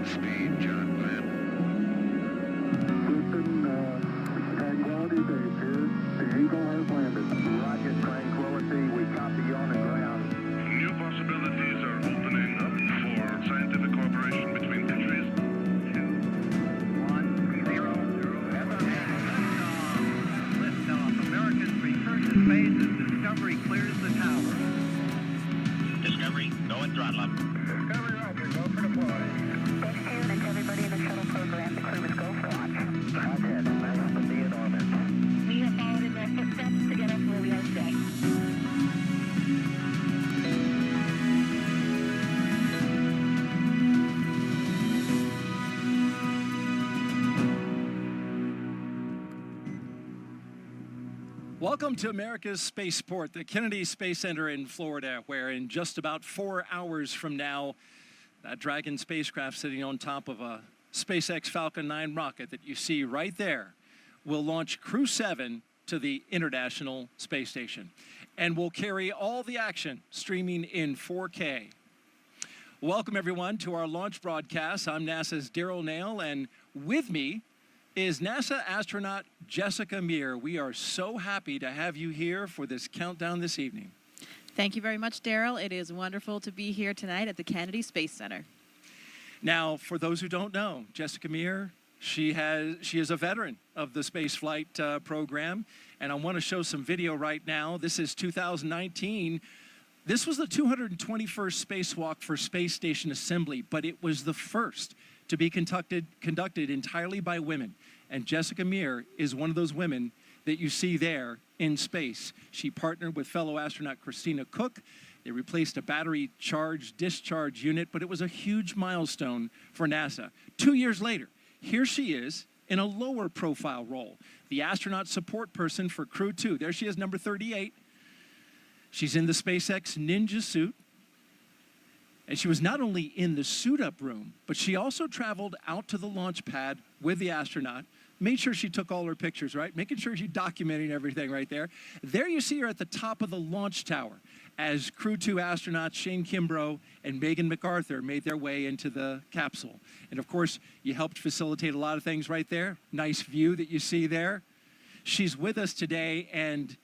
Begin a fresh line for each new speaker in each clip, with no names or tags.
Speed, John Glenn.
Houston, Tranquility Base here. The Eagle has landed. Roger, Tranquility. We copy you on the ground.
New possibilities are opening up for scientific cooperation between countries.
2, 1, 0, 0. Liftoff. Americans return to space as Discovery clears the tower.
Discovery, go and throttle up.
Discovery, roger. Go for deploy.
Thanks, Karen, and to everybody in the shuttle program. The crew is go for launch.
Roger. Nice to be in orbit.
We have followed in their footsteps to get us where we are today.
Welcome to America's spaceport, the Kennedy Space Center in Florida, where in just about 4 hours from now, that Dragon spacecraft sitting on top of a SpaceX Falcon 9 rocket that you see right there will launch Crew-7 to the International Space Station and will carry all the action streaming in 4K. Welcome, everyone, to our launch broadcast. I'm NASA's Daryl Nail, and with me is NASA astronaut Jessica Meir. We are so happy to have you here for this countdown this evening.
Thank you very much, Daryl. It is wonderful to be here tonight at the Kennedy Space Center.
Now, for those who don't know, Jessica Meir, she is a veteran of the spaceflight program, and I want to show some video right now. This is 2019. This was the 221st spacewalk for Space Station Assembly, but it was the first to be conducted entirely by women. And Jessica Meir is one of those women that you see there in space. She partnered with fellow astronaut Christina Cook. They replaced a battery charge discharge unit, but it was a huge milestone for NASA. 2 years later, here she is in a lower profile role, the astronaut support person for Crew 2. There she is, number 38. She's in the SpaceX Ninja suit. And she was not only in the suit-up room, but she also traveled out to the launch pad with the astronaut, made sure she took all her pictures, right? Making sure she's documenting everything right there. There you see her at the top of the launch tower as Crew 2 astronauts Shane Kimbrough and Megan MacArthur made their way into the capsule. And of course, you helped facilitate a lot of things right there. Nice view that you see there. She's with us today, and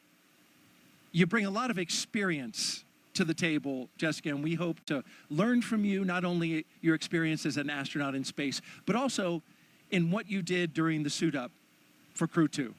you bring a lot of experience to the table, Jessica, and we hope to learn from you not only your experience as an astronaut in space, but also in what you did during the suit up for Crew 2.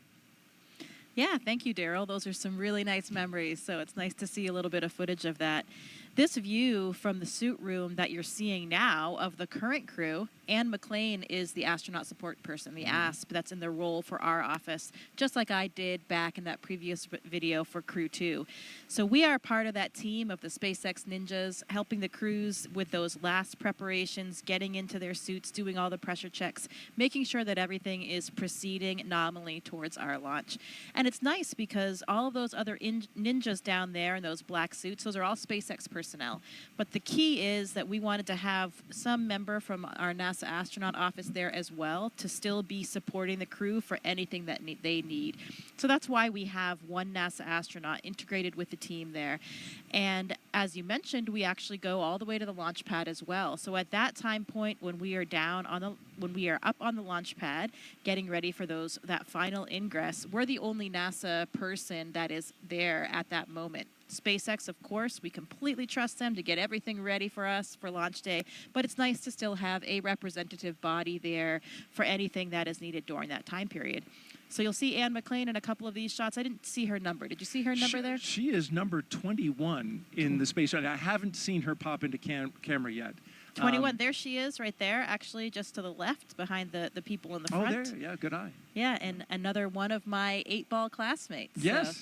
Yeah, thank you, Daryl. Those are some really nice memories, so it's nice to see a little bit of footage of that. This view from the suit room that you're seeing now of the current crew, Anne McLean is the astronaut support person, the ASP, that's in the role for our office, just like I did back in that previous video for Crew 2. So we are part of that team of the SpaceX Ninjas, helping the crews with those last preparations, getting into their suits, doing all the pressure checks, making sure that everything is proceeding nominally towards our launch. And it's nice because all of those other ninjas down there in those black suits, those are all SpaceX personnel. But the key is that we wanted to have some member from our NASA astronaut office there as well to still be supporting the crew for anything that they need. So that's why we have one NASA astronaut integrated with the team there. And as you mentioned, we actually go all the way to the launch pad as well. So at that time point, when we are up on the launch pad, getting ready for that final ingress, we're the only NASA person that is there at that moment. SpaceX, of course, we completely trust them to get everything ready for us for launch day, but it's nice to still have a representative body there for anything that is needed during that time period. So you'll see Anne McLean in a couple of these shots. I didn't see her number. Did you see her number there?
She is number 21 in the space. I haven't seen her pop into camera yet.
21, there she is right there, actually just to the left behind the people in the front.
Oh, there, yeah, good eye.
Yeah, and another one of my 8-ball classmates.
Yes.
So.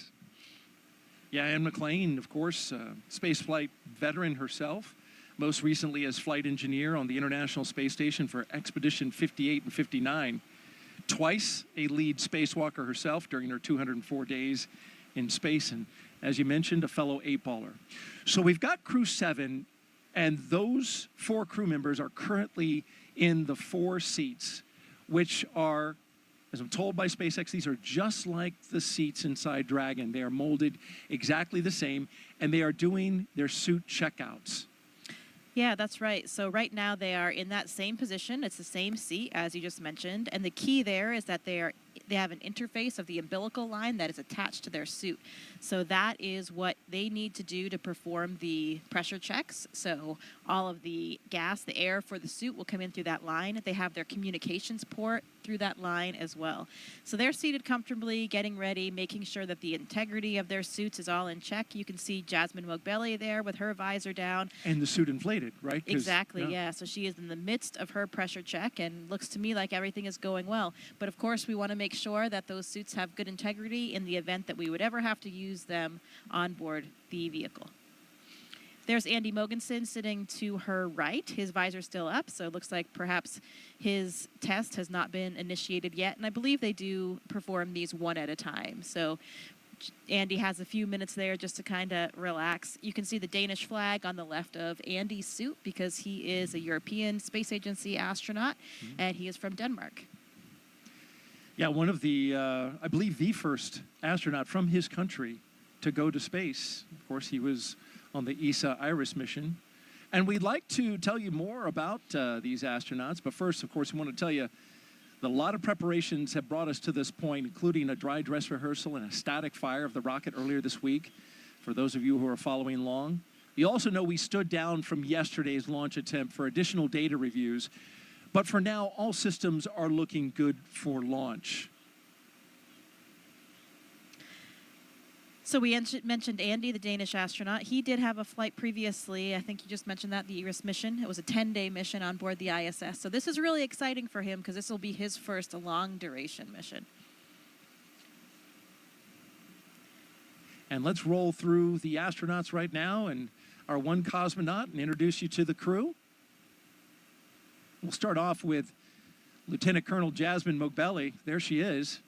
Yeah, Anne McLean, of course, spaceflight veteran herself, most recently as flight engineer on the International Space Station for Expedition 58 and 59. Twice a lead spacewalker herself during her 204 days in space, and as you mentioned, a fellow 8-baller. So we've got Crew-7, and those 4 crew members are currently in the 4 seats, which are, as I'm told by SpaceX, these are just like the seats inside Dragon. They are molded exactly the same, and they are doing their suit checkouts.
Yeah, that's right. So right now they are in that same position. It's the same seat as you just mentioned, and the key there is that they have an interface of the umbilical line that is attached to their suit. So that is what they need to do to perform the pressure checks. So all of the gas, the air for the suit will come in through that line. They have their communications port through that line as well. So they're seated comfortably, getting ready, making sure that the integrity of their suits is all in check. You can see Jasmine Mogbelli there with her visor down.
And the suit inflated, right? 'Cause,
Exactly, yeah. So she is in the midst of her pressure check and looks to me like everything is going well. But of course, we want to make sure that those suits have good integrity in the event that we would ever have to use them on board the vehicle. There's Andy Mogensen sitting to her right. His visor's still up, so it looks like perhaps his test has not been initiated yet. And I believe they do perform these one at a time. So Andy has a few minutes there just to kind of relax. You can see the Danish flag on the left of Andy's suit because he is a European Space Agency astronaut, and he is from Denmark.
Yeah, one of the, I believe, the first astronaut from his country to go to space. Of course, he was on the ESA Iris mission. And we'd like to tell you more about these astronauts. But first, of course, we want to tell you that a lot of preparations have brought us to this point, including a dry dress rehearsal and a static fire of the rocket earlier this week, for those of you who are following along. You also know we stood down from yesterday's launch attempt for additional data reviews. But for now, all systems are looking good for launch.
So we mentioned Andy, the Danish astronaut. He did have a flight previously. I think you just mentioned that, the Iris mission. It was a 10-day mission on board the ISS. So this is really exciting for him because this will be his first long-duration mission.
And let's roll through the astronauts right now and our one cosmonaut and introduce you to the crew. We'll start off with Lieutenant Colonel Jasmine Mogbelli. There she is.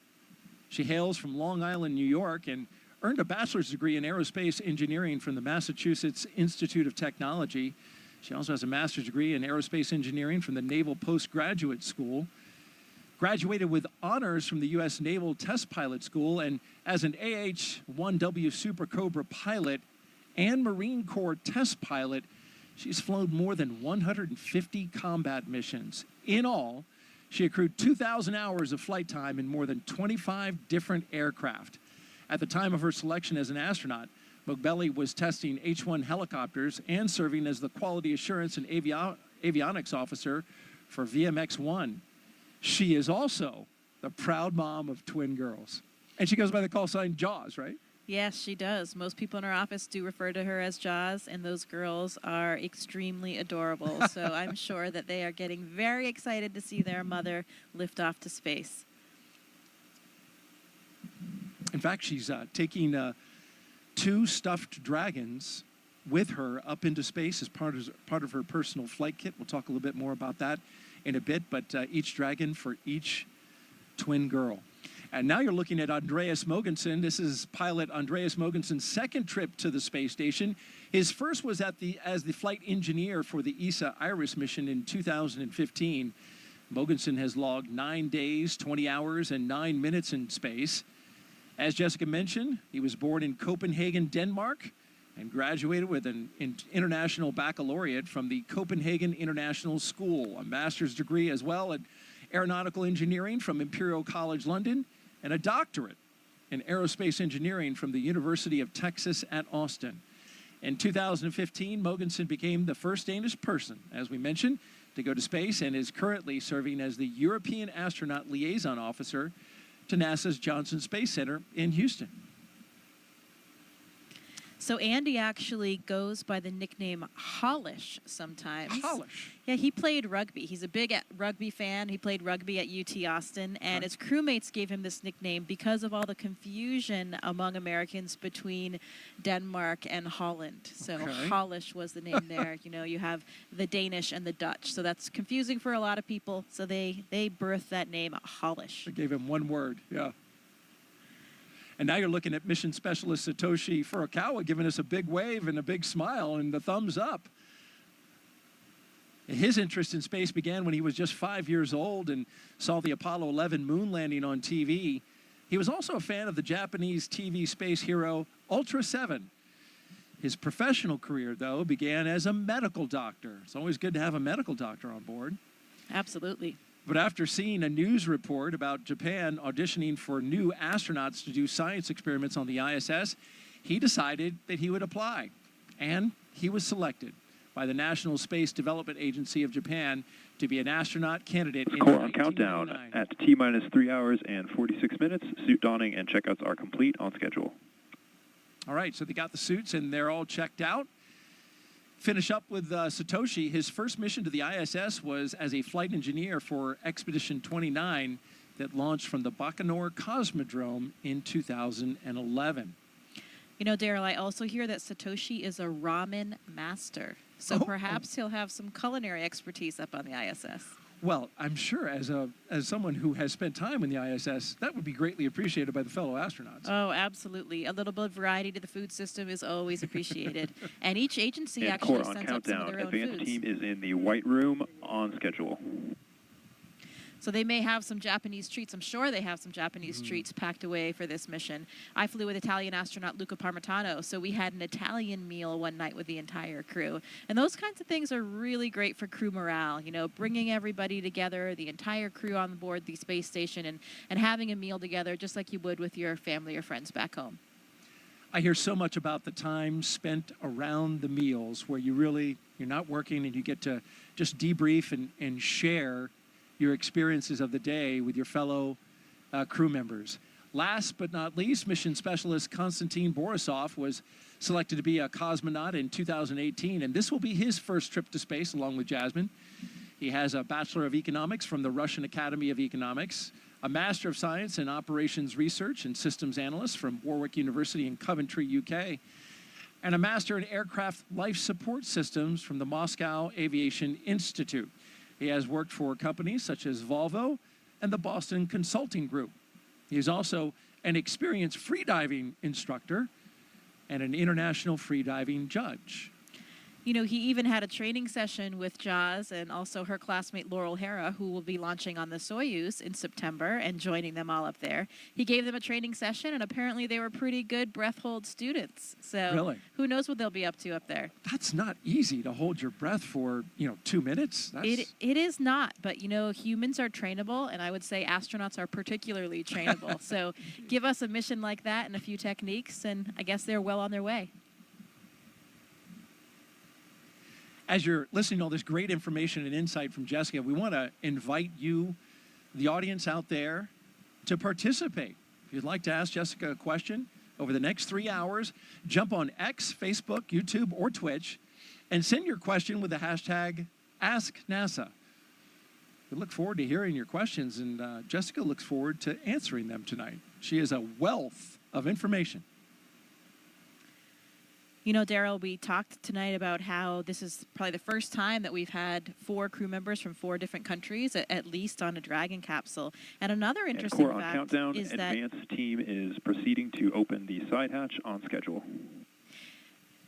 She hails from Long Island, New York, and earned a bachelor's degree in aerospace engineering from the Massachusetts Institute of Technology. She also has a master's degree in aerospace engineering from the Naval Postgraduate School. Graduated with honors from the U.S. Naval Test Pilot School, and as an AH-1W Super Cobra pilot and Marine Corps test pilot, she's flown more than 150 combat missions. In all, she accrued 2,000 hours of flight time in more than 25 different aircraft. At the time of her selection as an astronaut, Mogbelli was testing H-1 helicopters and serving as the quality assurance and avionics officer for VMX-1. She is also the proud mom of twin girls. And she goes by the call sign Jaws, right?
Yes, she does. Most people in her office do refer to her as Jaws, and those girls are extremely adorable. So I'm sure that they are getting very excited to see their mother lift off to space.
In fact, she's taking 2 stuffed dragons with her up into space as part of her personal flight kit. We'll talk a little bit more about that in a bit, but each dragon for each twin girl. And now you're looking at Andreas Mogensen. This is pilot Andreas Mogensen's second trip to the space station. His first was as the flight engineer for the ESA Iris mission in 2015. Mogensen has logged 9 days, 20 hours, and 9 minutes in space. As Jessica mentioned, he was born in Copenhagen, Denmark, and graduated with an international baccalaureate from the Copenhagen International School, a master's degree as well in aeronautical engineering from Imperial College London, and a doctorate in aerospace engineering from the University of Texas at Austin. In 2015, Mogensen became the first Danish person, as we mentioned, to go to space and is currently serving as the European Astronaut Liaison Officer to NASA's Johnson Space Center in Houston.
So Andy actually goes by the nickname Hollish sometimes.
Hollish.
Yeah, he played rugby. He's a big rugby fan. He played rugby at UT Austin, and his crewmates gave him this nickname because of all the confusion among Americans between Denmark and Holland. So Hollish was the name there. You know, you have the Danish and the Dutch, so that's confusing for a lot of people. So they birthed that name, Hollish.
They gave him one word, yeah. And now you're looking at Mission Specialist Satoshi Furukawa giving us a big wave and a big smile and the thumbs up. His interest in space began when he was just 5 years old and saw the Apollo 11 moon landing on TV. He was also a fan of the Japanese TV space hero Ultra 7. His professional career, though, began as a medical doctor. It's always good to have a medical doctor on board.
Absolutely.
But after seeing a news report about Japan auditioning for new astronauts to do science experiments on the ISS, he decided that he would apply. And he was selected by the National Space Development Agency of Japan to be an astronaut candidate in
Core on countdown
1999.
at T-minus 3 hours and 46 minutes. Suit donning and checkouts are complete on schedule.
All right, so they got the suits and they're all checked out. Finish up with Satoshi. His first mission to the ISS was as a flight engineer for Expedition 29 that launched from the Baikonur Cosmodrome in 2011.
You know, Daryl, I also hear that Satoshi is a ramen master. So perhaps he'll have some culinary expertise up on the ISS.
Well, I'm sure as someone who has spent time in the ISS, that would be greatly appreciated by the fellow astronauts.
Oh, absolutely. A little bit of variety to the food system is always appreciated. And each agency
And
actually
Core on
sends out some of
countdown.
their own
Advanced
foods.
team is in the White Room on schedule.
So they may have some Japanese treats. I'm sure they have some Japanese treats packed away for this mission. I flew with Italian astronaut Luca Parmitano, so we had an Italian meal one night with the entire crew. And those kinds of things are really great for crew morale, you know, bringing everybody together, the entire crew on board the space station, and having a meal together just like you would with your family or friends back home.
I hear so much about the time spent around the meals where you're not working and you get to just debrief and share your experiences of the day with your fellow crew members. Last but not least, mission specialist Konstantin Borisov was selected to be a cosmonaut in 2018, and this will be his first trip to space along with Jasmine. He has a Bachelor of Economics from the Russian Academy of Economics, a Master of Science in Operations Research and Systems Analyst from Warwick University in Coventry, UK, and a Master in Aircraft Life Support Systems from the Moscow Aviation Institute. He has worked for companies such as Volvo and the Boston Consulting Group. He is also an experienced freediving instructor and an international freediving judge.
You know, he even had a training session with Jaz and also her classmate Laurel Hera, who will be launching on the Soyuz in September and joining them all up there. He gave them a training session, and apparently they were pretty good breath hold students. So
Really?
Who knows what they'll be up to up there.
That's not easy to hold your breath for, 2 minutes.
It is not, but, humans are trainable, and I would say astronauts are particularly trainable. So give us a mission like that and a few techniques, and I guess they're well on their way.
As you're listening to all this great information and insight from Jessica, we want to invite you, the audience out there, to participate. If you'd like to ask Jessica a question over the next 3 hours, jump on X, Facebook, YouTube, or Twitch, and send your question with the hashtag AskNASA. We look forward to hearing your questions, and Jessica looks forward to answering them tonight. She is a wealth of information.
You know, Daryl, we talked tonight about how this is probably the first time that we've had 4 crew members from 4 different countries, at least on a Dragon capsule. And another interesting
Core on
fact
countdown.
is that
Advanced team is proceeding to open the side hatch on schedule.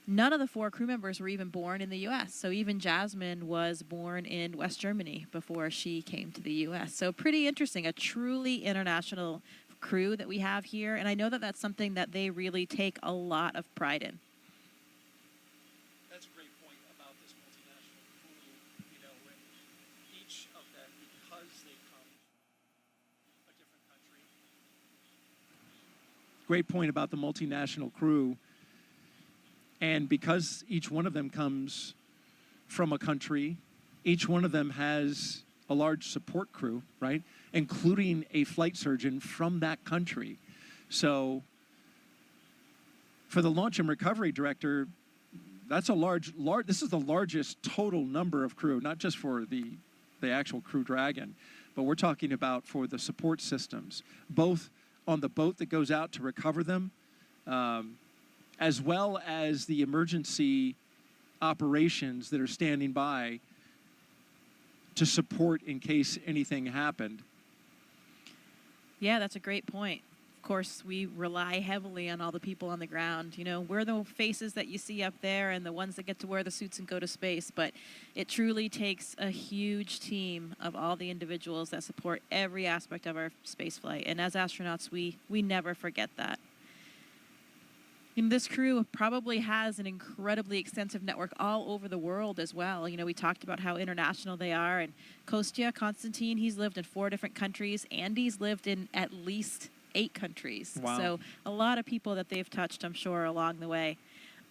none of the 4 crew members were even born in the U.S. So even Jasmine was born in West Germany before she came to the U.S. So pretty interesting, a truly international crew that we have here. And I know that that's something that they really take a lot of pride in.
That's a great point about this multinational crew, and each of them, because they come from a different country. Great point about the multinational crew, and because each one of them comes from a country, each one of them has a large support crew, right? Including a flight surgeon from that country. So for the launch and recovery director, that's this is the largest total number of crew, not just for the actual Crew Dragon, but we're talking about for the support systems, both on the boat that goes out to recover them, as well as the emergency operations that are standing by to support in case anything happened.
Yeah, that's a great point. Of course, we rely heavily on all the people on the ground. We're the faces that you see up there and the ones that get to wear the suits and go to space, but it truly takes a huge team of all the individuals that support every aspect of our space flight. And as astronauts, we never forget that. And this crew probably has an incredibly extensive network all over the world as well. We talked about how international they are. And Kostya, Konstantin, he's lived in 4 different countries. Andy's lived in at least 8 countries.
Wow.
So a lot of people that they've touched, I'm sure, along the way.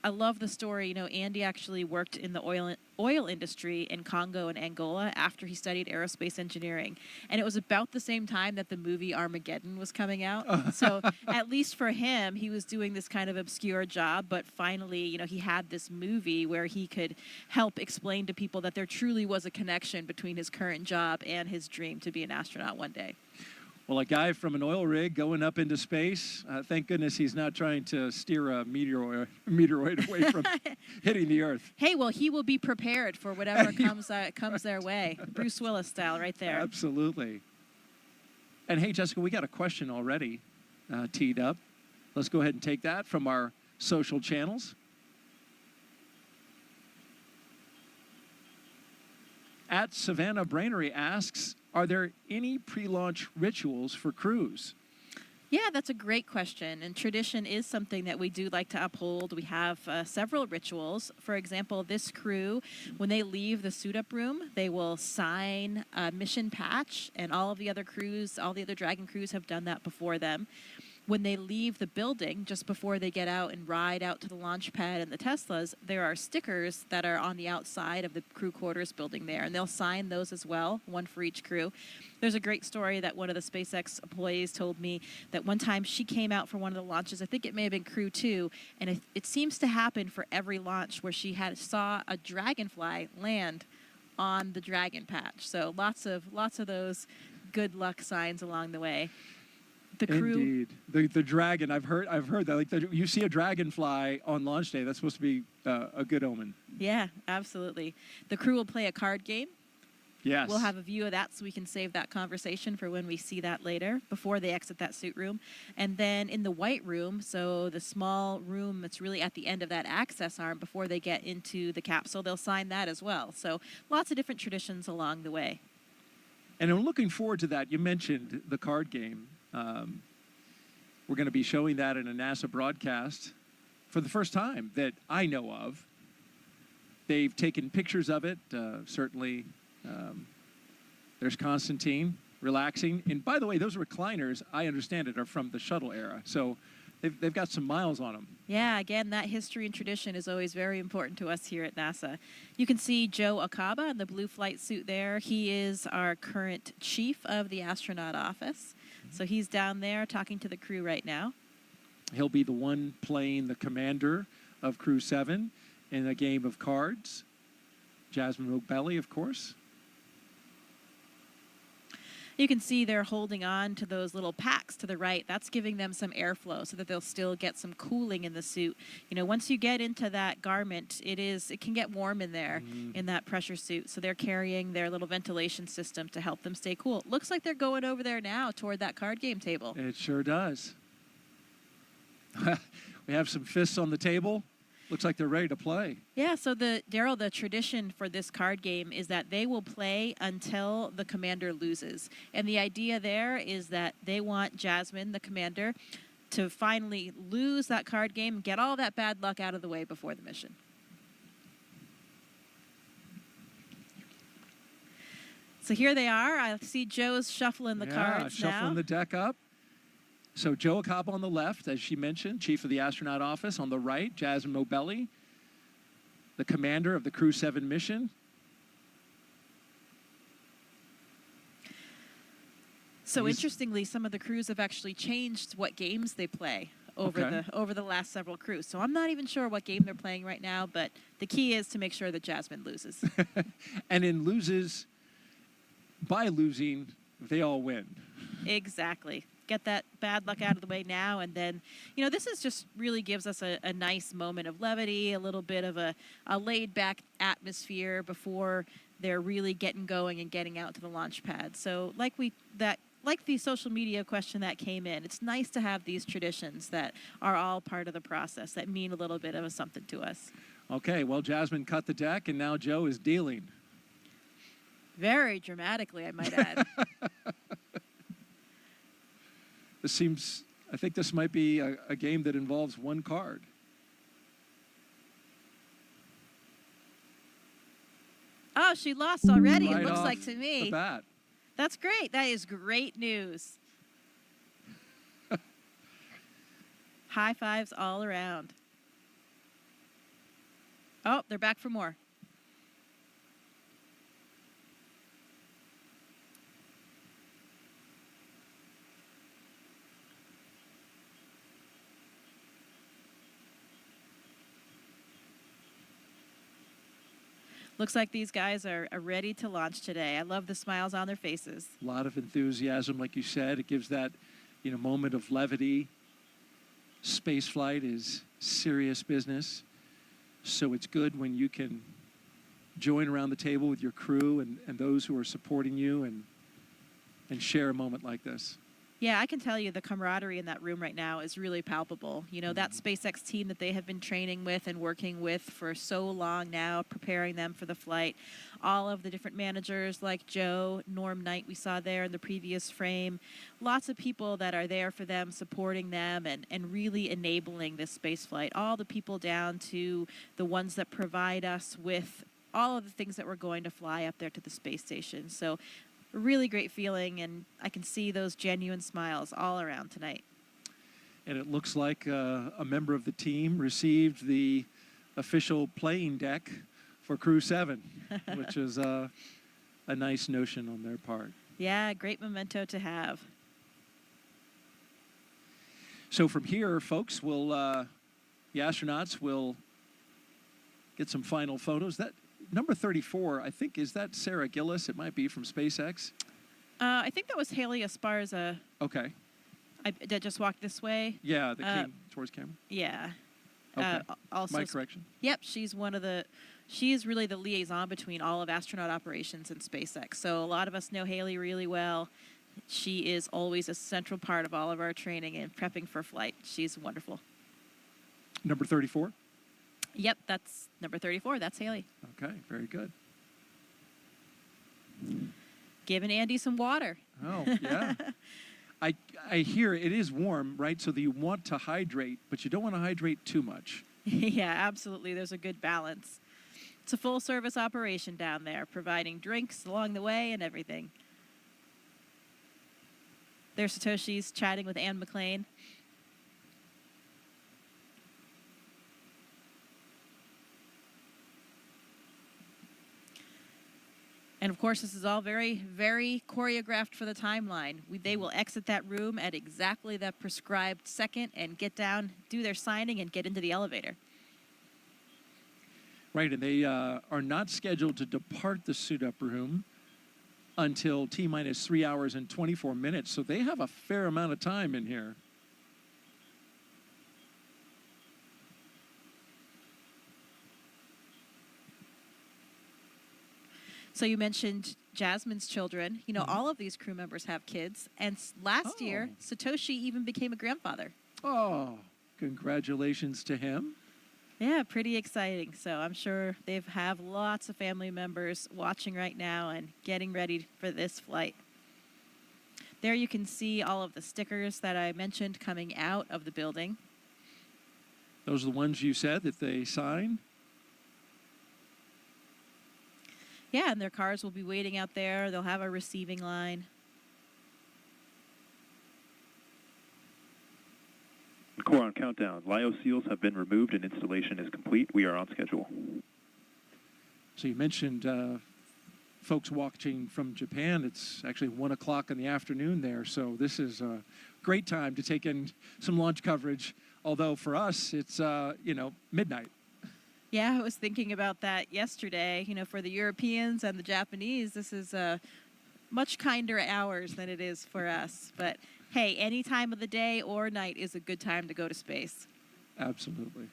I love the story. Andy actually worked in the oil industry in Congo and Angola after he studied aerospace engineering. And it was about the same time that the movie Armageddon was coming out. So at least for him, he was doing this kind of obscure job. But finally, he had this movie where he could help explain to people that there truly was a connection between his current job and his dream to be an astronaut one day.
Well, a guy from an oil rig going up into space, thank goodness he's not trying to steer a meteoroid away from hitting the Earth.
Hey, well, he will be prepared for whatever comes their way. Bruce Willis style right there.
Absolutely. And hey, Jessica, we got a question already teed up. Let's go ahead and take that from our social channels. At Savannah Brainery asks, are there any pre-launch rituals for crews?
Yeah, that's a great question. And tradition is something that we do like to uphold. We have several rituals. For example, this crew, when they leave the suit-up room, they will sign a mission patch, and all of the other crews, all the other Dragon crews have done that before them. When they leave the building, just before they get out and ride out to the launch pad and the Teslas, there are stickers that are on the outside of the crew quarters building there, and they'll sign those as well, one for each crew. There's a great story that one of the SpaceX employees told me that one time she came out for one of the launches, I think it may have been Crew-2, and it seems to happen for every launch where she saw a dragonfly land on the Dragon patch. So lots of those good luck signs along the way. The crew,
indeed, the dragon. I've heard that. Like you see a dragonfly on launch day, that's supposed to be a good omen.
Yeah, absolutely. The crew will play a card game.
Yes.
We'll have a view of that so we can save that conversation for when we see that later, before they exit that suit room. And then in the white room, so the small room that's really at the end of that access arm before they get into the capsule, they'll sign that as well. So lots of different traditions along the way.
And I'm looking forward to that. You mentioned the card game. We're going to be showing that in a NASA broadcast for the first time that I know of. They've taken pictures of it. Certainly, there's Konstantin relaxing. And by the way, those recliners, I understand it, are from the shuttle era. So they've got some miles on them.
Yeah, again, that history and tradition is always very important to us here at NASA. You can see Joe Akaba in the blue flight suit there. He is our current chief of the astronaut office. So he's down there talking to the crew right now.
He'll be the one playing the commander of Crew-7 in a game of cards. Jasmine O'Belly, of course.
You can see they're holding on to those little packs to the right. That's giving them some airflow so that they'll still get some cooling in the suit. Once you get into that garment, it can get warm in there in that pressure suit. So they're carrying their little ventilation system to help them stay cool. Looks like they're going over there now toward that card game table.
It sure does. We have some fists on the table. Looks like they're ready to play.
Yeah, so Daryl, the tradition for this card game is that they will play until the commander loses. And the idea there is that they want Jasmine, the commander, to finally lose that card game and get all that bad luck out of the way before the mission. So here they are. I see Joe's shuffling the cards now.
Shuffling the deck up. So Joe Acaba on the left, as she mentioned, chief of the astronaut office. On the right, Jasmine O'Belly, the commander of the Crew-7 mission.
So interestingly, some of the crews have actually changed what games they play over the last several crews. So I'm not even sure what game they're playing right now, but the key is to make sure that Jasmine loses.
And by losing, they all win.
Exactly. Get that bad luck out of the way now, and then, this is just really gives us a nice moment of levity, a little bit of a laid-back atmosphere before they're really getting going and getting out to the launch pad. So like the social media question that came in, it's nice to have these traditions that are all part of the process that mean a little bit of something to us.
Okay, well, Jasmine cut the deck, and now Joe is dealing.
Very dramatically, I might add.
I think this might be a game that involves one card.
she lost already,
Right
it looks
off
like to
the
me.
bat.
That's great. That is great news. High fives all around. Oh, they're back for more. Looks like these guys are ready to launch today. I love the smiles on their faces.
A lot of enthusiasm, like you said. It gives that, moment of levity. Space flight is serious business. So it's good when you can join around the table with your crew and those who are supporting you and share a moment like this.
Yeah, I can tell you the camaraderie in that room right now is really palpable. That SpaceX team that they have been training with and working with for so long now, preparing them for the flight. All of the different managers like Joe, Norm Knight we saw there in the previous frame. Lots of people that are there for them, supporting them and really enabling this space flight. All the people down to the ones that provide us with all of the things that we're going to fly up there to the space station. So a really great feeling, and I can see those genuine smiles all around tonight.
And it looks like a member of the team received the official playing deck for Crew-7, which is a nice notion on their part.
Yeah, great memento to have.
So from here, folks, the astronauts will get some final photos. That number 34, I think, is that Sarah Gillis? It might be from SpaceX.
I think that was Haley Esparza.
Okay.
That just walked this way.
Yeah, that came towards camera.
Yeah.
Okay.
Also,
My correction.
Yep, she's really the liaison between all of astronaut operations and SpaceX. So a lot of us know Haley really well. She is always a central part of all of our training and prepping for flight. She's wonderful.
Number 34?
Yep, that's number 34. That's Haley.
Okay, very good.
Giving Andy some water.
Oh, yeah. I hear it is warm, right? So that you want to hydrate, but you don't want to hydrate too much.
Yeah, absolutely. There's a good balance. It's a full-service operation down there, providing drinks along the way and everything. There's Satoshi's chatting with Anne McLean. And of course, this is all very, very choreographed for the timeline. They will exit that room at exactly that prescribed second and get down, do their signing, and get into the elevator.
Right, and they are not scheduled to depart the suit-up room until T-minus 3 hours and 24 minutes, so they have a fair amount of time in here.
So you mentioned Jasmine's children. All of these crew members have kids. And last year, Satoshi even became a grandfather.
Oh, congratulations to him.
Yeah, pretty exciting. So I'm sure they have lots of family members watching right now and getting ready for this flight. There you can see all of the stickers that I mentioned coming out of the building.
Those are the ones you said that they sign?
Yeah, and their cars will be waiting out there. They'll have a receiving line.
Core on countdown. Lyo seals have been removed and installation is complete. We are on schedule.
So you mentioned folks watching from Japan. It's actually 1 o'clock in the afternoon there, so this is a great time to take in some launch coverage, although for us it's, midnight.
Yeah, I was thinking about that yesterday. For the Europeans and the Japanese, this is much kinder hours than it is for us. But hey, any time of the day or night is a good time to go to space.
Absolutely.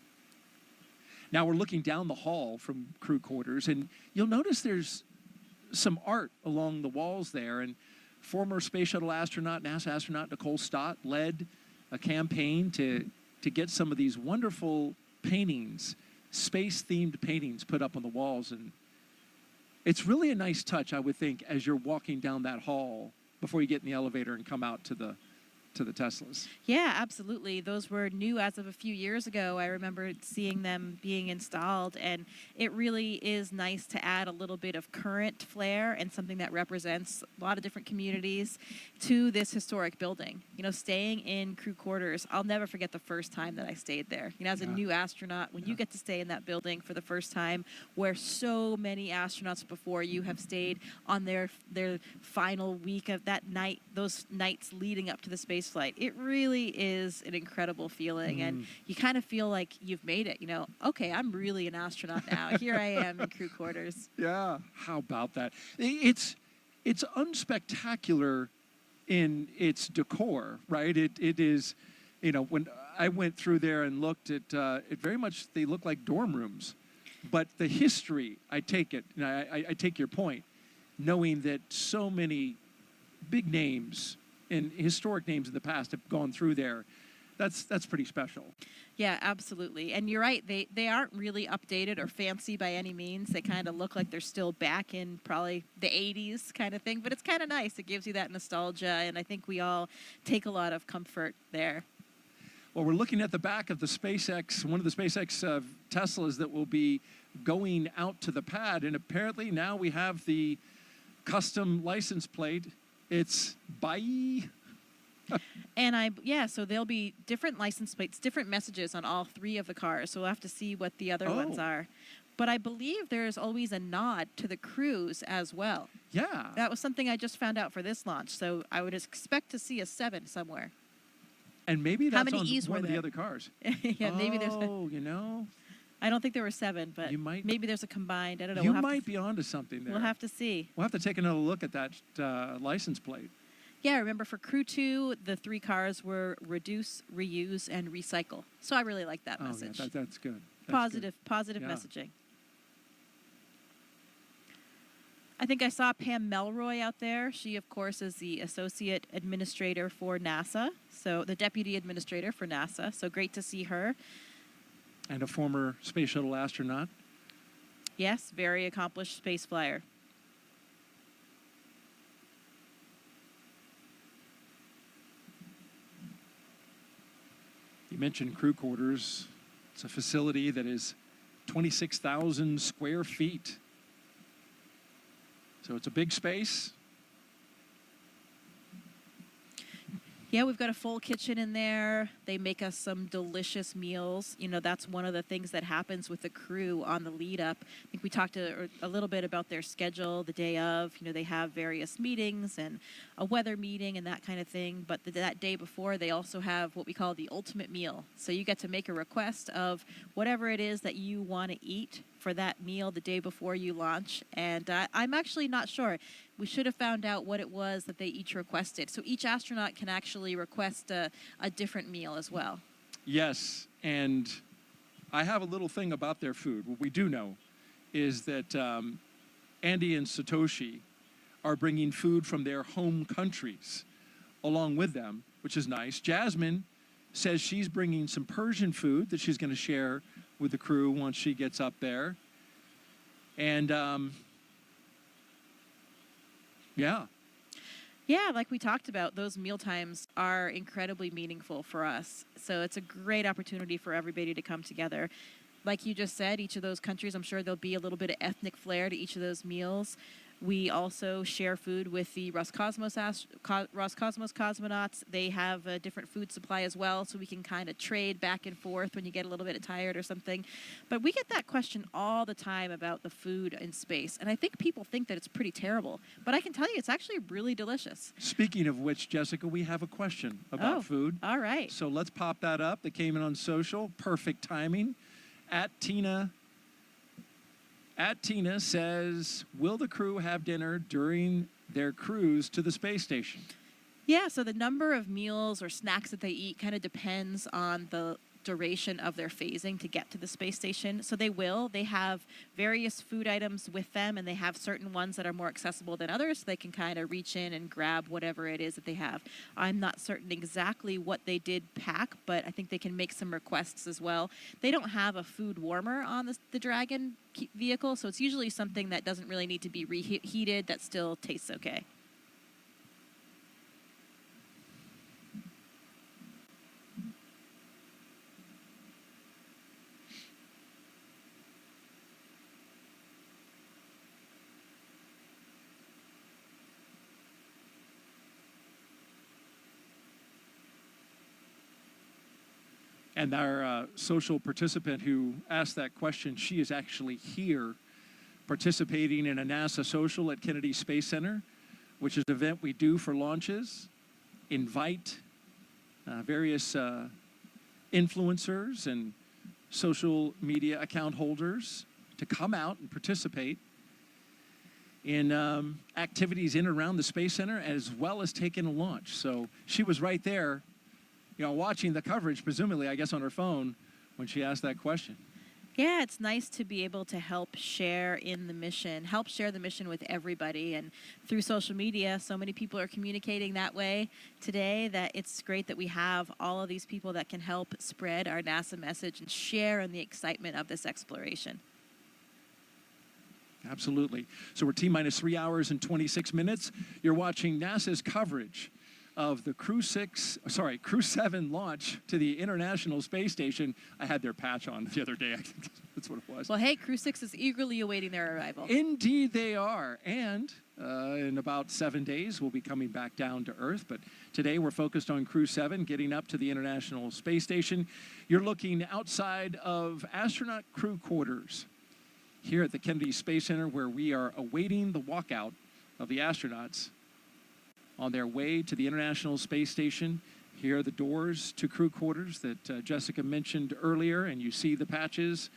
Now we're looking down the hall from crew quarters, and you'll notice there's some art along the walls there. And former space shuttle astronaut, NASA astronaut Nicole Stott led a campaign to get some of these wonderful paintings, space-themed paintings put up on the walls. And it's really a nice touch, I would think, as you're walking down that hall before you get in the elevator and come out to to the Teslas.
Yeah, absolutely. Those were new as of a few years ago. I remember seeing them being installed, and it really is nice to add a little bit of current flair and something that represents a lot of different communities to this historic building. You know, staying in crew quarters, I'll never forget the first time that I stayed there. You know, as a new astronaut, when you get to stay in that building for the first time, where so many astronauts before you have stayed on their final week of that night, those nights leading up to the space flight, it really is an incredible feeling, and you kind of feel like you've made it. You know, okay, I'm really an astronaut now. Here I am in crew quarters.
Yeah, how about that? It's unspectacular in its decor, right? It is, you know, when I went through there and looked at it, very much they look like dorm rooms, but the history, I take it, and I take your point, knowing that so many big names and historic names in the past have gone through there. That's pretty special.
Yeah, absolutely. And you're right, they aren't really updated or fancy by any means. They kind of look like they're still back in probably the 80s kind of thing, but it's kind of nice. It gives you that nostalgia, and I think we all take a lot of comfort there.
Well, we're looking at the back of the SpaceX, one of the SpaceX Teslas that will be going out to the pad, and apparently now we have the custom license plate. It's bye.
And so there'll be different license plates, different messages on all three of the cars. So we'll have to see what the other ones are. But I believe there's always a nod to the Crews as well.
Yeah.
That was something I just found out for this launch. So I would expect to see a 7 somewhere.
And maybe that's
many
on
E's
one
were
of the
there?
other cars.
Yeah, maybe there's.
Oh, you know.
I don't think there were 7, but
You might-
maybe there's a combined. I don't know.
You
We'll have
might
to,
be onto something there.
We'll have to see.
We'll have to take another look at that license plate.
Yeah, remember for Crew 2, the 3 cars were reduce, reuse, and recycle. So I really like that message.
Yeah, that's good. That's
Positive
Yeah.
messaging. I think I saw Pam Melroy out there. She, of course, is the Associate Administrator for NASA, so the Deputy Administrator for NASA. So great to see her.
And a former space shuttle astronaut.
Yes, very accomplished space flyer.
You mentioned crew quarters. It's a facility that is 26,000 square feet. So it's a big space.
Yeah, we've got a full kitchen in there. They make us some delicious meals. You know, that's one of the things that happens with the crew on the lead up. I think we talked a little bit about their schedule the day of. You know, they have various meetings and a weather meeting and that kind of thing. But that day before, they also have what we call the ultimate meal. So you get to make a request of whatever it is that you want to eat for that meal the day before you launch. And I'm actually not sure. We should have found out what it was that they each requested. So each astronaut can actually request a different meal as well.
Yes, and I have a little thing about their food. What we do know is that Andy and Satoshi are bringing food from their home countries along with them, which is nice. Jasmine says she's bringing some Persian food that she's going to share with the crew once she gets up there. And
Yeah, like we talked about, those meal times are incredibly meaningful for us. So it's a great opportunity for everybody to come together. Like you just said, each of those countries, I'm sure there'll be a little bit of ethnic flair to each of those meals. We also share food with the Roscosmos cosmonauts. They have a different food supply as well, so we can kind of trade back and forth when you get a little bit tired or something. But we get that question all the time about the food in space, and I think people think that it's pretty terrible. But I can tell you it's actually really delicious.
speaking of which, Jessica, we have a question about food.
All right.
So let's pop that up. That came in on social. Perfect timing. At Tina says, will the crew have dinner during their cruise to the space station?
Yeah, so the number of meals or snacks that they eat kind of depends on the duration of their phasing to get to the space station. So they have various food items with them, and they have certain ones that are more accessible than others, so they can kind of reach in and grab whatever it is that they have. I'm not certain exactly what they did pack, but I think they can make some requests as well. They don't have a food warmer on the Dragon vehicle, so it's usually something that doesn't really need to be reheated that still tastes okay.
And our social participant who asked that question, she is actually here participating in a NASA social at Kennedy Space Center, which is an event we do for launches, invite various influencers and social media account holders to come out and participate in activities in and around the Space Center, as well as taking a launch. So she was right there, watching the coverage, presumably, I guess, on her phone when she asked that question.
Yeah, it's nice to be able to help share in the mission, help share the mission with everybody. And through social media, so many people are communicating that way today that it's great that we have all of these people that can help spread our NASA message and share in the excitement of this exploration.
Absolutely. So we're T-minus 3 hours and 26 minutes. You're watching NASA's coverage of the Crew-7 launch to the International Space Station. I had their patch on the other day. I think that's what it was.
Well, hey, Crew-6 is eagerly awaiting their arrival.
Indeed they are. And in about 7 days, we'll be coming back down to Earth. But today we're focused on Crew-7, getting up to the International Space Station. You're looking outside of astronaut crew quarters here at the Kennedy Space Center, where we are awaiting the walkout of the astronauts on their way to the International Space Station. Here are the doors to crew quarters that Jessica mentioned earlier, and you see the patches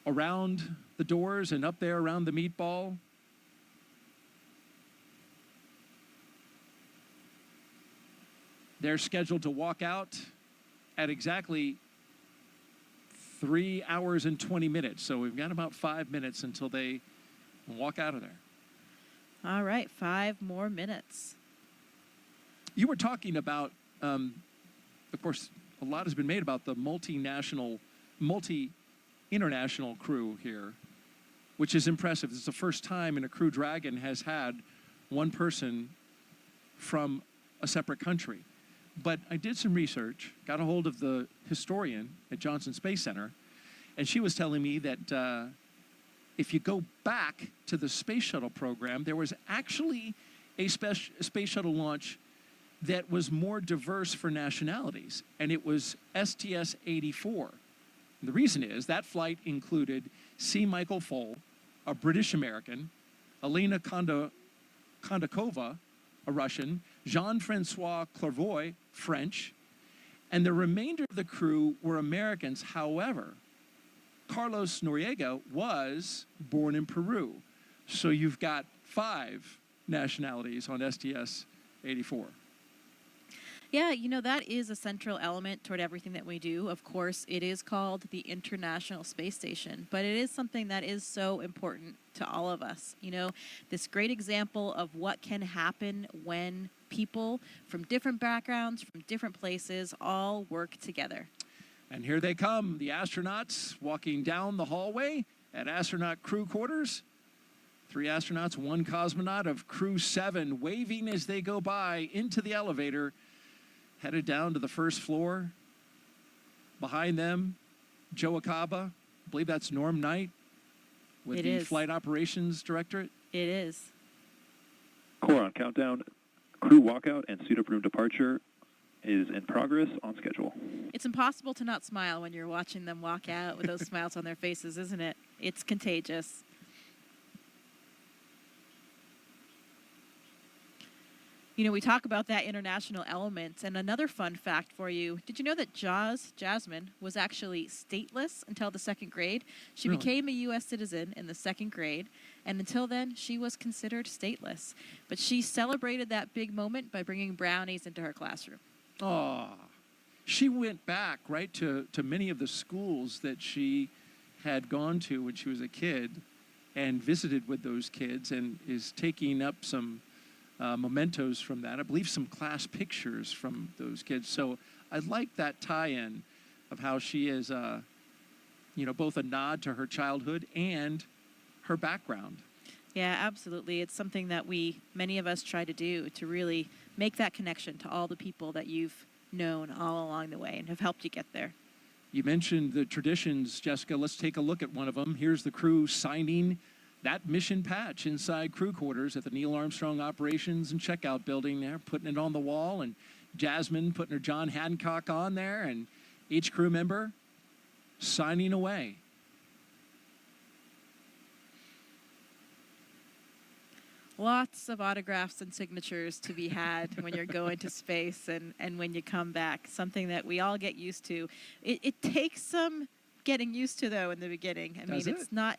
around the doors and up there around the meatball. They're scheduled to walk out at exactly 3 hours and 20 minutes. So we've got about 5 minutes until they walk out of there.
All right, 5 more minutes.
You were talking about, of course, a lot has been made about the multi-international crew here, which is impressive. This is the first time in a Crew Dragon has had one person from a separate country. But I did some research, got a hold of the historian at Johnson Space Center, and she was telling me that if you go back to the space shuttle program, there was actually a space shuttle launch that was more diverse for nationalities, and it was STS-84. The reason is that flight included C. Michael Foale, a British American, Alina Kondakova, a Russian, Jean-Francois Clairvoy, French, and the remainder of the crew were Americans. However, Carlos Noriega was born in Peru. So you've got 5 nationalities on STS-84.
Yeah, that is a central element toward everything that we do. Of course, it is called the International Space Station, but it is something that is so important to all of us. This great example of what can happen when people from different backgrounds, from different places, all work together.
And here they come, the astronauts walking down the hallway at astronaut crew quarters. 3 astronauts, 1 cosmonaut of Crew-7 waving as they go by into the elevator, headed down to the first floor. Behind them, Joe Acaba, I believe that's Norm Knight with the Flight Operations Directorate.
It is.
Core on countdown. Crew walkout and suit-up room departure is in progress on schedule.
It's impossible to not smile when you're watching them walk out with those smiles on their faces, isn't it? It's contagious. We talk about that international element, and another fun fact for you. Did you know that Jasmine was actually stateless until the 2nd grade? She became a U.S. citizen in the 2nd grade, and until then, she was considered stateless. But she celebrated that big moment by bringing brownies into her classroom.
Oh, she went back, right, to many of the schools that she had gone to when she was a kid and visited with those kids, and is taking up some mementos from that. I believe some class pictures from those kids. So I like that tie-in of how she is, both a nod to her childhood and her background.
Yeah, absolutely. It's something that many of us try to do, to really make that connection to all the people that you've known all along the way and have helped you get there.
You mentioned the traditions, Jessica. Let's take a look at one of them. Here's the crew signing that mission patch inside crew quarters at the Neil Armstrong Operations and Checkout Building there, putting it on the wall, and Jasmine putting her John Hancock on there, and Each crew member signing away.
Lots of autographs and signatures to be had when you're going to space and when you come back. Something that we all get used to. It takes some getting used to, though, in the beginning.
Does it?
It's not,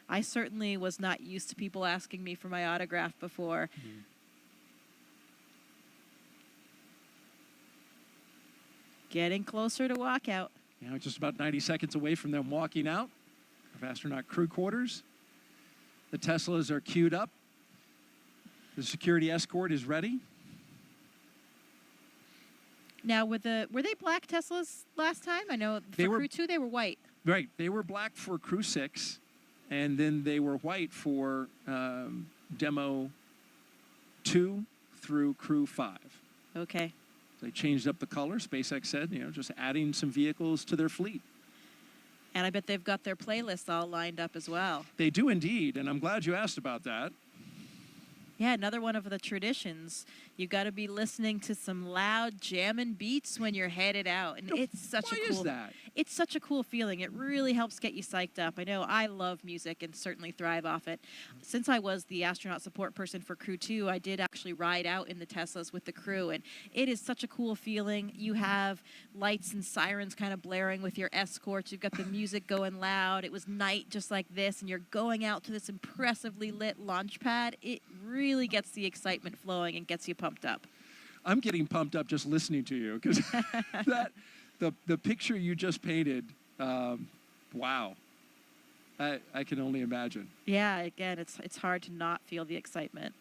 I certainly was not used to people asking me for my autograph before.
Mm-hmm.
Getting closer to walkout.
Now just about 90 seconds away from them walking out of astronaut crew quarters. The Teslas are queued up. The security escort is ready.
Now, were they black Teslas last time? I know for Crew 2 they were white.
Right. They were black for Crew 6, and then they were white for Demo 2 through Crew 5.
Okay.
They changed up the color. SpaceX said, just adding some vehicles to their fleet.
And I bet they've got their playlists all lined up as well.
They do indeed, and I'm glad you asked about that.
Yeah, another one of the traditions. You got to be listening to some loud jamming beats when you're headed out, and it's such
Why
a cool.
is that?
It's such a cool feeling. It really helps get you psyched up. I know I love music and certainly thrive off it. Since I was the astronaut support person for Crew 2, I did actually ride out in the Teslas with the crew, and it is such a cool feeling. You have lights and sirens kind of blaring with your escorts. You've got the music going loud. It was night just like this, and you're going out to this impressively lit launch pad. It really gets the excitement flowing and gets you pumped up.
I'm getting pumped up just listening to you because the picture you just painted, wow. I can only imagine.
Yeah, again, it's hard to not feel the excitement.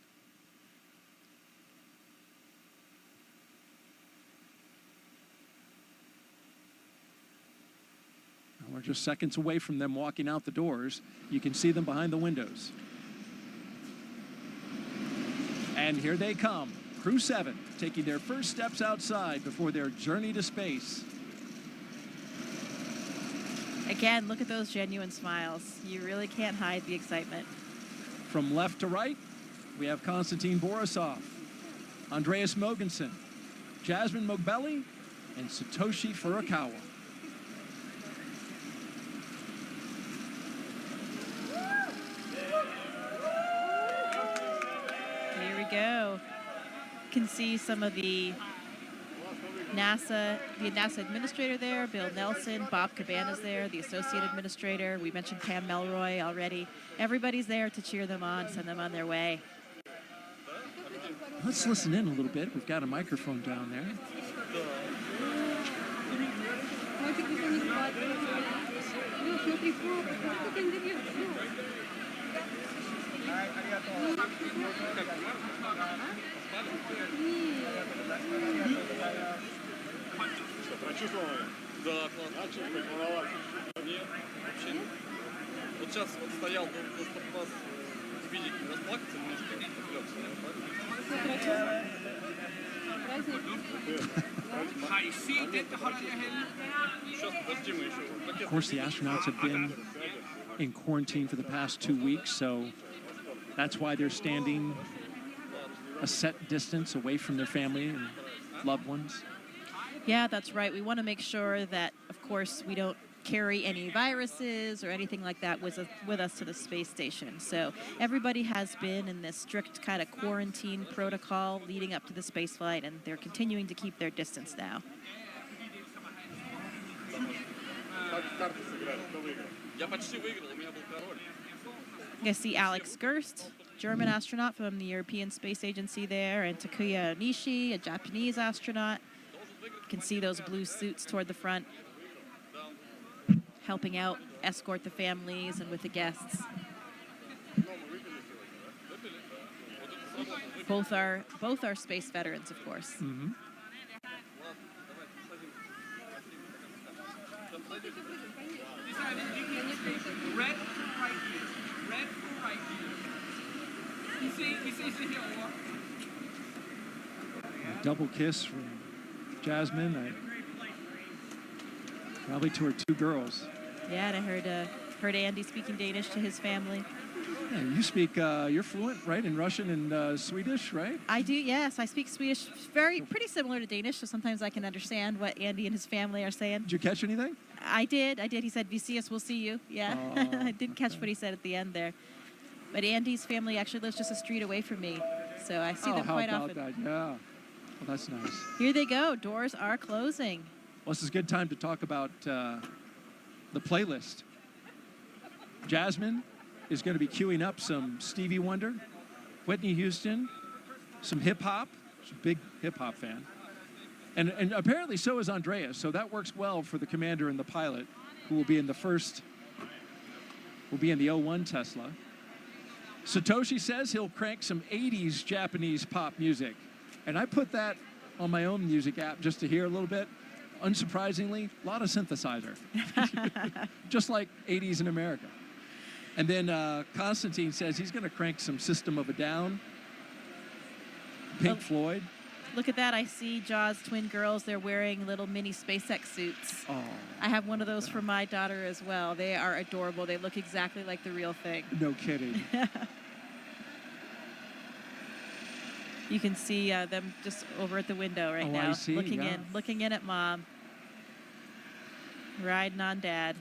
We're just seconds away from them walking out the doors. You can see them behind the windows. And here they come, Crew-7, taking their first steps outside before their journey to space.
Again, look at those genuine smiles. You really can't hide the excitement.
From left to right, we have Konstantin Borisov, Andreas Mogensen, Jasmine Mogbelli, and Satoshi Furukawa.
Here we go. You can see some of the NASA administrator there, Bill Nelson, Bob Cabana's there, the associate administrator. We mentioned Pam Melroy already. Everybody's there to cheer them on, send them on their way.
Let's listen in a little bit. We've got a microphone down there.
Да, классно. Нет, вообще нет. Вот сейчас вот стоял до стопмас физики, расплакаться немножко, отвлекся, Сейчас подожди, мы еще.
Of course, the astronauts have been in quarantine for the past 2 weeks, so that's why they're standing a set distance away from their family and loved ones.
Yeah, that's right. We want to make sure that, of course, we don't carry any viruses or anything like that with us to the space station. So everybody has been in this strict kind of quarantine protocol leading up to the space flight, and they're continuing to keep their distance now.
Я почти выиграл, у меня был король.
You guys see Alex Gerst, German astronaut from the European Space Agency there, and Takuya Onishi, a Japanese astronaut. You can see those blue suits toward the front, helping out, escort the families and with the guests. Both are space veterans, of course.
Mm-hmm.
Red right here. Red right here. You see here.
A double kiss from Jasmine, probably to her 2 girls.
Yeah, and I heard Andy speaking Danish to his family.
Yeah, you speak, you're fluent, right, in Russian and Swedish, right?
I do, yes. I speak Swedish, pretty similar to Danish, so sometimes I can understand what Andy and his family are saying.
Did you catch anything?
I did. He said, "Vi ses, we'll see you." Yeah, I didn't catch what he said at the end there. But Andy's family actually lives just a street away from me, so I see them quite often.
That? Yeah. Well, that's nice.
Here they go. Doors are closing.
Well, this is a good time to talk about the playlist. Jasmine is going to be queuing up some Stevie Wonder, Whitney Houston, some hip-hop. She's a big hip-hop fan. And apparently so is Andreas, so that works well for the commander and the pilot, who will be in the 01 Tesla. Satoshi says he'll crank some 80s Japanese pop music. And I put that on my own music app just to hear a little bit. Unsurprisingly, a lot of synthesizer. Just like 80s in America. And then Constantine says he's going to crank some System of a Down, Pink Floyd.
Look at that. I see Jaws twin girls. They're wearing little mini SpaceX suits.
Oh,
I have one of those for my daughter as well. They are adorable. They look exactly like the real thing.
No kidding.
You can see them just over at the window right now.
I see,
looking in at Mom. Riding on Dad.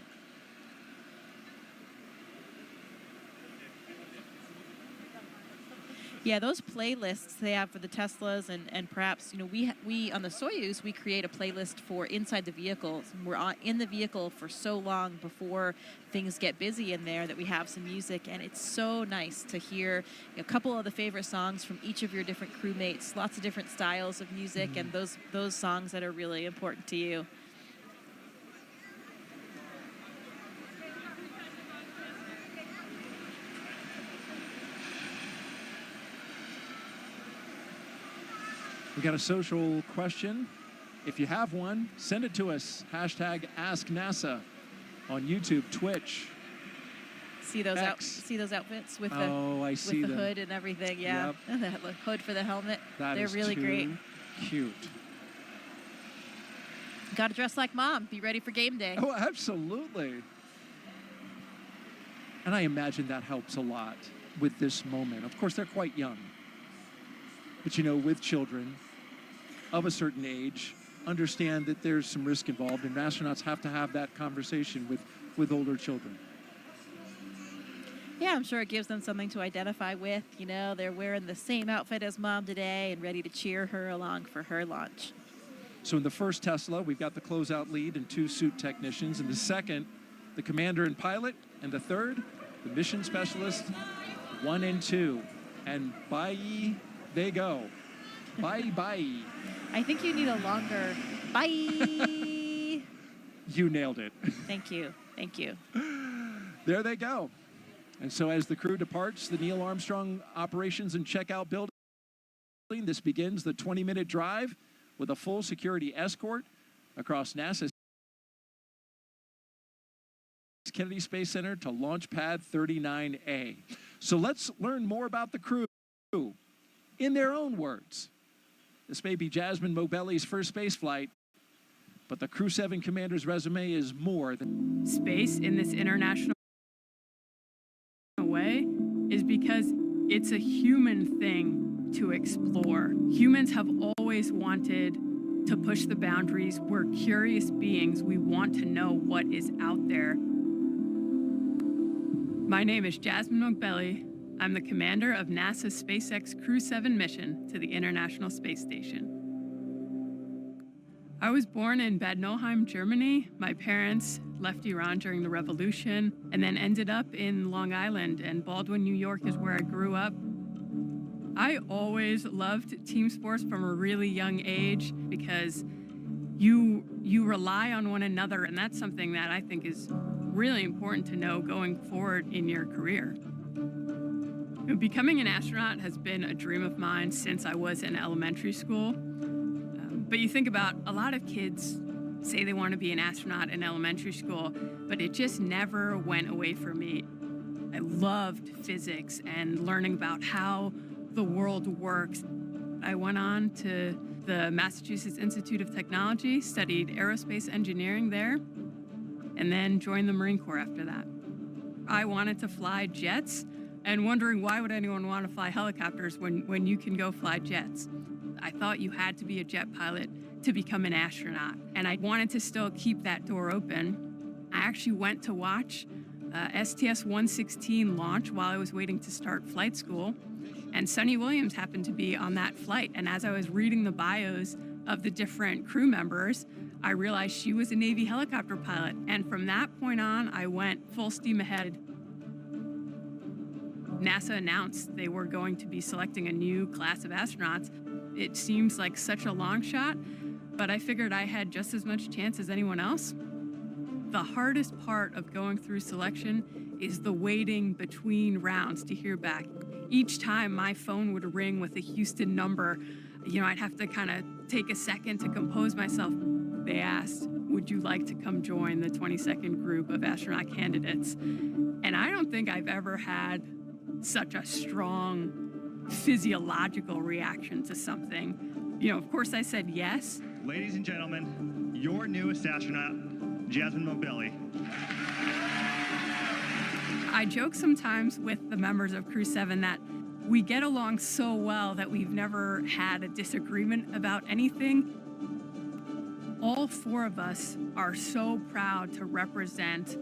Yeah, those playlists they have for the Teslas and perhaps, we on the Soyuz, we create a playlist for inside the vehicles. We're in the vehicle for so long before things get busy in there that we have some music, and it's so nice to hear a couple of the favorite songs from each of your different crewmates, lots of different styles of music, and those songs that are really important to you.
We got a social question. If you have one, send it to us. Hashtag AskNASA on YouTube, Twitch.
See those outfits with the hood and everything, yeah.
Yep.
The hood for the helmet. They're
is
really
too
great.
Cute.
Got to dress like Mom. Be ready for game day.
Oh, absolutely. And I imagine that helps a lot with this moment. Of course, they're quite young. But, with children of a certain age, understand that there's some risk involved, and astronauts have to have that conversation with older children.
Yeah, I'm sure it gives them something to identify with. They're wearing the same outfit as Mom today and ready to cheer her along for her launch.
So in the first Tesla, we've got the closeout lead and 2 suit technicians. In the second, the commander and pilot. And the third, the mission specialist, 1 and 2. And bye. They go. Bye, bye.
I think you need a longer bye.
You nailed it.
Thank you.
There they go. And so as the crew departs the Neil Armstrong Operations and Checkout Building, this begins the 20-minute drive with a full security escort across NASA's Kennedy Space Center to Launch Pad 39A. So let's learn more about the crew. In their own words. This may be Jasmine Mobelli's first space flight, but the Crew-7 commander's resume is more than...
Space in this international way is because it's a human thing to explore. Humans have always wanted to push the boundaries. We're curious beings. We want to know what is out there. My name is Jasmine Mobelli. I'm the commander of NASA's SpaceX Crew-7 mission to the International Space Station. I was born in Bad Nauheim, Germany. My parents left Iran during the revolution and then ended up in Long Island, and Baldwin, New York is where I grew up. I always loved team sports from a really young age because you rely on one another, and that's something that I think is really important to know going forward in your career. Becoming an astronaut has been a dream of mine since I was in elementary school. But you think about a lot of kids say they want to be an astronaut in elementary school, but it just never went away from me. I loved physics and learning about how the world works. I went on to the Massachusetts Institute of Technology, studied aerospace engineering there, and then joined the Marine Corps after that. I wanted to fly jets, and wondering why would anyone want to fly helicopters when you can go fly jets. I thought you had to be a jet pilot to become an astronaut, and I wanted to still keep that door open. I actually went to watch STS-116 launch while I was waiting to start flight school, and Sunny Williams happened to be on that flight. And as I was reading the bios of the different crew members, I realized she was a Navy helicopter pilot. And from that point on, I went full steam ahead. NASA announced they were going to be selecting a new class of astronauts. It seems like such a long shot, but I figured I had just as much chance as anyone else. The hardest part of going through selection is the waiting between rounds to hear back. Each time my phone would ring with a Houston number, I'd have to kind of take a second to compose myself. They asked, would you like to come join the 22nd group of astronaut candidates? And I don't think I've ever had such a strong physiological reaction to something. Of course I said yes.
Ladies and gentlemen, your newest astronaut, Jasmine Mobili.
I joke sometimes with the members of Crew-7 that we get along so well that we've never had a disagreement about anything. All four of us are so proud to represent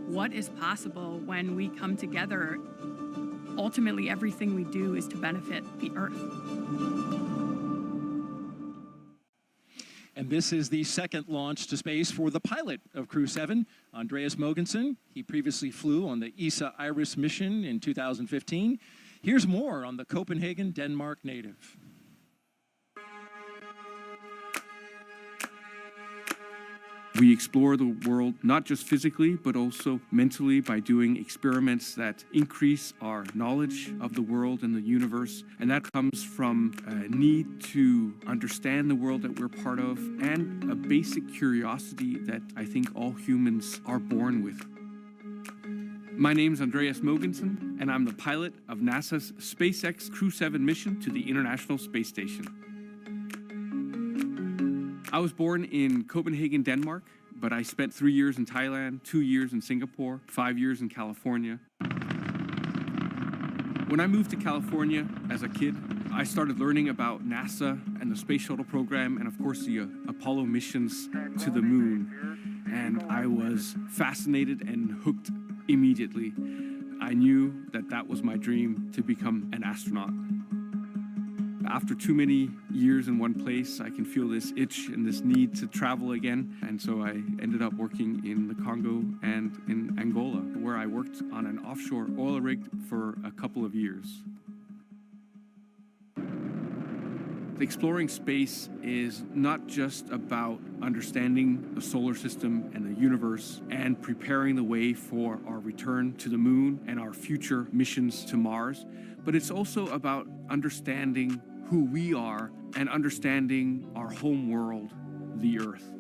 what is possible when we come together. Ultimately, everything we do is to benefit the Earth.
And this is the second launch to space for the pilot of Crew-7, Andreas Mogensen. He previously flew on the ESA Iris mission in 2015. Here's more on the Copenhagen, Denmark native.
We explore the world not just physically, but also mentally by doing experiments that increase our knowledge of the world and the universe. And that comes from a need to understand the world that we're part of and a basic curiosity that I think all humans are born with. My name's Andreas Mogensen, and I'm the pilot of NASA's SpaceX Crew-7 mission to the International Space Station. I was born in Copenhagen, Denmark, but I spent 3 years in Thailand, 2 years in Singapore, 5 years in California. When I moved to California as a kid, I started learning about NASA and the space shuttle program and of course the Apollo missions to the moon. And I was fascinated and hooked immediately. I knew that that was my dream, to become an astronaut. After too many years in one place, I can feel this itch and this need to travel again. And so I ended up working in the Congo and in Angola, where I worked on an offshore oil rig for a couple of years. Exploring space is not just about understanding the solar system and the universe and preparing the way for our return to the moon and our future missions to Mars, but it's also about understanding who we are and understanding our home world, the Earth.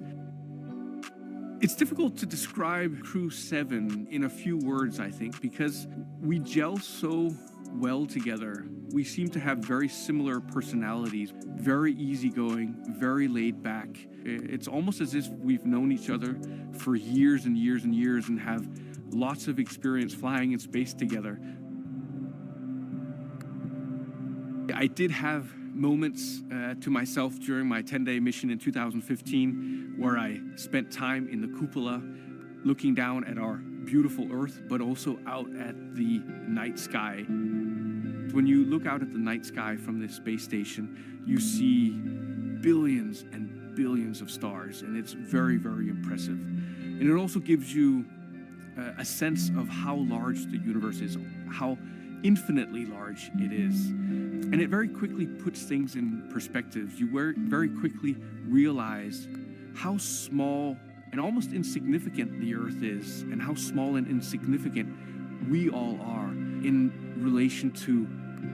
It's difficult to describe Crew-7 in a few words, I think, because we gel so well together. We seem to have very similar personalities, very easygoing, very laid back. It's almost as if we've known each other for years and years and years and have lots of experience flying in space together. I did have moments to myself during my 10-day mission in 2015 where I spent time in the cupola looking down at our beautiful Earth, but also out at the night sky. When you look out at the night sky from this space station, you see billions and billions of stars, and it's very, very impressive. And it also gives you a sense of how large the universe is, how infinitely large it is. And it very quickly puts things in perspective. You very quickly realize how small and almost insignificant the Earth is, and how small and insignificant we all are in relation to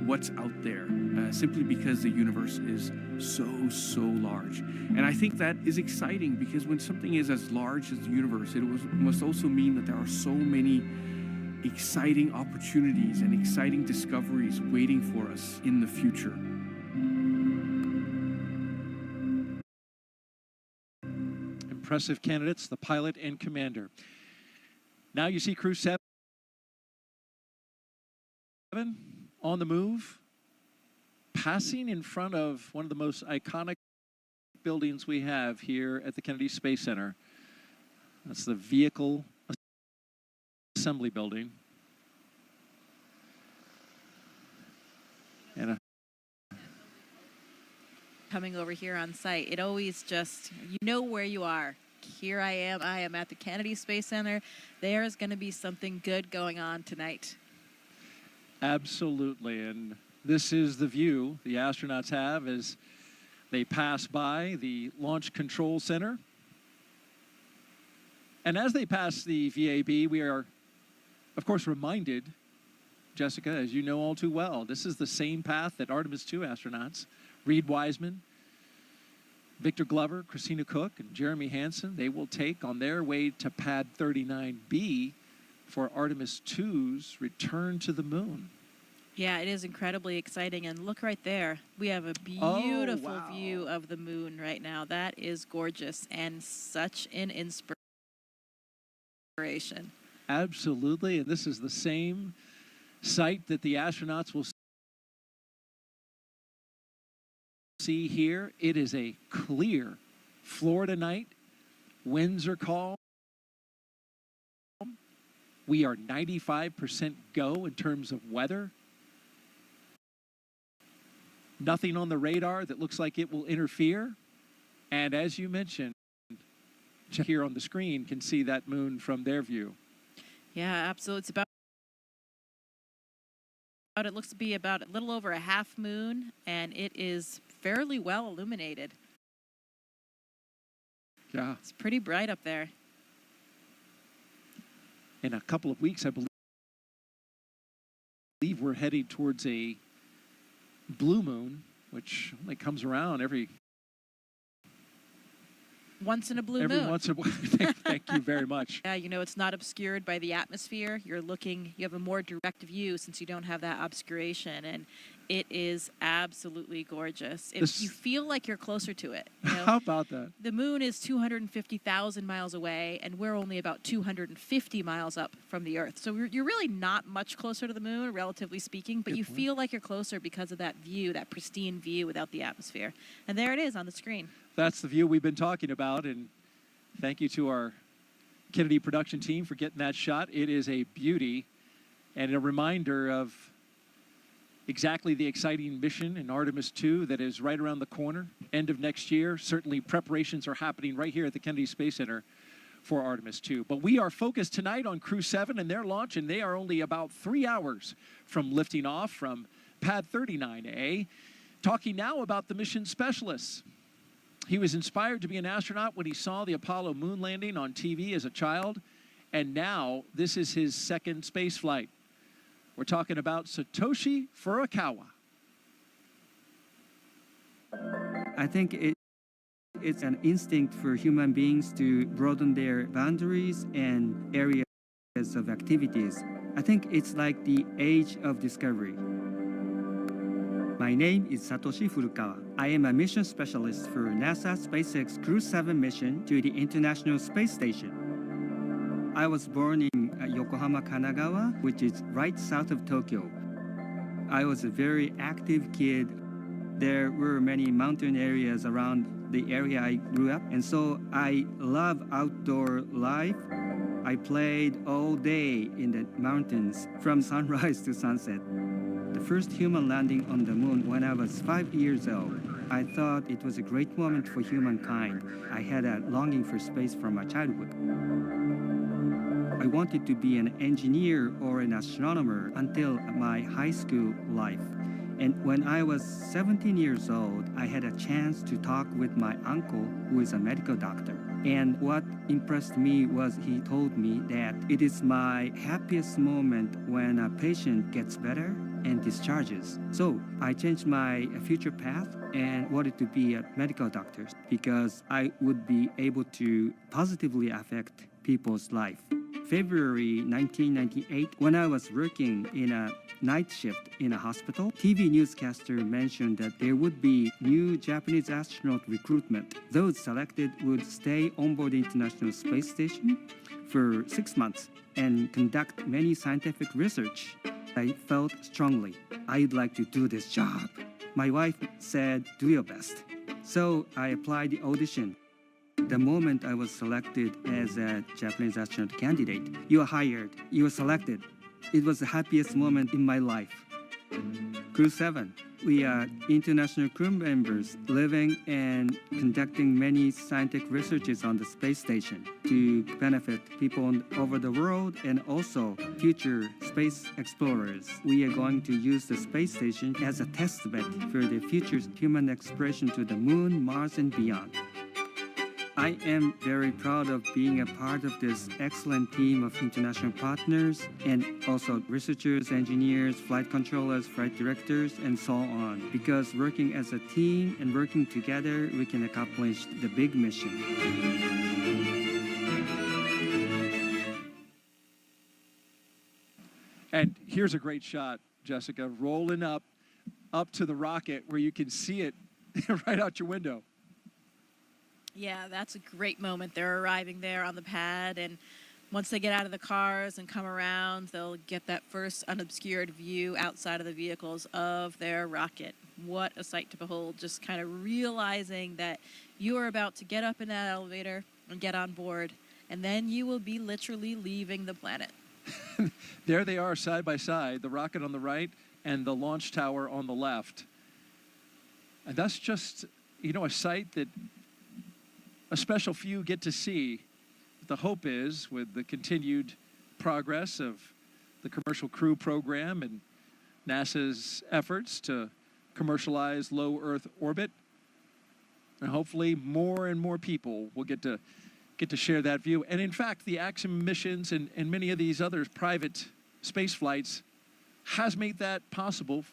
what's out there, simply because the universe is so large. And I think that is exciting, because when something is as large as the universe, it must also mean that there are so many exciting opportunities and exciting discoveries waiting for us in the future.
Impressive candidates, the pilot and commander. Now you see Crew-7 on the move, passing in front of one of the most iconic buildings we have here at the Kennedy Space Center. That's the Vehicle Assembly Building. And
coming over here on site, it always just, you know where you are. Here I am at the Kennedy Space Center. There's going to be something good going on tonight.
Absolutely, and this is the view the astronauts have as they pass by the Launch Control Center. And as they pass the VAB, we are, of course, reminded, Jessica, as you know all too well, this is the same path that Artemis II astronauts, Reed Wiseman, Victor Glover, Christina Cook, and Jeremy Hansen, they will take on their way to Pad 39B for Artemis II's return to the moon.
Yeah, it is incredibly exciting. And look right there. We have a beautiful view of the moon right now. That is gorgeous and such an inspiration.
Absolutely. And this is the same site that the astronauts will see here. It is a clear Florida night. Winds are calm. We are 95% go in terms of weather. Nothing on the radar that looks like it will interfere. And as you mentioned, here on the screen can see that moon from their view.
Yeah, absolutely. It's it looks to be about a little over a half moon, and it is fairly well illuminated.
Yeah.
It's pretty bright up there.
In a couple of weeks, I believe we're heading towards a blue moon, which only comes around every
once in a blue
every
moon.
Once in a while. Thank you very much.
Yeah, you know, it's not obscured by the atmosphere. You have a more direct view since you don't have that obscuration, and it is absolutely gorgeous. You feel like you're closer to it. You know?
How about that?
The moon is 250,000 miles away, and we're only about 250 miles up from the Earth. So you're really not much closer to the moon, relatively speaking, but you feel like you're closer because of that view, that pristine view without the atmosphere. And there it is on the screen.
That's the view we've been talking about, and thank you to our Kennedy production team for getting that shot. It is a beauty and a reminder of exactly the exciting mission in Artemis II that is right around the corner, end of next year. Certainly preparations are happening right here at the Kennedy Space Center for Artemis II. But we are focused tonight on Crew-7 and their launch, and they are only about 3 hours from lifting off from Pad 39A. Talking now about the mission specialists. He was inspired to be an astronaut when he saw the Apollo moon landing on TV as a child, and now this is his second space flight. We're talking about Satoshi Furukawa.
I think it's an instinct for human beings to broaden their boundaries and areas of activities. I think it's like the age of discovery. My name is Satoshi Furukawa. I am a mission specialist for NASA's SpaceX Crew-7 mission to the International Space Station. I was born in Yokohama, Kanagawa, which is right south of Tokyo. I was a very active kid. There were many mountain areas around the area I grew up, and so I love outdoor life. I played all day in the mountains from sunrise to sunset. The first human landing on the moon when I was 5 years old. I thought it was a great moment for humankind. I had a longing for space from my childhood. I wanted to be an engineer or an astronomer until my high school life. And when I was 17 years old, I had a chance to talk with my uncle, who is a medical doctor. And what impressed me was he told me that it is my happiest moment when a patient gets better and discharges. So I changed my future path and wanted to be a medical doctor because I would be able to positively affect people's life. February 1998, when I was working in a night shift in a hospital, TV newscaster mentioned that there would be new Japanese astronaut recruitment. Those selected would stay on board the International Space Station for 6 months and conduct many scientific research. I felt strongly, I'd like to do this job. My wife said, do your best. So I applied the audition. The moment I was selected as a Japanese astronaut candidate, you are hired, you are selected. It was the happiest moment in my life. Crew-7, we are international crew members living and conducting many scientific researches on the space station to benefit people over the world and also future space explorers. We are going to use the space station as a test bed for the future human exploration to the moon, Mars, and beyond. I am very proud of being a part of this excellent team of international partners and also researchers, engineers, flight controllers, flight directors, and so on. Because working as a team and working together, we can accomplish the big mission.
And here's a great shot, Jessica, rolling up to the rocket where you can see it right out your window.
Yeah, that's a great moment. They're arriving there on the pad, and once they get out of the cars and come around, they'll get that first unobscured view outside of the vehicles of their rocket. What a sight to behold, just kind of realizing that you are about to get up in that elevator and get on board, and then you will be literally leaving the planet.
There they are side by side, the rocket on the right and the launch tower on the left. And that's just, you know, a sight that a special few get to see. The hope is, with the continued progress of the Commercial Crew program and NASA's efforts to commercialize low Earth orbit, and hopefully more and more people will get to share that view. And in fact, the Axiom missions and many of these other private space flights has made that possible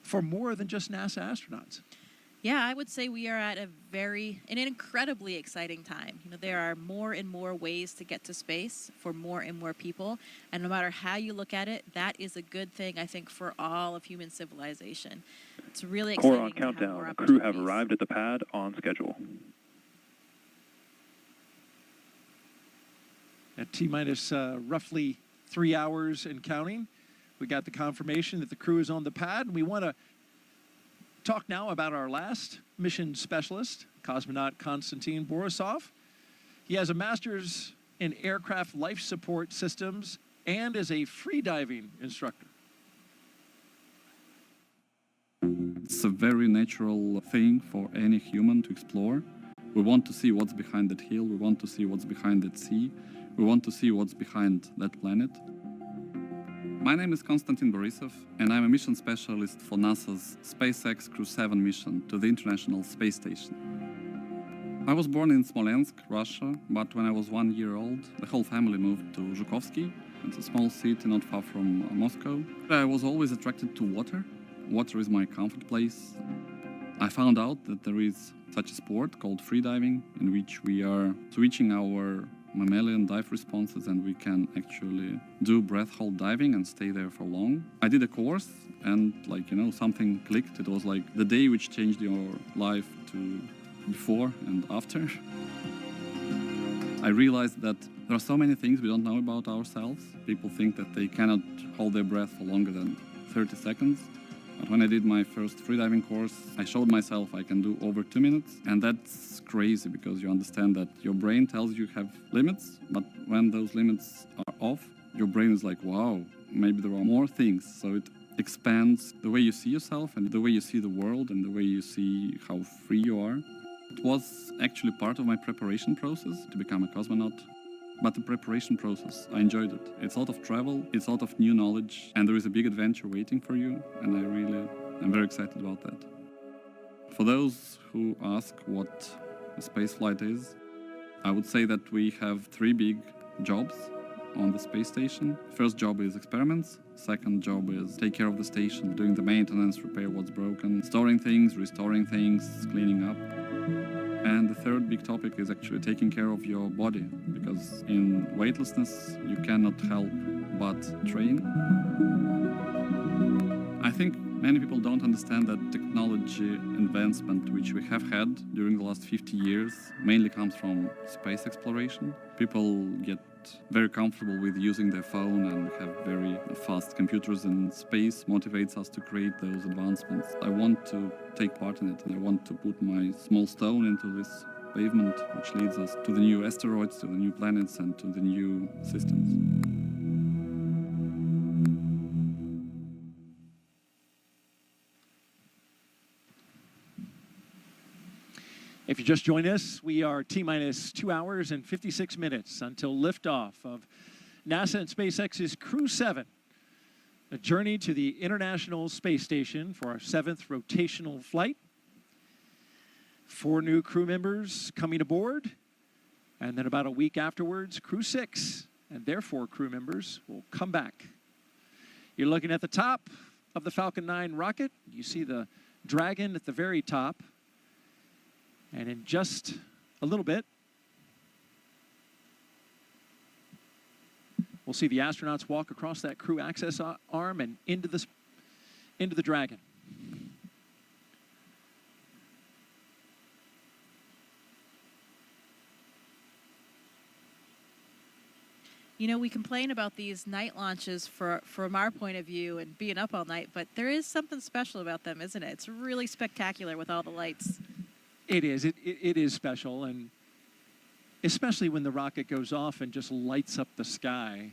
for more than just NASA astronauts.
Yeah, I would say we are at an incredibly exciting time. You know, there are more and more ways to get to space for more and more people. And no matter how you look at it, that is a good thing, I think, for all of human civilization. It's really exciting.
Core on countdown. The crew have arrived at the pad on schedule.
At T-minus roughly 3 hours and counting, we got the confirmation that the crew is on the pad. And we want to talk now about our last mission specialist, cosmonaut Konstantin Borisov. He has a master's in aircraft life support systems and is a freediving instructor.
It's a very natural thing for any human to explore. We want to see what's behind that hill, we want to see what's behind that sea, we want to see what's behind that planet. My name is Konstantin Borisov, and I'm a mission specialist for NASA's SpaceX Crew-7 mission to the International Space Station. I was born in Smolensk, Russia, but when I was 1 year old, the whole family moved to Zhukovsky. It's a small city not far from Moscow. I was always attracted to water. Water is my comfort place. I found out that there is such a sport called freediving, in which we are switching our mammalian dive responses and we can actually do breath hold diving and stay there for long. I did a course and something clicked. It was like the day which changed your life to before and after. I realized that there are so many things we don't know about ourselves. People think that they cannot hold their breath for longer than 30 seconds. But when I did my first freediving course, I showed myself I can do over 2 minutes. And that's crazy because you understand that your brain tells you have limits, but when those limits are off, your brain is like, wow, maybe there are more things. So it expands the way you see yourself and the way you see the world and the way you see how free you are. It was actually part of my preparation process to become a cosmonaut. But the preparation process, I enjoyed it. It's a lot of travel, it's a lot of new knowledge, and there is a big adventure waiting for you, and I'm very excited about that. For those who ask what a spaceflight is, I would say that we have 3 big jobs on the space station. First job is experiments. Second job is take care of the station, doing the maintenance, repair what's broken, storing things, restoring things, cleaning up. And the third big topic is actually taking care of your body, because in weightlessness you cannot help but train. I think many people don't understand that technology advancement which we have had during the last 50 years mainly comes from space exploration. People get very comfortable with using their phone and have very fast computers in space motivates us to create those advancements. I want to take part in it, and I want to put my small stone into this pavement which leads us to the new asteroids, to the new planets, and to the new systems.
If you just joined us, we are T-minus 2 hours and 56 minutes until liftoff of NASA and SpaceX's Crew-7, a journey to the International Space Station for our 7th rotational flight. 4 new crew members coming aboard, and then about a week afterwards, Crew-6 and their 4 crew members will come back. You're looking at the top of the Falcon 9 rocket. You see the Dragon at the very top. And in just a little bit, we'll see the astronauts walk across that crew access arm and into the Dragon.
You know, we complain about these night launches from our point of view and being up all night, but there is something special about them, isn't it? It's really spectacular with all the lights.
It is. It is special, and especially when the rocket goes off and just lights up the sky,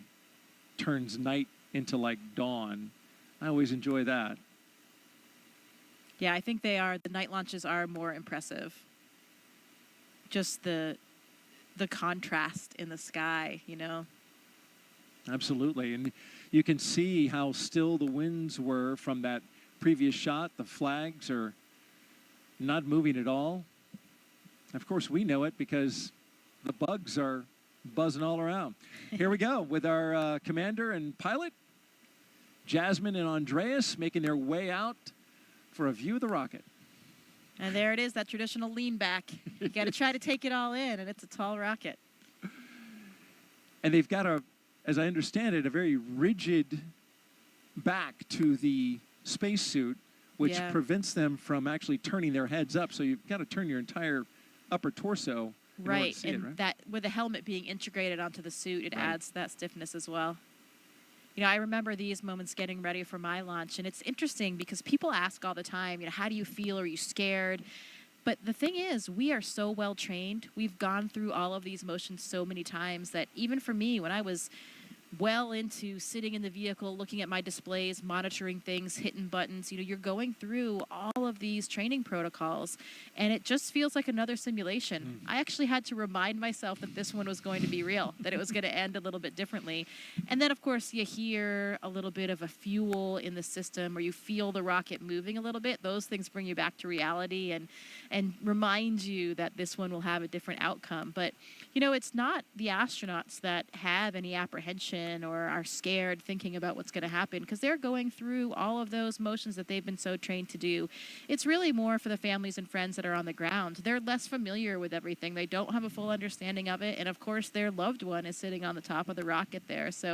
turns night into like dawn. I always enjoy that.
Yeah, I think the night launches are more impressive. Just the contrast in the sky, you know.
Absolutely, and you can see how still the winds were from that previous shot. The flags are not moving at all. Of course, we know it because the bugs are buzzing all around. Here we go with our commander and pilot, Jasmine and Andreas, making their way out for a view of the rocket.
And there it is, that traditional lean back. You got to try to take it all in, and it's a tall rocket.
And they've got as I understand it, a very rigid back to the spacesuit, which prevents them from actually turning their heads up. So you've got to turn your entire upper torso.
Right, and that with the helmet being integrated onto the suit, it adds that stiffness as well. You know, I remember these moments getting ready for my launch, and it's interesting because people ask all the time, you know, how do you feel? Are you scared? But the thing is, we are so well trained. We've gone through all of these motions so many times that even for me, when I was well into sitting in the vehicle, looking at my displays, monitoring things, hitting buttons, you know, you're going through all of these training protocols, and it just feels like another simulation. I actually had to remind myself that this one was going to be real, that it was going to end a little bit differently. And then, of course, you hear a little bit of a fuel in the system, or you feel the rocket moving a little bit. Those things bring you back to reality and remind you that this one will have a different outcome. But, you know, it's not the astronauts that have any apprehension or are scared thinking about what's going to happen, because they're going through all of those motions that they've been so trained to do. It's really more for the families and friends that are on the ground. They're less familiar with everything. They don't have a full understanding of it. And of course, their loved one is sitting on the top of the rocket there. So,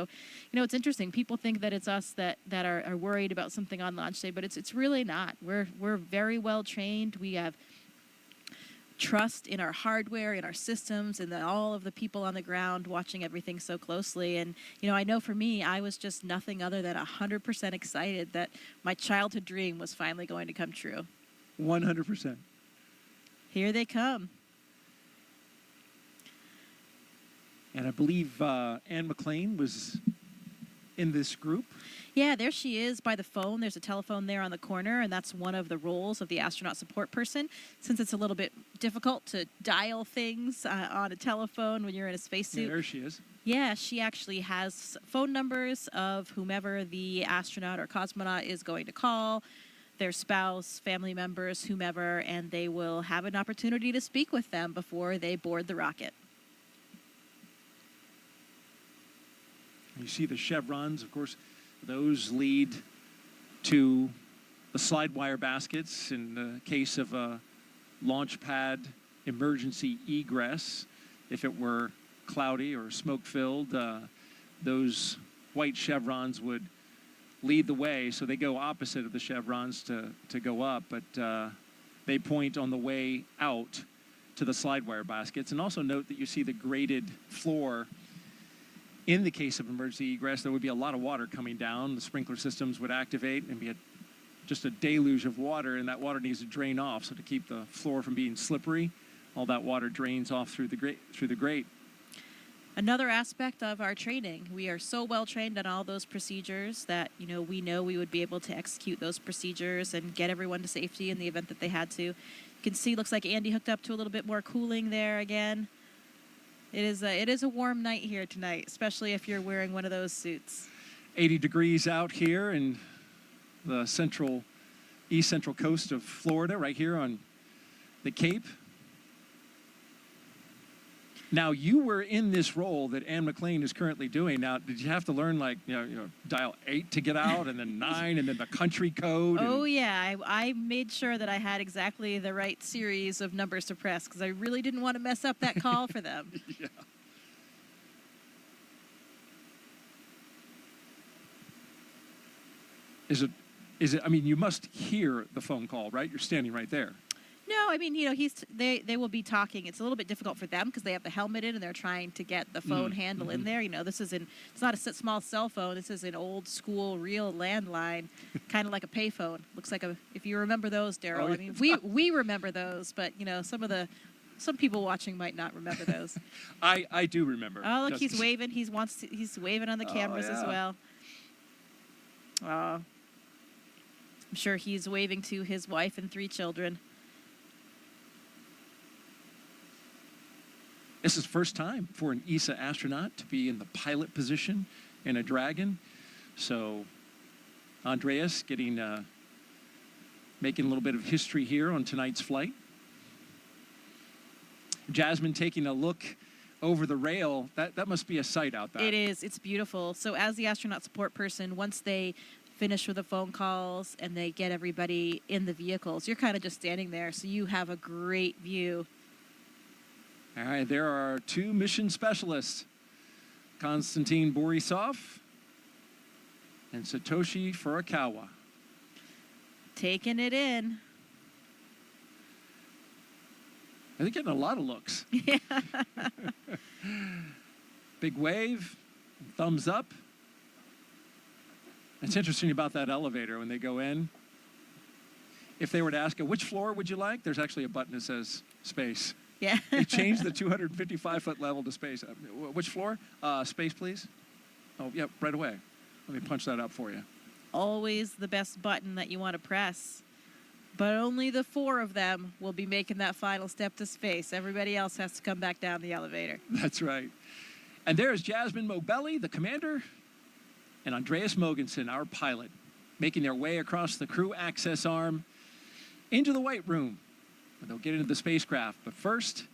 you know, it's interesting. People think that it's us that are worried about something on launch day, but it's really not. We're very well trained. We have trust in our hardware, in our systems, and all of the people on the ground watching everything so closely. And, you know, I know for me, I was just nothing other than 100% excited that my childhood dream was finally going to come true.
100%.
Here they come.
And I believe Anne McLean was in this group.
Yeah, there she is by the phone. There's a telephone there on the corner, and that's one of the roles of the astronaut support person, since it's a little bit difficult to dial things on a telephone when you're in a spacesuit.
Yeah, there she is.
Yeah, she actually has phone numbers of whomever the astronaut or cosmonaut is going to call, their spouse, family members, whomever, and they will have an opportunity to speak with them before they board the rocket.
You see the chevrons, of course. Those lead to the slide wire baskets in the case of a launch pad emergency egress. If it were cloudy or smoke-filled, those white chevrons would lead the way. So they go opposite of the chevrons to go up, but they point on the way out to the slide wire baskets. And also note that you see the graded floor in the case of emergency egress, there would be a lot of water coming down. The sprinkler systems would activate and be just a deluge of water, and that water needs to drain off. So to keep the floor from being slippery, all that water drains off through the grate.
Another aspect of our training, we are so well trained on all those procedures that, we know we would be able to execute those procedures and get everyone to safety in the event that they had to. You can see, looks like Andy hooked up to a little bit more cooling there again. It is a warm night here tonight, especially if you're wearing one of those suits.
80 degrees out here in the east central coast of Florida, right here on the Cape. Now, you were in this role that Anne McLean is currently doing. Now, did you have to learn, dial 8 to get out, and then 9, and then the country code?
Oh, yeah. I made sure that I had exactly the right series of numbers to press, because I really didn't want to mess up that call for them.
Yeah. Is it, you must hear the phone call, right? You're standing right there.
No, they will be talking. It's a little bit difficult for them because they have the helmet in and they're trying to get the phone handle in there. It's not a small cell phone. This is an old school real landline, kind of like a payphone. Looks like if you remember those, Daryl.
Oh,
we remember those, but some people watching might not remember those.
I do remember.
Oh, look, he's waving. He's waving on the cameras as well. I'm sure he's waving to his wife and 3 children.
This is first time for an ESA astronaut to be in the pilot position in a Dragon. So Andreas making a little bit of history here on tonight's flight. Jasmine taking a look over the rail. That must be a sight out there.
It is. It's beautiful. So as the astronaut support person, once they finish with the phone calls and they get everybody in the vehicles, you're kind of just standing there. So you have a great view.
All right, there are 2 mission specialists, Konstantin Borisov and Satoshi Furukawa.
Taking it in.
They're getting a lot of looks.
Yeah.
Big wave, thumbs up. It's interesting about that elevator when they go in. If they were to ask, which floor would you like? There's actually a button that says space.
Yeah.
They changed the 255-foot level to space. Which floor? Space, please. Oh, yep, right away. Let me punch that up for you.
Always the best button that you want to press. But only the 4 of them will be making that final step to space. Everybody else has to come back down the elevator.
That's right. And there's Jasmine Mobelli, the commander, and Andreas Mogensen, our pilot, making their way across the crew access arm into the White Room. They'll get into the spacecraft, but first,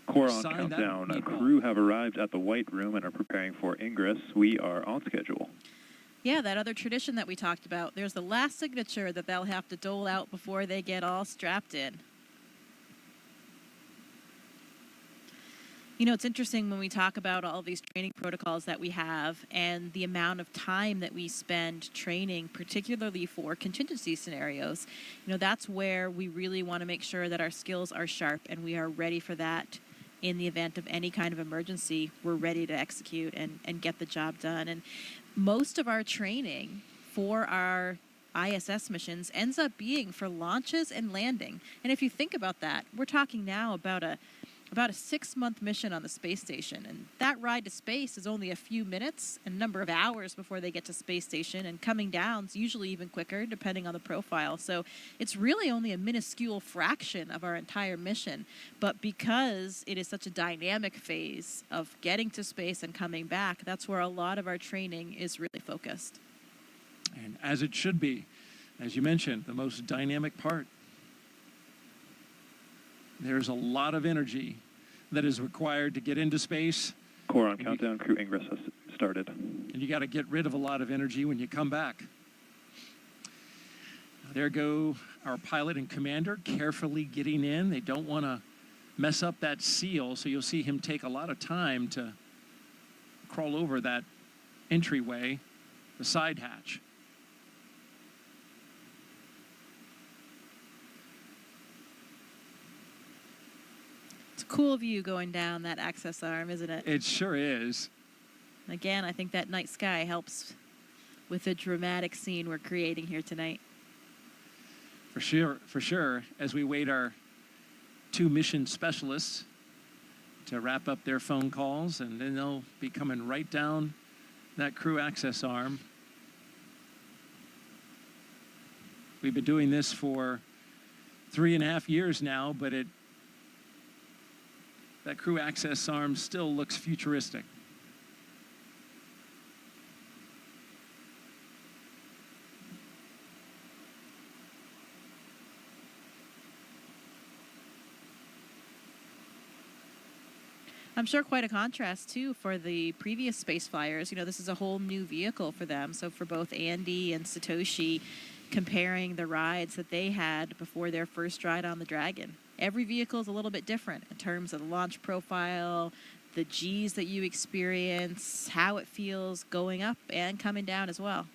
Core on countdown. Crew have arrived at the White Room and are preparing for ingress. We are on schedule.
Yeah, that other tradition that we talked about. There's the last signature that they'll have to dole out before they get all strapped in. It's interesting when we talk about all these training protocols that we have and the amount of time that we spend training, particularly for contingency scenarios. That's where we really want to make sure that our skills are sharp and we are ready for that in the event of any kind of emergency. We're ready to execute and get the job done. And most of our training for our ISS missions ends up being for launches and landing. And if you think about that, we're talking now about a 6-month mission on the space station, and that ride to space is only a few minutes and a number of hours before they get to space station, and coming down is usually even quicker depending on the profile. So it's really only a minuscule fraction of our entire mission, but because it is such a dynamic phase of getting to space and coming back, that's where a lot of our training is really focused.
And as it should be, as you mentioned, the most dynamic part. There's a lot of energy that is required to get into space.
Core on countdown. Crew ingress has started.
And you got to get rid of a lot of energy when you come back. There go our pilot and commander carefully getting in. They don't want to mess up that seal, so you'll see him take a lot of time to crawl over that entryway, the side hatch.
It's a cool view going down that access arm, isn't it?
It sure is.
Again, I think that night sky helps with the dramatic scene we're creating here tonight.
For sure, as we wait our 2 mission specialists to wrap up their phone calls, and then they'll be coming right down that crew access arm. We've been doing this for 3.5 years now, but that crew access arm still looks futuristic.
I'm sure quite a contrast, too, for the previous space flyers. You know, this is a whole new vehicle for them. So for both Andy and Satoshi, comparing the rides that they had before their first ride on the Dragon. Every vehicle is a little bit different in terms of the launch profile, the Gs that you experience, how it feels going up and coming down as well.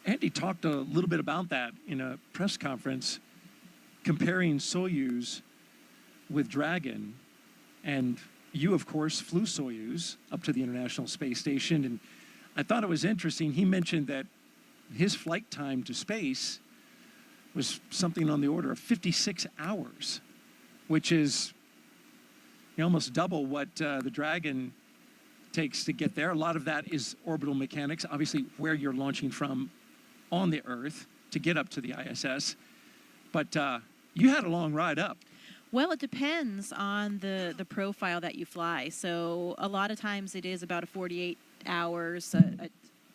Andy talked a little bit about that in a press conference, comparing Soyuz with Dragon. And you, of course, flew Soyuz up to the International Space Station. And I thought it was interesting. He mentioned that his flight time to space was something on the order of 56 hours, which is almost double what the Dragon takes to get there. A lot of that is orbital mechanics, obviously where you're launching from on the Earth to get up to the ISS. But you had a long ride up.
Well, it depends on the profile that you fly. So a lot of times it is about 48 hours,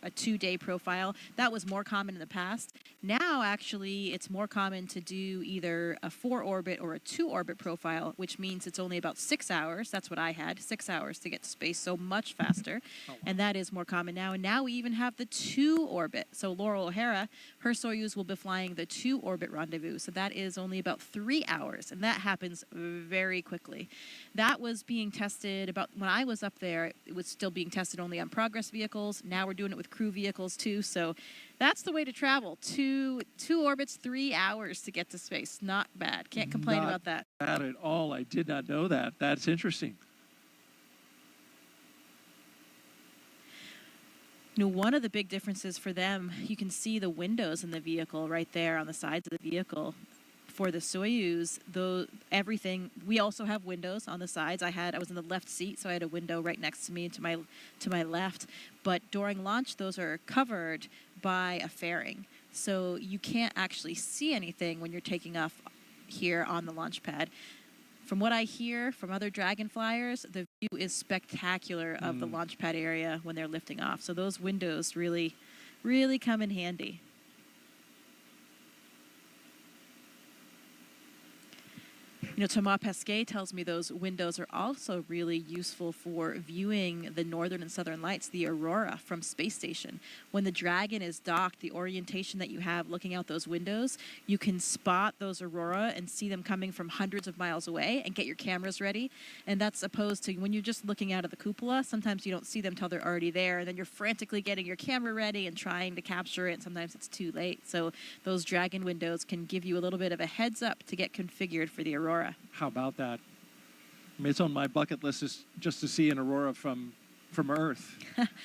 a 2-day profile. That was more common in the past. Now, actually, it's more common to do either a 4-orbit or a 2-orbit profile, which means it's only about 6 hours. That's what I had, 6 hours to get to space, so much faster. Oh, wow. And that is more common now. And now we even have the 2-orbit. So Laurel O'Hara, her Soyuz will be flying the 2-orbit rendezvous. So that is only about 3 hours, and that happens very quickly. That was being tested about when I was up there. It was still being tested only on Progress vehicles. Now we're doing it with crew vehicles too. So that's the way to travel. Two orbits, 3 hours to get to space. Not bad. Can't complain about that.
Not bad at all. I did not know that. That's interesting.
You know, one of the big differences for them, you can see the windows in the vehicle right there on the sides of the vehicle. For the Soyuz, though, everything, we also have windows on the sides. I was in the left seat, so I had a window right next to me to my left. But during launch, those are covered by a fairing. So you can't actually see anything when you're taking off here on the launch pad. From what I hear from other Dragon flyers, the view is spectacular of the launch pad area when they're lifting off. So those windows really, really come in handy. You know, Thomas Pesquet tells me those windows are also really useful for viewing the northern and southern lights, the aurora from space station. When the Dragon is docked, the orientation that you have looking out those windows, you can spot those aurora and see them coming from hundreds of miles away and get your cameras ready. And that's opposed to when you're just looking out of the cupola, sometimes you don't see them till they're already there. And then you're frantically getting your camera ready and trying to capture it. And sometimes it's too late. So those Dragon windows can give you a little bit of a heads up to get configured for the aurora.
How about that? I mean, it's on my bucket list just to see an aurora from Earth.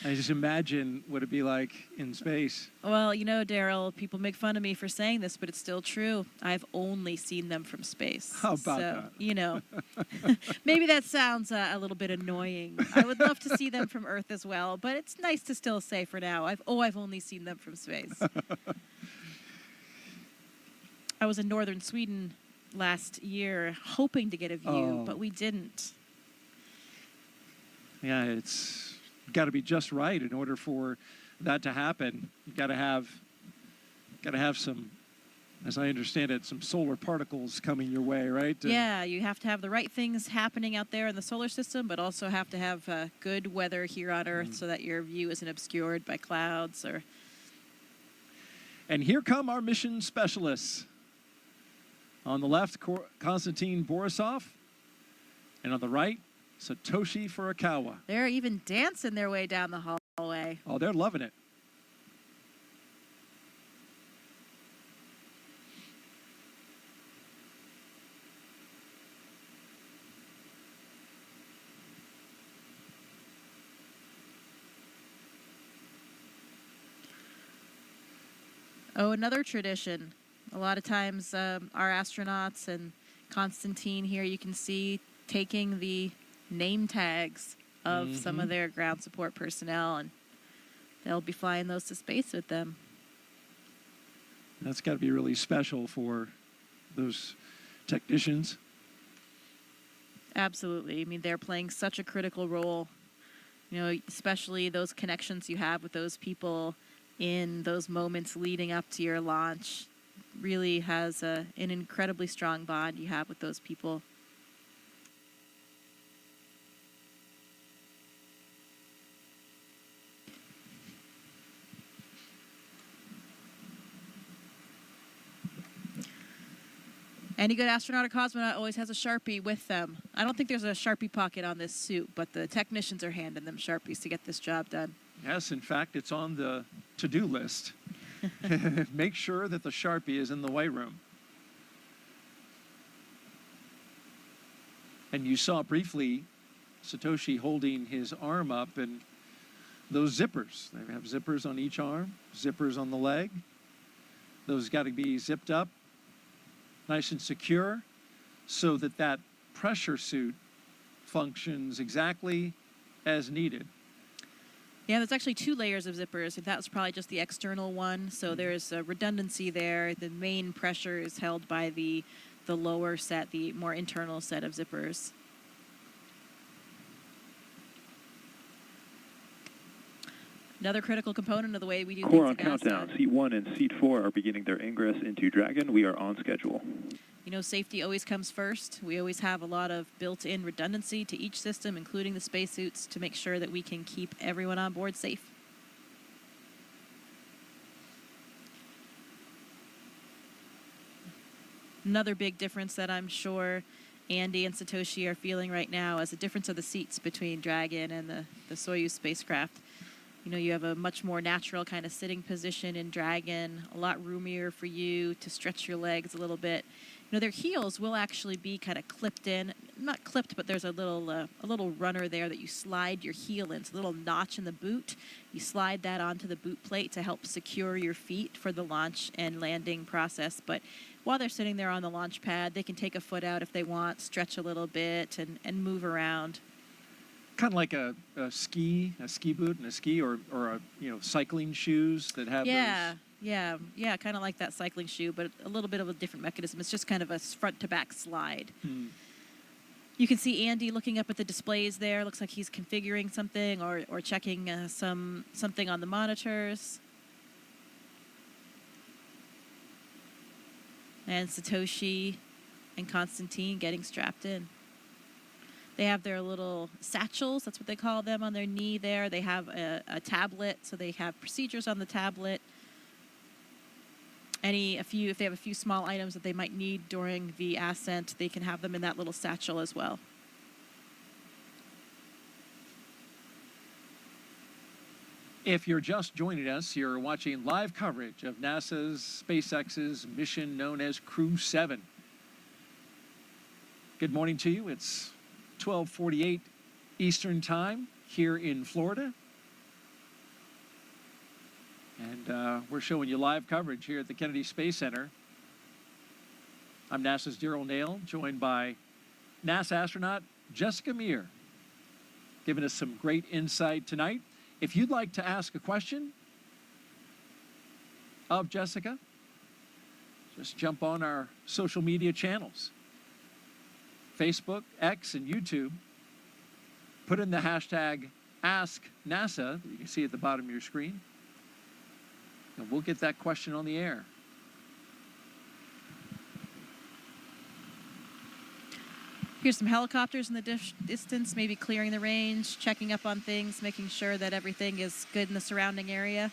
I just imagine what it'd be like in space.
Well, you know, Daryl, people make fun of me for saying this, but it's still true. I've only seen them from space.
How about that?
You know, maybe that sounds a little bit annoying. I would love to see them from Earth as well, but it's nice to still say for now, I've only seen them from space. I was in northern Sweden last year hoping to get a view, but we didn't.
Yeah, it's got to be just right in order for that to happen. You got to have some, as I understand it, some solar particles coming your way, right?
Yeah, you have to have the right things happening out there in the solar system, but also have to have good weather here on Earth so that your view isn't obscured by clouds or.
And here come our mission specialists. On the left, Konstantin Borisov, and on the right, Satoshi Furukawa.
They're even dancing their way down the hallway.
Oh, they're loving it.
Oh, another tradition. A lot of times our astronauts and Constantine here, you can see taking the name tags of some of their ground support personnel, and they'll be flying those to space with them.
That's got to be really special for those technicians.
Absolutely. I mean, they're playing such a critical role, you know, especially those connections you have with those people in those moments leading up to your launch. Really has an incredibly strong bond you have with those people. Any good astronaut or cosmonaut always has a Sharpie with them. I don't think there's a Sharpie pocket on this suit, but the technicians are handing them Sharpies to get this job done.
Yes, in fact, it's on the to-do list. Make sure that the Sharpie is in the weight room. And you saw briefly Satoshi holding his arm up, and those zippers. They have zippers on each arm, zippers on the leg. Those got to be zipped up, nice and secure, so that that pressure suit functions exactly as needed.
Yeah, there's actually 2 layers of zippers. That was probably just the external one, so there's a redundancy there. The main pressure is held by the lower set, the more internal set of zippers. Another critical component of the way we do
Core on
things at NASA.
countdown. Seat 1 and Seat 4 are beginning their ingress into Dragon. We are on schedule.
You know, safety always comes first. We always have a lot of built-in redundancy to each system, including the spacesuits, to make sure that we can keep everyone on board safe. Another big difference that I'm sure Andy and Satoshi are feeling right now is the difference of the seats between Dragon and the Soyuz spacecraft. You know, you have a much more natural kind of sitting position in Dragon, a lot roomier for you to stretch your legs a little bit. You know, their heels will actually be kind of clipped in. Not clipped, but there's a little runner there that you slide your heel in. It's a little notch in the boot. You slide that onto the boot plate to help secure your feet for the launch and landing process. But while they're sitting there on the launch pad, they can take a foot out if they want, stretch a little bit, and move around.
Kind of like a ski boot and a ski, or a, you know, cycling shoes that have those.
Yeah, kind of like that cycling shoe, but a little bit of a different mechanism. It's just kind of a front to back slide. You can see Andy looking up at the displays there. Looks like he's configuring something or checking something on the monitors. And Satoshi and Constantine getting strapped in. They have their little satchels, that's what they call them, on their knee there. They have a tablet, so they have procedures on the tablet. If they have a few small items that they might need during the ascent, they can have them in that little satchel as well.
If you're just joining us, you're watching live coverage of NASA's SpaceX's mission known as Crew-7. Good morning to you. It's 12:48 Eastern Time here in Florida. And we're showing you live coverage here at the Kennedy Space Center. I'm NASA's Daryl Nail, joined by NASA astronaut Jessica Meir, giving us some great insight tonight. If you'd like to ask a question of Jessica, just jump on our social media channels, Facebook, X, and YouTube. Put in the hashtag AskNASA that you can see at the bottom of your screen, and we'll get that question on the air.
Here's some helicopters in the distance, maybe clearing the range, checking up on things, making sure that everything is good in the surrounding area.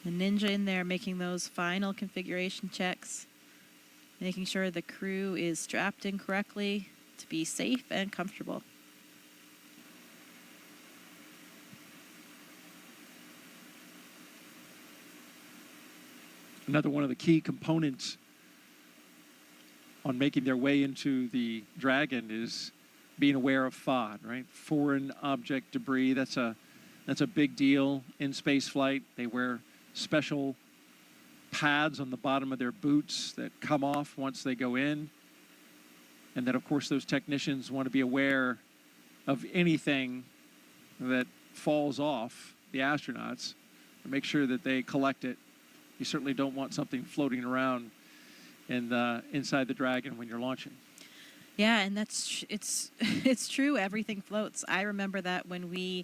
The Ninja in there making those final configuration checks, making sure the crew is strapped in correctly to be safe and comfortable.
Another one of the key components on making their way into the Dragon is being aware of FOD, right? Foreign object debris. That's a big deal in space flight. They wear special pads on the bottom of their boots that come off once they go in. And then, of course, those technicians want to be aware of anything that falls off the astronauts and make sure that they collect it. You certainly don't want something floating around inside the Dragon when you're launching.
Yeah, and it's true. Everything floats. I remember that when we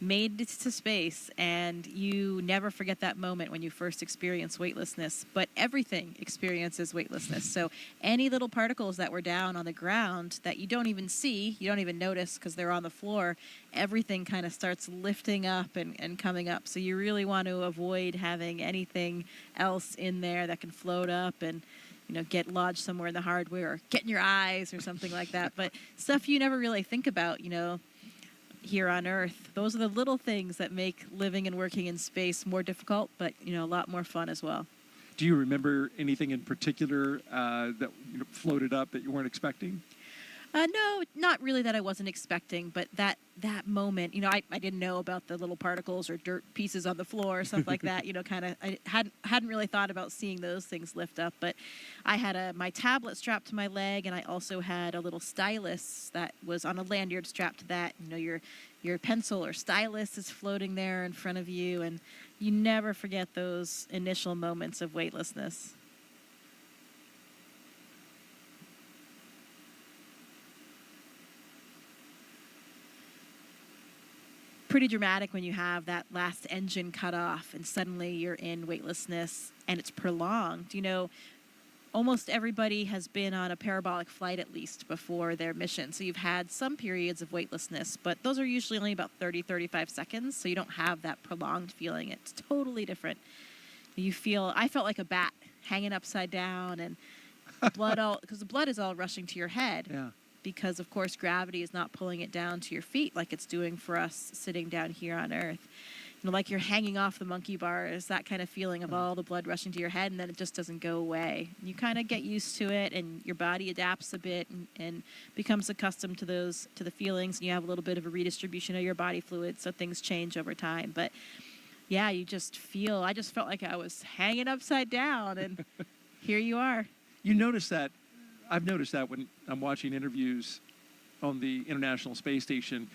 made it to space, and you never forget that moment when you first experience weightlessness, but everything experiences weightlessness. So any little particles that were down on the ground that you don't even see, you don't even notice because they're on the floor, everything kind of starts lifting up and coming up. So you really want to avoid having anything else in there that can float up and get lodged somewhere in the hardware or get in your eyes or something like that. But stuff you never really think about, here on Earth. Those are the little things that make living and working in space more difficult, but a lot more fun as well.
Do you remember anything in particular that floated up that you weren't expecting?
No, not really that I wasn't expecting, but that moment, I didn't know about the little particles or dirt pieces on the floor or stuff like that. I hadn't really thought about seeing those things lift up, but I had my tablet strapped to my leg, and I also had a little stylus that was on a lanyard strapped to that. Your pencil or stylus is floating there in front of you, and you never forget those initial moments of weightlessness. Pretty dramatic when you have that last engine cut off and suddenly you're in weightlessness and it's prolonged. Almost everybody has been on a parabolic flight at least before their mission. So you've had some periods of weightlessness, but those are usually only about 30, 35 seconds. So you don't have that prolonged feeling. It's totally different. I felt like a bat hanging upside down and because the blood is all rushing to your head.
Yeah.
Because, of course, gravity is not pulling it down to your feet like it's doing for us sitting down here on Earth. Like you're hanging off the monkey bars, that kind of feeling of all the blood rushing to your head, and then it just doesn't go away. You kind of get used to it, and your body adapts a bit and becomes accustomed to the feelings, and you have a little bit of a redistribution of your body fluids, so things change over time. But, yeah, I just felt like I was hanging upside down, and here you are.
You notice that. I've noticed that when I'm watching interviews on the International Space Station,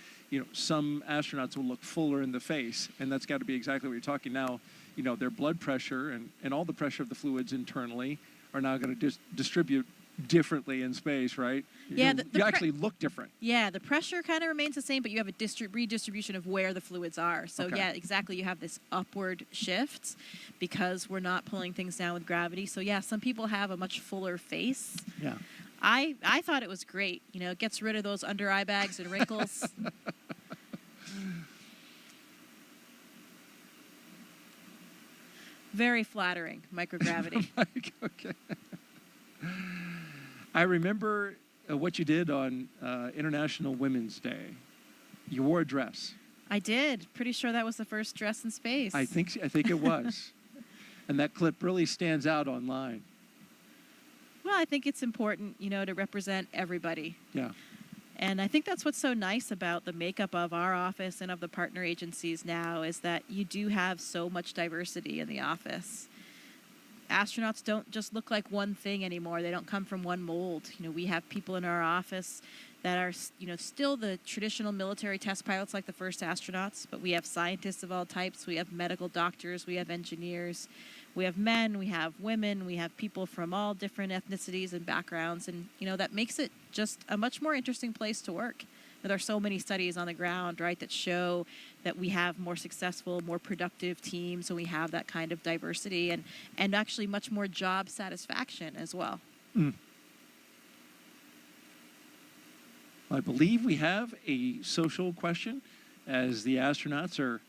some astronauts will look fuller in the face, and that's got to be exactly what you're talking now. Their blood pressure and all the pressure of the fluids internally are now going to distribute differently in space, right?
Yeah,
you actually look different.
Yeah, the pressure kind of remains the same, but you have a redistribution of where the fluids are. So
Okay.
Yeah, exactly. You have this upward shift because we're not pulling things down with gravity. So yeah, some people have a much fuller face.
Yeah.
I thought it was great. It gets rid of those under eye bags and wrinkles. Very flattering, microgravity.
Okay. I remember what you did on International Women's Day. You wore a dress.
I did. Pretty sure that was the first dress in space.
I think it was. And that clip really stands out online.
Well, I think it's important, to represent everybody.
Yeah.
And I think that's what's so nice about the makeup of our office and of the partner agencies now is that you do have so much diversity in the office. Astronauts don't just look like one thing anymore. They don't come from one mold. We have people in our office that are, still the traditional military test pilots like the first astronauts, but we have scientists of all types. We have medical doctors. We have engineers. We have men. We have women. We have people from all different ethnicities and backgrounds. And, that makes it just a much more interesting place to work. There are so many studies on the ground, right, that show that we have more successful, more productive teams, and we have that kind of diversity and actually much more job satisfaction as well.
Mm. I believe we have a social question as the astronauts are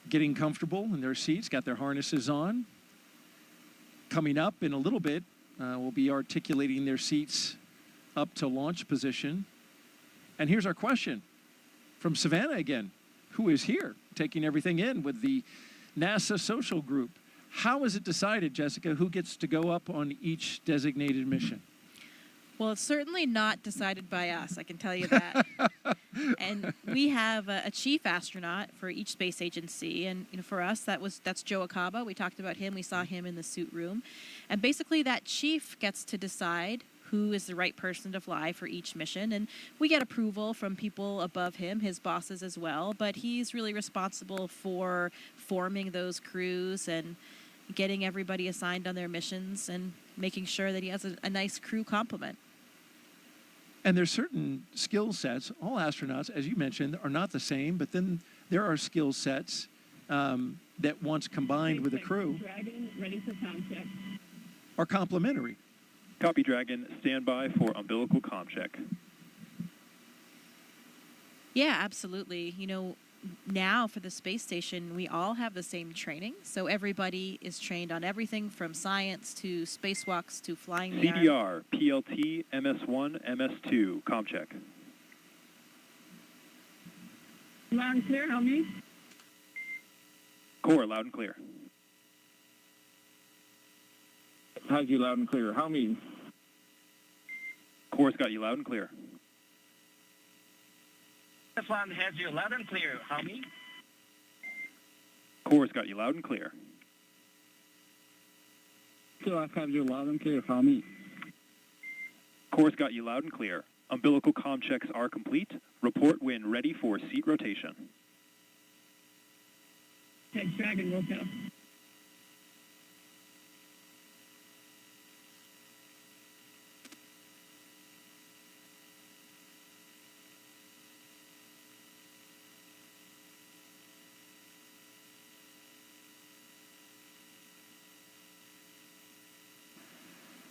getting comfortable in their seats, got their harnesses on. Coming up in a little bit, we'll be articulating their seats up to launch position. And here's our question from Savannah again, who is here taking everything in with the NASA social group. How is it decided, Jessica, who gets to go up on each designated mission?
Well, it's certainly not decided by us, I can tell you that. And we have a chief astronaut for each space agency, and for us that's Joe Acaba. We talked about him. We saw him in the suit room, and basically that chief gets to decide who is the right person to fly for each mission, and we get approval from people above him, his bosses as well. But he's really responsible for forming those crews and getting everybody assigned on their missions and making sure that he has a nice crew complement.
And there's certain skill sets. All astronauts, as you mentioned, are not the same, but then there are skill sets that once combined with a crew
Dragon, ready for comm check.
are complementary.
Copy, Dragon. Stand by for umbilical comm check.
Yeah, absolutely. Now for the space station, we all have the same training. So everybody is trained on everything from science to spacewalks to flying the arm.
CDR, PLT, MS1, MS2, comm check.
Loud and clear, how many?
Core, loud and clear.
Has you loud and clear. How many?
Core's got you loud and clear.
This one has you loud and clear. How many?
Core's got you loud and clear.
So I have you loud and clear. How many?
Core's got you loud and clear. Umbilical comm checks are complete. Report when ready for seat rotation.
SpaceX Dragon, roll.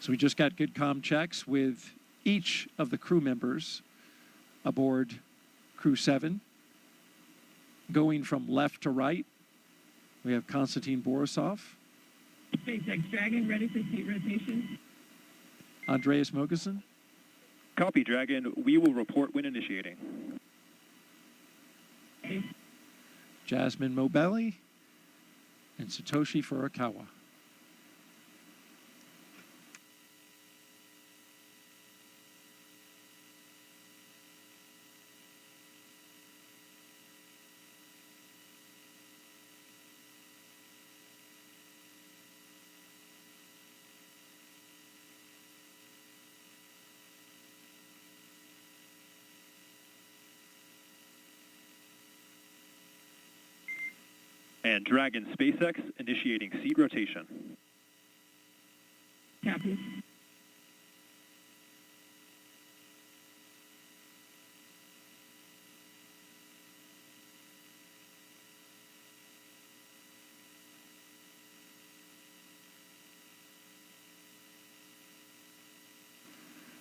So we just got good comm checks with each of the crew members aboard Crew-7. Going from left to right, we have Konstantin Borisov,
SpaceX Dragon, ready for seat rotation.
Andreas Mogensen,
Copy, Dragon. We will report when initiating.
Okay.
Jasmine Mobelli, and Satoshi Furukawa.
And Dragon SpaceX initiating seat rotation.
Copy.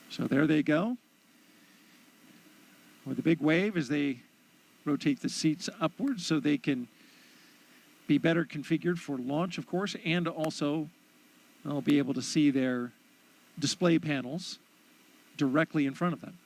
So there they go. With a big wave as they rotate the seats upwards so they can be better configured for launch, of course, and also they'll be able to see their display panels directly in front of them.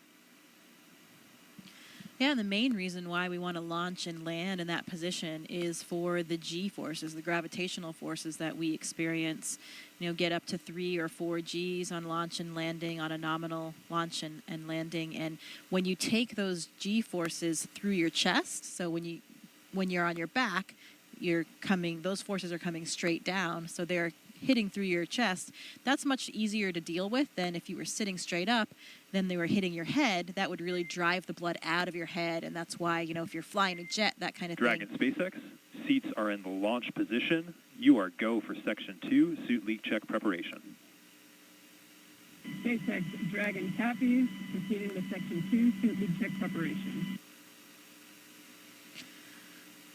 Yeah, and the main reason why we want to launch and land in that position is for the G forces, the gravitational forces that we experience. Get up to 3 or 4 Gs on launch and landing, on a nominal launch and landing. And when you take those G forces through your chest, so when you're on your back, those forces are coming straight down, so they're hitting through your chest. That's much easier to deal with than if you were sitting straight up, then they were hitting your head. That would really drive the blood out of your head, and that's why, if you're flying a jet, that kind of
Dragon
thing.
SpaceX, seats are in the launch position. You are go for Section 2, suit leak check preparation.
SpaceX Dragon copies, proceeding to Section 2, suit leak check preparation.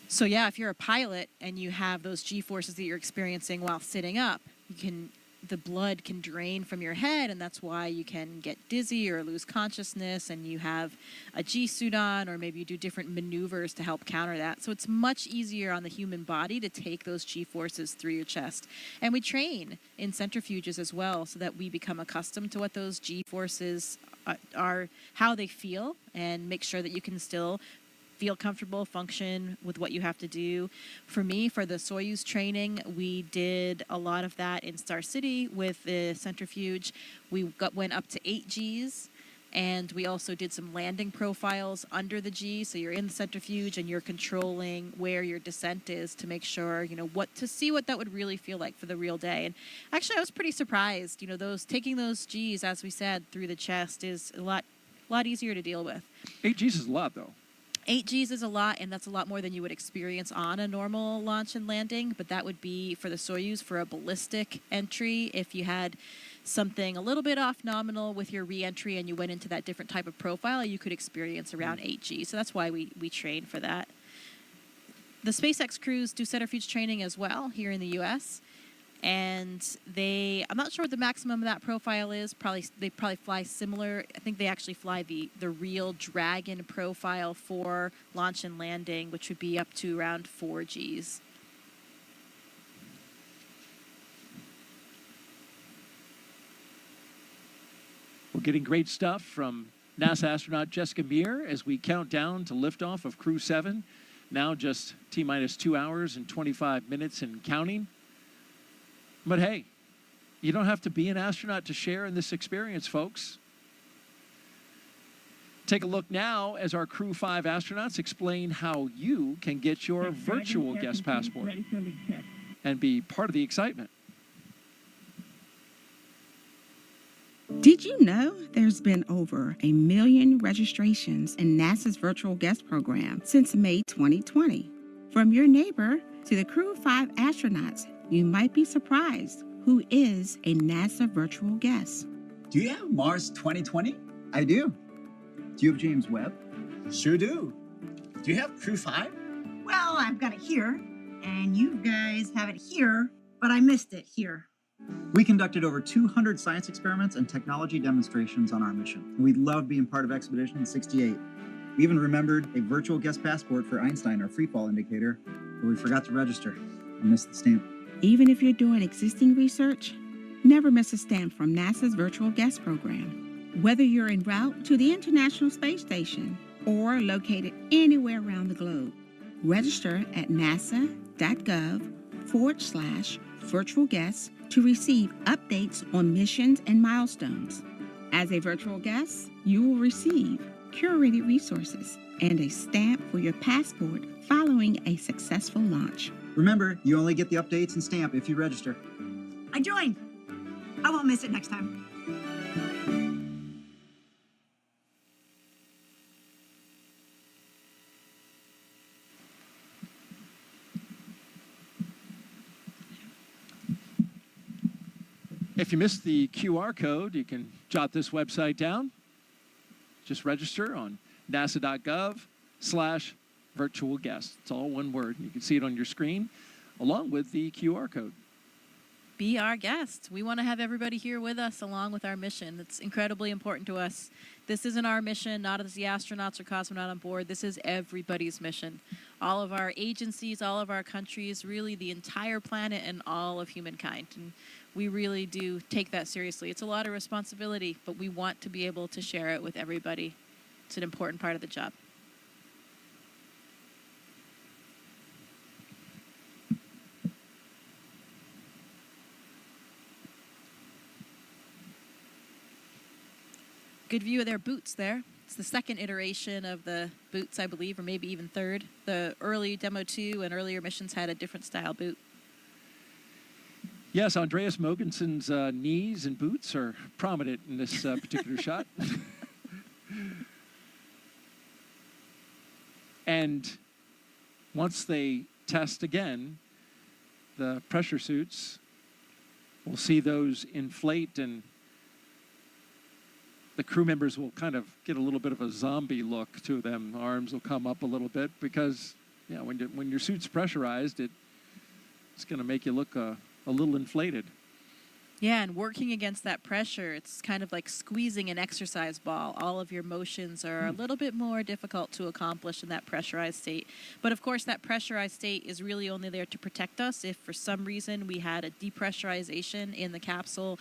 So yeah, if you're a pilot and you have those G-forces that you're experiencing while sitting up, you can the blood can drain from your head, and that's why you can get dizzy or lose consciousness, and you have a G suit on, or maybe you do different maneuvers to help counter that. So it's much easier on the human body to take those G forces through your chest. And we train in centrifuges as well, so that we become accustomed to what those G forces are, how they feel, and make sure that you can still feel comfortable, function with what you have to do. For me, for the Soyuz training, we did a lot of that in Star City with the centrifuge. We went up to 8 Gs, and we also did some landing profiles under the G. So you're in the centrifuge and you're controlling where your descent is to make sure, to see what that would really feel like for the real day. And actually, I was pretty surprised. Taking those Gs, as we said, through the chest is a lot easier to deal with.
8 Gs is a lot, though.
8 Gs is a lot, and that's a lot more than you would experience on a normal launch and landing, but that would be for the Soyuz for a ballistic entry. If you had something a little bit off nominal with your re-entry and you went into that different type of profile, you could experience around 8 Gs. So that's why we train for that. The SpaceX crews do centrifuge training as well here in the U.S., and I'm not sure what the maximum of that profile is. They probably fly similar. I think they actually fly the real Dragon profile for launch and landing, which would be up to around 4 Gs.
We're getting great stuff from NASA astronaut Jessica Meir as we count down to liftoff of Crew-7. Now just T-minus 2 hours and 25 minutes and counting. But hey, you don't have to be an astronaut to share in this experience, folks. Take a look now as our Crew-5 astronauts explain how you can get your virtual guest passport and be part of the excitement.
Did you know there's been over 1 million registrations in NASA's virtual guest program since May 2020? From your neighbor to the Crew-5 astronauts, you might be surprised who is a NASA virtual guest.
Do you have Mars 2020? I do. Do you have James Webb? Sure do. Do you have Crew-5?
Well, I've got it here, and you guys have it here, but I missed it here.
We conducted over 200 science experiments and technology demonstrations on our mission. We loved being part of Expedition 68. We even remembered a virtual guest passport for Einstein, our freefall indicator, but we forgot to register. I missed the stamp.
Even if you're doing existing research, never miss a stamp from NASA's virtual guest program. Whether you're en route to the International Space Station or located anywhere around the globe, register at nasa.gov/virtual guests to receive updates on missions and milestones. As a virtual guest, you will receive curated resources and a stamp for your passport following a successful launch.
Remember, you only get the updates and stamp if you register.
I joined. I won't miss it next time.
If you missed the QR code, you can jot this website down. Just register on nasa.gov/virtual guest. It's all one word. You can see it on your screen along with the QR code.
Be our guest. We want to have everybody here with us along with our mission. It's incredibly important to us. This isn't our mission, not as the astronauts or cosmonaut on board. This is everybody's mission. All of our agencies, all of our countries, really the entire planet and all of humankind. And we really do take that seriously. It's a lot of responsibility, but we want to be able to share it with everybody. It's an important part of the job. Good view of their boots there. It's the second iteration of the boots, I believe, or maybe even third. The early Demo 2 and earlier missions had a different style boot.
Yes, Andreas Mogenson's knees and boots are prominent in this particular shot. And once they test again, the pressure suits, we'll see those inflate, and the crew members will kind of get a little bit of a zombie look to them. Arms will come up a little bit because, yeah, when your suit's pressurized, it's going to make you look a little inflated.
Yeah, and working against that pressure, it's kind of like squeezing an exercise ball. All of your motions are a little bit more difficult to accomplish in that pressurized state. But of course, that pressurized state is really only there to protect us if for some reason we had a depressurization in the capsule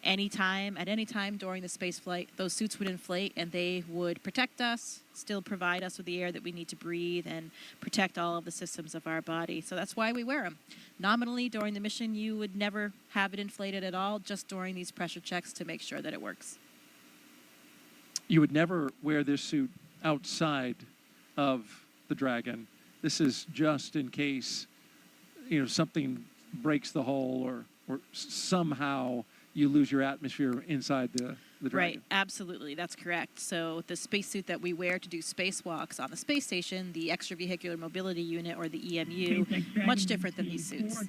at any time during the space flight. Those suits would inflate and they would protect us, still provide us with the air that we need to breathe and protect all of the systems of our body. So that's why we wear them. Nominally, during the mission, you would never have it inflated at all, just during these pressure checks to make sure that it works.
You would never wear this suit outside of the Dragon. This is just in case, something breaks the hull or somehow you lose your atmosphere inside the Dragon.
Right, absolutely, that's correct. So the spacesuit that we wear to do spacewalks on the space station, the extravehicular mobility unit or the EMU, much different than these suits.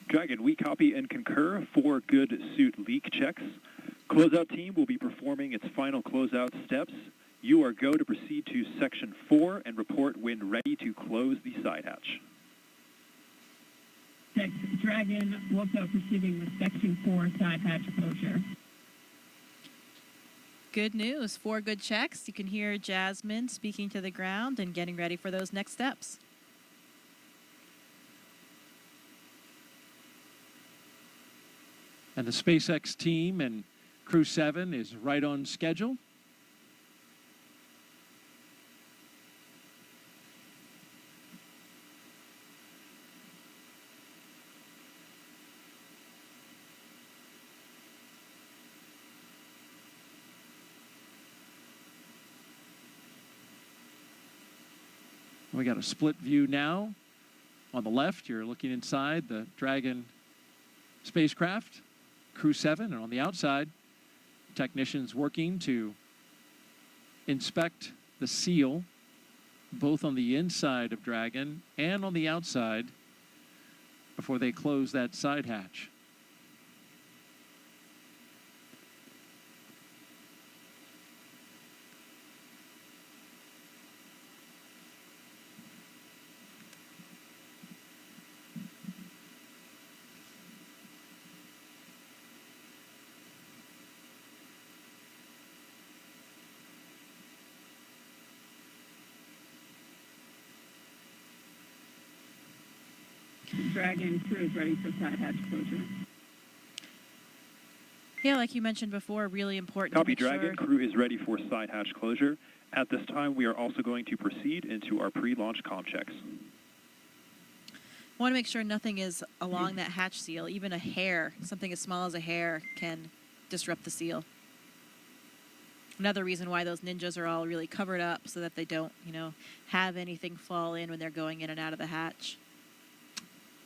Dragon, we copy and concur 4 good suit leak checks. Closeout team will be performing its final closeout steps. You are go to proceed to section 4 and report when ready to close the side hatch.
Dragon, also proceeding with section 4 side hatch closure.
Good news, 4 good checks. You can hear Jasmine speaking to the ground and getting ready for those next steps.
And the SpaceX team and Crew-7 is right on schedule. We got a split view now. On the left, you're looking inside the Dragon spacecraft, Crew-7, and on the outside, technicians working to inspect the seal, both on the inside of Dragon and on the outside, before they close that side hatch.
Dragon crew is ready for side hatch closure.
Yeah, like you mentioned before, really important.
Copy, Dragon. Crew is ready for side hatch closure. At this time, we are also going to proceed into our pre-launch comm checks.
Want to make sure nothing is along that hatch seal. Even a hair, something as small as a hair, can disrupt the seal. Another reason why those ninjas are all really covered up so that they don't, have anything fall in when they're going in and out of the hatch.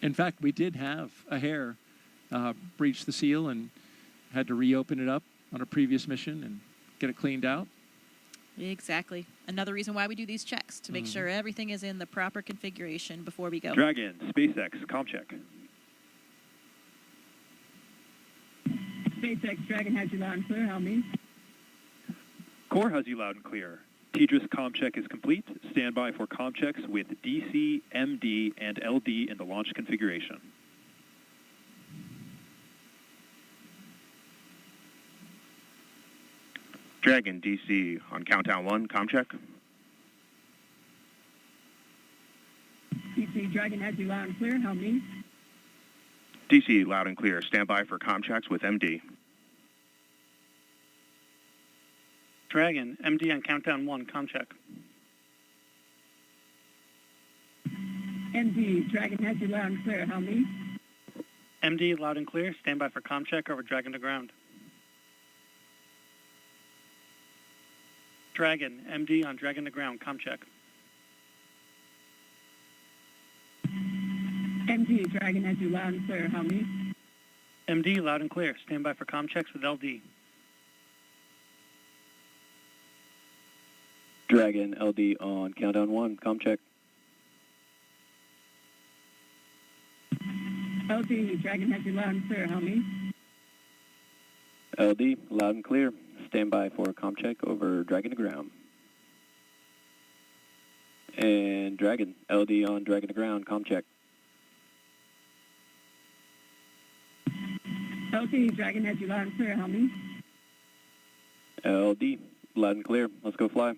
In fact, we did have a hair breach the seal and had to reopen it up on a previous mission and get it cleaned out.
Exactly. Another reason why we do these checks, to make sure everything is in the proper configuration before we go.
Dragon, SpaceX, comm check.
SpaceX Dragon has you loud and clear. How me?
Core has you loud and clear. TDRS comm check is complete. Stand by for comm checks with DC, MD, and LD in the launch configuration.
Dragon, DC, on countdown 1, comm check.
DC Dragon has you loud and clear. How me?
DC, loud and clear. Stand by for comm checks with MD.
Dragon, MD on countdown 1, comm check.
MD Dragon has you loud and clear. How me?
MD, loud and clear. Stand by for comm check over Dragon to ground. Dragon, MD on Dragon to ground, comm check.
MD Dragon has you loud and clear. How me?
MD, loud and clear. Stand by for comm checks with LD.
Dragon, LD on countdown 1, comm check.
LD Dragon has you loud and clear. How me?
LD, loud and clear. Stand by for comm check over Dragon to ground. And Dragon, LD on Dragon to ground, comm check.
LT, Dragon has you loud and clear. How many?
LD, loud and clear. Let's go fly.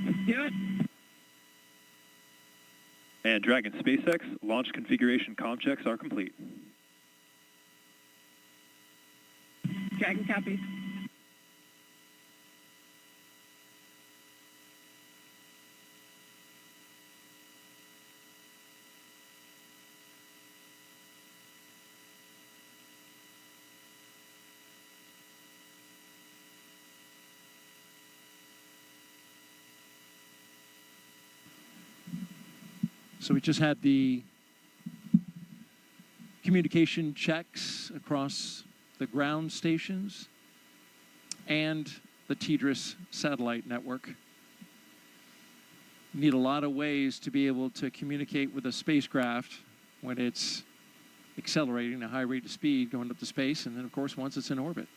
Let's do it.
And Dragon SpaceX launch configuration comm checks are complete.
Dragon copies.
So we just had the communication checks across the ground stations and the TDRS satellite network. You need a lot of ways to be able to communicate with a spacecraft when it's accelerating at a high rate of speed going up to space, and then of course once it's in orbit.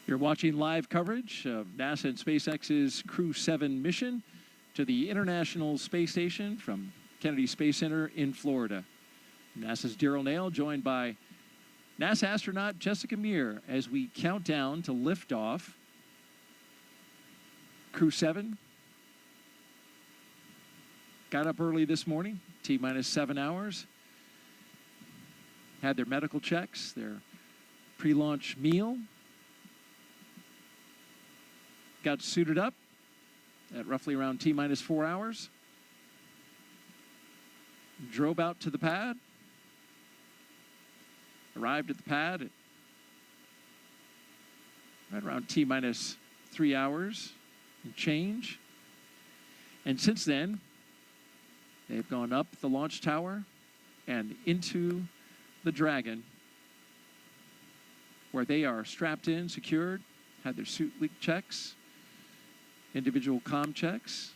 You're watching live coverage of NASA and SpaceX's Crew-7 mission to the International Space Station from Kennedy Space Center in Florida. NASA's Daryl Nail, joined by NASA astronaut Jessica Meir, as we count down to liftoff. Crew-7 got up early this morning, T-minus 7 hours. Had their medical checks, their pre-launch meal. Got suited up at roughly around T-minus 4 hours. Drove out to the pad. Arrived at the pad at right around T-minus 3 hours and change. And since then, they've gone up the launch tower and into the Dragon, where they are strapped in, secured, had their suit leak checks, individual comm checks,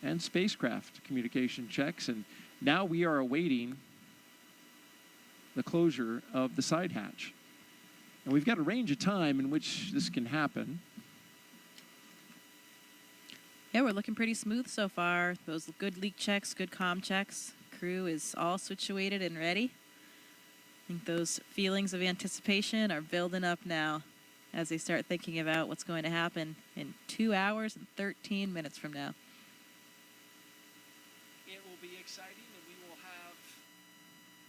and spacecraft communication checks. And now we are awaiting the closure of the side hatch. And we've got a range of time in which this can happen.
Yeah, we're looking pretty smooth so far. Those good leak checks, good comm checks. Crew is all situated and ready. I think those feelings of anticipation are building up now as they start thinking about what's going to happen in 2 hours and 13 minutes from now.
It will be exciting, and we will have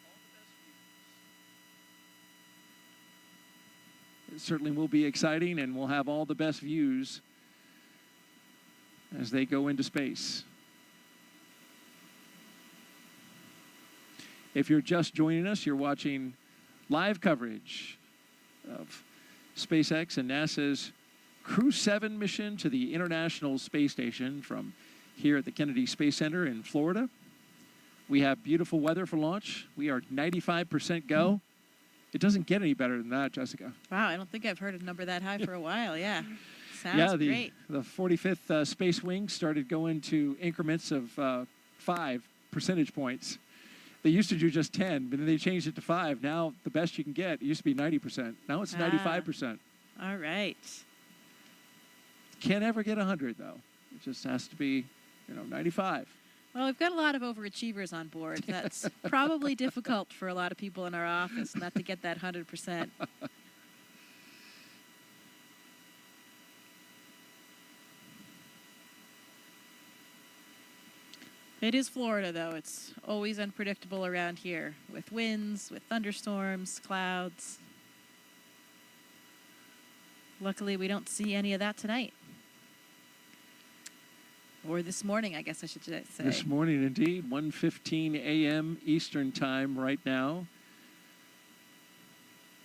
all the best views. It certainly will be exciting, and we'll have all the best views as they go into space. If you're just joining us, you're watching live coverage of SpaceX and NASA's Crew-7 mission to the International Space Station from here at the Kennedy Space Center in Florida. We have beautiful weather for launch. We are 95% go. It doesn't get any better than that, Jessica.
Wow, I don't think I've heard a number that high for a while. Yeah, sounds great.
The 45th Space Wing started going to increments of 5 percentage points. They used to do just 10, but then they changed it to 5. Now the best you can get, it used to be 90%. Now it's 95%.
All right.
Can't ever get 100, though. It just has to be, 95.
Well, we've got a lot of overachievers on board. That's probably difficult for a lot of people in our office not to get that 100%. It is Florida, though. It's always unpredictable around here with winds, with thunderstorms, clouds. Luckily, we don't see any of that tonight. Or this morning, I guess I should say.
This morning, indeed. 1:15 a.m. Eastern Time right now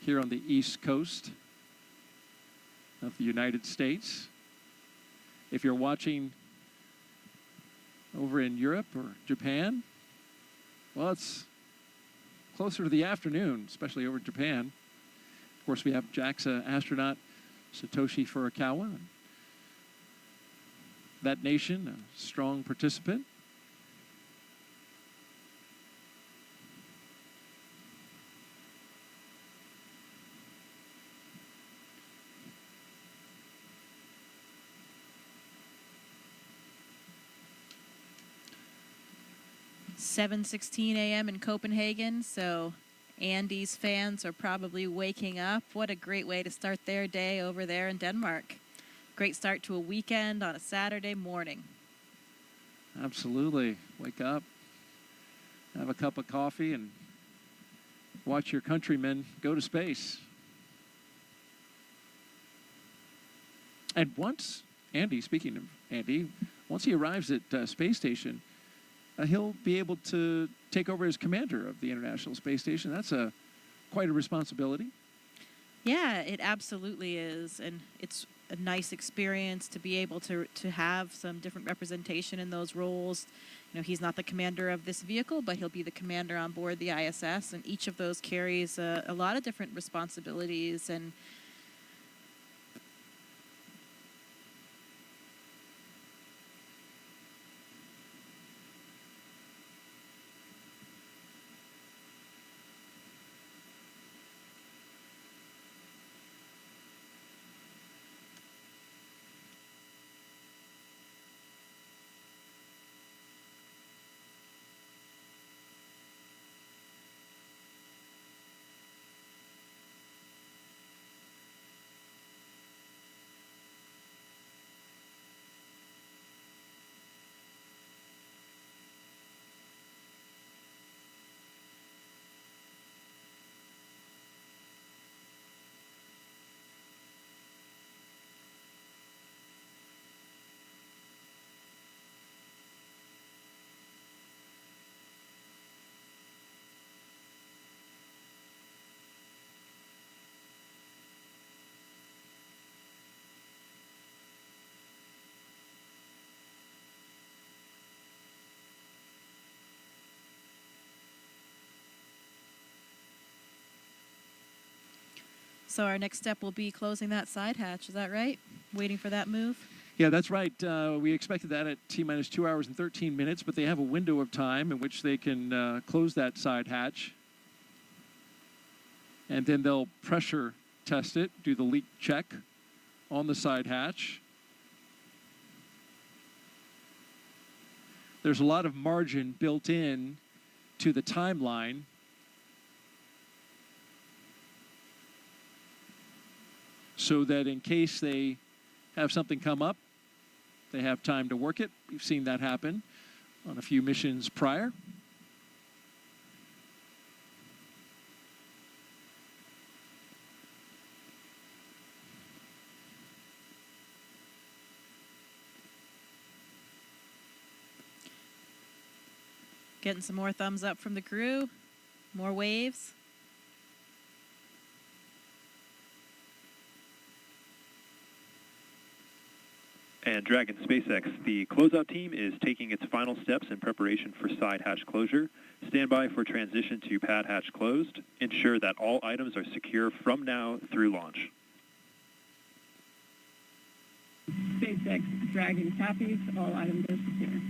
here on the East Coast of the United States. If you're watching over in Europe or Japan, well, it's closer to the afternoon, especially over Japan. Of course, we have JAXA astronaut Satoshi Furukawa. That nation, a strong participant.
"7:16 a.m. in Copenhagen," so Andy's fans are probably waking up. What a great way to start their day over there in Denmark. Great start to a weekend on a Saturday morning.
Absolutely. Wake up, have a cup of coffee, and watch your countrymen go to space. And once Andy, speaking of Andy, once he arrives at Space Station, he'll be able to take over as commander of the International Space Station. That's quite a responsibility.
Yeah, it absolutely is. And it's a nice experience to be able to have some different representation in those roles. He's not the commander of this vehicle, but he'll be the commander on board the ISS, and each of those carries a lot of different responsibilities. And so our next step will be closing that side hatch. Is that right? Waiting for that move?
Yeah, that's right. We expected that at T-minus 2 hours and 13 minutes, but they have a window of time in which they can close that side hatch. And then they'll pressure test it, do the leak check on the side hatch. There's a lot of margin built in to the timeline. So that in case they have something come up, they have time to work it. We've seen that happen on a few missions prior.
Getting some more thumbs up from the crew. More waves.
And Dragon SpaceX, the closeout team is taking its final steps in preparation for side hatch closure. Stand by for transition to pad hatch closed. Ensure that all items are secure from now through launch.
SpaceX Dragon copies. All items are secure.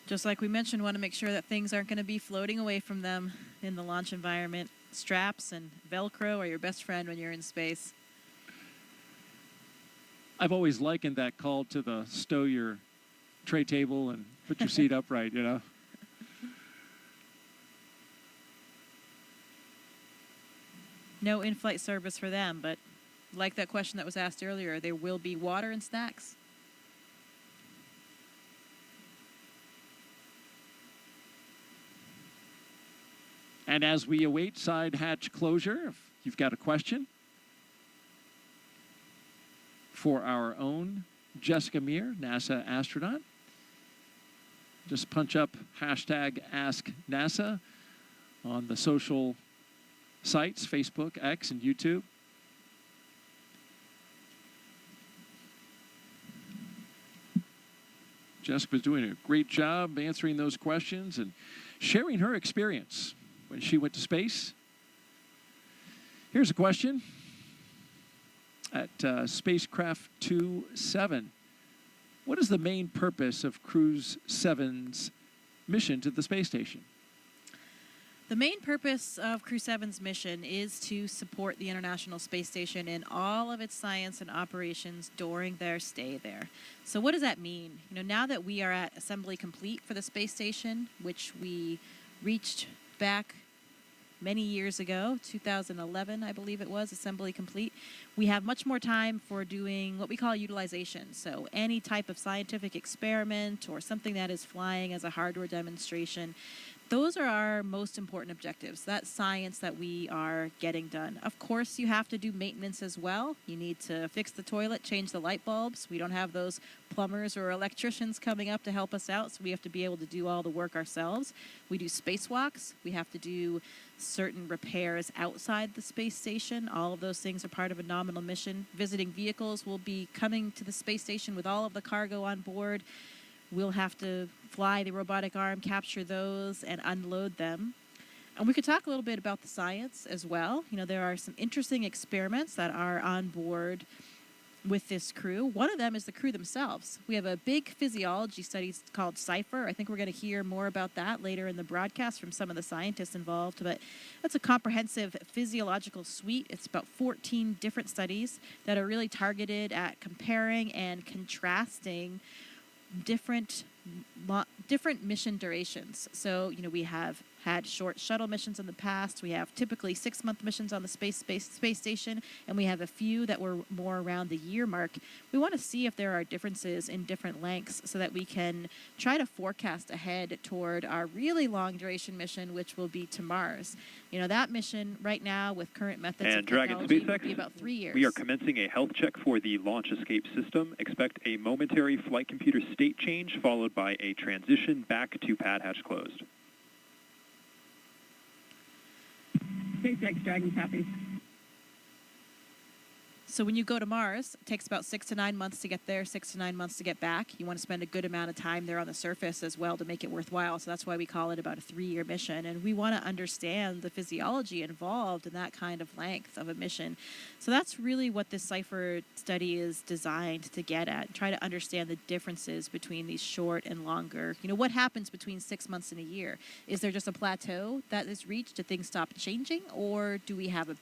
Just like we mentioned, want to make sure that things aren't going to be floating away from them in the launch environment. straps and Velcro are your best friend when you're in space.
I've always likened that call to the stow your tray table and put your seat upright, you know.
No in-flight service for them, but like that question that was asked earlier, there will be water and snacks.
And as we await side hatch closure, if you've got a question for our own Jessica Meir, NASA astronaut, just punch up hashtag #AskNASA on the social sites, Facebook, X, and YouTube. Jessica's doing a great job answering those questions and sharing her experience when she went to space. Here's a question. At spacecraft Crew-7, what is the main purpose of Crew-7's mission to the space station?
The main purpose of Crew-7's mission is to support the International Space Station in all of its science and operations during their stay there. So what does that mean? You know, now that we are at assembly complete for the space station, which we reached back many years ago, 2011, I believe it was, assembly complete, we have much more time for doing what we call utilization. So any type of scientific experiment or something that is flying as a hardware demonstration, those are our most important objectives. That's science that we are getting done. Of course, you have to do maintenance as well. You need to fix the toilet, change the light bulbs. We don't have those plumbers or electricians coming up to help us out, so we have to be able to do all the work ourselves. We do spacewalks. We have to do certain repairs outside the space station. All of those things are part of a nominal mission. Visiting vehicles will be coming to the space station with all of the cargo on board. We'll have to fly the robotic arm, capture those, and unload them. And we could talk a little bit about the science as well. You know, there are some interesting experiments that are on board with this crew. One of them is the crew themselves. We have a big physiology study called CIPHER. I think we're going to hear more about that later in the broadcast from some of the scientists involved. But that's a comprehensive physiological suite. It's about 14 different studies that are really targeted at comparing and contrasting different mission durations. So, you know, we have had short shuttle missions in the past. We have typically 6-month missions on the space station, and we have a few that were more around the year mark. We want to see if there are differences in different lengths so that we can try to forecast ahead toward our really long duration mission, which will be to Mars. You know, that mission right now with current methods
and
of
Dragon
technology
SpaceX,
will be about 3 years.
We are commencing a health check for the launch escape system. Expect a momentary flight computer state change followed by a transition back to pad hatch closed.
SpaceX Dragon copies.
So when you go to Mars, it takes about 6 to 9 months to get there, 6 to 9 months to get back. You want to spend a good amount of time there on the surface as well to make it worthwhile. So that's why we call it about a 3-year mission. And we want to understand the physiology involved in that kind of length of a mission. So that's really what this CIPHER study is designed to get at. Try to understand the differences between these short and longer. You know, what happens between 6 months and a year? Is there just a plateau that is reached? Do things stop changing? Or do we have a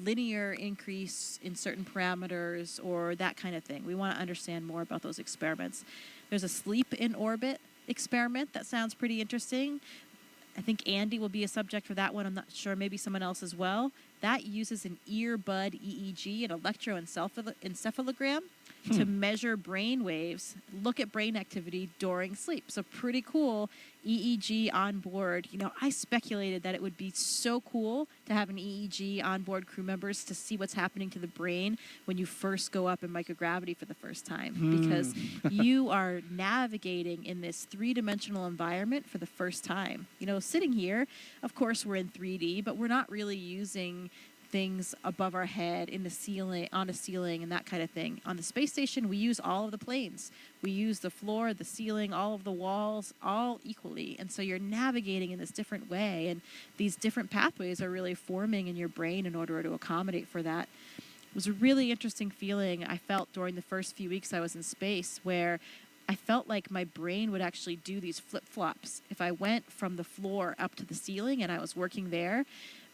linear increase in certain parameters or that kind of thing? We want to understand more about those experiments. There's a sleep in orbit experiment that sounds pretty interesting. I think Andy will be a subject for that one. I'm not sure, maybe someone else as well. That uses an earbud EEG, an electroencephalogram, to measure brain waves, look at brain activity during sleep. So pretty cool EEG on board. You know, I speculated that it would be so cool to have an EEG on board crew members to see what's happening to the brain when you first go up in microgravity for the first time, because you are navigating in this 3-dimensional environment for the first time. You know, sitting here, of course, we're in 3D, but we're not really using things above our head, in the ceiling, on a ceiling, and that kind of thing. On the space station, we use all of the planes. We use the floor, the ceiling, all of the walls, all equally. And so you're navigating in this different way, and these different pathways are really forming in your brain in order to accommodate for that. It was a really interesting feeling I felt during the first few weeks I was in space, where I felt like my brain would actually do these flip-flops. If I went from the floor up to the ceiling and I was working there,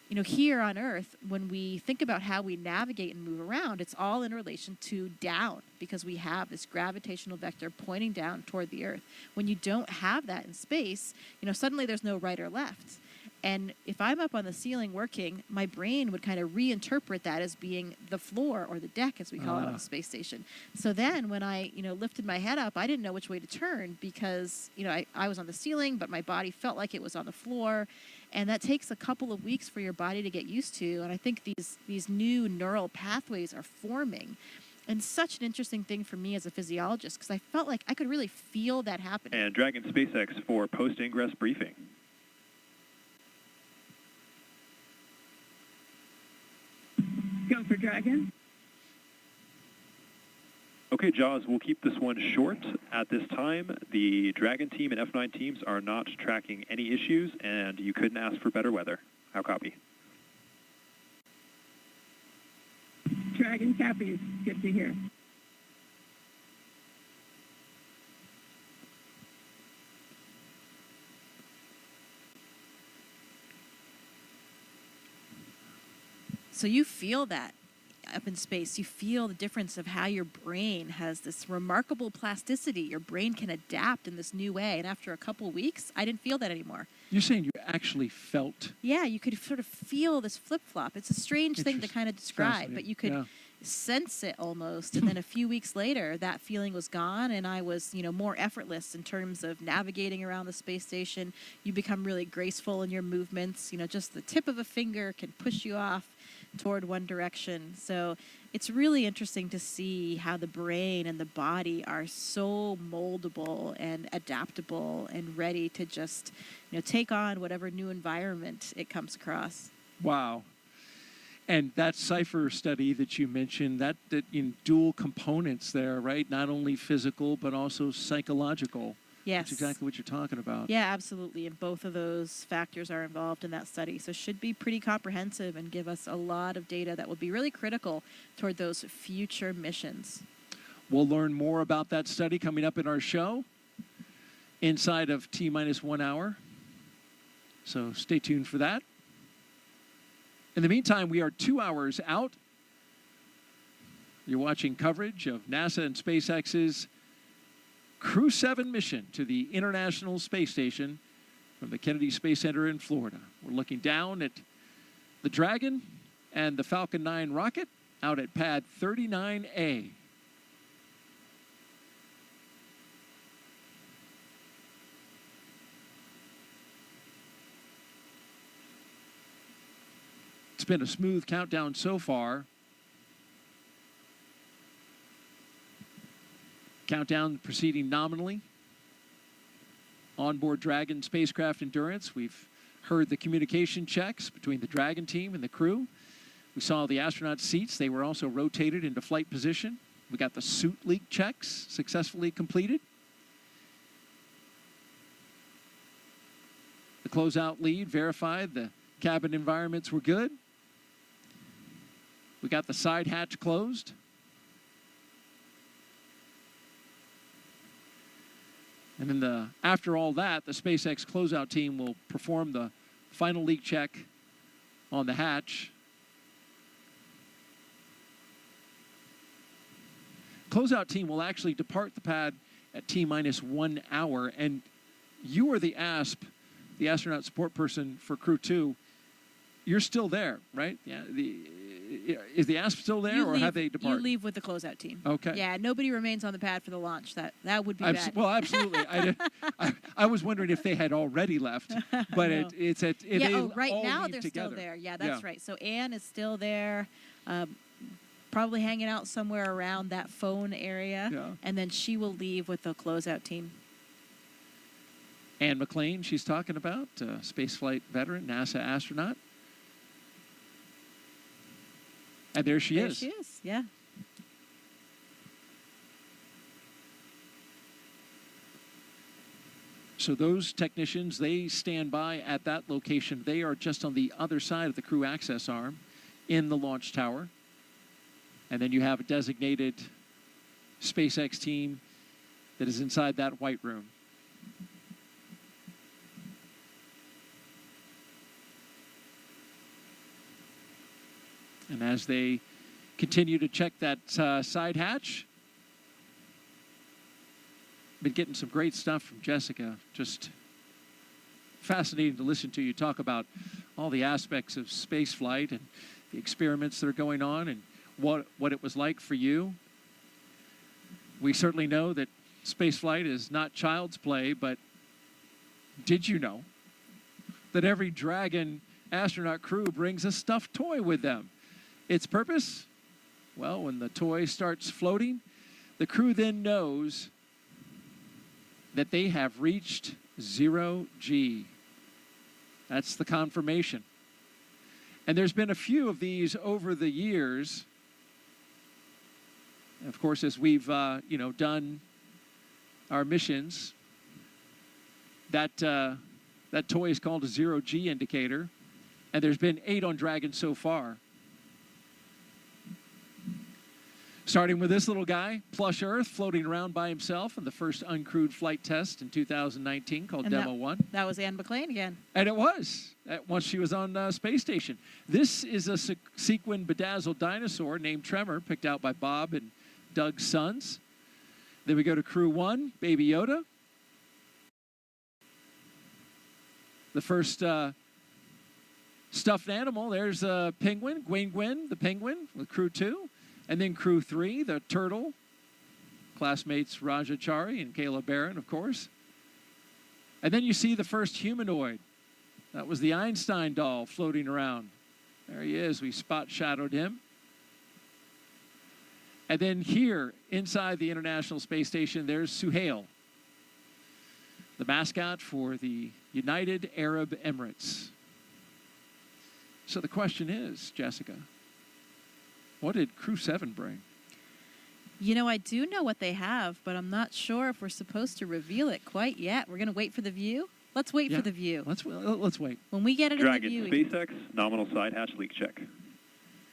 you know, here on Earth, when we think about how we navigate and move around, it's all in relation to down, because we have this gravitational vector pointing down toward the Earth. When you don't have that in space, you know, suddenly there's no right or left. And if I'm up on the ceiling working, my brain would kind of reinterpret that as being the floor, or the deck, as we call it on the space station. So then when I, you know, lifted my head up, I didn't know which way to turn, because, you know, I was on the ceiling, but my body felt like it was on the floor. And that takes a couple of weeks for your body to get used to. And I think these new neural pathways are forming. And such an interesting thing for me as a physiologist, because I felt like I could really feel that happening.
And Dragon SpaceX for post-ingress briefing.
Go for Dragon.
Okay, Jaws, we'll keep this one short. At this time, the Dragon team and F9 teams are not tracking any issues, and you couldn't ask for better weather. How copy?
Dragon copies. Good to hear.
So you feel that up in space. You feel the difference of how your brain has this remarkable plasticity. Your brain can adapt in this new way. And after a couple weeks, I didn't feel that anymore.
You're saying you actually felt?
Yeah, you could sort of feel this flip-flop. It's a strange thing to kind of describe, but you could sense it almost. And then a few weeks later, that feeling was gone, and I was, you know, more effortless in terms of navigating around the space station. You become really graceful in your movements. You know, just the tip of a finger can push you off toward one direction. So it's really interesting to see how the brain and the body are so moldable and adaptable and ready to just, you know, take on whatever new environment it comes across.
Wow. And that Cypher study that you mentioned, that in dual components there, right? Not only physical, but also psychological.
Yes.
That's exactly what you're talking about.
Yeah, absolutely. And both of those factors are involved in that study. So should be pretty comprehensive and give us a lot of data that will be really critical toward those future missions.
We'll learn more about that study coming up in our show inside of T-minus 1 hour. So stay tuned for that. In the meantime, we are 2 hours out. You're watching coverage of NASA and SpaceX's Crew-7 mission to the International Space Station from the Kennedy Space Center in Florida. We're looking down at the Dragon and the Falcon 9 rocket out at pad 39A. It's been a smooth countdown so far. Countdown proceeding nominally. Onboard Dragon spacecraft endurance. We've heard the communication checks between the Dragon team and the crew. We saw the astronaut seats. They were also rotated into flight position. We got the suit leak checks successfully completed. The closeout lead verified the cabin environments were good. We got the side hatch closed. And then after all that, the SpaceX closeout team will perform the final leak check on the hatch. Closeout team will actually depart the pad at T-minus 1 hour. And you are the ASP, the astronaut support person for Crew 2. You're still there, right? Yeah. Is the ASP still there, or have they departed?
You leave with the closeout team.
Okay.
Yeah, nobody remains on the pad for the launch. That would be bad.
Well, absolutely. I was wondering if they had already left, but
No. Right
all
now
leave
they're
together.
still there. Yeah, that's right. So Anne is still there, probably hanging out somewhere around that phone area, and then she will leave with the closeout team.
Anne McLean, she's talking about, spaceflight veteran, NASA astronaut. And there she is.
There she is, yeah.
So those technicians, they stand by at that location. They are just on the other side of the crew access arm in the launch tower. And then you have a designated SpaceX team that is inside that white room. And as they continue to check that side hatch, been getting some great stuff from Jessica. Just fascinating to listen to you talk about all the aspects of space flight and the experiments that are going on and what it was like for you. We certainly know that space flight is not child's play, but did you know that every Dragon astronaut crew brings a stuffed toy with them? Its purpose? Well, when the toy starts floating, the crew then knows that they have reached 0G. That's the confirmation. And there's been a few of these over the years. Of course, as we've done our missions, that toy is called a 0G indicator, and there's been 8 on Dragon so far. Starting with this little guy, Plush Earth, floating around by himself in the first uncrewed flight test in 2019 called
And
Demo 1.
That was Anne McLean again.
And it was, once she was on space station. This is a sequin bedazzled dinosaur named Tremor, picked out by Bob and Doug's sons. Then we go to Crew 1, Baby Yoda. The first stuffed animal, there's a penguin, Gwyn, the penguin, with Crew 2. And then Crew 3, the turtle, classmates Raja Chari and Kayla Barron, of course. And then you see the first humanoid. That was the Einstein doll floating around. There he is. We spot shadowed him. And then here, inside the International Space Station, there's Suhail, the mascot for the United Arab Emirates. So the question is, Jessica, what did Crew-7 bring?
You know, I do know what they have, but I'm not sure if we're supposed to reveal it quite yet. We're going to wait for the view? Let's wait for the view.
Let's wait.
When we get it
Dragon,
in the view.
SpaceX, nominal side hatch leak check.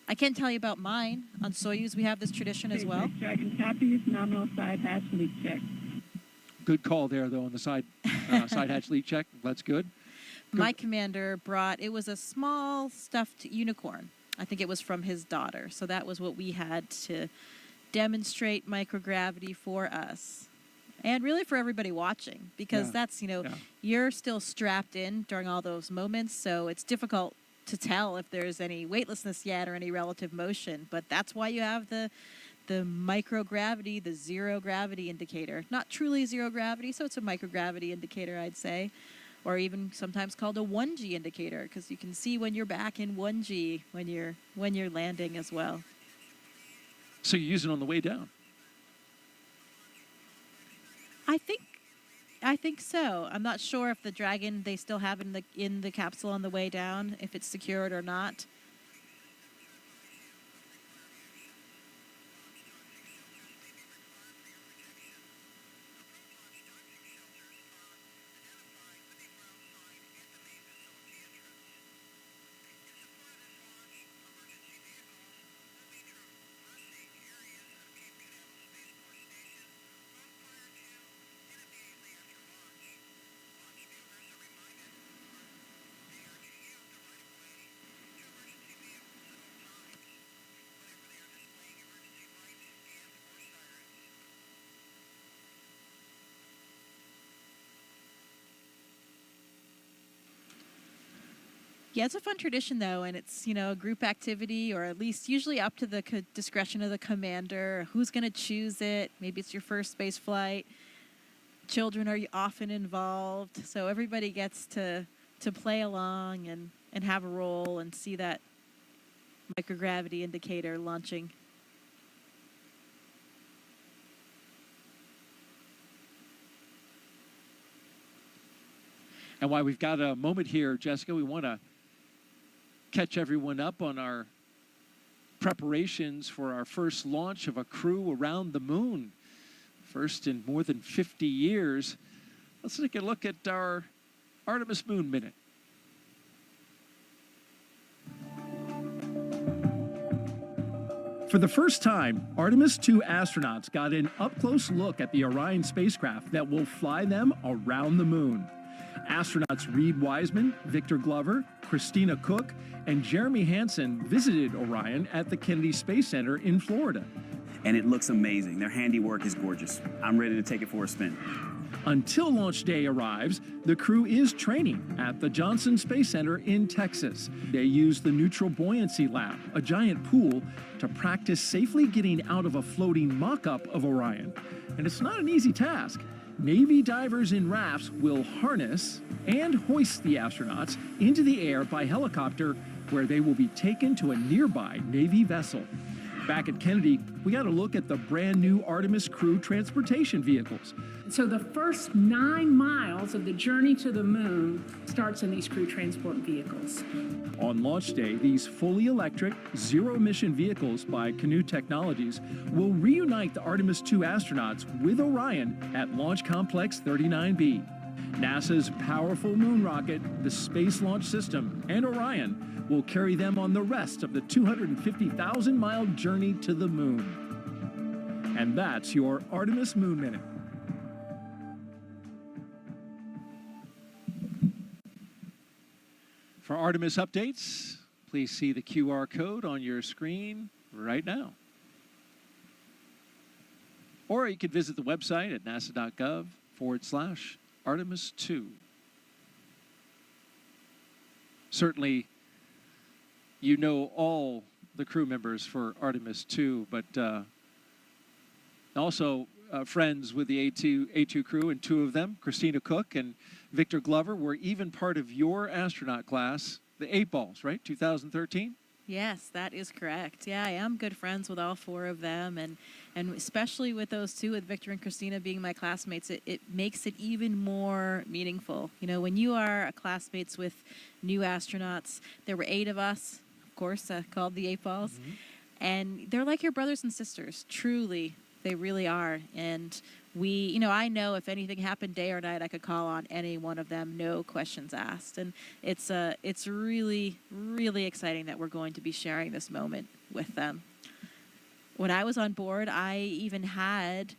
I can't tell you about mine. On Soyuz, we have this tradition as well.
SpaceX Dragon copies, nominal side hatch leak check.
Good call there, though, on the side hatch leak check. That's good.
My commander brought, it was a small stuffed unicorn. I think it was from his daughter. So that was what we had to demonstrate microgravity for us. And really for everybody watching, because that's, you're still strapped in during all those moments. So it's difficult to tell if there's any weightlessness yet or any relative motion. But that's why you have the microgravity, the zero gravity indicator. Not truly zero gravity, so it's a microgravity indicator, I'd say. Or even sometimes called a 1G indicator, because you can see when you're back in 1G when you're landing as well.
So you use it on the way down?
I think so. I'm not sure if the Dragon they still have in the capsule on the way down, if it's secured or not. Yeah, it's a fun tradition, though, and it's, a group activity, or at least usually up to the discretion of the commander. Who's going to choose it? Maybe it's your first space flight. Children are often involved, so everybody gets to play along and have a role and see that microgravity indicator launching.
And while we've got a moment here, Jessica, we want to catch everyone up on our preparations for our first launch of a crew around the moon. First in more than 50 years. Let's take a look at our Artemis Moon Minute. For the first time, Artemis II astronauts got an up-close look at the Orion spacecraft that will fly them around the moon. Astronauts Reed Wiseman, Victor Glover, Christina Cook, and Jeremy Hansen visited Orion at the Kennedy Space Center in Florida.
And it looks amazing. Their handiwork is gorgeous. I'm ready to take it for a spin.
Until launch day arrives, the crew is training at the Johnson Space Center in Texas. They use the Neutral Buoyancy Lab, a giant pool, to practice safely getting out of a floating mock-up of Orion. And it's not an easy task. Navy divers in rafts will harness and hoist the astronauts into the air by helicopter, where they will be taken to a nearby Navy vessel. Back at Kennedy, we got a look at the brand new Artemis crew transportation vehicles.
So the first 9 miles of the journey to the moon starts in these crew transport vehicles.
On launch day, these fully electric, zero-emission vehicles by Canoe Technologies will reunite the Artemis II astronauts with Orion at Launch Complex 39B. NASA's powerful moon rocket, the Space Launch System, and Orion will carry them on the rest of the 250,000-mile journey to the moon. And that's your Artemis Moon Minute. For Artemis updates, please see the QR code on your screen right now. Or you could visit the website at nasa.gov/Artemis 2. Certainly, you know all the crew members for Artemis 2, but also friends with the A2 crew, and 2 of them, Christina Cook and Victor Glover, were even part of your astronaut class, the 8 Balls, right? 2013?
Yes, that is correct. Yeah, I am good friends with all 4 of them, and especially with those 2, with Victor and Christina being my classmates, it makes it even more meaningful. You know, when you are classmates with new astronauts, there were 8 of us, of course, called the 8 Balls, and they're like your brothers and sisters, truly. They really are. And I know if anything happened day or night, I could call on any one of them, no questions asked. And it's really, really exciting that we're going to be sharing this moment with them. When I was on board, I even had,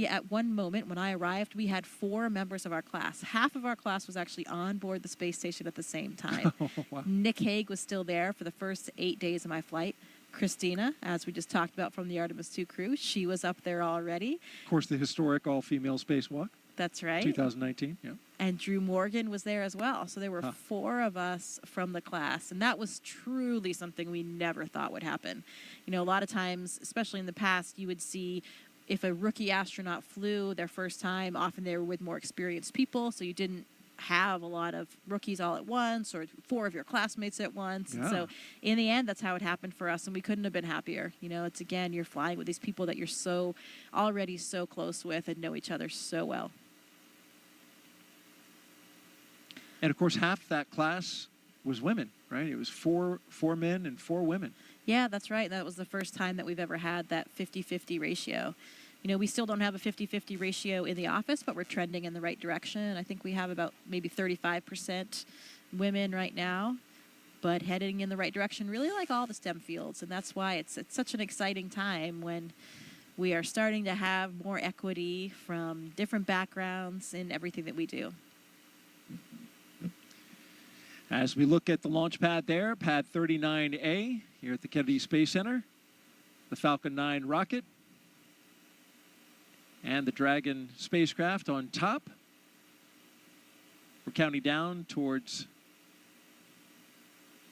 at one moment when I arrived, we had 4 members of our class. Half of our class was actually on board the space station at the same time.
Oh, wow.
Nick Hague was still there for the first 8 days of my flight. Christina, as we just talked about from the Artemis II crew, she was up there already.
Of course, the historic all-female spacewalk.
That's right.
2019, yeah.
And Drew Morgan was there as well. So there were 4 of us from the class. And that was truly something we never thought would happen. You know, a lot of times, especially in the past, you would see if a rookie astronaut flew their first time, often they were with more experienced people. So you didn't have a lot of rookies all at once, or 4 of your classmates at once.
Yeah.
And so in the end, that's how it happened for us, and we couldn't have been happier. You know, it's, again, you're flying with these people that you're already so close with and know each other so well.
And of course, half that class was women, right? It was four men and 4 women.
Yeah, that's right. That was the first time that we've ever had that 50-50 ratio. You know, we still don't have a 50-50 ratio in the office, but we're trending in the right direction. I think we have about maybe 35% women right now, but heading in the right direction, really like all the STEM fields. And that's why it's such an exciting time when we are starting to have more equity from different backgrounds in everything that we do.
As we look at the launch pad there, pad 39A here at the Kennedy Space Center, the Falcon 9 rocket, and the Dragon spacecraft on top. We're counting down towards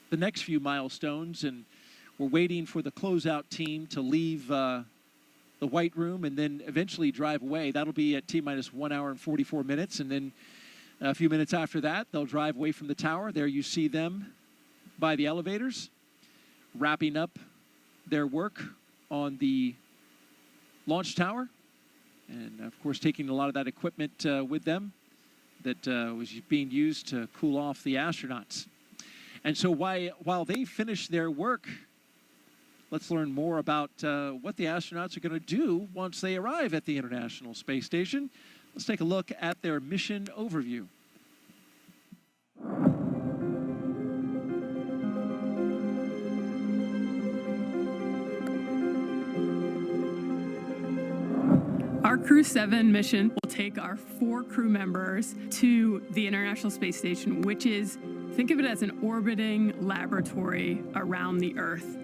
the next few milestones, and we're waiting for the closeout team to leave the White Room and then eventually drive away. That'll be at T-minus 1 hour and 44 minutes, and then a few minutes after that, they'll drive away from the tower. There you see them by the elevators, wrapping up their work on the launch tower. And, of course, taking a lot of that equipment with them that was being used to cool off the astronauts. And so while they finish their work, let's learn more about what the astronauts are going to do once they arrive at the International Space Station. Let's take a look at their mission overview.
Our Crew-7 mission will take our 4 crew members to the International Space Station, which is, think of it as an orbiting laboratory around the Earth.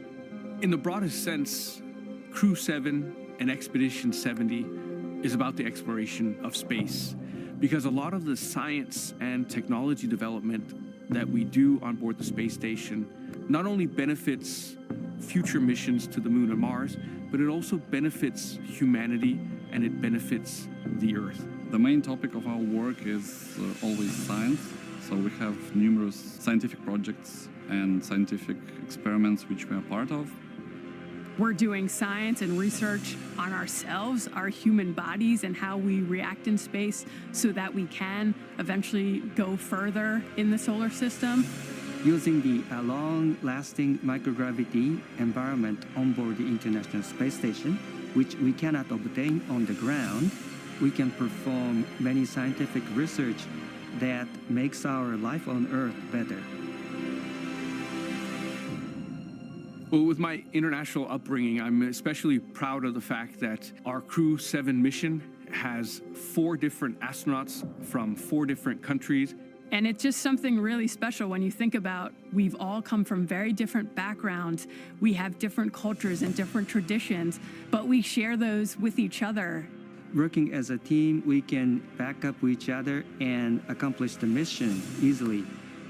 In the broadest sense, Crew-7 and Expedition 70 is about the exploration of space, because a lot of the science and technology development that we do on board the space station not only benefits future missions to the moon and Mars, but it also benefits humanity and it benefits the Earth.
The main topic of our work is always science, so we have numerous scientific projects and scientific experiments which we are part of.
We're doing science and research on ourselves, our human bodies, and how we react in space so that we can eventually go further in the solar system.
Using the long-lasting microgravity environment on board the International Space Station, which we cannot obtain on the ground, we can perform many scientific research that makes our life on Earth better.
Well, with my international upbringing, I'm especially proud of the fact that our Crew-7 mission has 4 different astronauts from 4 different countries.
And it's just something really special when you think about we've all come from very different backgrounds. We have different cultures and different traditions, but we share those with each other.
Working as a team, we can back up each other and accomplish the mission easily.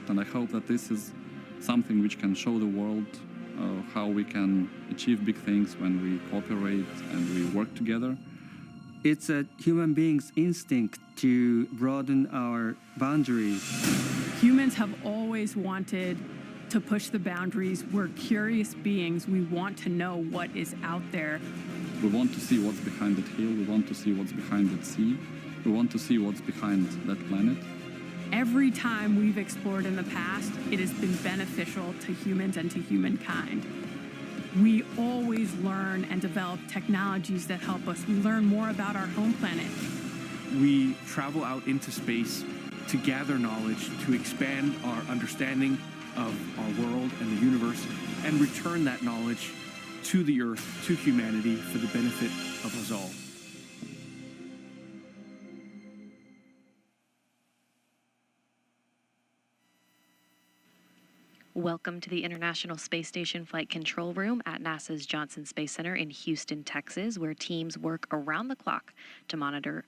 And I hope that this is something which can show the world how we can achieve big things when we cooperate and we work together.
It's a human being's instinct to broaden our boundaries.
Humans have always wanted to push the boundaries. We're curious beings. We want to know what is out there.
We want to see what's behind that hill. We want to see what's behind that sea. We want to see what's behind that planet.
Every time we've explored in the past, it has been beneficial to humans and to humankind. We always learn and develop technologies that help us. We learn more about our home planet.
We travel out into space to gather knowledge, to expand our understanding of our world and the universe, and return that knowledge to the Earth, to humanity, for the benefit of us all.
Welcome to the International Space Station Flight Control Room at NASA's Johnson Space Center in Houston, Texas, where teams work around the clock to monitor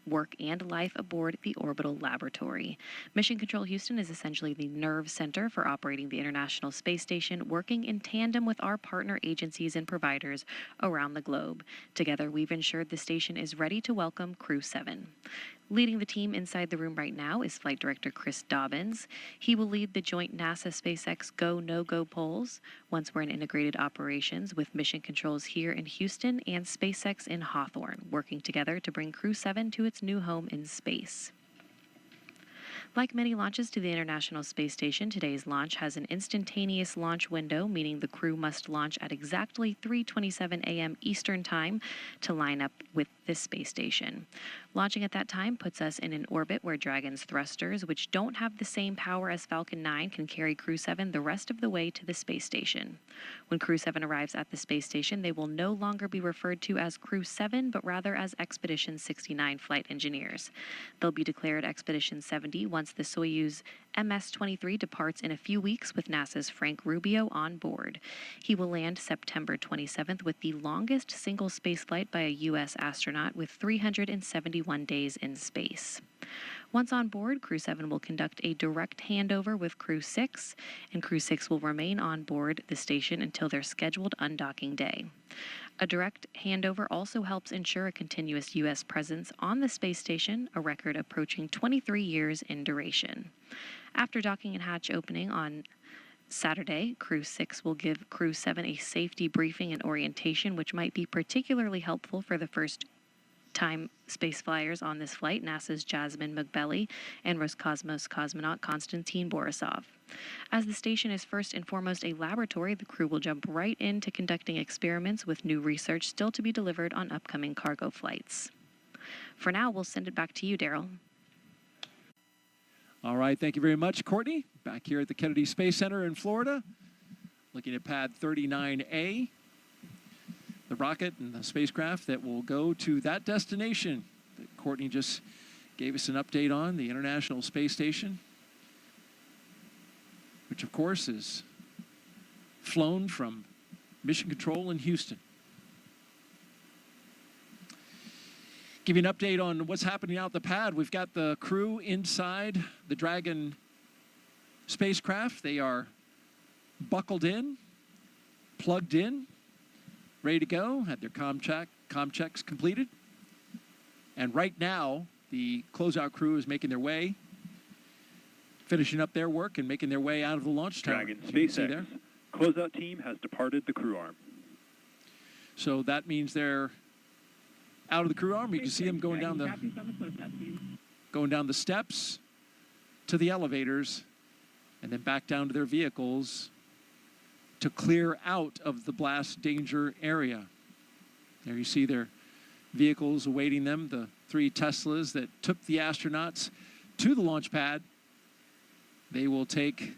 work and life aboard the orbital laboratory. Mission Control Houston is essentially the nerve center for operating the International Space Station, working in tandem with our partner agencies and providers around the globe. Together, we've ensured the station is ready to welcome Crew-7. Leading the team inside the room right now is Flight Director Chris Dobbins. He will lead the joint NASA-SpaceX Go, No-Go polls once we're in integrated operations with mission controls here in Houston and SpaceX in Hawthorne, working together to bring Crew-7 to its new home in space. Like many launches to the International Space Station, today's launch has an instantaneous launch window, meaning the crew must launch at exactly 3:27 a.m. Eastern Time to line up with this space station. Launching at that time puts us in an orbit where Dragon's thrusters, which don't have the same power as Falcon 9, can carry Crew-7 the rest of the way to the space station. When Crew-7 arrives at the space station, they will no longer be referred to as Crew-7, but rather as Expedition 69 flight engineers. They'll be declared Expedition 70 once the Soyuz MS-23 departs in a few weeks with NASA's Frank Rubio on board. He will land September 27th with the longest single spaceflight by a U.S. astronaut with 371 days in space. Once on board, Crew-7 will conduct a direct handover with Crew-6, and Crew-6 will remain on board the station until their scheduled undocking day. A direct handover also helps ensure a continuous U.S. presence on the space station, a record approaching 23 years in duration. After docking and hatch opening on Saturday, Crew-6 will give Crew-7 a safety briefing and orientation, which might be particularly helpful for the first-time space flyers on this flight, NASA's Jasmine McBelly and Roscosmos cosmonaut Konstantin Borisov. As the station is first and foremost a laboratory, the crew will jump right into conducting experiments with new research still to be delivered on upcoming cargo flights. For now, we'll send it back to you, Daryl.
All right, thank you very much, Courtney. Back here at the Kennedy Space Center in Florida, looking at pad 39A. the rocket and the spacecraft that will go to that destination that Courtney just gave us an update on, the International Space Station, which of course is flown from Mission Control in Houston. Give you an update on what's happening out the pad. We've got the crew inside the Dragon spacecraft. They are buckled in, plugged in, ready to go, had their comm checks completed. And right now, the closeout crew is making their way, finishing up their work and making their way out of the launch tower.
Dragon SpaceX closeout team has departed the crew arm.
So that means they're out of the crew arm. You can see them going down the steps to the elevators and then back down to their vehicles to clear out of the blast danger area. There you see their vehicles awaiting them, the 3 Teslas that took the astronauts to the launch pad. They will take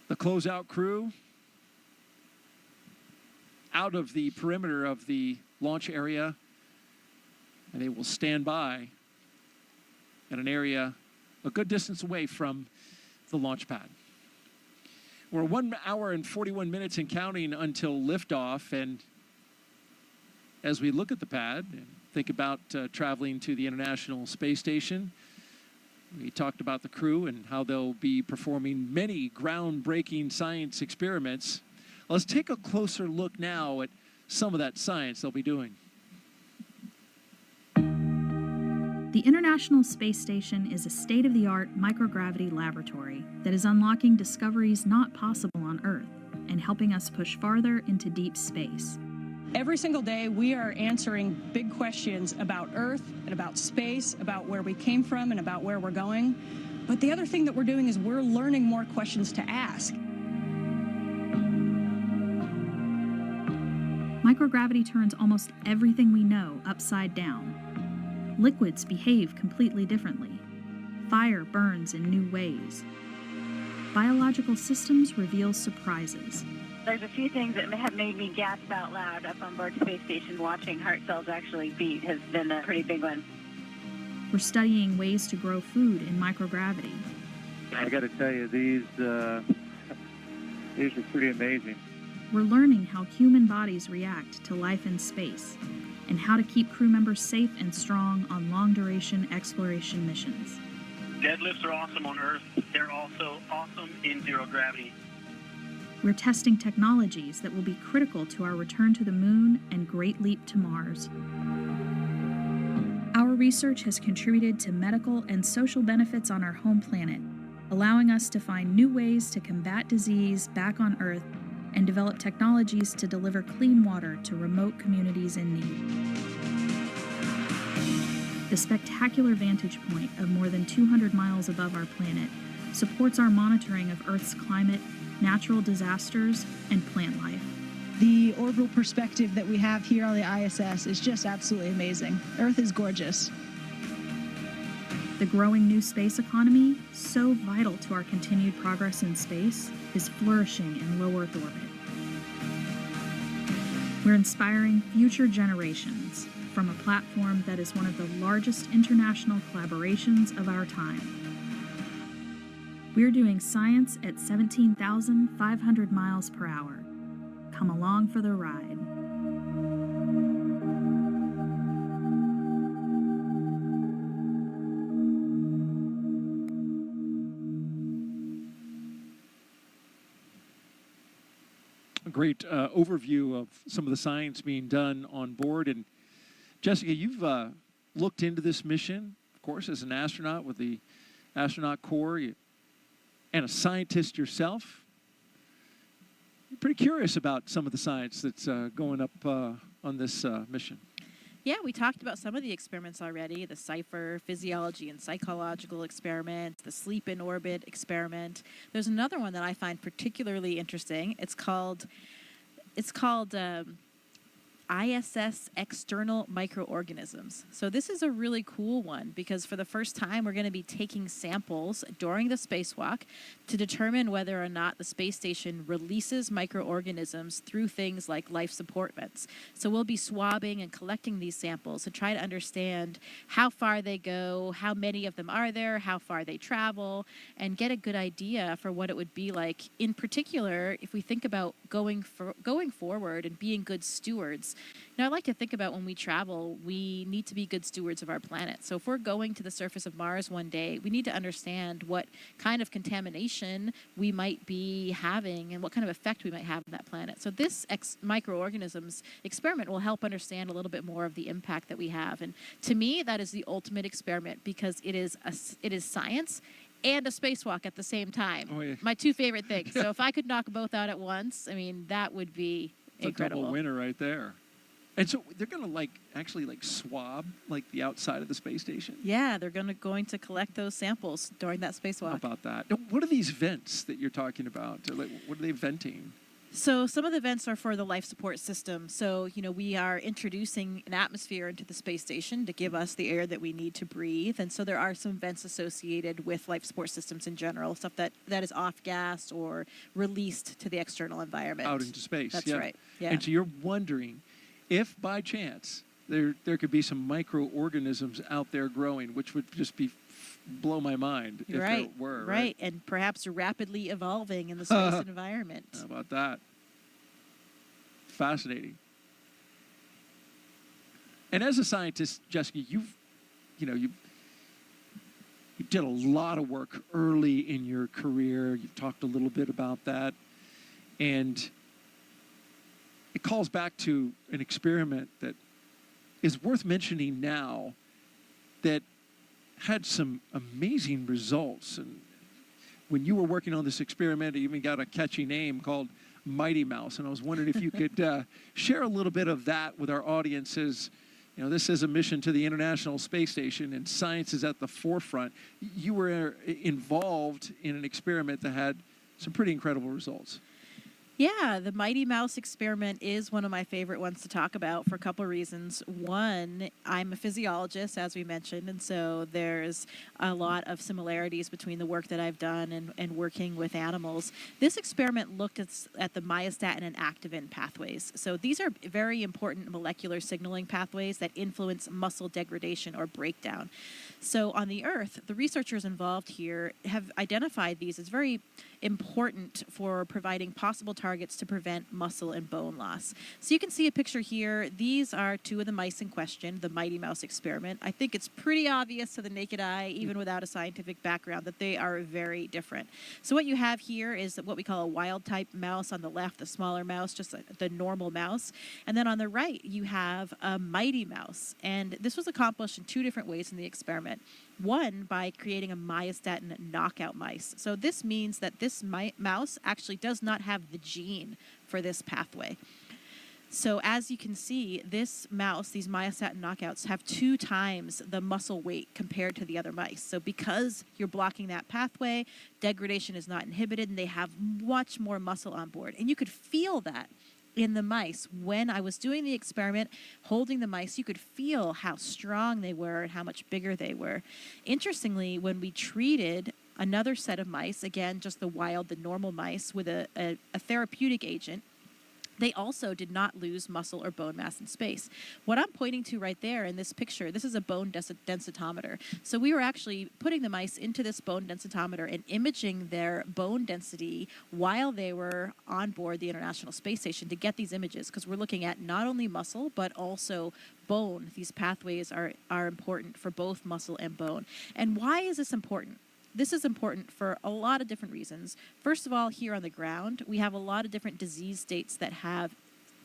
the closeout crew out of the perimeter of the launch area, and they will stand by at an area a good distance away from the launch pad. We're 1 hour and 41 minutes and counting until liftoff, and as we look at the pad and think about traveling to the International Space Station, we talked about the crew and how they'll be performing many groundbreaking science experiments. Let's take a closer look now at some of that science they'll be doing.
The International Space Station is a state-of-the-art microgravity laboratory that is unlocking discoveries not possible on Earth and helping us push farther into deep space.
Every single day, we are answering big questions about Earth and about space, about where we came from and about where we're going. But the other thing that we're doing is we're learning more questions to ask.
Microgravity turns almost everything we know upside down. Liquids behave completely differently. Fire burns in new ways. Biological systems reveal surprises.
There's a few things that have made me gasp out loud up on board Space Station. Watching heart cells actually beat has been a pretty big one.
We're studying ways to grow food in microgravity.
I got to tell you, these are pretty amazing.
We're learning how human bodies react to life in space and how to keep crew members safe and strong on long-duration exploration missions.
Deadlifts are awesome on Earth. They're also awesome in zero gravity.
We're testing technologies that will be critical to our return to the moon and great leap to Mars. Our research has contributed to medical and social benefits on our home planet, allowing us to find new ways to combat disease back on Earth and develop technologies to deliver clean water to remote communities in need. The spectacular vantage point of more than 200 miles above our planet supports our monitoring of Earth's climate, natural disasters, and plant life.
The orbital perspective that we have here on the ISS is just absolutely amazing. Earth is gorgeous.
The growing new space economy, so vital to our continued progress in space, is flourishing in low Earth orbit. We're inspiring future generations from a platform that is one of the largest international collaborations of our time. We're doing science at 17,500 miles per hour. Come along for the ride.
A great overview of some of the science being done on board. And Jessica, you've looked into this mission, of course, as an astronaut with the astronaut corps and a scientist yourself. You're pretty curious about some of the science that's going up on this mission.
Yeah, we talked about some of the experiments already, the CIPHER, physiology and psychological experiment, the sleep in orbit experiment. There's another one that I find particularly interesting. It's called ISS external microorganisms. So this is a really cool one because for the first time, we're going to be taking samples during the spacewalk to determine whether or not the space station releases microorganisms through things like life support vents. So we'll be swabbing and collecting these samples to try to understand how far they go, how many of them are there, how far they travel, and get a good idea for what it would be like. In particular, if we think about going forward and being good stewards. Now, I like to think about when we travel, we need to be good stewards of our planet. So if we're going to the surface of Mars one day, we need to understand what kind of contamination we might be having and what kind of effect we might have on that planet. So this microorganisms experiment will help understand a little bit more of the impact that we have. And to me, that is the ultimate experiment because it is science and a spacewalk at the same time.
Oh, yeah.
My two favorite things. So if I could knock both out at once, I mean, that would be incredible.
A double winner right there. And so they're going to actually swab the outside of the space station?
Yeah, they're going to collect those samples during that spacewalk.
How about that? Now, what are these vents that you're talking about? What are they venting?
So some of the vents are for the life support system. So, we are introducing an atmosphere into the space station to give us the air that we need to breathe. And so there are some vents associated with life support systems in general, stuff that is off-gassed or released to the external environment.
Out into space.
That's right. Yeah.
And so you're wondering if by chance there could be some microorganisms out there growing, which would just blow my mind if there were.
Right, and perhaps rapidly evolving in the space environment.
How about that? Fascinating. And as a scientist, Jessica, you did a lot of work early in your career. You've talked a little bit about that. And it calls back to an experiment that is worth mentioning now that had some amazing results. And when you were working on this experiment, it even got a catchy name called Mighty Mouse. And I was wondering if you could share a little bit of that with our audiences. This is a mission to the International Space Station, and science is at the forefront. You were involved in an experiment that had some pretty incredible results.
Yeah, the Mighty Mouse experiment is one of my favorite ones to talk about for a couple of reasons. One, I'm a physiologist, as we mentioned, and so there's a lot of similarities between the work that I've done and working with animals. This experiment looked at the myostatin and activin pathways. So these are very important molecular signaling pathways that influence muscle degradation or breakdown. So on the Earth, the researchers involved here have identified these as very important for providing possible targets to prevent muscle and bone loss. So you can see a picture here. These are two of the mice in question, the Mighty Mouse experiment. I think it's pretty obvious to the naked eye, even without a scientific background, that they are very different. So what you have here is what we call a wild type mouse on the left, the smaller mouse, just the normal mouse. And then on the right, you have a Mighty Mouse. And this was accomplished in two different ways in the experiment. One, by creating a myostatin knockout mice. So this means that this mouse actually does not have the gene for this pathway. So as you can see, this mouse, these myostatin knockouts, have 2 times the muscle weight compared to the other mice. So because you're blocking that pathway, degradation is not inhibited, and they have much more muscle on board. And you could feel that in the mice. When I was doing the experiment, holding the mice, you could feel how strong they were and how much bigger they were. Interestingly, when we treated another set of mice, again, just the normal mice, with a therapeutic agent, they also did not lose muscle or bone mass in space. What I'm pointing to right there in this picture, this is a bone densitometer. So we were actually putting the mice into this bone densitometer and imaging their bone density while they were on board the International Space Station to get these images, because we're looking at not only muscle, but also bone. These pathways are important for both muscle and bone. And why is this important? This is important for a lot of different reasons. First of all, here on the ground, we have a lot of different disease states that have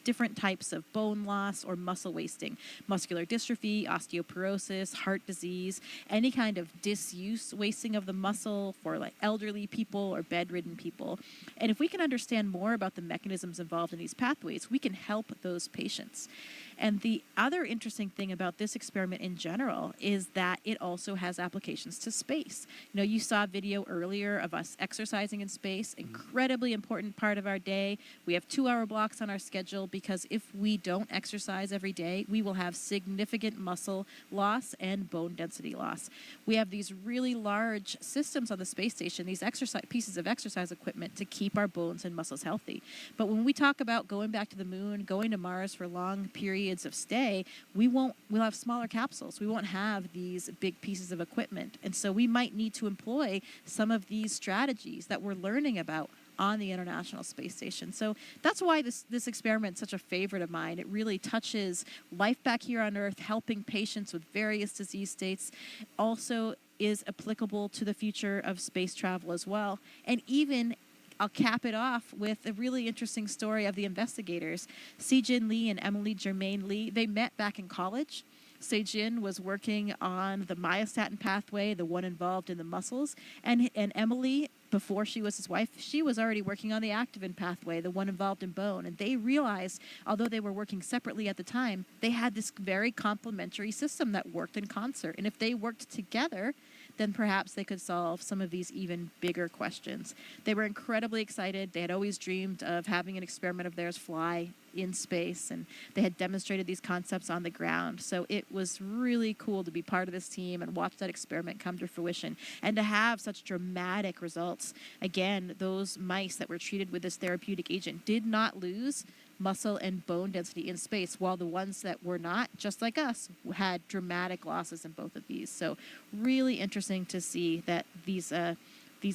different types of bone loss or muscle wasting. Muscular dystrophy, osteoporosis, heart disease, any kind of disuse wasting of the muscle for like elderly people or bedridden people. And if we can understand more about the mechanisms involved in these pathways, we can help those patients. And the other interesting thing about this experiment in general is that it also has applications to space. You know, you saw a video earlier of us exercising in space, incredibly important part of our day. We have 2-hour blocks on our schedule because if we don't exercise every day, we will have significant muscle loss and bone density loss. We have these really large systems on the space station, these pieces of exercise equipment to keep our bones and muscles healthy. But when we talk about going back to the moon, going to Mars for long periods of stay, we'll have smaller capsules. We won't have these big pieces of equipment. And so we might need to employ some of these strategies that we're learning about on the International Space Station. So that's why this experiment is such a favorite of mine. It really touches life back here on Earth, helping patients with various disease states. Also is applicable to the future of space travel as well. And even I'll cap it off with a really interesting story of the investigators. Se-Jin Lee and Emily Germain Lee, they met back in college. Se-Jin was working on the myostatin pathway, the one involved in the muscles, and Emily, before she was his wife, she was already working on the activin pathway, the one involved in bone. And they realized, although they were working separately at the time, they had this very complementary system that worked in concert. And if they worked together, then perhaps they could solve some of these even bigger questions. They were incredibly excited. They had always dreamed of having an experiment of theirs fly in space, and they had demonstrated these concepts on the ground. So it was really cool to be part of this team and watch that experiment come to fruition and to have such dramatic results. Again, those mice that were treated with this therapeutic agent did not lose muscle and bone density in space, while the ones that were not, just like us, had dramatic losses in both of these. So really interesting to see that these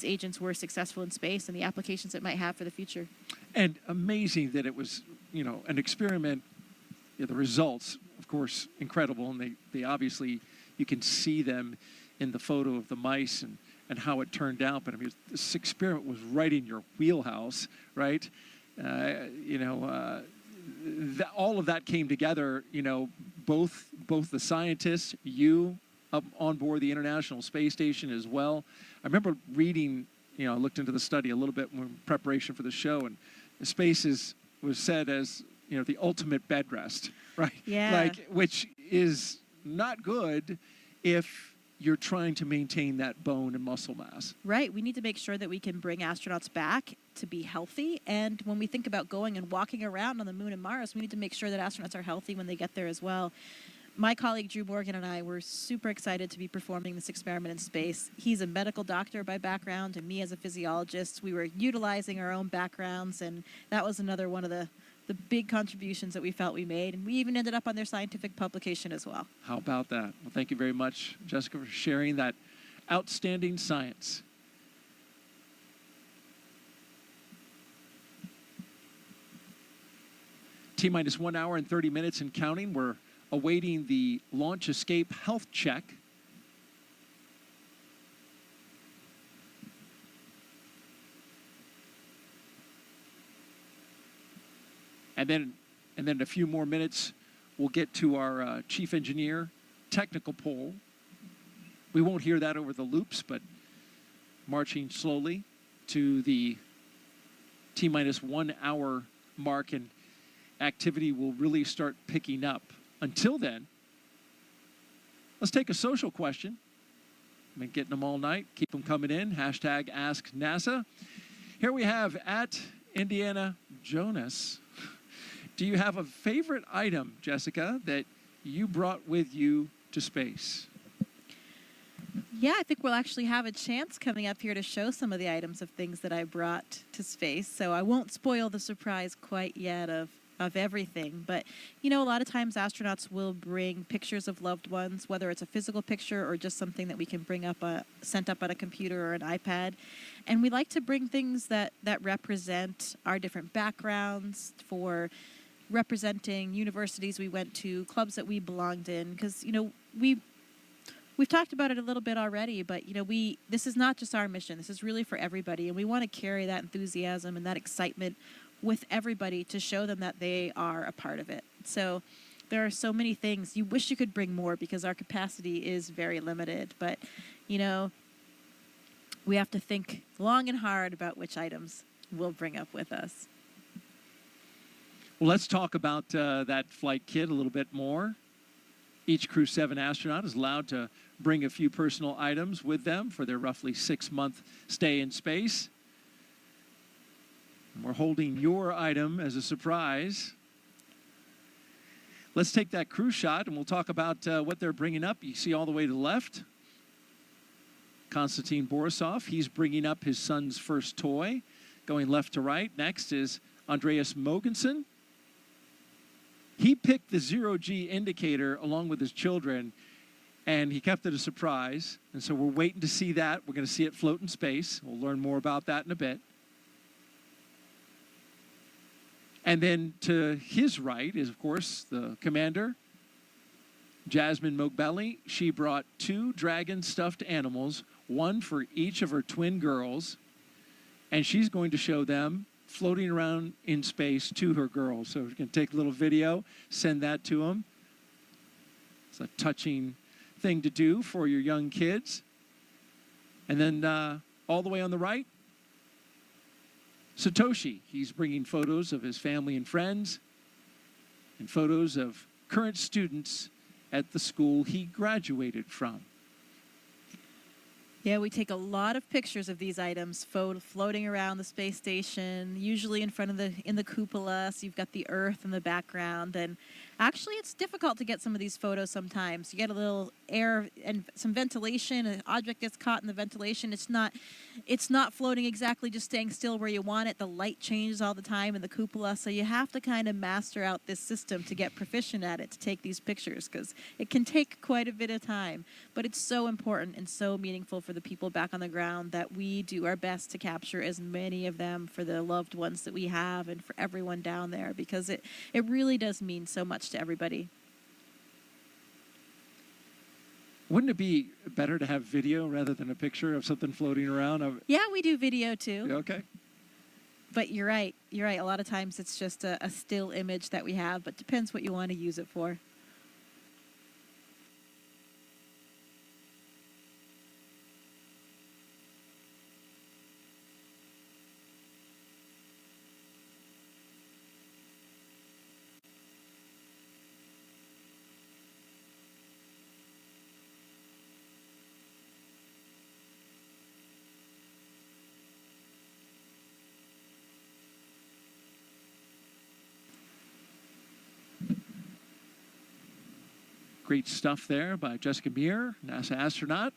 agents were successful in space and the applications it might have for the future.
And amazing that it was, you know, an experiment. You know, the results, of course, incredible, and they obviously, you can see them in the photo of the mice and how it turned out. But I mean, this experiment was right in your wheelhouse, right? All of that came together, you know, both the scientists, you up on board the International Space Station as well. I remember reading, you know, I looked into the study a little bit in preparation for the show, and space was said as, you know, the ultimate bed rest, right?
Yeah.
Like, which is not good if you're trying to maintain that bone and muscle mass.
Right. We need to make sure that we can bring astronauts back to be healthy. And when we think about going and walking around on the moon and Mars, we need to make sure that astronauts are healthy when they get there as well. My colleague Drew Morgan and I were super excited to be performing this experiment in space. He's a medical doctor by background, and me as a physiologist. We were utilizing our own backgrounds, and that was another one of the big contributions that we felt we made. And we even ended up on their scientific publication as well.
How about that? Well, thank you very much, Jessica, for sharing that outstanding science. T-minus 1 hour and 30 minutes and counting. We're awaiting the launch escape health check. And then in a few more minutes, we'll get to our chief engineer technical poll. We won't hear that over the loops, but marching slowly to the T-minus 1 hour mark, and activity will really start picking up. Until then, let's take a social question. I've been getting them all night. Keep them coming in. Hashtag Ask NASA. Here we have at Indiana Jonas. Do you have a favorite item, Jessica, that you brought with you to space?
Yeah, I think we'll actually have a chance coming up here to show some of the items of things that I brought to space. So I won't spoil the surprise quite yet of everything. But, you know, a lot of times astronauts will bring pictures of loved ones, whether it's a physical picture or just something that we can bring up, sent up on a computer or an iPad. And we like to bring things that represent our different backgrounds, for representing universities we went to, clubs that we belonged in. Because, you know, we've talked about it a little bit already, but, you know, this is not just our mission. This is really for everybody. And we want to carry that enthusiasm and that excitement with everybody to show them that they are a part of it. So there are so many things. You wish you could bring more because our capacity is very limited. But, you know, we have to think long and hard about which items we'll bring up with us.
Well, let's talk about that flight kit a little bit more. Each Crew-7 astronaut is allowed to bring a few personal items with them for their roughly 6-month stay in space. And we're holding your item as a surprise. Let's take that crew shot and we'll talk about what they're bringing up. You see all the way to the left, Konstantin Borisov. He's bringing up his son's first toy, going left to right. Next is Andreas Mogensen. He picked the zero-G indicator along with his children, and he kept it a surprise. And so we're waiting to see that. We're going to see it float in space. We'll learn more about that in a bit. And then to his right is, of course, the commander, Jasmine Mogbelli. She brought 2 Dragon stuffed animals, one for each of her twin girls, and she's going to show them floating around in space to her girls. So we can take a little video, send that to them. It's a touching thing to do for your young kids. And then all the way on the right, Satoshi. He's bringing photos of his family and friends and photos of current students at the school he graduated from.
Yeah, we take a lot of pictures of these items floating around the space station, usually in front of in the cupola, so you've got the Earth in the background. And actually, it's difficult to get some of these photos sometimes. You get a little air and some ventilation, an object gets caught in the ventilation. It's not floating exactly, just staying still where you want it. The light changes all the time in the cupola, so you have to kind of master out this system to get proficient at it, to take these pictures, because it can take quite a bit of time. But it's so important and so meaningful for the people back on the ground that we do our best to capture as many of them for the loved ones that we have and for everyone down there, because it really does mean so much to everybody.
Wouldn't it be better to have video rather than a picture of something floating around?
Yeah, we do video too.
Okay.
But you're right. A lot of times it's just a still image that we have, but depends what you want to use it for.
Great stuff there by Jessica Meir, NASA astronaut,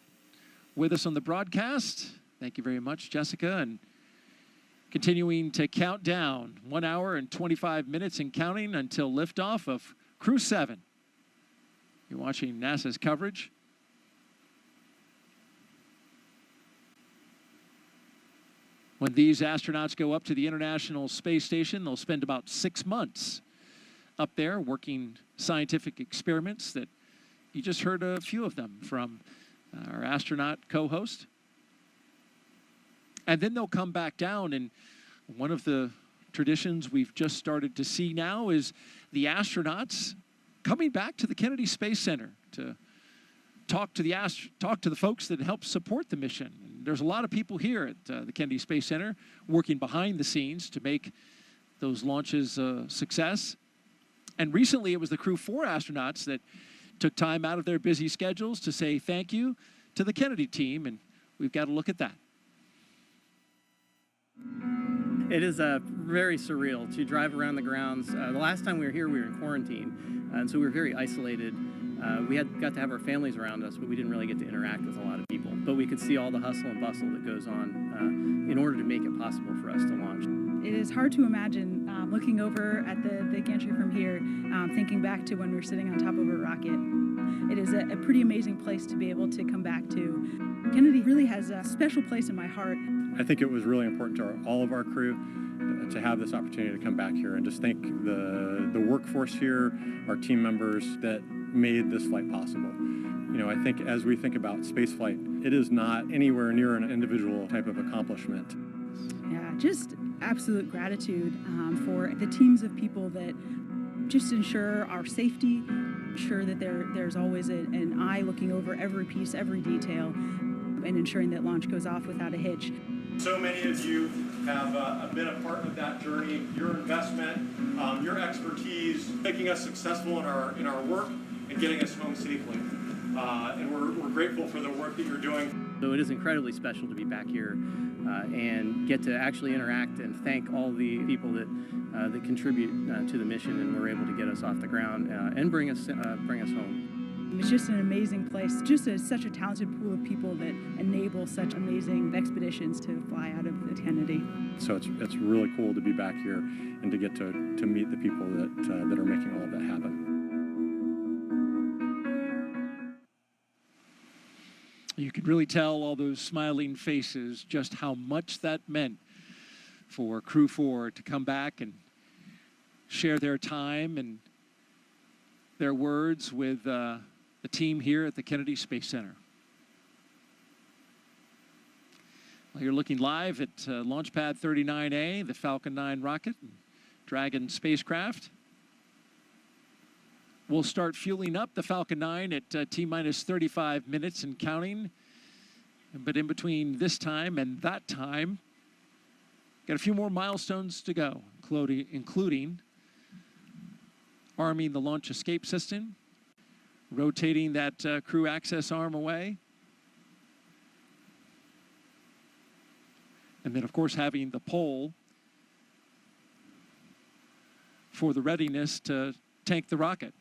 with us on the broadcast. Thank you very much, Jessica. And continuing to count down, 1 hour and 25 minutes and counting until liftoff of Crew-7. You're watching NASA's coverage. When these astronauts go up to the International Space Station, they'll spend about 6 months up there working scientific experiments that you just heard a few of them from our astronaut co-host. And then they'll come back down, and one of the traditions we've just started to see now is the astronauts coming back to the Kennedy Space Center to talk to the folks that help support the mission. And there's a lot of people here at the Kennedy Space Center working behind the scenes to make those launches a success. And recently it was the Crew-4 astronauts that took time out of their busy schedules to say thank you to the Kennedy team, and we've got to look at that.
It is very surreal to drive around the grounds. The last time we were here, we were in quarantine, and so we were very isolated. We got to have our families around us, but we didn't really get to interact with a lot of people. But we could see all the hustle and bustle that goes on in order to make it possible for us to launch.
It is hard to imagine looking over at the gantry from here, thinking back to when we were sitting on top of a rocket. It is a pretty amazing place to be able to come back to. Kennedy really has a special place in my heart.
I think it was really important to all of our crew to have this opportunity to come back here and just thank the workforce here, our team members that made this flight possible. You know, I think as we think about spaceflight, it is not anywhere near an individual type of accomplishment.
Yeah, just absolute gratitude for the teams of people that just ensure our safety, ensure that there's always an eye looking over every piece, every detail, and ensuring that launch goes off without a hitch.
So many of you have been a part of that journey. Your investment, your expertise, making us successful in our work and getting us home safely. And we're grateful for the work that you're doing.
So it is incredibly special to be back here and get to actually interact and thank all the people that contribute to the mission and were able to get us off the ground and bring us home.
It's just an amazing place, just such a talented pool of people that enable such amazing expeditions to fly out of the Kennedy.
So it's really cool to be back here and to get to meet the people that are making all of that happen.
You could really tell all those smiling faces just how much that meant for Crew 4 to come back and share their time and their words with the team here at the Kennedy Space Center. Well, you're looking live at Launch Pad 39A, the Falcon 9 rocket, and Dragon spacecraft. We'll start fueling up the Falcon 9 at T-minus 35 minutes and counting. But in between this time and that time, got a few more milestones to go, including arming the launch escape system, rotating that crew access arm away, and then, of course, having the pole for the readiness to tank the rocket.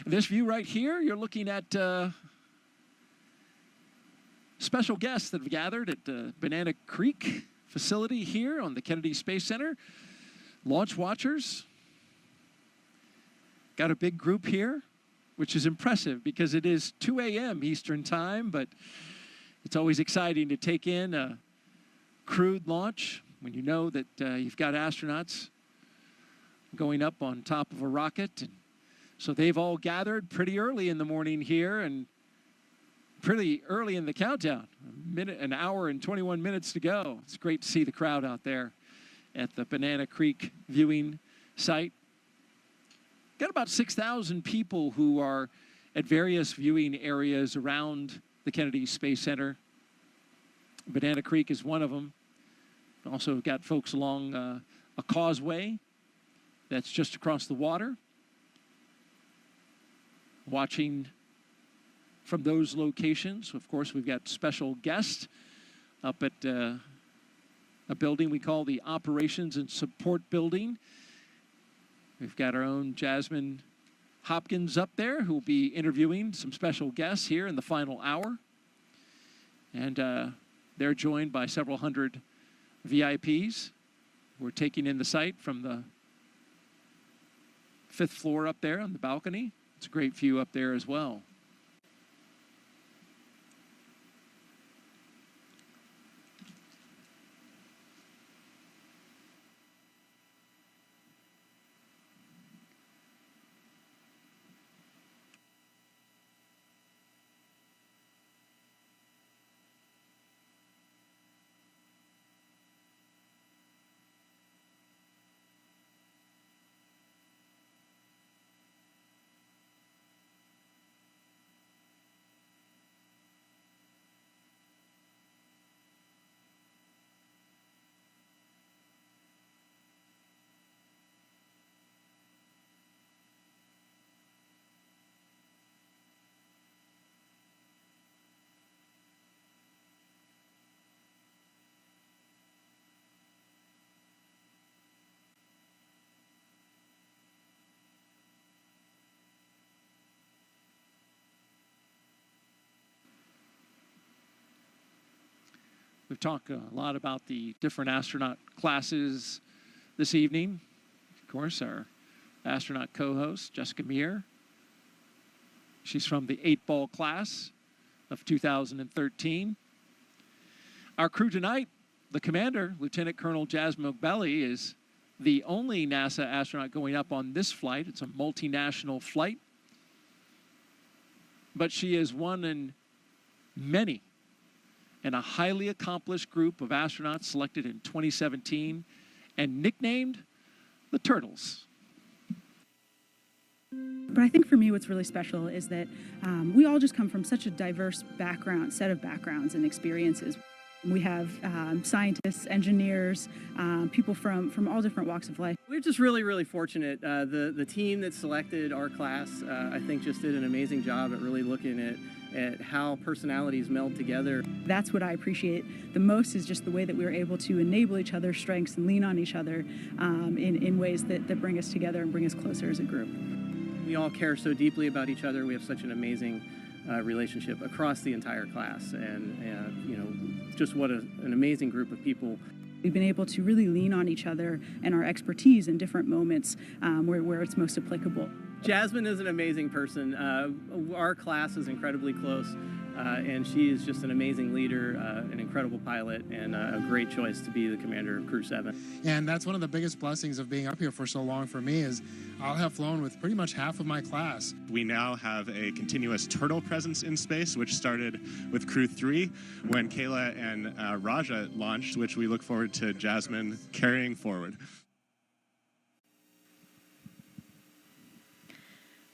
This view right here, you're looking at special guests that have gathered at the Banana Creek facility here on the Kennedy Space Center. Launch watchers. Got a big group here, which is impressive because it is 2 a.m. Eastern time, but it's always exciting to take in a crewed launch when you know that you've got astronauts going up on top of a rocket. And so they've all gathered pretty early in the morning here and pretty early in the countdown. An hour and 21 minutes to go. It's great to see the crowd out there at the Banana Creek viewing site. Got about 6,000 people who are at various viewing areas around the Kennedy Space Center. Banana Creek is one of them. Also got folks along a causeway that's just across the water, watching from those locations. Of course, we've got special guests up at a building we call the Operations and Support Building. We've got our own Jasmine Hopkins up there who will be interviewing some special guests here in the final hour. And they're joined by several hundred VIPs who are taking in the site from the 5th floor up there on the balcony. It's a great view up there as well. We've talked a lot about the different astronaut classes this evening. Of course, our astronaut co-host, Jessica Meir. She's from the 8-ball class of 2013. Our crew tonight, the commander, Lieutenant Colonel Jasmine Belli, is the only NASA astronaut going up on this flight. It's a multinational flight. But she is one in many and a highly accomplished group of astronauts selected in 2017 and nicknamed the Turtles.
But I think for me what's really special is that we all just come from such a diverse set of backgrounds and experiences. We have scientists, engineers, people from all different walks of life.
We're just really, really fortunate. The team that selected our class, I think, just did an amazing job at really looking at how personalities meld together.
That's what I appreciate the most, is just the way that we were able to enable each other's strengths and lean on each other in ways that bring us together and bring us closer as a group.
We all care so deeply about each other. We have such an amazing relationship across the entire class, and you know, just what an amazing group of people.
We've been able to really lean on each other and our expertise in different moments where it's most applicable.
Jasmine is an amazing person. Our class is incredibly close, and she is just an amazing leader, an incredible pilot, and a great choice to be the commander of Crew-7.
And that's one of the biggest blessings of being up here for so long for me, is I'll have flown with pretty much half of my class.
We now have a continuous turtle presence in space, which started with Crew-3 when Kayla and Raja launched, which we look forward to Jasmine carrying forward.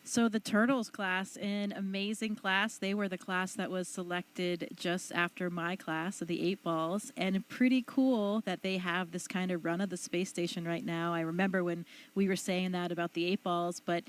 So the Turtles class, an amazing class. They were the class that was selected just after my class of the 8 balls, and pretty cool that they have this kind of run of the space station right now. I remember when we were saying that about the 8 balls, but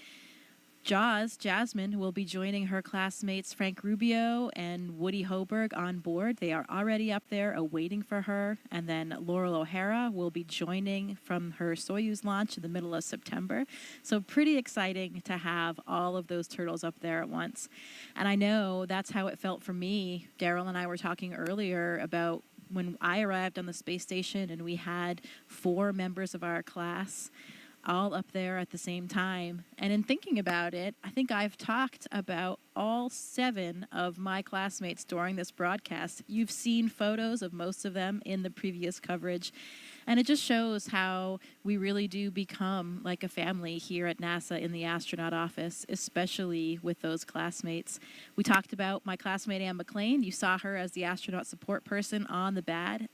Jasmine will be joining her classmates Frank Rubio and Woody Hoberg on board. They are already up there awaiting for her. And then Laurel O'Hara will be joining from her Soyuz launch in the middle of September. So pretty exciting to have all of those turtles up there at once. And I know that's how it felt for me. Daryl and I were talking earlier about when I arrived on the space station and we had 4 members of our class all up there at the same time. And in thinking about it, I think I've talked about all 7 of my classmates during this broadcast. You've seen photos of most of them in the previous coverage. And it just shows how we really do become like a family here at NASA in the astronaut office, especially with those classmates. We talked about my classmate Ann McLean. You saw her as the astronaut support person on the pad,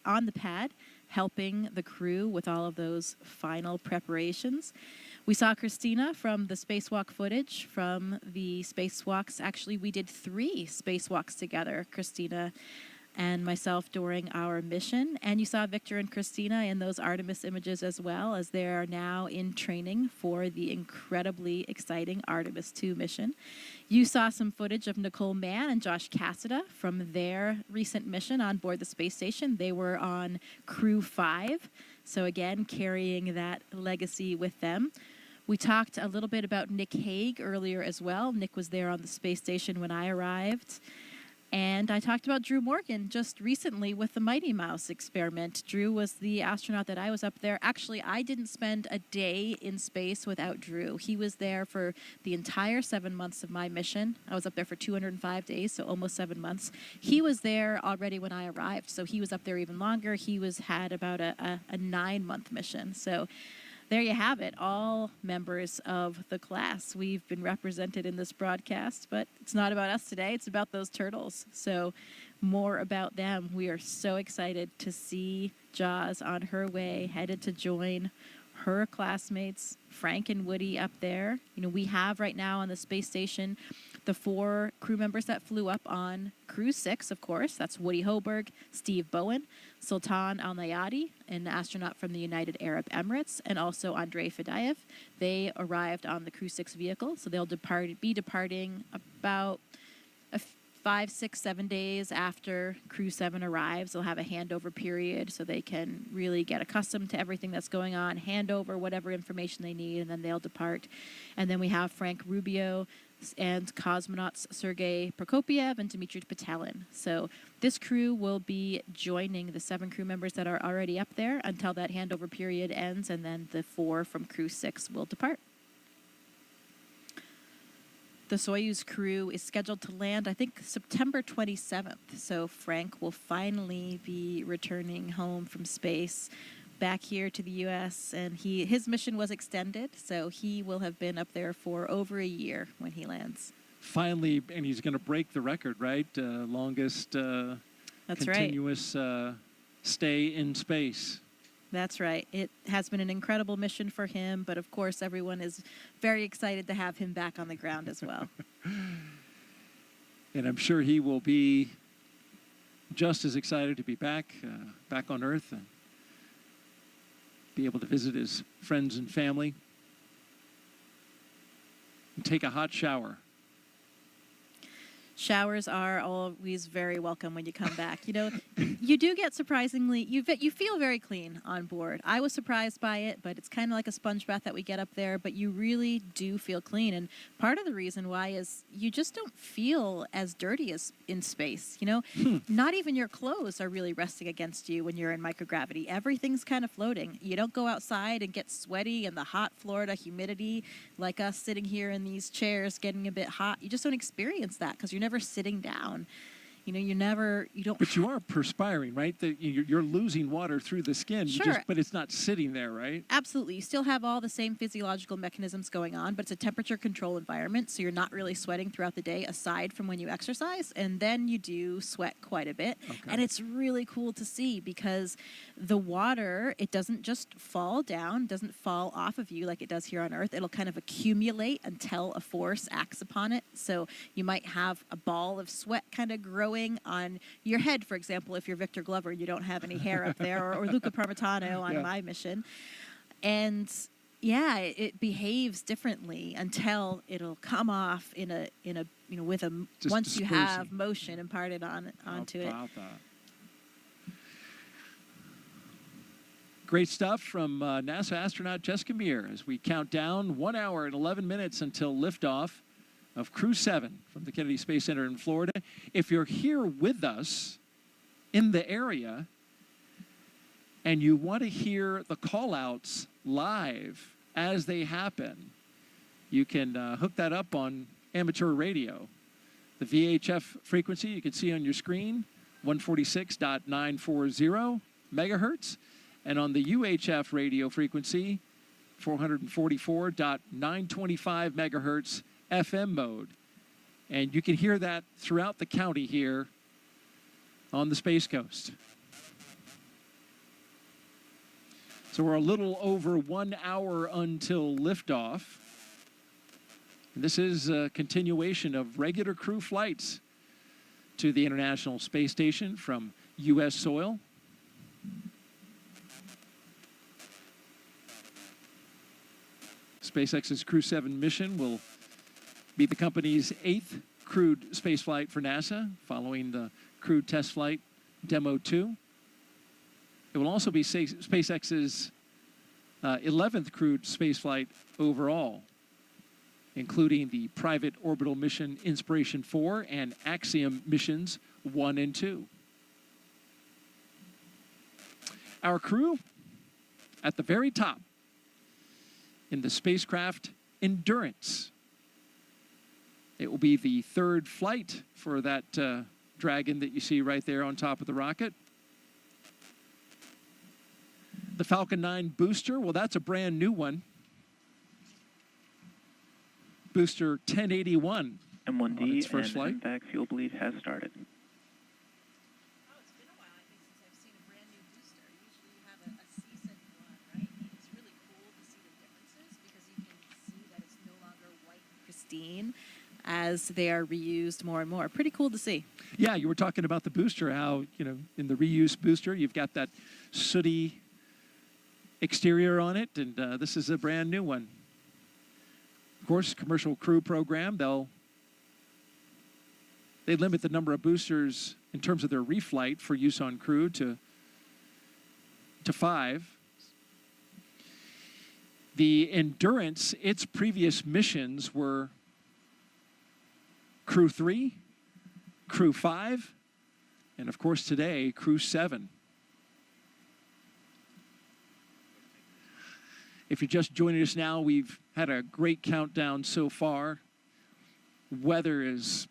helping the crew with all of those final preparations. We saw Christina from the spacewalk footage from the spacewalks. Actually, we did 3 spacewalks together, Christina and myself, during our mission. And you saw Victor and Christina in those Artemis images as well, as they are now in training for the incredibly exciting Artemis 2 mission. You saw some footage of Nicole Mann and Josh Cassada from their recent mission on board the space station. They were on Crew-5, so again, carrying that legacy with them. We talked a little bit about Nick Hague earlier as well. Nick was there on the space station when I arrived. And I talked about Drew Morgan just recently with the Mighty Mouse experiment. Drew was the astronaut that I was up there. Actually, I didn't spend a day in space without Drew. He was there for the entire 7 months of my mission. I was up there for 205 days, so almost 7 months. He was there already when I arrived, so he was up there even longer. He had about a 9-month mission. So there you have it, all members of the class. We've been represented in this broadcast, but it's not about us today. It's about those turtles. So more about them. We are so excited to see Jaws on her way, headed to join her classmates, Frank and Woody, up there. You know, we have right now on the space station the 4 crew members that flew up on Crew-6, of course. That's Woody Hoberg, Steve Bowen, Sultan Al-Nayati, an astronaut from the United Arab Emirates, and also Andrei Fadayev. They arrived on the Crew-6 vehicle, so they'll be departing about 5, 6, 7 days after Crew-7 arrives. They'll have a handover period so they can really get accustomed to everything that's going on, hand over whatever information they need, and then they'll depart. And then we have Frank Rubio and cosmonauts Sergei Prokopiev and Dmitry Petelin. So this crew will be joining the 7 crew members that are already up there until that handover period ends, and then the 4 from Crew-6 will depart. The Soyuz crew is scheduled to land, I think, September 27th. So Frank will finally be returning home from space back here to the U.S., and his mission was extended, so he will have been up there for over a year when he lands.
Finally, and he's going to break the record, right? Longest
That's
continuous stay in space.
That's right. It has been an incredible mission for him, but of course everyone is very excited to have him back on the ground as well.
And I'm sure he will be just as excited to be back on Earth and be able to visit his friends and family and take a hot shower.
Showers are always very welcome when you come back. You know, you do get surprisingly, you feel very clean on board. I was surprised by it, but it's kind of like a sponge bath that we get up there, but you really do feel clean. And part of the reason why is you just don't feel as dirty as in space. You know, not even your clothes are really resting against you when you're in microgravity. Everything's kind of floating. You don't go outside and get sweaty in the hot Florida humidity like us sitting here in these chairs getting a bit hot. You just don't experience that because you're never sitting down. You know, you don't.
But you are perspiring, right? You're losing water through the skin,
Sure.
but it's not sitting there, right?
Absolutely. You still have all the same physiological mechanisms going on, but it's a temperature control environment, so you're not really sweating throughout the day aside from when you exercise, and then you do sweat quite a bit.
Okay.
And it's really cool to see because the water, it doesn't just fall down, doesn't fall off of you like it does here on Earth. It'll kind of accumulate until a force acts upon it. So you might have a ball of sweat kind of growing on your head, for example, if you're Victor Glover and you don't have any hair up there, or Luca Parmitano on my mission. And yeah, it behaves differently until it'll come off in a with a
Just
once you
dispersing.
have motion imparted onto it.
About that. Great stuff from NASA astronaut Jessica Meir as we count down 1 hour and 11 minutes until liftoff of Crew-7 from the Kennedy Space Center in Florida. If you're here with us in the area and you want to hear the call-outs live as they happen, you can hook that up on amateur radio. The VHF frequency you can see on your screen, 146.940 megahertz, and on the UHF radio frequency, 444.925 megahertz FM mode. And you can hear that throughout the county here on the Space Coast. So we're a little over 1 hour until liftoff. And this is a continuation of regular crew flights to the International Space Station from U.S. soil. SpaceX's Crew-7 mission will be the company's 8th crewed spaceflight for NASA, following the crewed test flight Demo 2. It will also be SpaceX's 11th crewed spaceflight overall, including the private orbital mission Inspiration 4 and Axiom missions 1 and 2. Our crew at the very top in the spacecraft Endurance. It will be the third flight for that Dragon that you see right there on top of the rocket. The Falcon 9 booster, well, that's a brand new one. Booster 1081 on its first flight.
Impact fuel bleed has started.
As they are reused more and more. Pretty cool to see.
Yeah, you were talking about the booster, how, in the reuse booster, you've got that sooty exterior on it, and this is a brand new one. Of course, commercial crew program, they limit the number of boosters in terms of their reflight for use on Crew to 5. The Endurance, its previous missions were Crew-3, Crew-5, and of course today, Crew-7. If you're just joining us now, we've had a great countdown so far. Weather is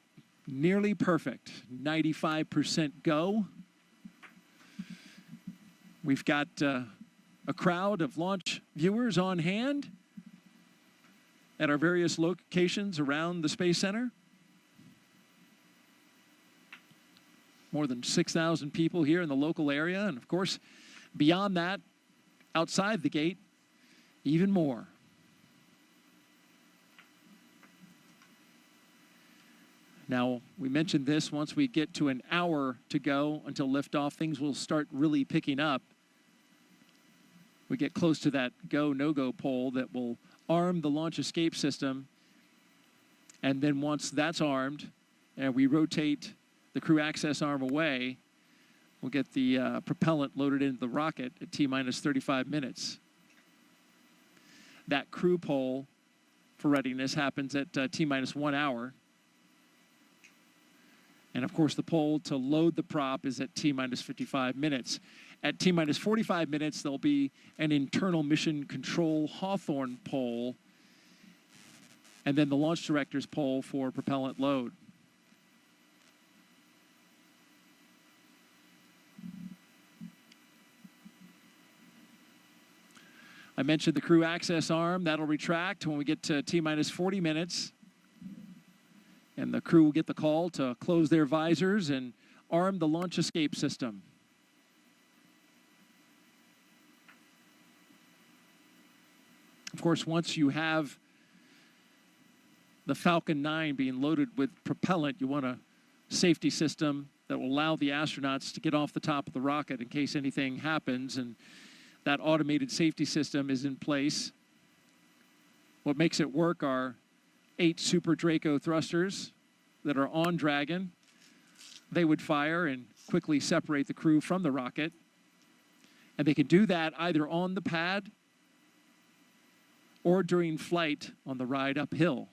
nearly perfect, 95% go. We've got a crowd of launch viewers on hand at our various locations around the Space Center. More than 6,000 people here in the local area, and of course, beyond that, outside the gate, even more. Now, we mentioned this, once we get to an hour to go until liftoff, things will start really picking up. We get close to that go, no-go pole that will arm the launch escape system. And then once that's armed and we rotate the crew access arm away, we'll get the propellant loaded into the rocket at T-minus 35 minutes. That crew pole for readiness happens at T-minus 1 hour. And of course, the pole to load the prop is at T-minus 55 minutes. At T-minus 45 minutes, there'll be an internal mission control Hawthorne pole, and then the launch director's pole for propellant load. I mentioned the crew access arm. That'll retract when we get to T-minus 40 minutes. And the crew will get the call to close their visors and arm the launch escape system. Of course, once you have the Falcon 9 being loaded with propellant, you want a safety system that will allow the astronauts to get off the top of the rocket in case anything happens, and that automated safety system is in place. What makes it work are 8 Super Draco thrusters that are on Dragon. They would fire and quickly separate the crew from the rocket. And they can do that either on the pad or during flight on the ride uphill.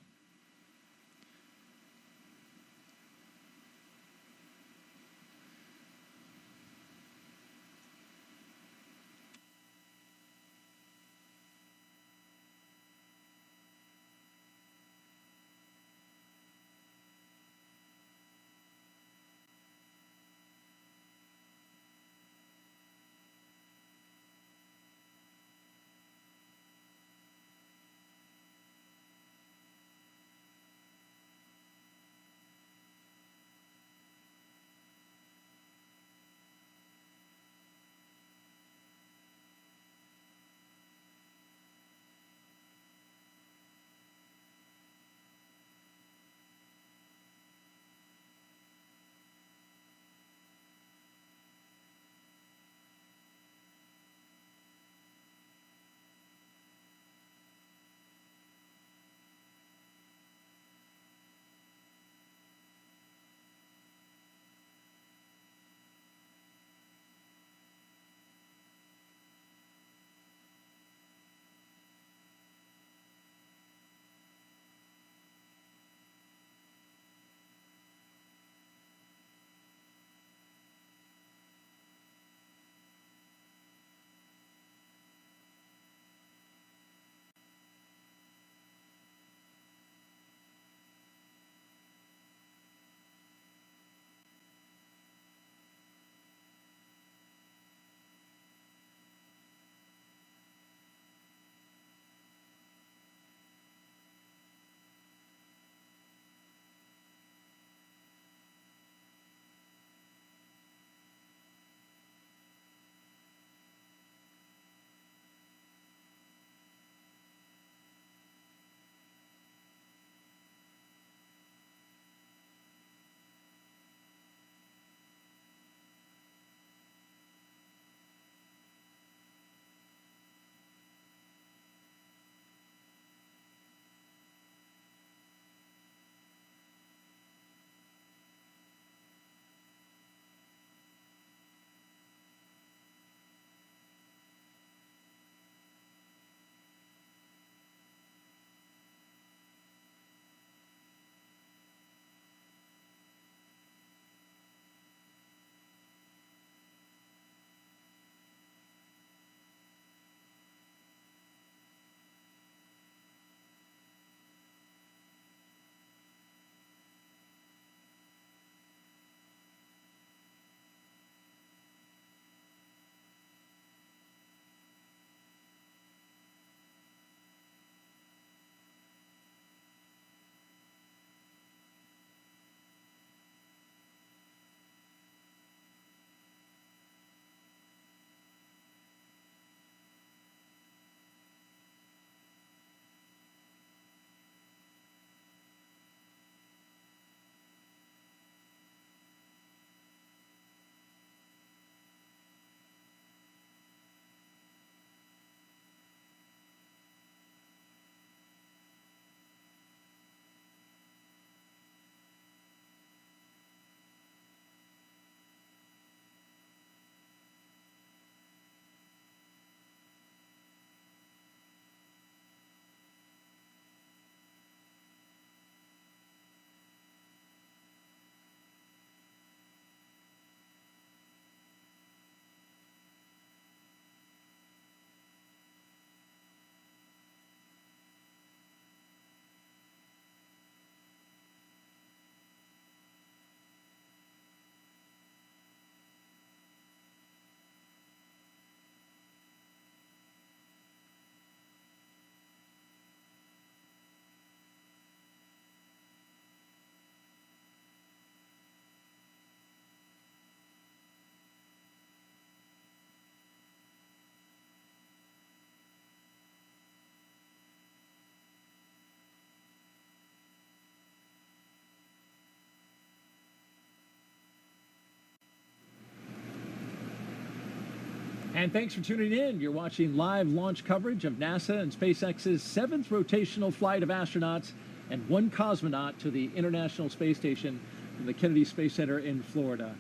And thanks for tuning in. You're watching live launch coverage of NASA and SpaceX's 7th rotational flight of astronauts and 1 cosmonaut to the International Space Station from the Kennedy Space Center in Florida.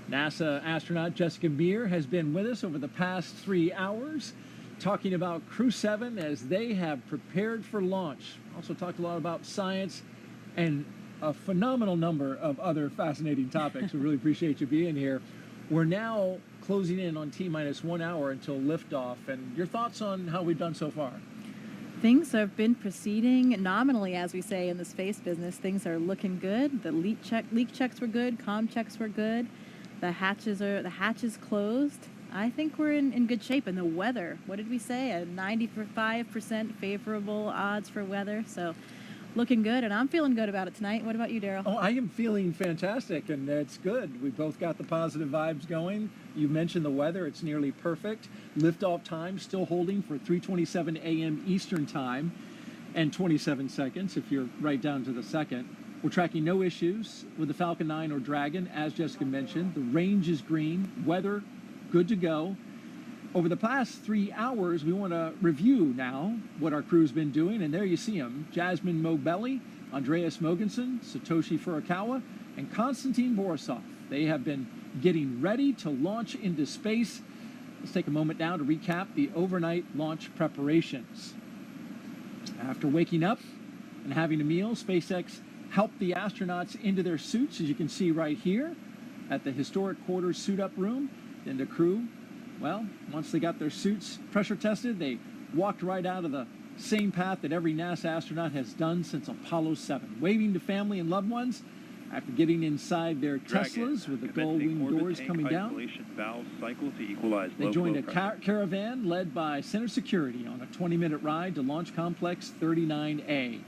NASA astronaut Jessica Meir has been with us over the past 3 hours, talking about Crew-7 as they have prepared for launch. Also talked a lot about science and a phenomenal number of other fascinating topics. We really appreciate you being here. We're now closing in on T-minus 1 hour until liftoff. And your thoughts on how we've done so far?
Things have been proceeding nominally, as we say in the space business. Things are looking good. The leak checks were good. Comm checks were good. The hatches closed. I think we're in good shape. And the weather, what did we say? A 95% favorable odds for weather. So looking good, and I'm feeling good about it tonight. What about you, Daryl?
Oh, I am feeling fantastic, and it's good. We both got the positive vibes going. You mentioned the weather. It's nearly perfect. Liftoff time still holding for 3:27 a.m. Eastern time and 27 seconds if you're right down to the second. We're tracking no issues with the Falcon 9 or Dragon, as Jessica mentioned. The range is green. Weather, good to go. Over the past 3 hours, we want to review now what our crew's been doing, and there you see them. Jasmine Mobelli, Andreas Mogensen, Satoshi Furukawa, and Konstantin Borisov. They have been getting ready to launch into space. Let's take a moment now to recap the overnight launch preparations. After waking up and having a meal, SpaceX helped the astronauts into their suits, as you can see right here at the historic quarters suit-up room. Then the crew, well, once they got their suits pressure tested, they walked right out of the same path that every NASA astronaut has done since Apollo 7, waving to family and loved ones after getting inside their Teslas with the gull-wing doors coming down. They joined a caravan led by Center Security on a 20-minute ride to Launch Complex 39A.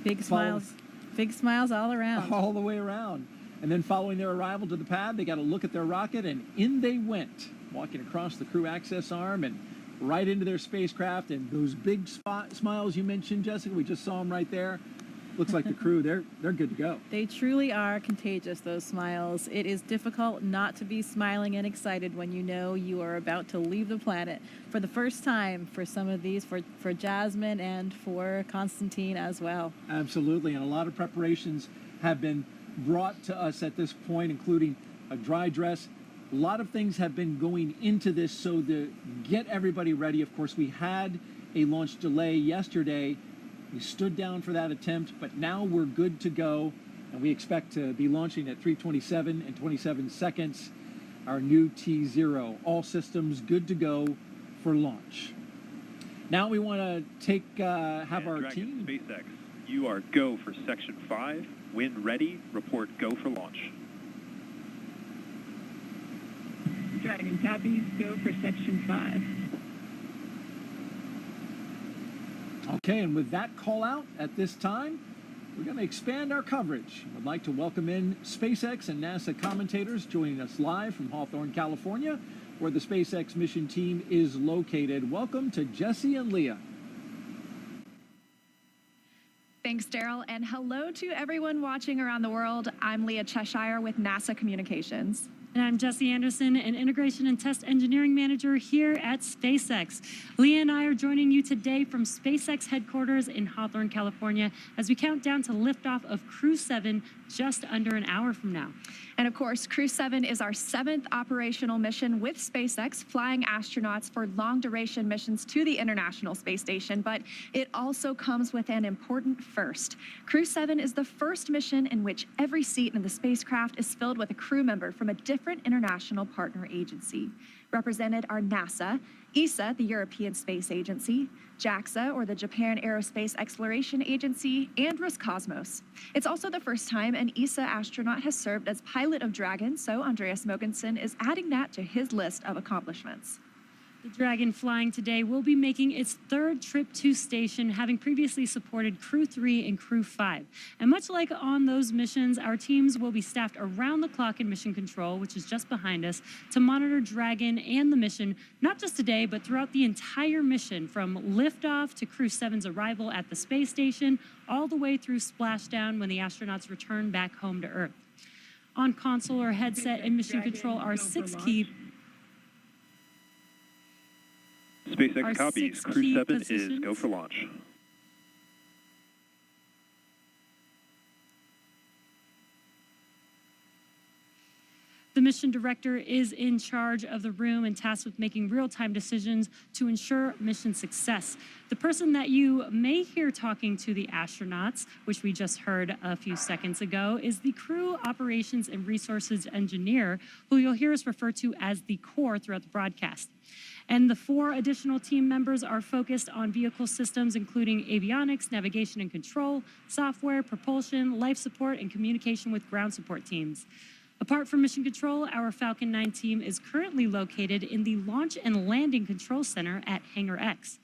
Big smiles all around.
All the way around. And then following their arrival to the pad, they got a look at their rocket, and in they went, walking across the crew access arm and right into their spacecraft. And those big smiles you mentioned, Jessica, we just saw them right there. Looks like the crew, they're good to go.
They truly are contagious, those smiles. It is difficult not to be smiling and excited when you know you are about to leave the planet for the first time for some of these, for Jasmine and for Konstantin as well.
Absolutely, and a lot of preparations have been brought to us at this point, including a dry dress. A lot of things have been going into this so to get everybody ready. Of course, we had a launch delay yesterday. We stood down for that attempt, but now we're good to go, and we expect to be launching at 3:27 and 27 seconds, our new T0. All systems good to go for launch. Now we want to have our
Dragon,
team.
SpaceX, you are go for Section 5. When ready, report go for launch.
Dragon copies, go for Section 5.
Okay, and with that call out at this time, we're going to expand our coverage. I'd like to welcome in SpaceX and NASA commentators joining us live from Hawthorne, California, where the SpaceX mission team is located. Welcome to Jesse and Leah.
Thanks, Daryl, and hello to everyone watching around the world. I'm Leah Cheshire with NASA Communications.
And I'm Jesse Anderson, an Integration and Test Engineering Manager here at SpaceX. Leah and I are joining you today from SpaceX headquarters in Hawthorne, California, as we count down to liftoff of Crew-7 just under an hour from now.
And of course, Crew-7 is our 7th operational mission with SpaceX, flying astronauts for long-duration missions to the International Space Station. But it also comes with an important first. Crew-7 is the first mission in which every seat in the spacecraft is filled with a crew member from a different international partner agency. Represented are NASA, ESA, the European Space Agency, JAXA, or the Japan Aerospace Exploration Agency, and Roscosmos. It's also the first time an ESA astronaut has served as pilot of Dragon, so Andreas Mogensen is adding that to his list of accomplishments.
The Dragon flying today will be making its 3rd trip to station, having previously supported Crew-3 and Crew-5. And much like on those missions, our teams will be staffed around the clock in mission control, which is just behind us, to monitor Dragon and the mission, not just today, but throughout the entire mission, from liftoff to Crew-7's arrival at the space station, all the way through splashdown when the astronauts return back home to Earth. On console or headset and mission control are 6 key
SpaceX
Our
copies.
6
Crew
key
7 is
positions.
go for launch.
The mission director is in charge of the room and tasked with making real-time decisions to ensure mission success. The person that you may hear talking to the astronauts, which we just heard a few seconds ago, is the Crew Operations and Resources Engineer, who you'll hear us refer to as the core throughout the broadcast. And the 4 additional team members are focused on vehicle systems, including avionics, navigation and control, software, propulsion, life support, and communication with ground support teams. Apart from Mission Control, our Falcon 9 team is currently located in the Launch and Landing Control Center at Hangar X.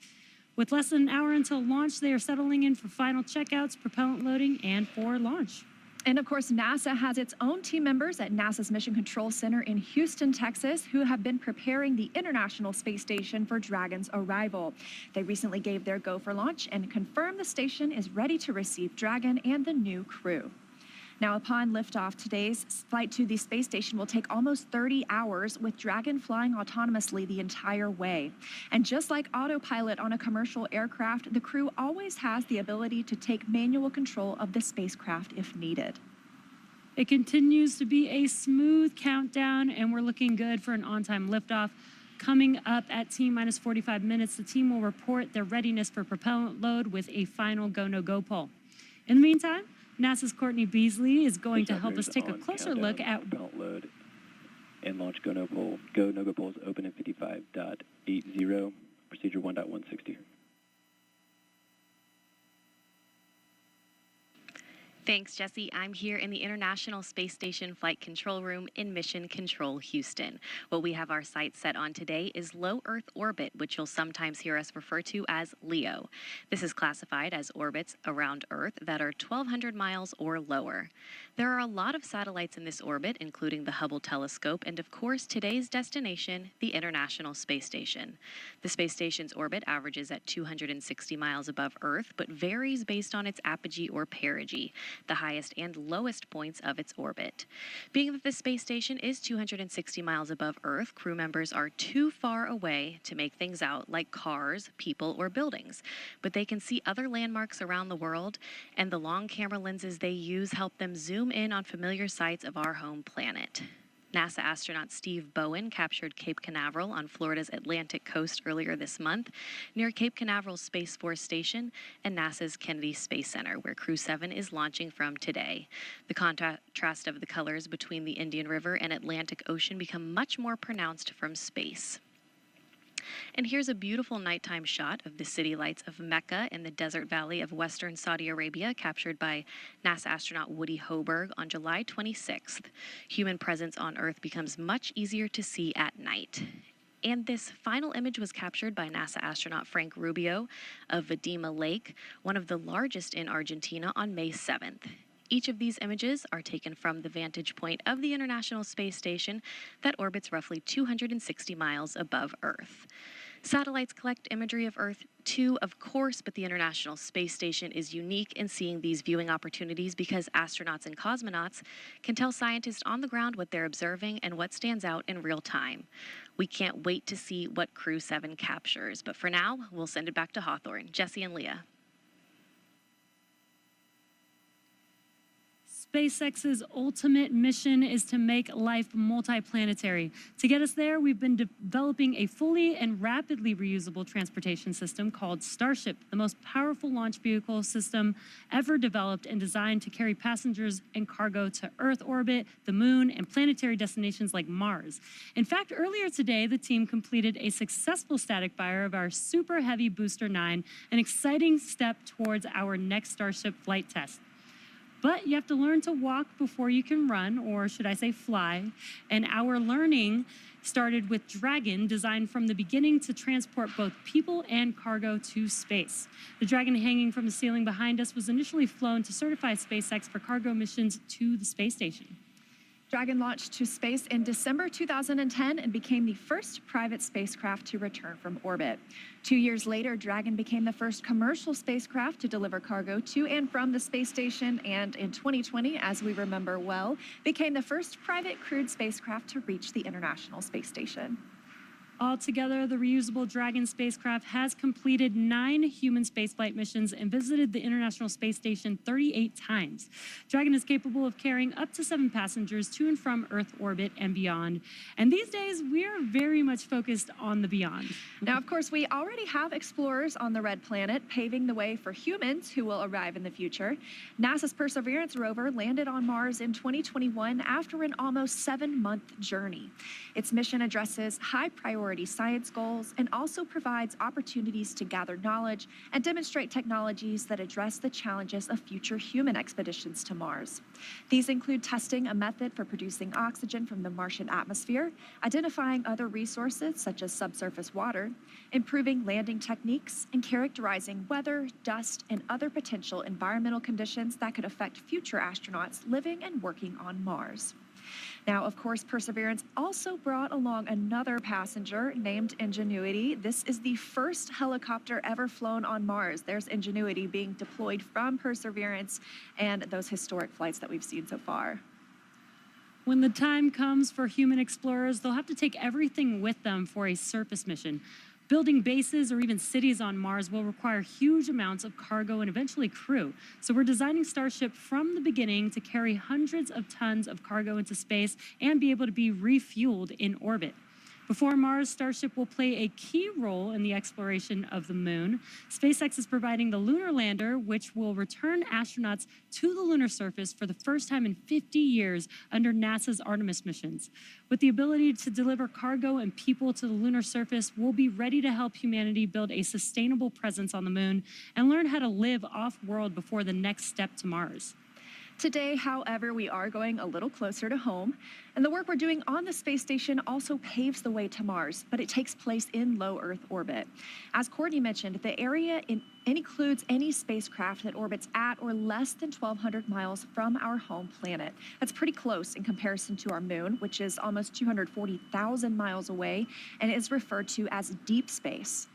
With less than an hour until launch, they are settling in for final checkouts, propellant loading, and for launch.
And of course, NASA has its own team members at NASA's Mission Control Center in Houston, Texas, who have been preparing the International Space Station for Dragon's arrival. They recently gave their go for launch and confirmed the station is ready to receive Dragon and the new crew. Now, upon liftoff, today's flight to the space station will take almost 30 hours, with Dragon flying autonomously the entire way. And just like autopilot on a commercial aircraft, the crew always has the ability to take manual control of the spacecraft if needed.
It continues to be a smooth countdown, and we're looking good for an on-time liftoff. Coming up at T-minus 45 minutes, the team will report their readiness for propellant load with a final go-no-go poll. In the meantime, NASA's Courtney Beasley is going to help us take a closer look at
propellant load and launch go-no poll. Go-no-go polls open at 55.80, procedure 1.160.
Thanks, Jesse. I'm here in the International Space Station Flight Control Room in Mission Control, Houston. What we have our sights set on today is low Earth orbit, which you'll sometimes hear us refer to as LEO. This is classified as orbits around Earth that are 1,200 miles or lower. There are a lot of satellites in this orbit, including the Hubble telescope, and of course, today's destination, the International Space Station. The space station's orbit averages at 260 miles above Earth, but varies based on its apogee or perigee, the highest and lowest points of its orbit. Being that the space station is 260 miles above Earth, crew members are too far away to make things out like cars, people, or buildings. But they can see other landmarks around the world, and the long camera lenses they use help them zoom in on familiar sights of our home planet. NASA astronaut Steve Bowen captured Cape Canaveral on Florida's Atlantic coast earlier this month, near Cape Canaveral Space Force Station and NASA's Kennedy Space Center, where Crew-7 is launching from today. The contrast of the colors between the Indian River and Atlantic Ocean become much more pronounced from space. And here's a beautiful nighttime shot of the city lights of Mecca in the desert valley of western Saudi Arabia, captured by NASA astronaut Woody Hoberg on July 26th. Human presence on Earth becomes much easier to see at night. And this final image was captured by NASA astronaut Frank Rubio of Vedima Lake, one of the largest in Argentina, on May 7th. Each of these images are taken from the vantage point of the International Space Station that orbits roughly 260 miles above Earth. Satellites collect imagery of Earth too, of course, but the International Space Station is unique in seeing these viewing opportunities because astronauts and cosmonauts can tell scientists on the ground what they're observing and what stands out in real time. We can't wait to see what Crew-7 captures, but for now, we'll send it back to Hawthorne. Jesse and Leah.
SpaceX's ultimate mission is to make life multiplanetary. To get us there, we've been developing a fully and rapidly reusable transportation system called Starship, the most powerful launch vehicle system ever developed and designed to carry passengers and cargo to Earth orbit, the moon, and planetary destinations like Mars. In fact, earlier today, the team completed a successful static fire of our Super Heavy Booster 9, an exciting step towards our next Starship flight test. But you have to learn to walk before you can run, or should I say fly. And our learning started with Dragon, designed from the beginning to transport both people and cargo to space. The Dragon hanging from the ceiling behind us was initially flown to certify SpaceX for cargo missions to the space station.
Dragon launched to space in December 2010 and became the first private spacecraft to return from orbit. 2 years later, Dragon became the first commercial spacecraft to deliver cargo to and from the space station, and in 2020, as we remember well, became the first private crewed spacecraft to reach the International Space Station.
Altogether, the reusable Dragon spacecraft has completed 9 human spaceflight missions and visited the International Space Station 38 times. Dragon is capable of carrying up to 7 passengers to and from Earth orbit and beyond. And these days, we are very much focused on the beyond.
Now, of course, we already have explorers on the Red Planet, paving the way for humans who will arrive in the future. NASA's Perseverance rover landed on Mars in 2021 after an almost 7-month journey. Its mission addresses high-priority science goals and also provides opportunities to gather knowledge and demonstrate technologies that address the challenges of future human expeditions to Mars. These include testing a method for producing oxygen from the Martian atmosphere, identifying other resources such as subsurface water, improving landing techniques, and characterizing weather, dust, and other potential environmental conditions that could affect future astronauts living and working on Mars. Now, of course, Perseverance also brought along another passenger named Ingenuity. This is the first helicopter ever flown on Mars. There's Ingenuity being deployed from Perseverance and those historic flights that we've seen so far.
When the time comes for human explorers, they'll have to take everything with them for a surface mission. Building bases or even cities on Mars will require huge amounts of cargo and eventually crew. So we're designing Starship from the beginning to carry hundreds of tons of cargo into space and be able to be refueled in orbit. Before Mars, Starship will play a key role in the exploration of the moon. SpaceX is providing the lunar lander, which will return astronauts to the lunar surface for the first time in 50 years under NASA's Artemis missions. With the ability to deliver cargo and people to the lunar surface, we'll be ready to help humanity build a sustainable presence on the moon and learn how to live off-world before the next step to Mars.
Today, however, we are going a little closer to home, and the work we're doing on the space station also paves the way to Mars, but it takes place in low Earth orbit. As Courtney mentioned, the area includes any spacecraft that orbits at or less than 1,200 miles from our home planet. That's pretty close in comparison to our moon, which is almost 240,000 miles away and is referred to as deep space.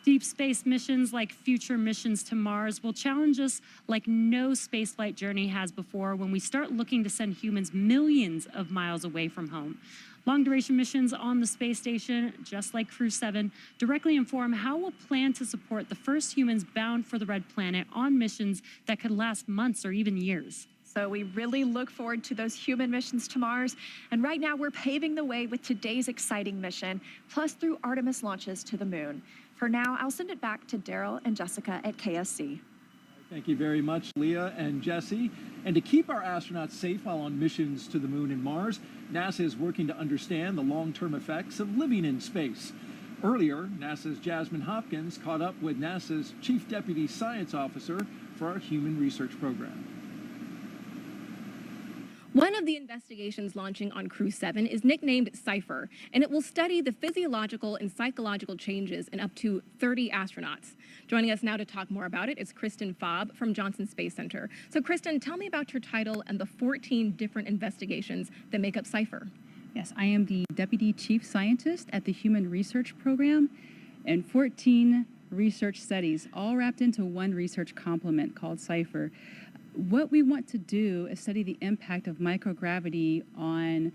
Deep space missions like future missions to Mars will challenge us like no spaceflight journey has before when we start looking to send humans millions of miles away from home. Long-duration missions on the space station, just like Crew-7, directly inform how we'll plan to support the first humans bound for the Red Planet on missions that could last months or even years.
So we really look forward to those human missions to Mars. And right now we're paving the way with today's exciting mission, plus through Artemis launches to the moon. For now, I'll send it back to Daryl and Jessica at KSC.
Thank you very much, Leah and Jesse. And to keep our astronauts safe while on missions to the moon and Mars, NASA is working to understand the long-term effects of living in space. Earlier, NASA's Jasmine Hopkins caught up with NASA's Chief Deputy Science Officer for our Human Research Program.
One of the investigations launching on Crew-7 is nicknamed CIPHER, and it will study the physiological and psychological changes in up to 30 astronauts. Joining us now to talk more about it is Kristen Faub from Johnson Space Center. So Kristen, tell me about your title and the 14 different investigations that make up CIPHER.
Yes, I am the Deputy Chief Scientist at the Human Research Program, and 14 research studies, all wrapped into one research complement called CIPHER. What we want to do is study the impact of microgravity on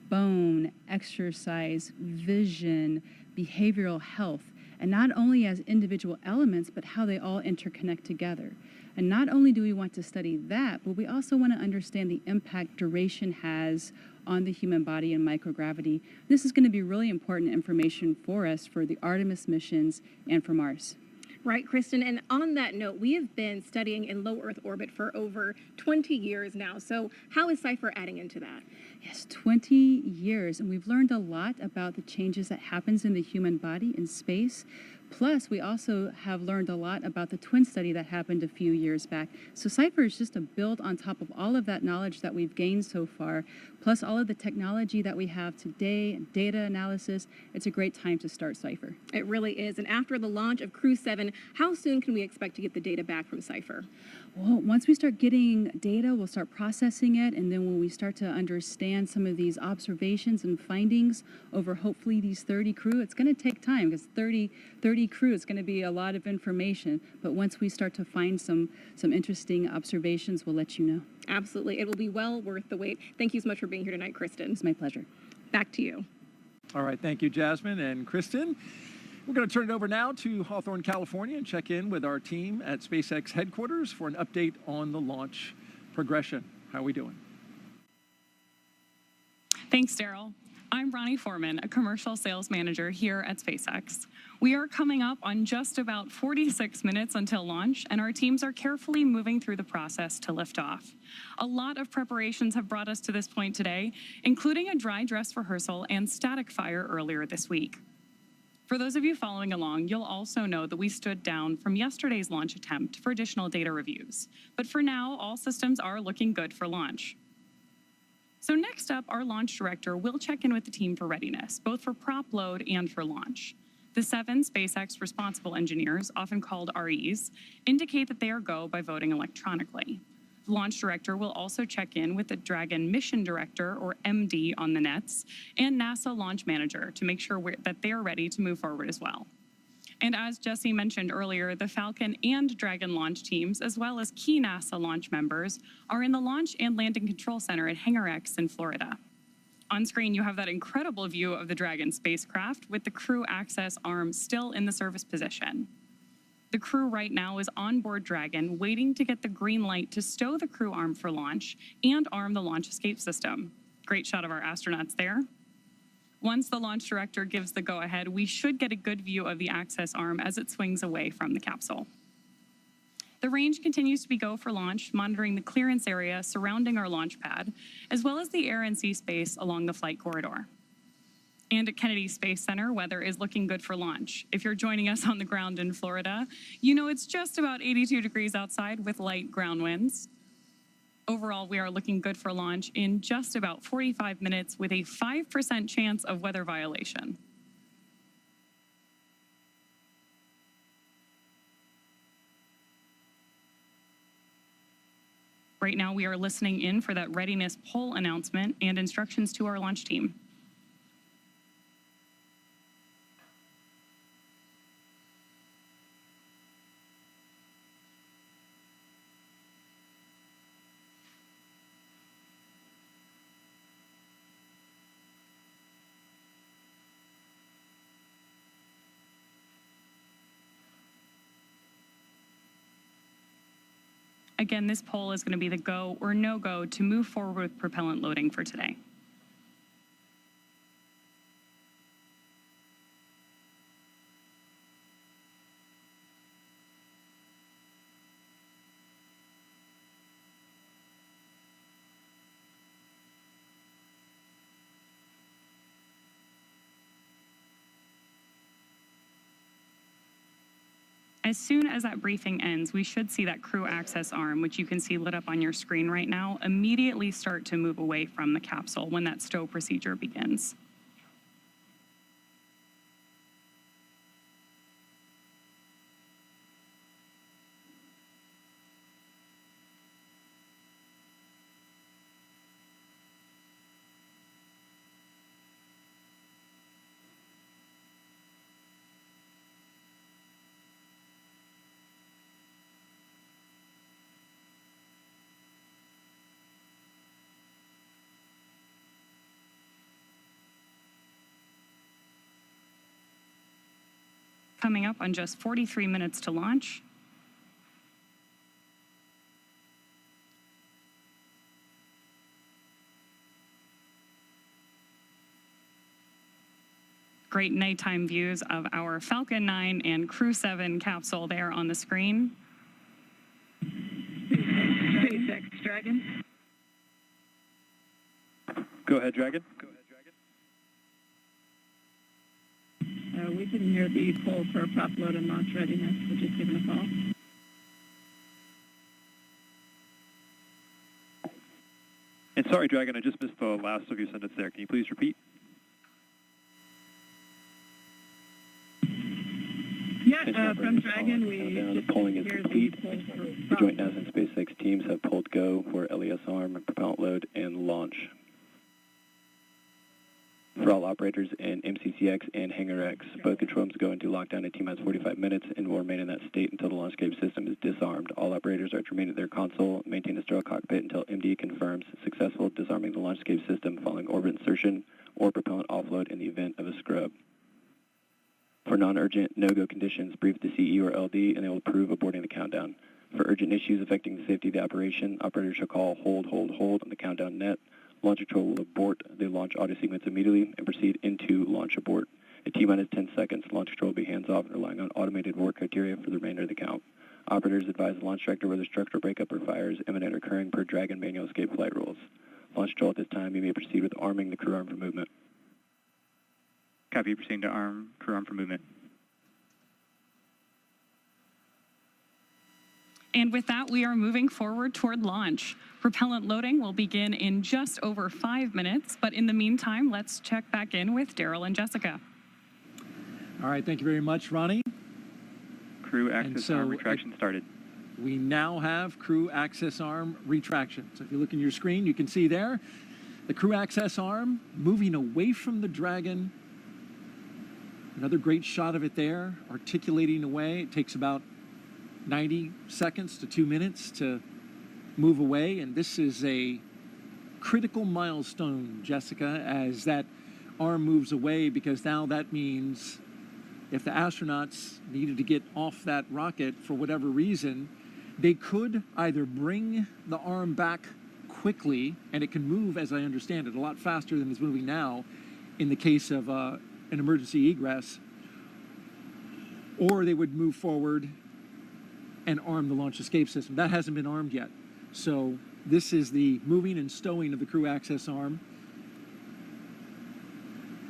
bone, exercise, vision, behavioral health, and not only as individual elements, but how they all interconnect together. And not only do we want to study that, but we also want to understand the impact duration has on the human body and microgravity. This is going to be really important information for us for the Artemis missions and for Mars.
Right, Kristen, and on that note, we have been studying in low Earth orbit for over 20 years now. So how is CIPHER adding into that?
Yes, 20 years, and we've learned a lot about the changes that happens in the human body in space. Plus, we also have learned a lot about the twin study that happened a few years back. So CIPHER is just a build on top of all of that knowledge that we've gained so far, plus all of the technology that we have today, and data analysis. It's a great time to start CIPHER.
It really is. And after the launch of Crew-7, how soon can we expect to get the data back from CIPHER?
Well, once we start getting data, we'll start processing it, and then when we start to understand some of these observations and findings over hopefully these 30 crew, it's going to take time because 30 crew is going to be a lot of information. But once we start to find some interesting observations, we'll let you know.
Absolutely. It will be well worth the wait. Thank you so much for being here tonight, Kristen.
It's my pleasure.
Back to you.
All right, thank you, Jasmine and Kristen. We're going to turn it over now to Hawthorne, California, and check in with our team at SpaceX headquarters for an update on the launch progression. How are we doing?
Thanks, Daryl. I'm Ronnie Foreman, a commercial sales manager here at SpaceX. We are coming up on just about 46 minutes until launch, and our teams are carefully moving through the process to lift off. A lot of preparations have brought us to this point today, including a dry dress rehearsal and static fire earlier this week. For those of you following along, you'll also know that we stood down from yesterday's launch attempt for additional data reviews. But for now, all systems are looking good for launch. So next up, our launch director will check in with the team for readiness, both for prop load and for launch. The 7 SpaceX responsible engineers, often called REs, indicate that they are go by voting electronically. The launch director will also check in with the Dragon mission director, or MD, on the nets, and NASA launch manager to make sure that they are ready to move forward as well. And as Jesse mentioned earlier, the Falcon and Dragon launch teams, as well as key NASA launch members, are in the Launch and Landing Control Center at Hangar X in Florida. On screen, you have that incredible view of the Dragon spacecraft with the crew access arm still in the service position. The crew right now is on board Dragon, waiting to get the green light to stow the crew arm for launch and arm the launch escape system. Great shot of our astronauts there. Once the launch director gives the go-ahead, we should get a good view of the access arm as it swings away from the capsule. The range continues to be go for launch, monitoring the clearance area surrounding our launch pad, as well as the air and sea space along the flight corridor. And at Kennedy Space Center, weather is looking good for launch. If you're joining us on the ground in Florida, you know it's just about 82 degrees outside with light ground winds. Overall, we are looking good for launch in just about 45 minutes with a 5% chance of weather violation. Right now, we are listening in for that readiness poll announcement and instructions to our launch team. Again, this poll is going to be the go or no-go to move forward with propellant loading for today. As soon as that briefing ends, we should see that crew access arm, which you can see lit up on your screen right now, immediately start to move away from the capsule when that stow procedure begins. Coming up on just 43 minutes to launch. Great nighttime views of our Falcon 9 and Crew-7 capsule there on the screen.
SpaceX Dragon.
Go ahead, Dragon.
We didn't hear the poll for prop load and launch readiness. We're just giving a call.
And sorry, Dragon, I just missed the last of your sentence there. Can you please repeat?
Yeah, from Dragon, we
The
just
polling is
didn't
complete.
hear the poll for
The
prop
joint NASA and SpaceX teams have pulled go for LES arm, propellant load, and launch. For all operators in MCCX and Hangar X, both control rooms go into lockdown at T-minus 45 minutes and will remain in that state until the launch escape system is disarmed. All operators are to remain at their console, maintain a sterile cockpit until MD confirms successful disarming the launch escape system following orbit insertion or propellant offload in the event of a scrub. For non-urgent no-go conditions, brief the CE or LD and they will approve aborting the countdown. For urgent issues affecting the safety of the operation, operators shall call hold on the countdown net. Launch control will abort the launch audio sequence immediately and proceed into launch abort. At T-minus 10 seconds, launch control will be hands-off and relying on automated work criteria for the remainder of the count. Operators advise the launch director whether structural breakup or fires imminent or occurring per Dragon manual escape flight rules. Launch control at this time, you may proceed with arming the crew arm for movement.
Copy, proceeding to arm crew arm for movement.
And with that, we are moving forward toward launch. Propellant loading will begin in just over 5 minutes, but in the meantime, let's check back in with Daryl and Jessica.
All right, thank you very much, Ronnie.
Crew access arm retraction started.
We now have crew access arm retraction. So if you look in your screen, you can see there the crew access arm moving away from the Dragon. Another great shot of it there, articulating away. It takes about 90 seconds to 2 minutes to move away, and this is a critical milestone, Jessica, as that arm moves away, because now that means if the astronauts needed to get off that rocket for whatever reason, they could either bring the arm back quickly, and it can move, as I understand it, a lot faster than it's moving now in the case of an emergency egress, or they would move forward and arm the launch escape system. That hasn't been armed yet. So this is the moving and stowing of the crew access arm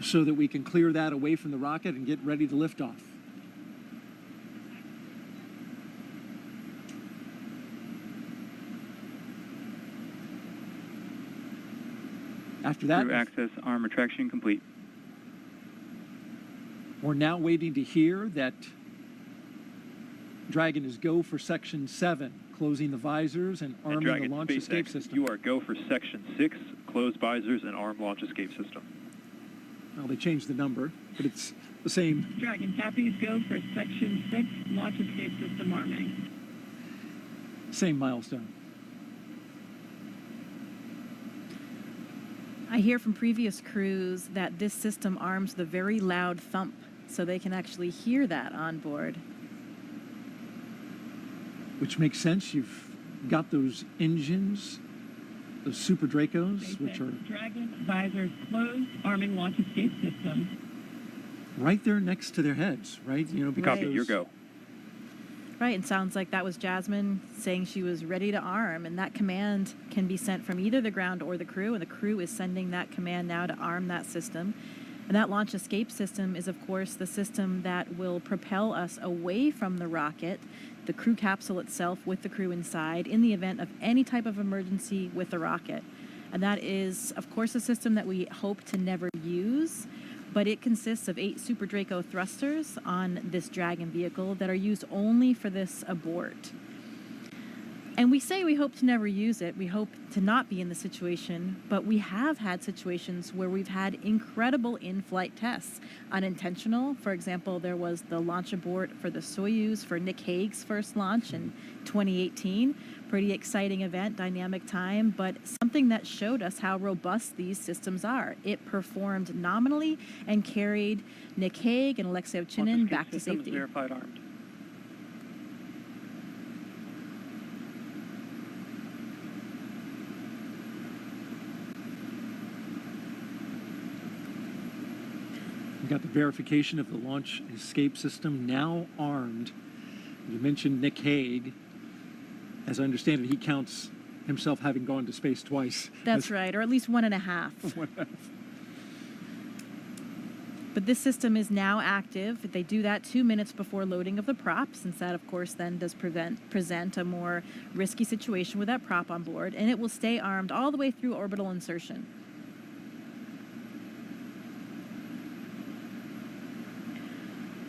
so that we can clear that away from the rocket and get ready to lift off. After that,
Crew access arm retraction complete.
We're now waiting to hear that Dragon is go for Section 7, closing the visors and arming
Dragon,
the launch
SpaceX,
escape system.
You are go for Section 6, close visors and arm launch escape system.
Well, they changed the number, but it's the same.
Dragon, copies go for Section 6, launch escape system arming.
Same milestone.
I hear from previous crews that this system arms the very loud thump, so they can actually hear that on board.
Which makes sense. You've got those engines, those Super Dracos, which are
Dragon, visors closed, arming launch escape system.
right there next to their heads, right? You know, because
Copy, your go.
Right, and sounds like that was Jasmine saying she was ready to arm, and that command can be sent from either the ground or the crew, and the crew is sending that command now to arm that system. And that launch escape system is, of course, the system that will propel us away from the rocket, the crew capsule itself with the crew inside, in the event of any type of emergency with the rocket. And that is, of course, a system that we hope to never use, but it consists of 8 Super Draco thrusters on this Dragon vehicle that are used only for this abort. And we say we hope to never use it. We hope to not be in the situation, but we have had situations where we've had incredible in-flight tests. Unintentional, for example, there was the launch abort for the Soyuz for Nick Hague's first launch in 2018. Pretty exciting event, dynamic time, but something that showed us how robust these systems are. It performed nominally and carried Nick Hague and Alexei Ovchinin back to safety.
Verified armed.
we've got the verification of the launch escape system now armed. You mentioned Nick Hague. As I understand it, he counts himself having gone to space twice.
That's right, or at least 1.5. But this system is now active. They do that 2 minutes before loading of the prop, since that, of course, then does present a more risky situation with that prop on board, and it will stay armed all the way through orbital insertion.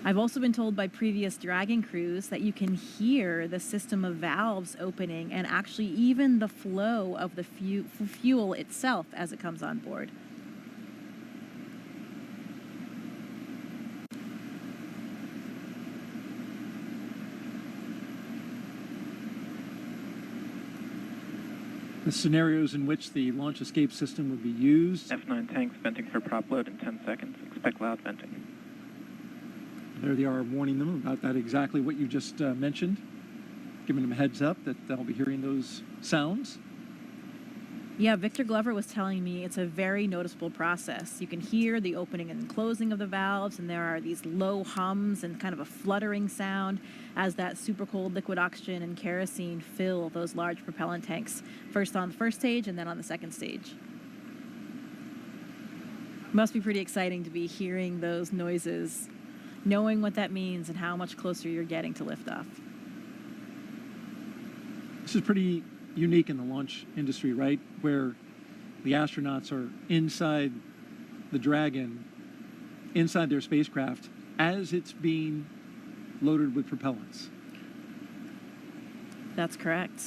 I've also been told by previous Dragon crews that you can hear the system of valves opening and actually even the flow of the fuel itself as it comes on board.
The scenarios in which the launch escape system would be used.
F9 tanks venting for prop load in 10 seconds. Expect loud venting.
There they are warning them about that, exactly what you just mentioned, giving them a heads up that they'll be hearing those sounds.
Yeah, Victor Glover was telling me it's a very noticeable process. You can hear the opening and closing of the valves, and there are these low hums and kind of a fluttering sound as that super cold liquid oxygen and kerosene fill those large propellant tanks, first on the first stage and then on the second stage. Must be pretty exciting to be hearing those noises, knowing what that means and how much closer you're getting to liftoff.
This is pretty unique in the launch industry, right? Where the astronauts are inside the Dragon, inside their spacecraft, as it's being loaded with propellants.
That's correct.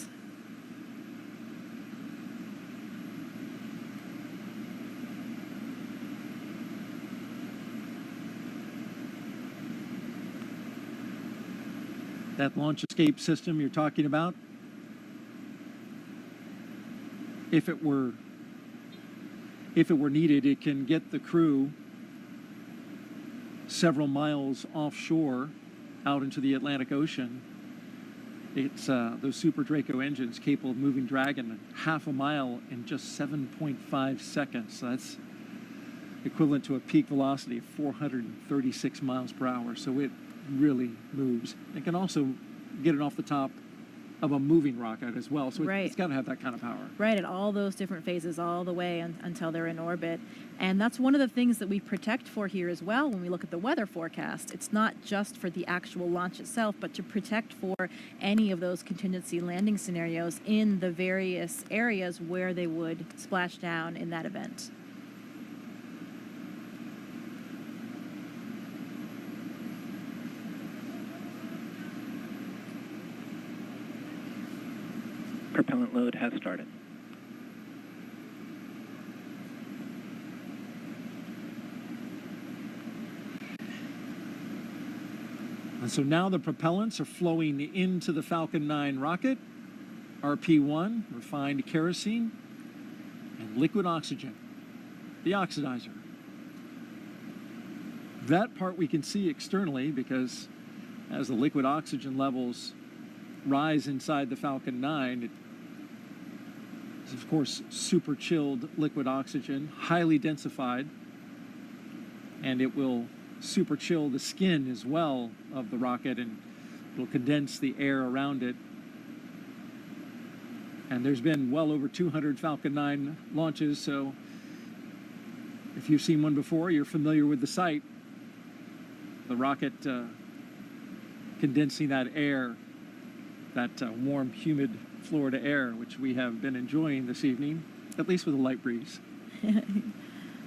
That launch escape system you're talking about, if it were needed, it can get the crew several miles offshore out into the Atlantic Ocean. It's those Super Draco engines capable of moving Dragon half a mile in just 7.5 seconds. So that's equivalent to a peak velocity of 436 miles per hour. So it really moves. It can also get it off the top of a moving rocket as well, so it's got to have that kind of power.
Right, at all those different phases, all the way until they're in orbit. And that's one of the things that we protect for here as well when we look at the weather forecast. It's not just for the actual launch itself, but to protect for any of those contingency landing scenarios in the various areas where they would splash down in that event.
Propellant load has started.
And so now the propellants are flowing into the Falcon 9 rocket, RP-1, refined kerosene, and liquid oxygen, the oxidizer. That part we can see externally because as the liquid oxygen levels rise inside the Falcon 9, it is, of course, super chilled liquid oxygen, highly densified, and it will super chill the skin as well of the rocket, and it'll condense the air around it. And there's been well over 200 Falcon 9 launches, so if you've seen one before, you're familiar with the sight. The rocket condensing that air, that warm, humid Florida air, which we have been enjoying this evening, at least with a light breeze.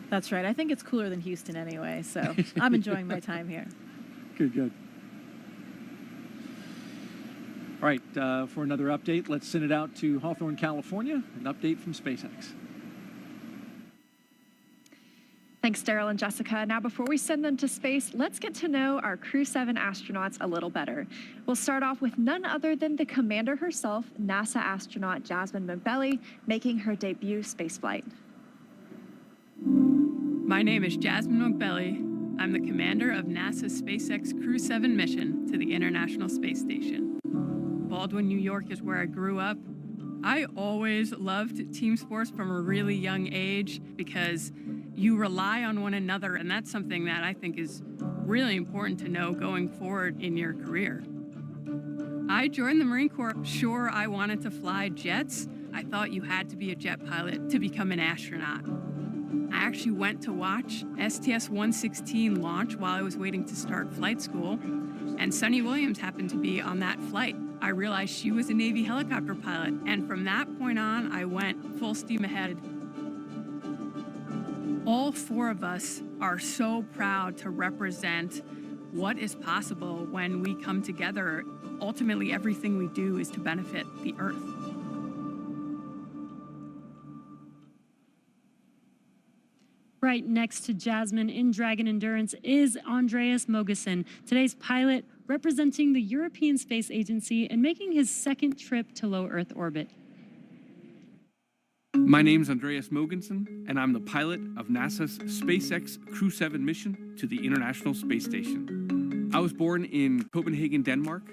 That's right. I think it's cooler than Houston anyway, so I'm enjoying my time here.
Good, good. All right, for another update, let's send it out to Hawthorne, California, an update from SpaceX.
Thanks, Daryl and Jessica. Now, before we send them to space, let's get to know our Crew-7 astronauts a little better. We'll start off with none other than the commander herself, NASA astronaut Jasmine McBelly, making her debut spaceflight.
My name is Jasmine McBelly. I'm the commander of NASA's SpaceX Crew-7 mission to the International Space Station. Baldwin, New York is where I grew up. I always loved team sports from a really young age because you rely on one another, and that's something that I think is really important to know going forward in your career. I joined the Marine Corps. Sure, I wanted to fly jets. I thought you had to be a jet pilot to become an astronaut. I actually went to watch STS-116 launch while I was waiting to start flight school, and Sunny Williams happened to be on that flight. I realized she was a Navy helicopter pilot, and from that point on, I went full steam ahead. All four of us are so proud to represent what is possible when we come together. Ultimately, everything we do is to benefit the Earth.
Right next to Jasmine in Dragon Endurance is Andreas Mogensen, today's pilot representing the European Space Agency and making his second trip to low Earth orbit.
My name's Andreas Mogensen, and I'm the pilot of NASA's SpaceX Crew-7 mission to the International Space Station. I was born in Copenhagen, Denmark.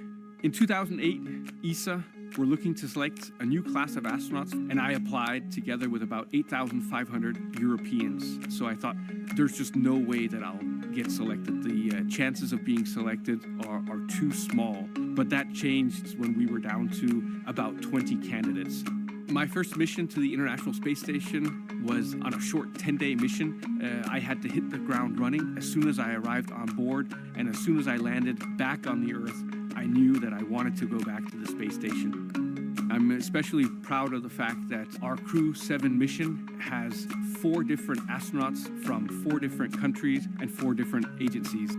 In 2008, ESA were looking to select a new class of astronauts, and I applied together with about 8,500 Europeans. So I thought, there's just no way that I'll get selected. The chances of being selected are too small. But that changed when we were down to about 20 candidates. My first mission to the International Space Station was on a short 10-day mission. I had to hit the ground running as soon as I arrived on board, and as soon as I landed back on the Earth, I knew that I wanted to go back to the space station. I'm especially proud of the fact that our Crew-7 mission has 4 different astronauts from 4 different countries and 4 different agencies.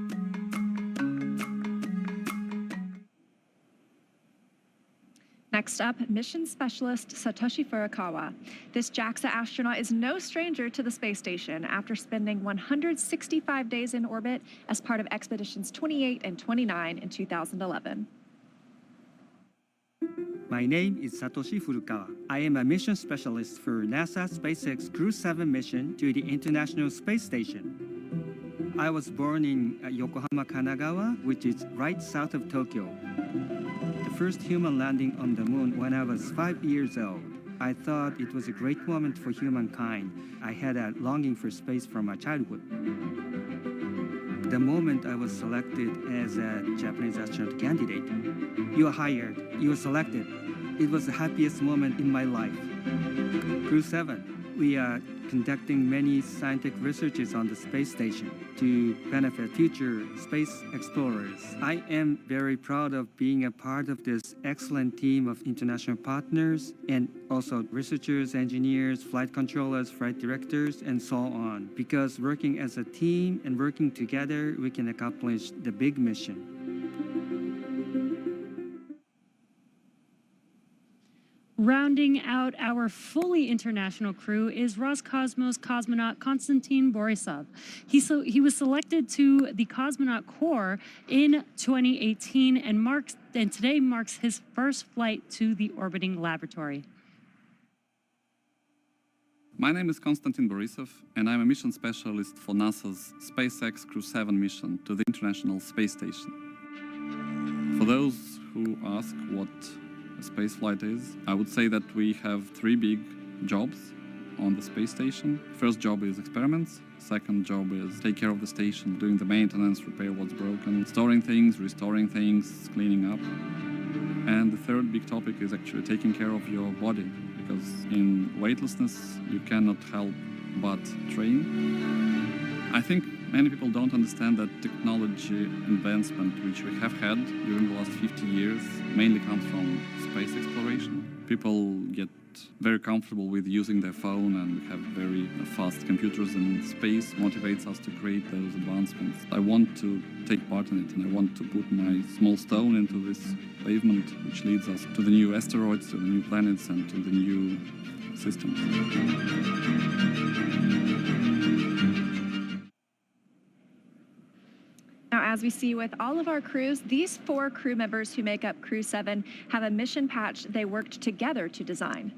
Next up, mission specialist Satoshi Furukawa. This JAXA astronaut is no stranger to the space station after spending 165 days in orbit as part of expeditions 28 and 29 in 2011.
My name is Satoshi Furukawa. I am a mission specialist for NASA SpaceX Crew-7 mission to the International Space Station. I was born in Yokohama, Kanagawa, which is right south of Tokyo. The first human landing on the moon when I was 5 years old. I thought it was a great moment for humankind. I had a longing for space from my childhood. The moment I was selected as a Japanese astronaut candidate, you are hired, you are selected. It was the happiest moment in my life. Crew-7, we are conducting many scientific researches on the space station to benefit future space explorers. I am very proud of being a part of this excellent team of international partners and also researchers, engineers, flight controllers, flight directors, and so on. Because working as a team and working together, we can accomplish the big mission.
Rounding out our fully international crew is Roscosmos cosmonaut Konstantin Borisov. He was selected to the Cosmonaut Corps in 2018 and today marks his first flight to the orbiting laboratory.
My name is Konstantin Borisov, and I'm a mission specialist for NASA's SpaceX Crew-7 mission to the International Space Station. For those who ask what a space flight is, I would say that we have 3 big jobs on the space station. First job is experiments. Second job is take care of the station, doing the maintenance, repair what's broken, storing things, restoring things, cleaning up. And the third big topic is actually taking care of your body, because in weightlessness you cannot help but train. I think many people don't understand that technology advancement which we have had during the last 50 years mainly comes from space exploration. People get very comfortable with using their phone and have very fast computers, and space motivates us to create those advancements. I want to take part in it, and I want to put my small stone into this pavement which leads us to the new asteroids, to the new planets, and to the new systems.
Now, as we see with all of our crews, these 4 crew members who make up Crew-7 have a mission patch they worked together to design.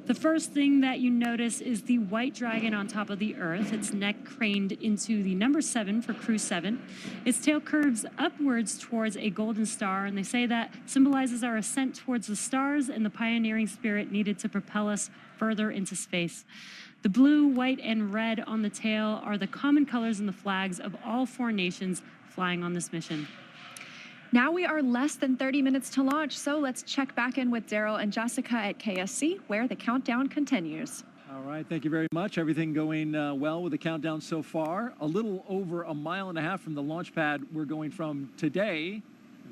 The first thing that you notice is the white dragon on top of the Earth, its neck craned into the number 7 for Crew-7. Its tail curves upwards towards a golden star, and they say that symbolizes our ascent towards the stars and the pioneering spirit needed to propel us further into space. The blue, white, and red on the tail are the common colors in the flags of all 4 nations flying on this mission.
Now we are less than 30 minutes to launch, so let's check back in with Daryl and Jessica at KSC, where the countdown continues.
All right, thank you very much. Everything going well with the countdown so far. A little over a mile and a half from the launch pad we're going from today,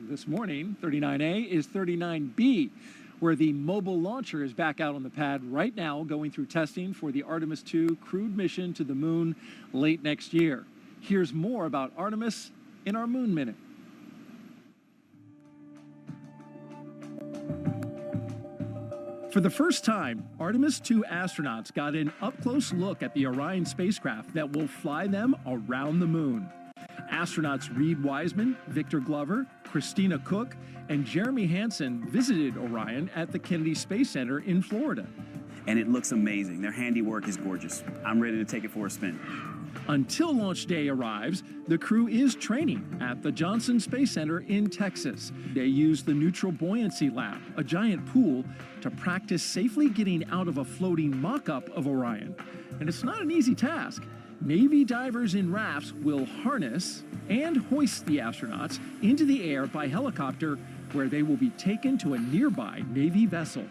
this morning, 39A, is 39B, where the mobile launcher is back out on the pad right now, going through testing for the Artemis II crewed mission to the moon late next year. Here's more about Artemis in our Moon Minute. For the first time, Artemis II astronauts got an up-close look at the Orion spacecraft that will fly them around the moon. Astronauts Reed Wiseman, Victor Glover, Christina Cook, and Jeremy Hansen visited Orion at the Kennedy Space Center in Florida.
and it looks amazing. Their handiwork is gorgeous. I'm ready to take it for a spin.
Until launch day arrives, the crew is training at the Johnson Space Center in Texas. They use the Neutral Buoyancy Lab, a giant pool, to practice safely getting out of a floating mock-up of Orion. And it's not an easy task. Navy divers in rafts will harness and hoist the astronauts into the air by helicopter, where they will be taken to a nearby Navy vessel.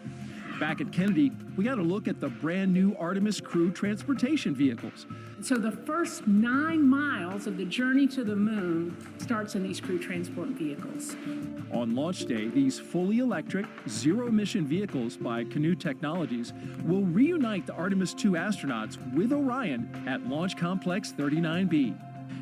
Back at Kennedy, we got a look at the brand new Artemis crew transportation vehicles.
So the first 9 miles of the journey to the moon starts in these crew transport vehicles.
On launch day, these fully electric, zero-emission vehicles by Canoe Technologies will reunite the Artemis II astronauts with Orion at Launch Complex 39B.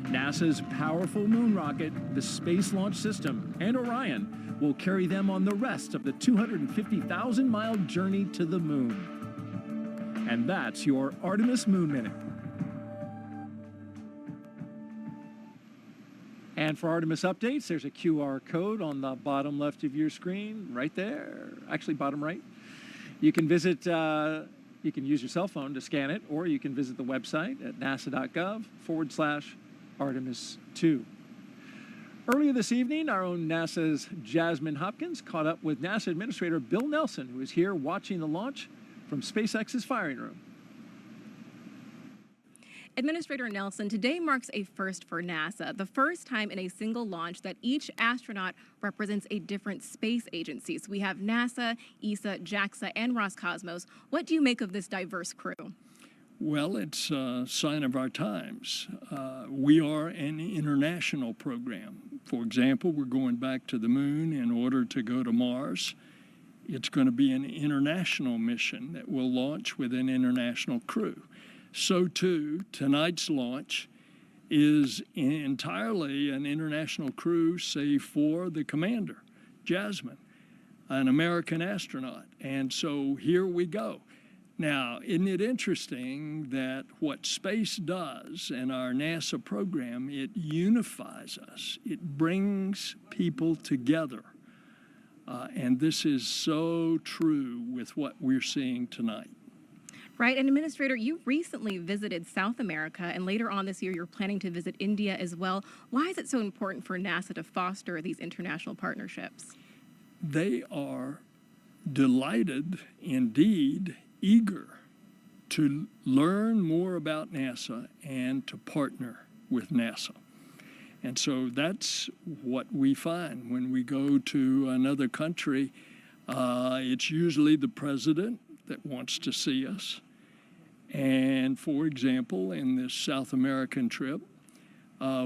NASA's powerful moon rocket, the Space Launch System, and Orion will carry them on the rest of the 250,000-mile journey to the moon. And that's your Artemis Moon Minute. And for Artemis updates, there's a QR code on the bottom left of your screen, right there, actually bottom right. You can visit, you can use your cell phone to scan it, or you can visit the website at nasa.gov/Artemis2. Earlier this evening, our own NASA's Jasmine Hopkins caught up with NASA Administrator Bill Nelson, who is here watching the launch from SpaceX's firing room.
Administrator Nelson, today marks a first for NASA, the first time in a single launch that each astronaut represents a different space agency. So we have NASA, ESA, JAXA, and Roscosmos. What do you make of this diverse crew?
Well, it's a sign of our times. We are an international program. For example, we're going back to the moon in order to go to Mars. It's going to be an international mission that will launch with an international crew. So too, tonight's launch is entirely an international crew, save for the commander, Jasmine, an American astronaut. And so here we go. Now, isn't it interesting that what space does in our NASA program, it unifies us. It brings people together. And this is so true with what we're seeing tonight.
Right, and Administrator, you recently visited South America, and later on this year you're planning to visit India as well. Why is it so important for NASA to foster these international partnerships?
They are delighted, indeed, eager to learn more about NASA and to partner with NASA. And so that's what we find when we go to another country. It's usually the president that wants to see us. And for example, in this South American trip,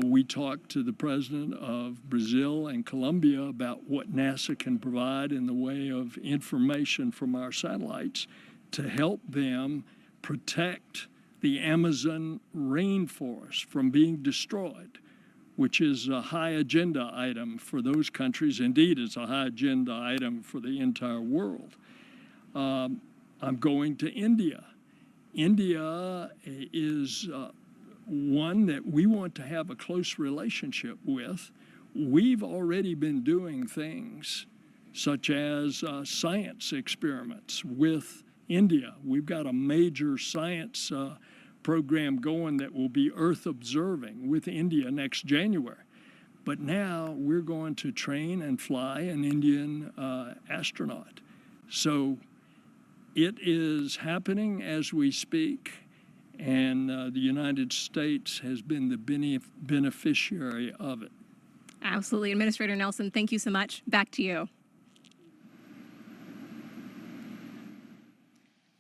we talked to the president of Brazil and Colombia about what NASA can provide in the way of information from our satellites to help them protect the Amazon rainforest from being destroyed, which is a high agenda item for those countries. Indeed, it's a high agenda item for the entire world. I'm going to India. India is one that we want to have a close relationship with. We've already been doing things such as science experiments with India. We've got a major science program going that will be Earth observing with India next January. But now we're going to train and fly an Indian astronaut. So it is happening as we speak, and the United States has been the beneficiary of it.
Absolutely. Administrator Nelson, thank you so much. Back to you.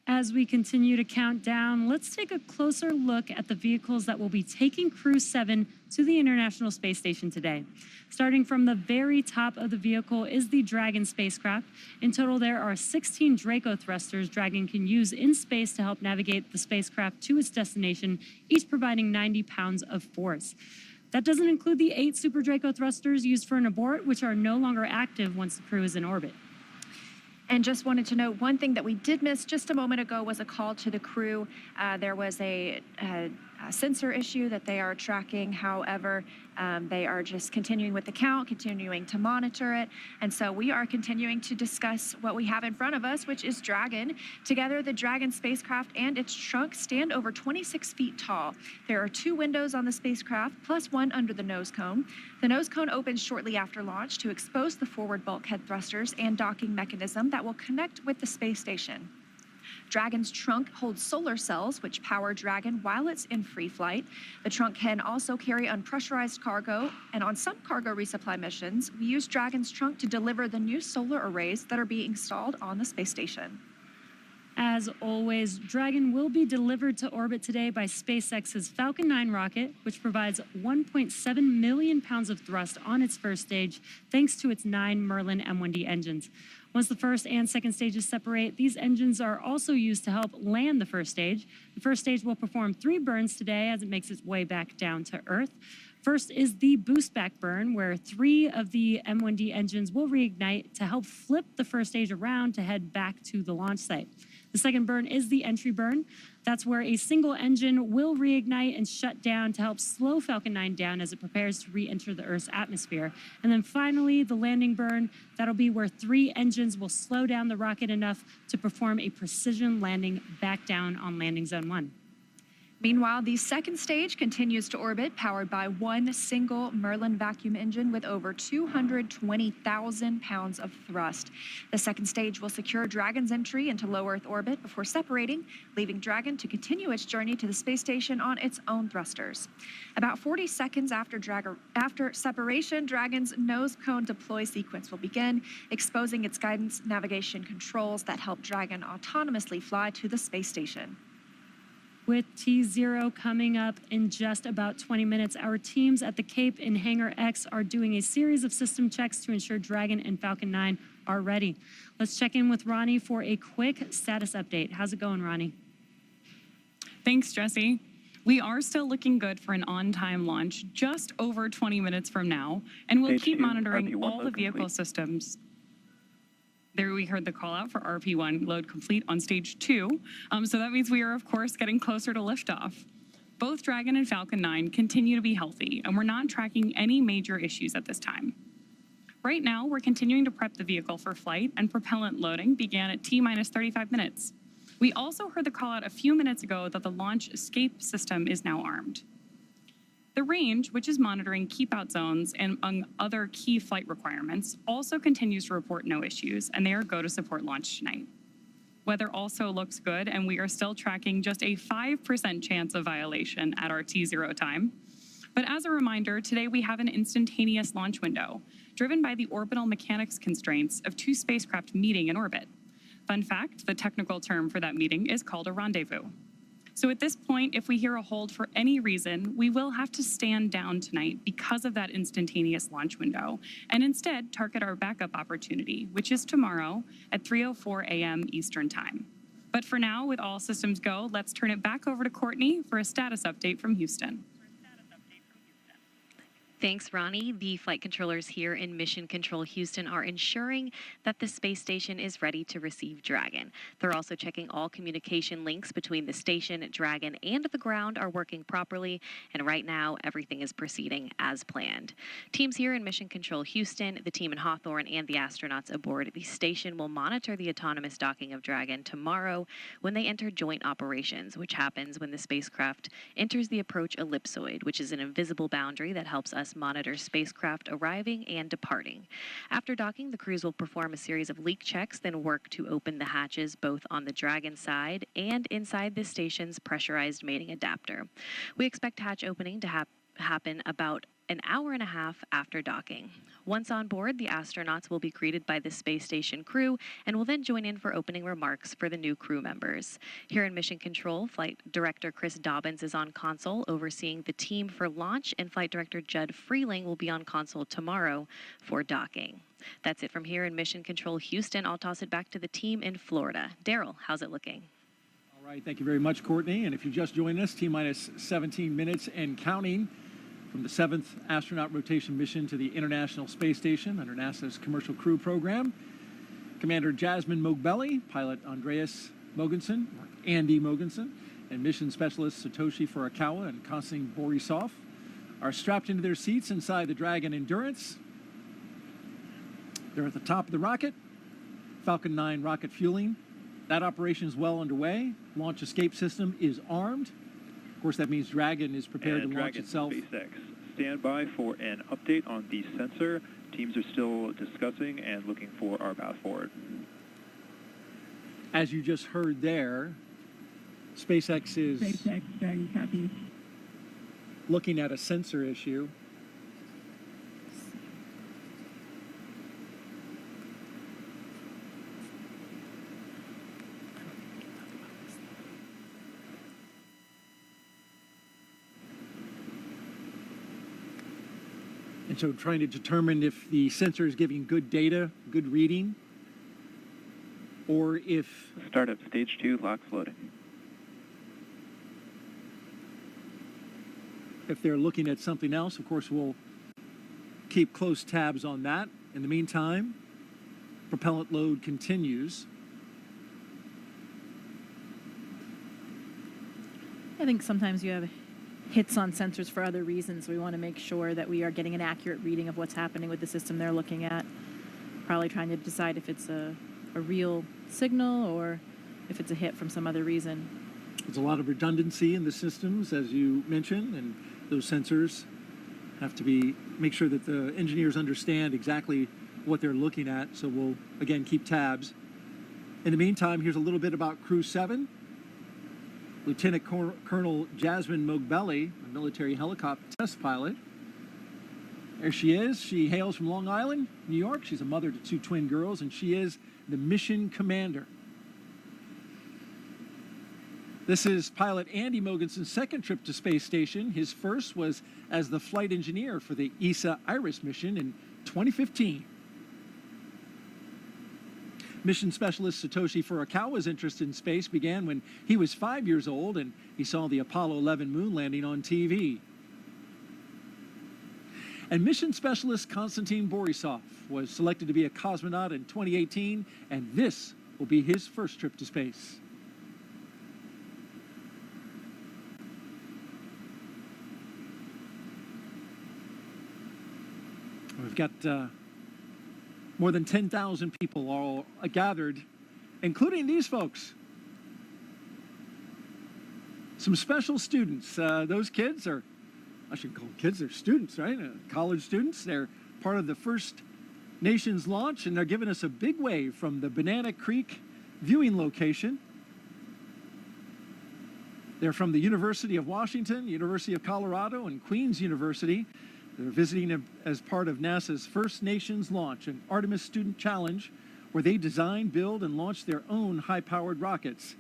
As we continue to count down, let's take a closer look at the vehicles that will be taking Crew-7 to the International Space Station today. Starting from the very top of the vehicle is the Dragon spacecraft. In total, there are 16 Draco thrusters Dragon can use in space to help navigate the spacecraft to its destination, each providing 90 pounds of force. That doesn't include the 8 Super Draco thrusters used for an abort, which are no longer active once the crew is in orbit.
And just wanted to note, one thing that we did miss just a moment ago was a call to the crew. There was a sensor issue that they are tracking. However, They are just continuing with the count, continuing to monitor it. And so we are continuing to discuss what we have in front of us, which is Dragon. Together, the Dragon spacecraft and its trunk stand over 26 feet tall. There are 2 windows on the spacecraft, plus 1 under the nose cone. The nose cone opens shortly after launch to expose the forward bulkhead thrusters and docking mechanism that will connect with the space station. Dragon's trunk holds solar cells, which power Dragon while it's in free flight. The trunk can also carry unpressurized cargo, and on some cargo resupply missions, we use Dragon's trunk to deliver the new solar arrays that are being installed on the space station.
As always, Dragon will be delivered to orbit today by SpaceX's Falcon 9 rocket, which provides 1.7 million pounds of thrust on its first stage, thanks to its 9 Merlin M1D engines. Once the first and second stages separate, these engines are also used to help land the first stage. The first stage will perform 3 burns today as it makes its way back down to Earth. First is the boost back burn, where 3 of the M1D engines will reignite to help flip the first stage around to head back to the launch site. The second burn is the entry burn. That's where a single engine will reignite and shut down to help slow Falcon 9 down as it prepares to re-enter the Earth's atmosphere. And then finally, the landing burn. That'll be where 3 engines will slow down the rocket enough to perform a precision landing back down on landing zone 1.
Meanwhile, the second stage continues to orbit, powered by 1 single Merlin vacuum engine with over 220,000 pounds of thrust. The second stage will secure Dragon's entry into low Earth orbit before separating, leaving Dragon to continue its journey to the space station on its own thrusters. About 40 seconds after separation, Dragon's nose cone deploy sequence will begin, exposing its guidance navigation controls that help Dragon autonomously fly to the space station.
With T0 coming up in just about 20 minutes, our teams at the Cape in Hangar X are doing a series of system checks to ensure Dragon and Falcon 9 are ready. Let's check in with Ronnie for a quick status update. How's it going, Ronnie?
Thanks, Jesse. We are still looking good for an on-time launch just over 20 minutes from now, and we'll keep monitoring all the vehicle systems. There we heard the call out for RP1 load complete on stage 2. So that means we are, of course, getting closer to liftoff. Both Dragon and Falcon 9 continue to be healthy, and we're not tracking any major issues at this time. Right now, we're continuing to prep the vehicle for flight, and propellant loading began at T-minus 35 minutes. We also heard the call out a few minutes ago that the launch escape system is now armed. The range, which is monitoring keep-out zones and among other key flight requirements, also continues to report no issues, and they are go to support launch tonight. Weather also looks good, and we are still tracking just a 5% chance of violation at our T0 time. But as a reminder, today we have an instantaneous launch window, driven by the orbital mechanics constraints of 2 spacecraft meeting in orbit. Fun fact, the technical term for that meeting is called a rendezvous. So at this point, if we hear a hold for any reason, we will have to stand down tonight because of that instantaneous launch window, and instead target our backup opportunity, which is tomorrow at 3:04 a.m. Eastern Time. But for now, with all systems go, let's turn it back over to Courtney for a status update from Houston.
Thanks, Ronnie. The flight controllers here in Mission Control Houston are ensuring that the space station is ready to receive Dragon. They're also checking all communication links between the station, Dragon, and the ground are working properly, and right now everything is proceeding as planned. Teams here in Mission Control Houston, the team in Hawthorne, and the astronauts aboard the station will monitor the autonomous docking of Dragon tomorrow when they enter joint operations, which happens when the spacecraft enters the approach ellipsoid, which is an invisible boundary that helps us monitor spacecraft arriving and departing. After docking, the crews will perform a series of leak checks, then work to open the hatches both on the Dragon side and inside the station's pressurized mating adapter. We expect hatch opening to happen about an hour and a half after docking. Once on board, the astronauts will be greeted by the space station crew and will then join in for opening remarks for the new crew members. Here in Mission Control, Flight Director Chris Dobbins is on console overseeing the team for launch, and Flight Director Judd Freeling will be on console tomorrow for docking. That's it from here in Mission Control Houston. I'll toss it back to the team in Florida. Daryl, how's it looking?
All right, thank you very much, Courtney. And if you just joined us, T-minus 17 minutes and counting from the 7th astronaut rotation mission to the International Space Station under NASA's Commercial Crew Program. Commander Jasmine Mogbelli, pilot Andreas Mogensen, Andy Mogensen, and mission specialist Satoshi Furukawa and Konstantin Borisov are strapped into their seats inside the Dragon Endurance. They're at the top of the rocket. Falcon 9 rocket fueling. That operation is well underway. Launch escape system is armed. Of course, that means Dragon is prepared to launch itself.
SpaceX, stand by for an update on the sensor. Teams are still discussing and looking for our path forward.
As you just heard there, SpaceX is
Dragon copy.
looking at a sensor issue. And so trying to determine if the sensor is giving good data, good reading, or if...
Startup stage 2, locks loading.
If they're looking at something else, of course, we'll keep close tabs on that. In the meantime, propellant load continues.
I think sometimes you have hits on sensors for other reasons. We want to make sure that we are getting an accurate reading of what's happening with the system they're looking at. Probably trying to decide if it's a real signal or if it's a hit from some other reason.
There's a lot of redundancy in the systems, as you mentioned, and those sensors have to make sure that the engineers understand exactly what they're looking at. So we'll, again, keep tabs. In the meantime, here's a little bit about Crew-7. Lieutenant Colonel Jasmine Mogbelli, a military helicopter test pilot. There she is. She hails from Long Island, New York. She's a mother to 2 twin girls, and she is the mission commander. This is pilot Andy Mogensen's second trip to space station. His first was as the flight engineer for the ESA IRIS mission in 2015. Mission specialist Satoshi Furukawa's interest in space began when he was 5 years old and he saw the Apollo 11 moon landing on TV. And mission specialist Konstantin Borisov was selected to be a cosmonaut in 2018, and this will be his first trip to space. We've got more than 10,000 people all gathered, including these folks. Some special students. Those kids are, I should call them kids, they're students, right? College students. They're part of the First Nations launch, and they're giving us a big wave from the Banana Creek viewing location. They're from the University of Washington, University of Colorado, and Queen's University. They're visiting as part of NASA's First Nations launch, an Artemis Student Challenge, where they design, build, and launch their own high-powered rockets.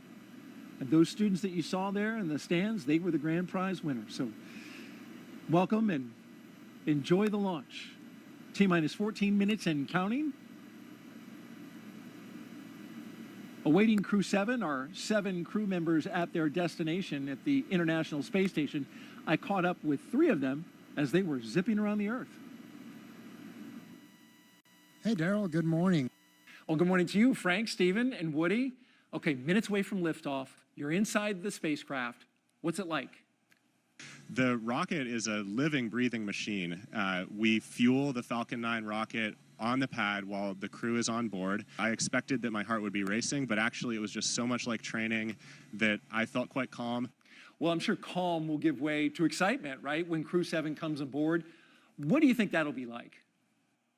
And those students that you saw there in the stands, they were the grand prize winners. So welcome and enjoy the launch. T-minus 14 minutes and counting. Awaiting Crew-7 are 7 crew members at their destination at the International Space Station. I caught up with 3 of them as they were zipping around the Earth.
Hey, Daryl, good morning.
Well, good morning to you, Frank, Stephen, and Woody. Okay, minutes away from liftoff. You're inside the spacecraft. What's it like?
The rocket is a living, breathing machine. We fuel the Falcon 9 rocket on the pad while the crew is on board. I expected that my heart would be racing, but actually it was just so much like training that I felt quite calm.
Well, I'm sure calm will give way to excitement, right, when Crew-7 comes aboard. What do you think that'll be like?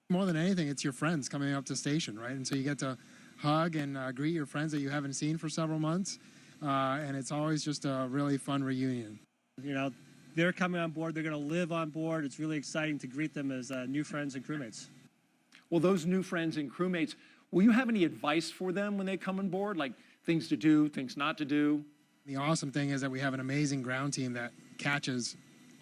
More than anything, it's your friends coming up to station, right? And so you get to hug and greet your friends that you haven't seen for several months, and it's always just a really fun reunion.
You know, they're coming on board. They're going to live on board. It's really exciting to greet them as new friends and crewmates.
Well, those new friends and crewmates, will you have any advice for them when they come on board, like things to do, things not to do?
The awesome thing is that we have an amazing ground team that catches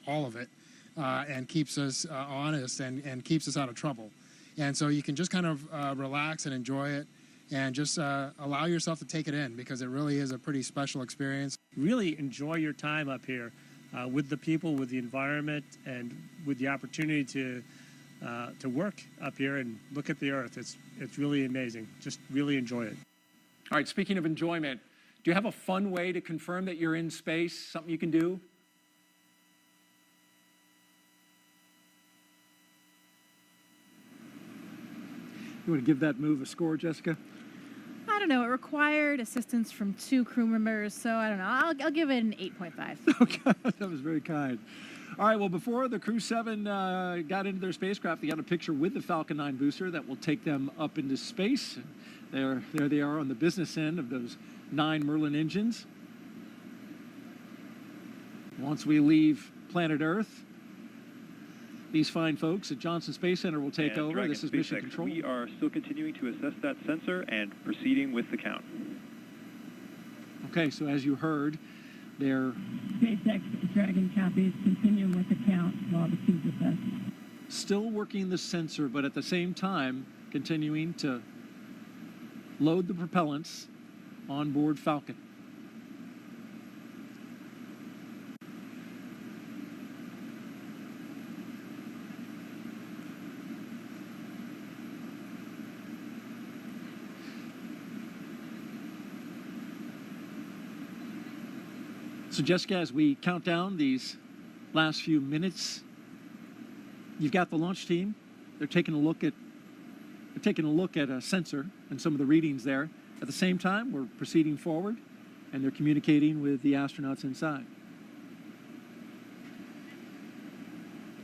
all of it and keeps us honest and keeps us out of trouble. And so you can just kind of relax and enjoy it and just allow yourself to take it in, because it really is a pretty special experience.
Really enjoy your time up here with the people, with the environment, and with the opportunity to work up here and look at the Earth. It's really amazing. Just really enjoy it.
All right, speaking of enjoyment, do you have a fun way to confirm that you're in space, something you can do?
You want to give that move a score, Jessica?
I don't know. It required assistance from 2 crew members, so I don't know. I'll give it an 8.5.
Okay, that was very kind. All right, well, before the Crew-7 got into their spacecraft, they got a picture with the Falcon 9 booster that will take them up into space. There they are on the business end of those 9 Merlin engines. Once we leave planet Earth, these fine folks at Johnson Space Center will take over.
Dragon
This is mission
SpaceX,
control.
we are still continuing to assess that sensor and proceeding with the count.
Okay, so as you heard, they're
SpaceX Dragon copies. Continue with the count while the tubes assess.
still working the sensor, but at the same time continuing to load the propellants on board Falcon. So Jessica, as we count down these last few minutes, you've got the launch team. They're taking a look at a sensor and some of the readings there. At the same time, we're proceeding forward, and they're communicating with the astronauts inside.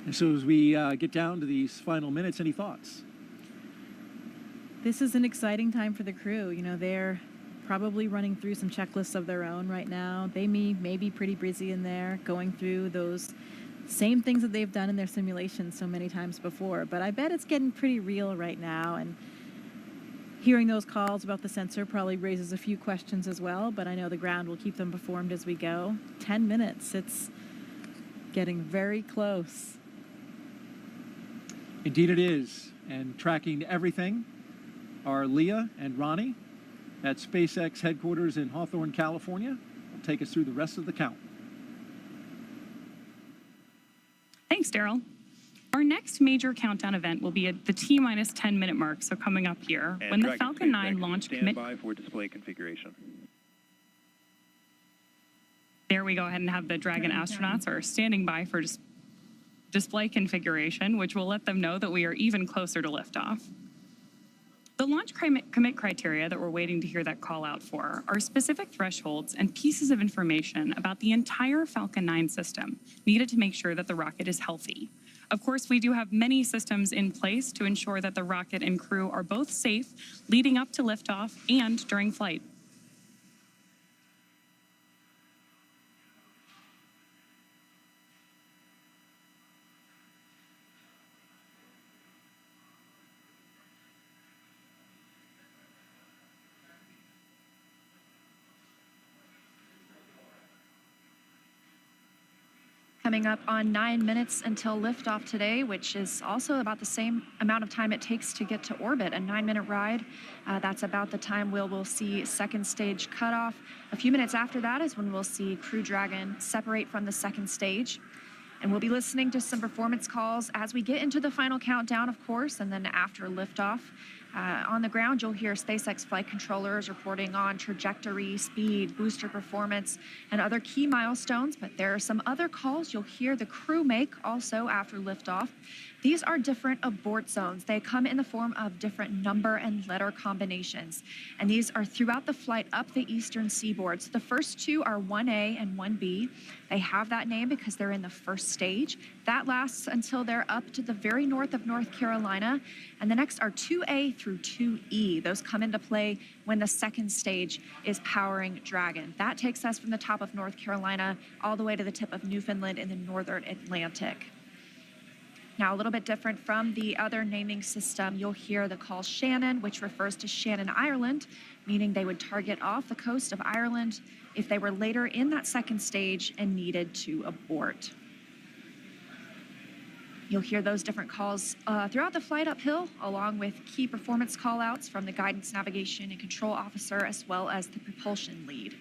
And so as we get down to these final minutes, any thoughts?
This is an exciting time for the crew. You know, they're probably running through some checklists of their own right now. They may be pretty busy in there, going through those same things that they've done in their simulations so many times before. But I bet it's getting pretty real right now, and hearing those calls about the sensor probably raises a few questions as well, but I know the ground will keep them informed as we go. 10 minutes, it's getting very close.
Indeed it is. And tracking everything are Leah and Ronnie at SpaceX headquarters in Hawthorne, California. Will take us through the rest of the count.
Thanks, Daryl. Our next major countdown event will be at the T-minus 10-minute mark, so coming up here,
And
when the
Dragon
Falcon 9
SpaceX,
launch
stand by for display configuration.
There we go ahead and have the Dragon astronauts are standing by for display configuration, which will let them know that we are even closer to liftoff. The launch commit criteria that we're waiting to hear that call out for are specific thresholds and pieces of information about the entire Falcon 9 system needed to make sure that the rocket is healthy. Of course, we do have many systems in place to ensure that the rocket and crew are both safe leading up to liftoff and during flight.
Coming up on 9 minutes until liftoff today, which is also about the same amount of time it takes to get to orbit, a 9-minute ride. That's about the time we'll see second stage cutoff. A few minutes after that is when we'll see Crew Dragon separate from the second stage. And we'll be listening to some performance calls as we get into the final countdown, of course, and then after liftoff. On the ground, you'll hear SpaceX flight controllers reporting on trajectory, speed, booster performance, and other key milestones. But there are some other calls you'll hear the crew make also after liftoff. These are different abort zones. They come in the form of different number and letter combinations. And these are throughout the flight up the eastern seaboard. So the first two are 1A and 1B. They have that name because they're in the first stage. That lasts until they're up to the very north of North Carolina. And the next are 2A through 2E. Those come into play when the second stage is powering Dragon. That takes us from the top of North Carolina all the way to the tip of Newfoundland in the northern Atlantic. Now, a little bit different from the other naming system, you'll hear the call Shannon, which refers to Shannon, Ireland, meaning they would target off the coast of Ireland if they were later in that second stage and needed to abort. You'll hear those different calls throughout the flight uphill, along with key performance callouts from the guidance, navigation, and control officer, as well as the propulsion lead.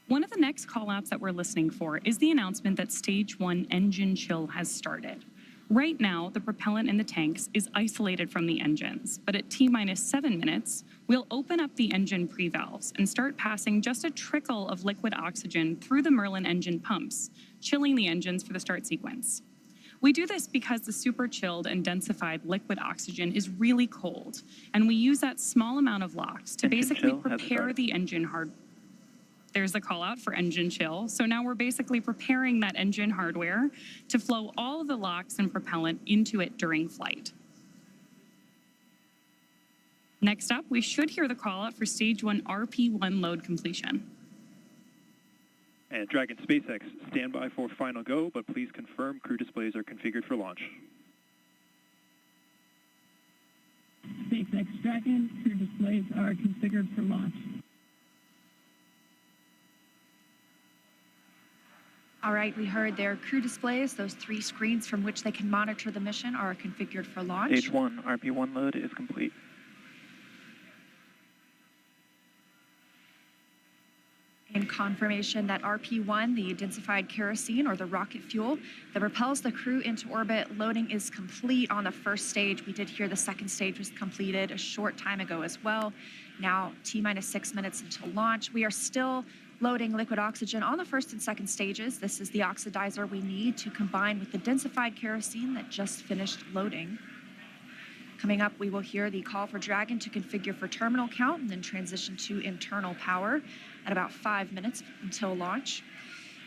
One of the next callouts that we're listening for is the announcement that Stage 1 engine chill has started. Right now, the propellant in the tanks is isolated from the engines, but at T-minus 7 minutes, we'll open up the engine pre-valves and start passing just a trickle of liquid oxygen through the Merlin engine pumps, chilling the engines for the start sequence. We do this because the super chilled and densified liquid oxygen is really cold, and we use that small amount of LOX to basically prepare the engine hardware. There's the call out for engine chill. So now we're basically preparing that engine hardware to flow all of the LOX and propellant into it during flight. Next up, we should hear the call out for stage 1 RP1 load completion.
And Dragon SpaceX, stand by for final go, but please confirm crew displays are configured for launch.
SpaceX Dragon, crew displays are configured for launch.
All right, we heard their crew displays. Those 3 screens from which they can monitor the mission are configured for launch.
Stage 1, RP1 load is complete.
In confirmation that RP1, the densified kerosene or the rocket fuel that propels the crew into orbit, loading is complete on the first stage. We did hear the second stage was completed a short time ago as well. Now T-minus 6 minutes until launch. We are still loading liquid oxygen on the first and second stages. This is the oxidizer we need to combine with the densified kerosene that just finished loading. Coming up, we will hear the call for Dragon to configure for terminal count and then transition to internal power at about 5 minutes until launch.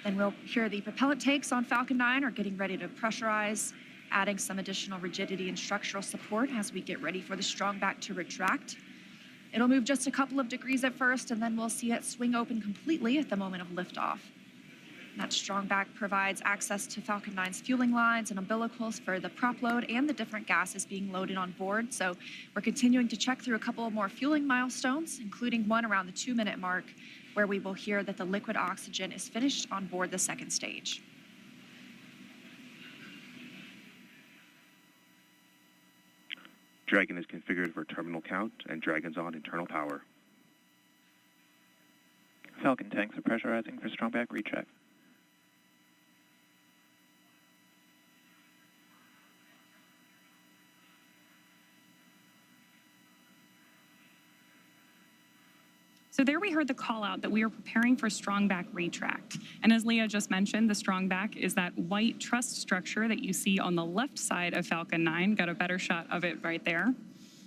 Then we'll hear the propellant tanks on Falcon 9 are getting ready to pressurize, adding some additional rigidity and structural support as we get ready for the strong back to retract. It'll move just a couple of degrees at first, and then we'll see it swing open completely at the moment of liftoff. That strong back provides access to Falcon 9's fueling lines and umbilicals for the prop load and the different gases being loaded on board. So we're continuing to check through a couple of more fueling milestones, including one around the 2-minute mark, where we will hear that the liquid oxygen is finished on board the second stage.
Dragon is configured for terminal count, and Dragon's on internal power.
Falcon tanks are pressurizing for strong back recheck.
So there we heard the call out that we are preparing for strong back retract. And as Leah just mentioned, the strong back is that white truss structure that you see on the left side of Falcon 9. Got a better shot of it right there.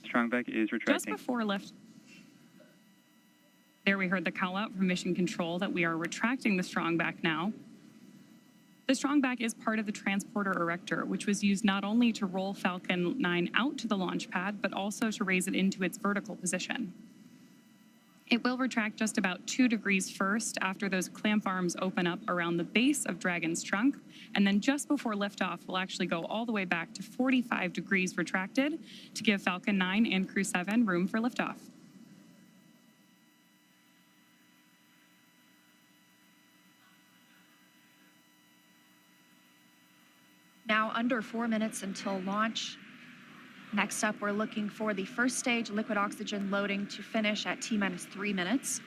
Strong back is retracting.
Just before lift. There we heard the call out from Mission Control that we are retracting the strong back now. The strong back is part of the transporter erector, which was used not only to roll Falcon 9 out to the launch pad, but also to raise it into its vertical position. It will retract just about 2 degrees first after those clamp arms open up around the base of Dragon's trunk, and then just before liftoff, we'll actually go all the way back to 45 degrees retracted to give Falcon 9 and Crew-7 room for liftoff.
Now under 4 minutes until launch. Next up, we're looking for the first stage liquid oxygen loading to finish at T-minus 3 minutes.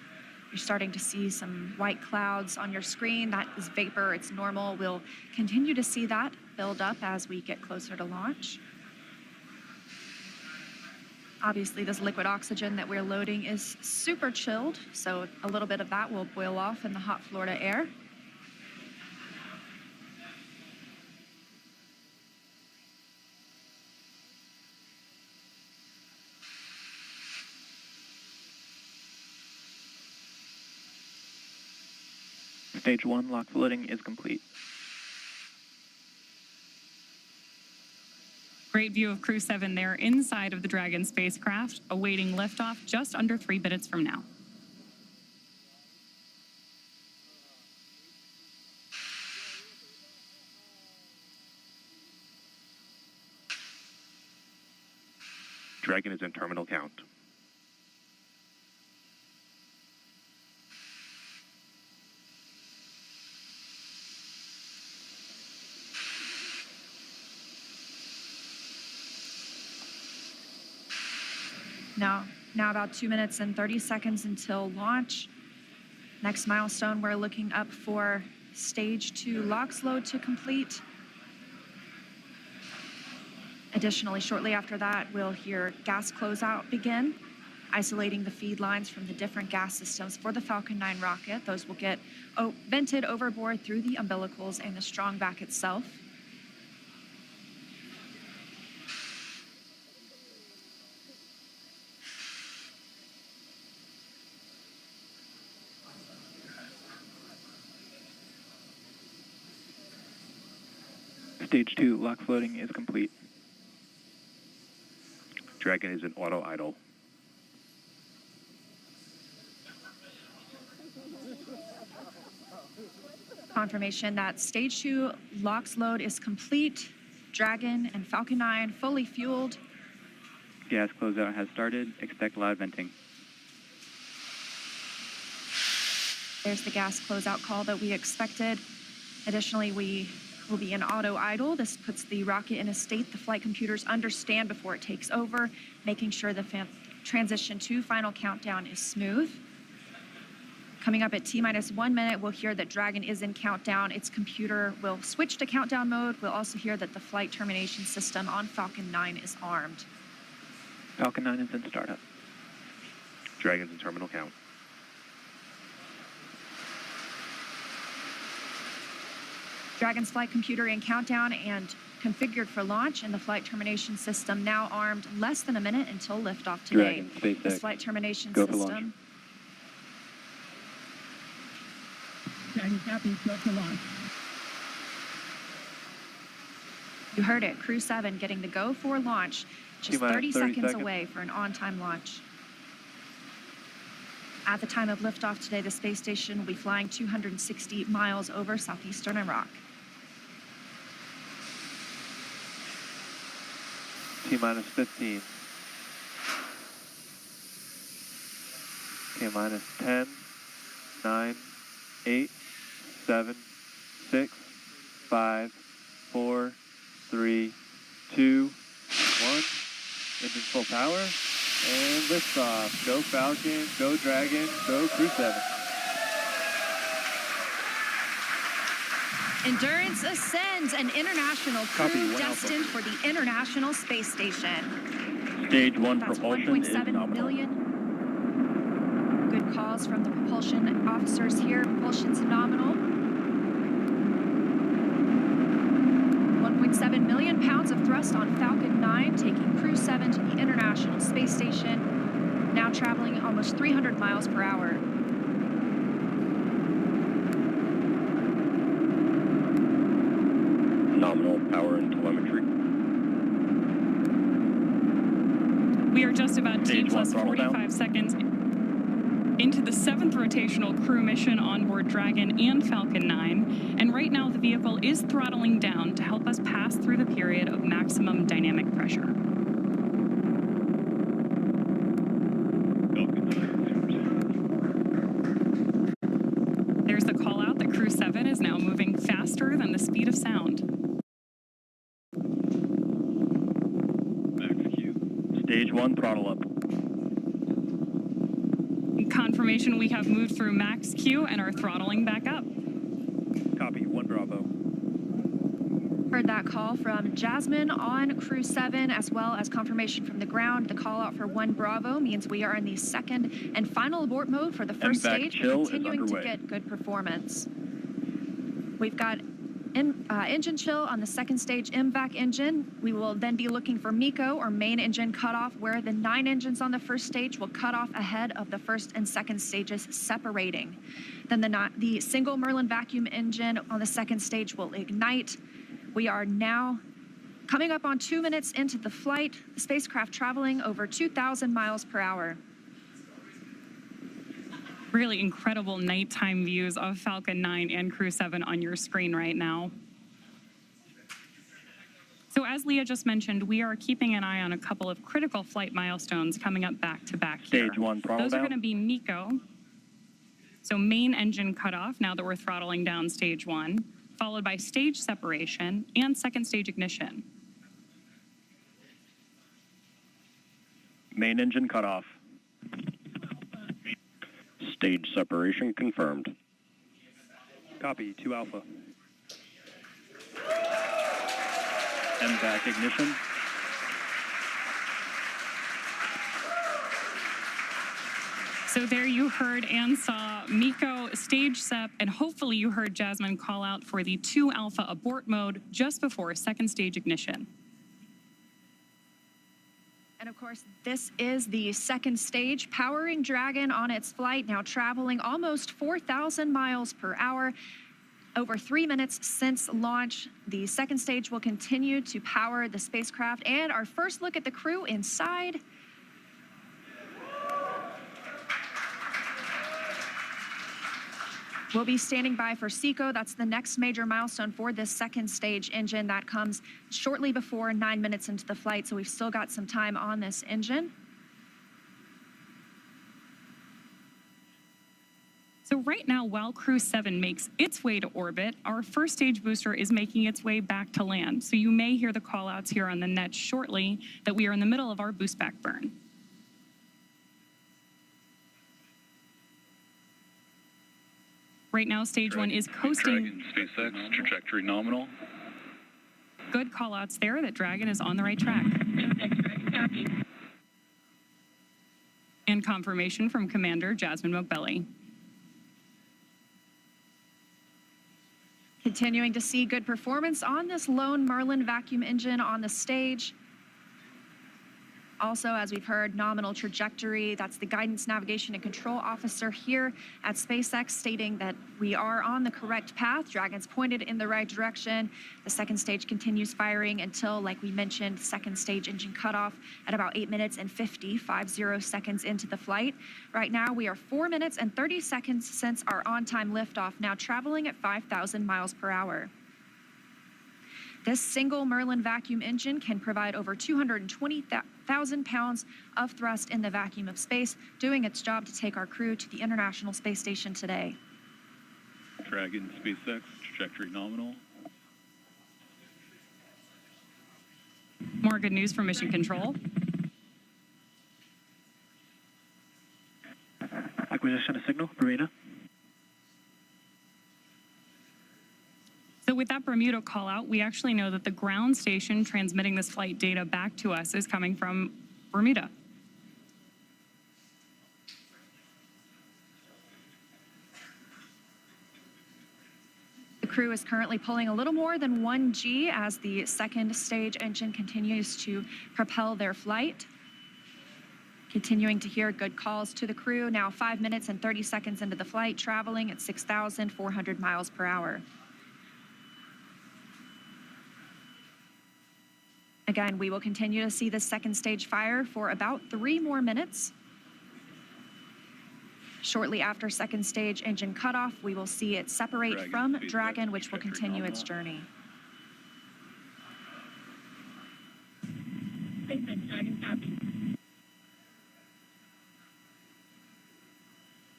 You're starting to see some white clouds on your screen. That is vapor, it's normal. We'll continue to see that build up as we get closer to launch. Obviously, this liquid oxygen that we're loading is super chilled, so a little bit of that will boil off in the hot Florida air.
Stage 1 LOX loading is complete.
Great view of Crew-7 there inside of the Dragon spacecraft, awaiting liftoff just under 3 minutes from now.
Dragon is in terminal count.
Now about 2 minutes and 30 seconds until launch. Next milestone, we're looking up for stage 2 LOX load to complete. Additionally, shortly after that, we'll hear gas closeout begin, isolating the feed lines from the different gas systems for the Falcon 9 rocket. Those will get vented overboard through the umbilicals and the strong back itself.
Stage 2 lock floating is complete.
Dragon is in auto idle.
Confirmation that stage 2 LOX load is complete. Dragon and Falcon 9 fully fueled.
Gas closeout has started. Expect loud venting.
There's the gas closeout call that we expected. Additionally, we will be in auto idle. This puts the rocket in a state the flight computers understand before it takes over, making sure the transition to final countdown is smooth. Coming up at T-minus 1 minute, we'll hear that Dragon is in countdown. Its computer will switch to countdown mode. We'll also hear that the flight termination system on Falcon 9 is armed.
Falcon 9 is in startup.
Dragon's in terminal count.
Dragon's flight computer in countdown and configured for launch, and the flight termination system now armed. Less than a minute until liftoff today.
Dragon, SpaceX.
This flight termination
Go for
system.
launch.
Dragon copies, go for launch.
You heard it, Crew-7 getting the go for launch, just 30 seconds away for an on-time launch. At the time of liftoff today, the space station will be flying 260 miles over southeastern Iraq.
T-minus 15. T-minus 10, 9, 8, 7, 6, 5, 4, 3, 2, 1. Engine full power. And liftoff. Go Falcon, go Dragon, go Crew-7.
Endurance ascends, an international crew destined for the International Space Station.
Stage 1
That's
propulsion is
1.7
nominal.
million. Good calls from the propulsion officers here. Propulsion's nominal. 1.7 million pounds of thrust on Falcon 9, taking Crew-7 to the International Space Station, now traveling almost 300 miles per hour.
Nominal power and telemetry.
We are just about T
Stage
plus
1 throttle
45
down.
seconds into the 7th rotational crew mission on board Dragon and Falcon 9. And right now the vehicle is throttling down to help us pass through the period of maximum dynamic pressure. There's the call out that Crew-7 is now moving faster than the speed of sound.
Stage 1 throttle up.
Confirmation we have moved through max Q and are throttling back up.
Copy, 1 Bravo.
Heard that call from Jasmine on Crew-7, as well as confirmation from the ground. The call out for 1 Bravo means we are in the second and final abort mode for the first
MVAC
stage,
chill is
continuing to
underway.
get good performance. We've got engine chill on the second stage MVAC engine. We will then be looking for MECO, or main engine cutoff, where the 9 engines on the first stage will cut off ahead of the first and second stages, separating. Then the single Merlin vacuum engine on the second stage will ignite. We are now coming up on 2 minutes into the flight, the spacecraft traveling over 2,000 miles per hour.
Really incredible nighttime views of Falcon 9 and Crew-7 on your screen right now. So as Leah just mentioned, we are keeping an eye on a couple of critical flight milestones coming up back to back here.
Stage 1 throttle
Those are
down.
going to be MECO, so main engine cutoff now that we're throttling down stage 1, followed by stage separation and second stage ignition.
Main engine cutoff.
Stage separation confirmed.
Copy, 2 Alpha.
MVAC ignition.
So there you heard and saw Miko stage SEP, and hopefully you heard Jasmine call out for the 2 Alpha abort mode just before second stage ignition.
And of course, this is the second stage, powering Dragon on its flight, now traveling almost 4,000 miles per hour. Over 3 minutes since launch, the second stage will continue to power the spacecraft. And our first look at the crew inside. We'll be standing by for SECO. That's the next major milestone for this second stage engine. That comes shortly before 9 minutes into the flight, so we've still got some time on this engine.
So right now, while Crew-7 makes its way to orbit, our first stage booster is making its way back to land. So you may hear the call-outs here on the net shortly that we are in the middle of our boost back burn. Right now, stage 1 is coasting.
Dragon, SpaceX, trajectory nominal.
Good call-outs there that Dragon is on the right track. And confirmation from Commander Jasmine Mogbelli.
Continuing to see good performance on this lone Merlin vacuum engine on the stage. Also, as we've heard, nominal trajectory. That's the guidance, navigation, and control officer here at SpaceX stating that we are on the correct path. Dragon's pointed in the right direction. The second stage continues firing until, like we mentioned, second stage engine cutoff at about 8 minutes and 50 seconds into the flight. Right now, we are 4 minutes and 30 seconds since our on-time liftoff, now traveling at 5,000 miles per hour. This single Merlin vacuum engine can provide over 220,000 pounds of thrust in the vacuum of space, doing its job to take our crew to the International Space Station today.
Dragon, SpaceX, trajectory nominal.
More good news from Mission Control.
Acquisition of signal, Bermuda.
So with that Bermuda call out, we actually know that the ground station transmitting this flight data back to us is coming from Bermuda.
The crew is currently pulling a little more than 1 G as the second stage engine continues to propel their flight. Continuing to hear good calls to the crew, now 5 minutes and 30 seconds into the flight, traveling at 6,400 miles per hour. Again, we will continue to see the second stage fire for about 3 more minutes. Shortly after second stage engine cutoff, we will see it separate from Dragon, which will continue its journey.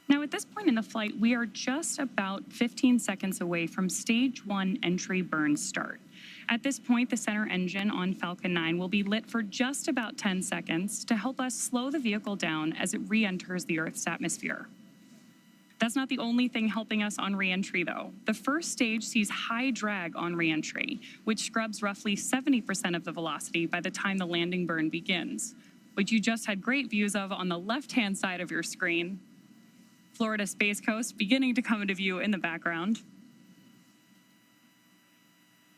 Now, at this point in the flight, we are just about 15 seconds away from stage 1 entry burn start. At this point, the center engine on Falcon 9 will be lit for just about 10 seconds to help us slow the vehicle down as it re-enters the Earth's atmosphere. That's not the only thing helping us on re-entry, though. The first stage sees high drag on re-entry, which scrubs roughly 70% of the velocity by the time the landing burn begins, which you just had great views of on the left-hand side of your screen. Florida Space Coast beginning to come into view in the background.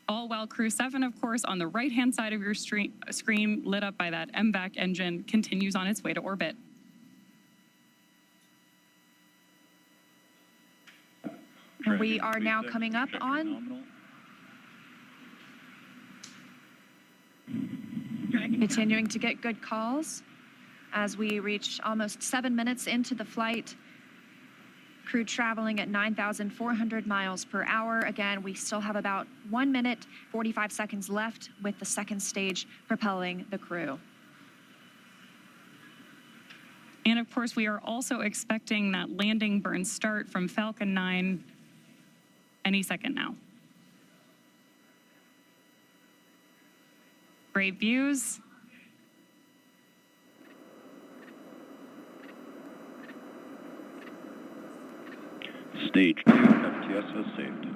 All while Crew-7, of course, on the right-hand side of your screen, lit up by that MVAC engine, continues on its way to orbit.
And we are now coming up on continuing to get good calls as we reach almost 7 minutes into the flight. Crew traveling at 9,400 miles per hour. Again, we still have about 1 minute, 45 seconds left with the second stage propelling the crew.
And of course, we are also expecting that landing burn start from Falcon 9 any second now. Great views.
Stage 2 FTS was saved.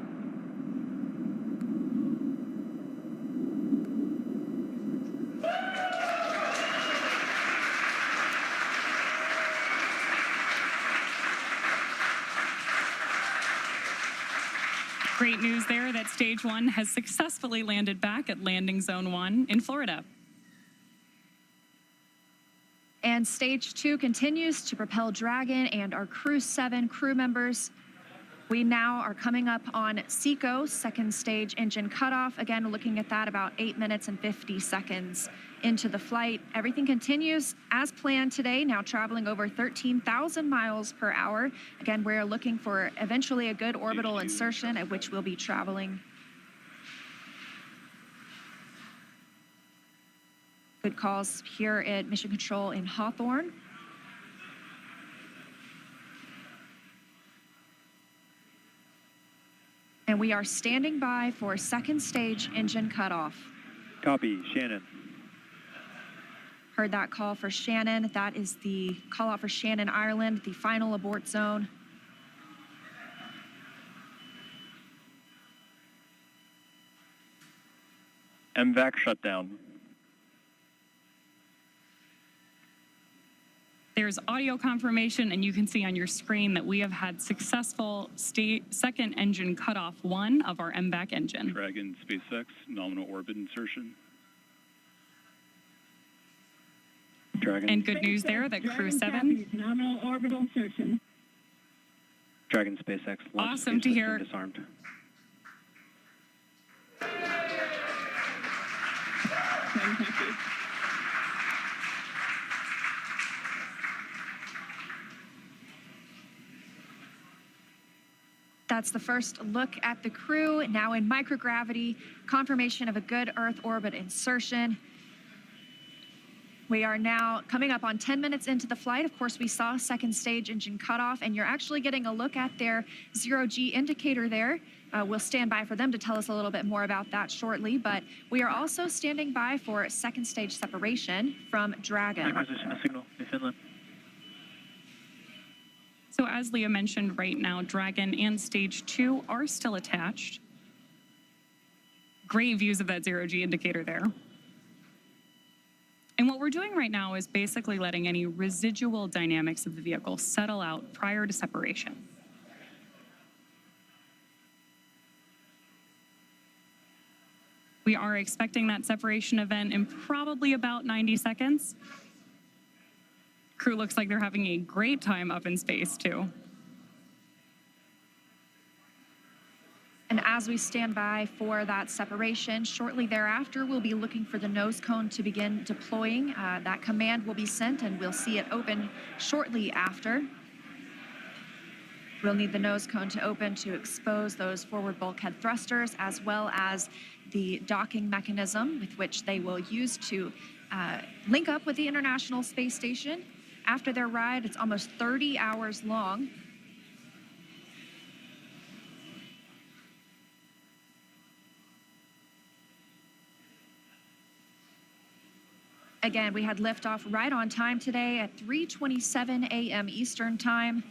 Great news there that Stage 1 has successfully landed back at Landing Zone 1 in Florida.
And Stage 2 continues to propel Dragon and our Crew-7 crew members. We now are coming up on SECO, second stage engine cutoff. Again, looking at that about 8 minutes and 50 seconds into the flight. Everything continues as planned today, now traveling over 13,000 miles per hour. Again, we're looking for eventually a good orbital insertion at which we'll be traveling. Good calls here at Mission Control in Hawthorne. And we are standing by for second stage engine cutoff.
Copy, Shannon.
Heard that call for Shannon. That is the call out for Shannon, Ireland, the final abort zone.
MVAC shutdown.
There's audio confirmation, and you can see on your screen that we have had successful second engine cutoff 1 of our MVAC engine.
Dragon, SpaceX, nominal orbit insertion.
Dragon.
And good news there that Crew-7.
Nominal orbital insertion.
Dragon, SpaceX. Launch
Awesome to hear.
Disarmed.
That's the first look at the crew, now in microgravity, confirmation of a good Earth orbit insertion. We are now coming up on 10 minutes into the flight. Of course, we saw second stage engine cutoff, and you're actually getting a look at their zero-G indicator there. We'll stand by for them to tell us a little bit more about that shortly, but we are also standing by for second stage separation from Dragon.
Acquisition of signal in Finland.
So as Leah mentioned, right now, Dragon and Stage 2 are still attached. Great views of that zero-G indicator there. And what we're doing right now is basically letting any residual dynamics of the vehicle settle out prior to separation. We are expecting that separation event in probably about 90 seconds. Crew looks like they're having a great time up in space, too.
And as we stand by for that separation, shortly thereafter, we'll be looking for the nose cone to begin deploying. That command will be sent, and we'll see it open shortly after. We'll need the nose cone to open to expose those forward bulkhead thrusters, as well as the docking mechanism with which they will use to link up with the International Space Station. After their ride, it's almost 30 hours long. Again, we had liftoff right on time today at 3:27 a.m. Eastern Time.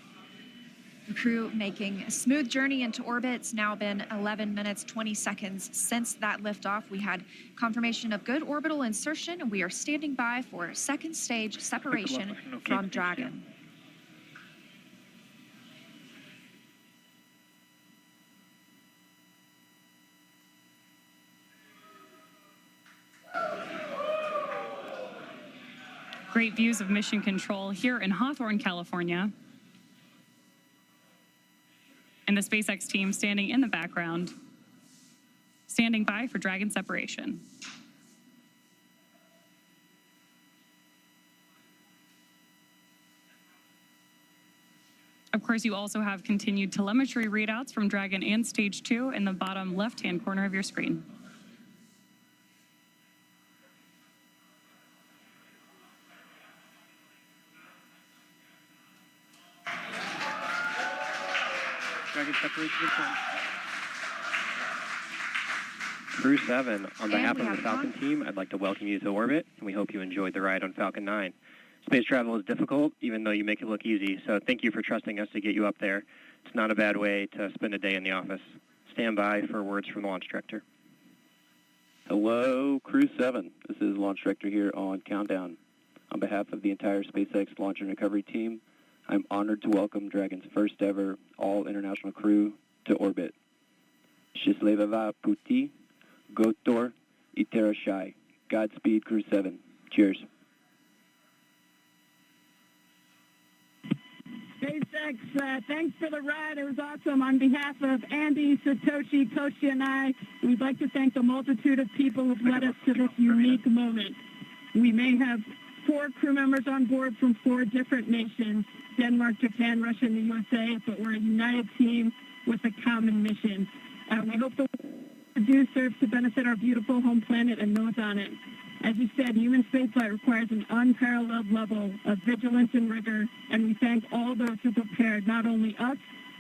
The crew making a smooth journey into orbit. It's now been 11 minutes, 20 seconds since that liftoff. We had confirmation of good orbital insertion, and we are standing by for second stage separation from Dragon.
Great views of Mission Control here in Hawthorne, California. And the SpaceX team standing in the background, standing by for Dragon separation. Of course, you also have continued telemetry readouts from Dragon and Stage 2 in the bottom left-hand corner of your screen.
Dragon separation confirmed.
Crew-7, on behalf of the Falcon team, I'd like to welcome you to orbit, and we hope you enjoyed the ride on Falcon 9. Space travel is difficult, even though you make it look easy, so thank you for trusting us to get you up there. It's not a bad way to spend a day in the office. Stand by for words from the launch director.
Hello, Crew-7. This is Launch Director here on Countdown. On behalf of the entire SpaceX Launch and Recovery team, I'm honored to welcome Dragon's first ever all-international crew to orbit. Счастливого пути, Gotor, Iterashai. Godspeed, Crew-7. Cheers.
SpaceX, thanks for the ride. It was awesome. On behalf of Andy, Satoshi, Koshi, and I, we'd like to thank the multitude of people who've led us to this unique moment. We may have 4 crew members on board from 4 different nations, Denmark, Japan, Russia, and the USA, but we're a united team with a common mission. We hope the work we do serves to benefit our beautiful home planet and those on it. As you said, human spaceflight requires an unparalleled level of vigilance and rigor, and we thank all those who prepared not only us,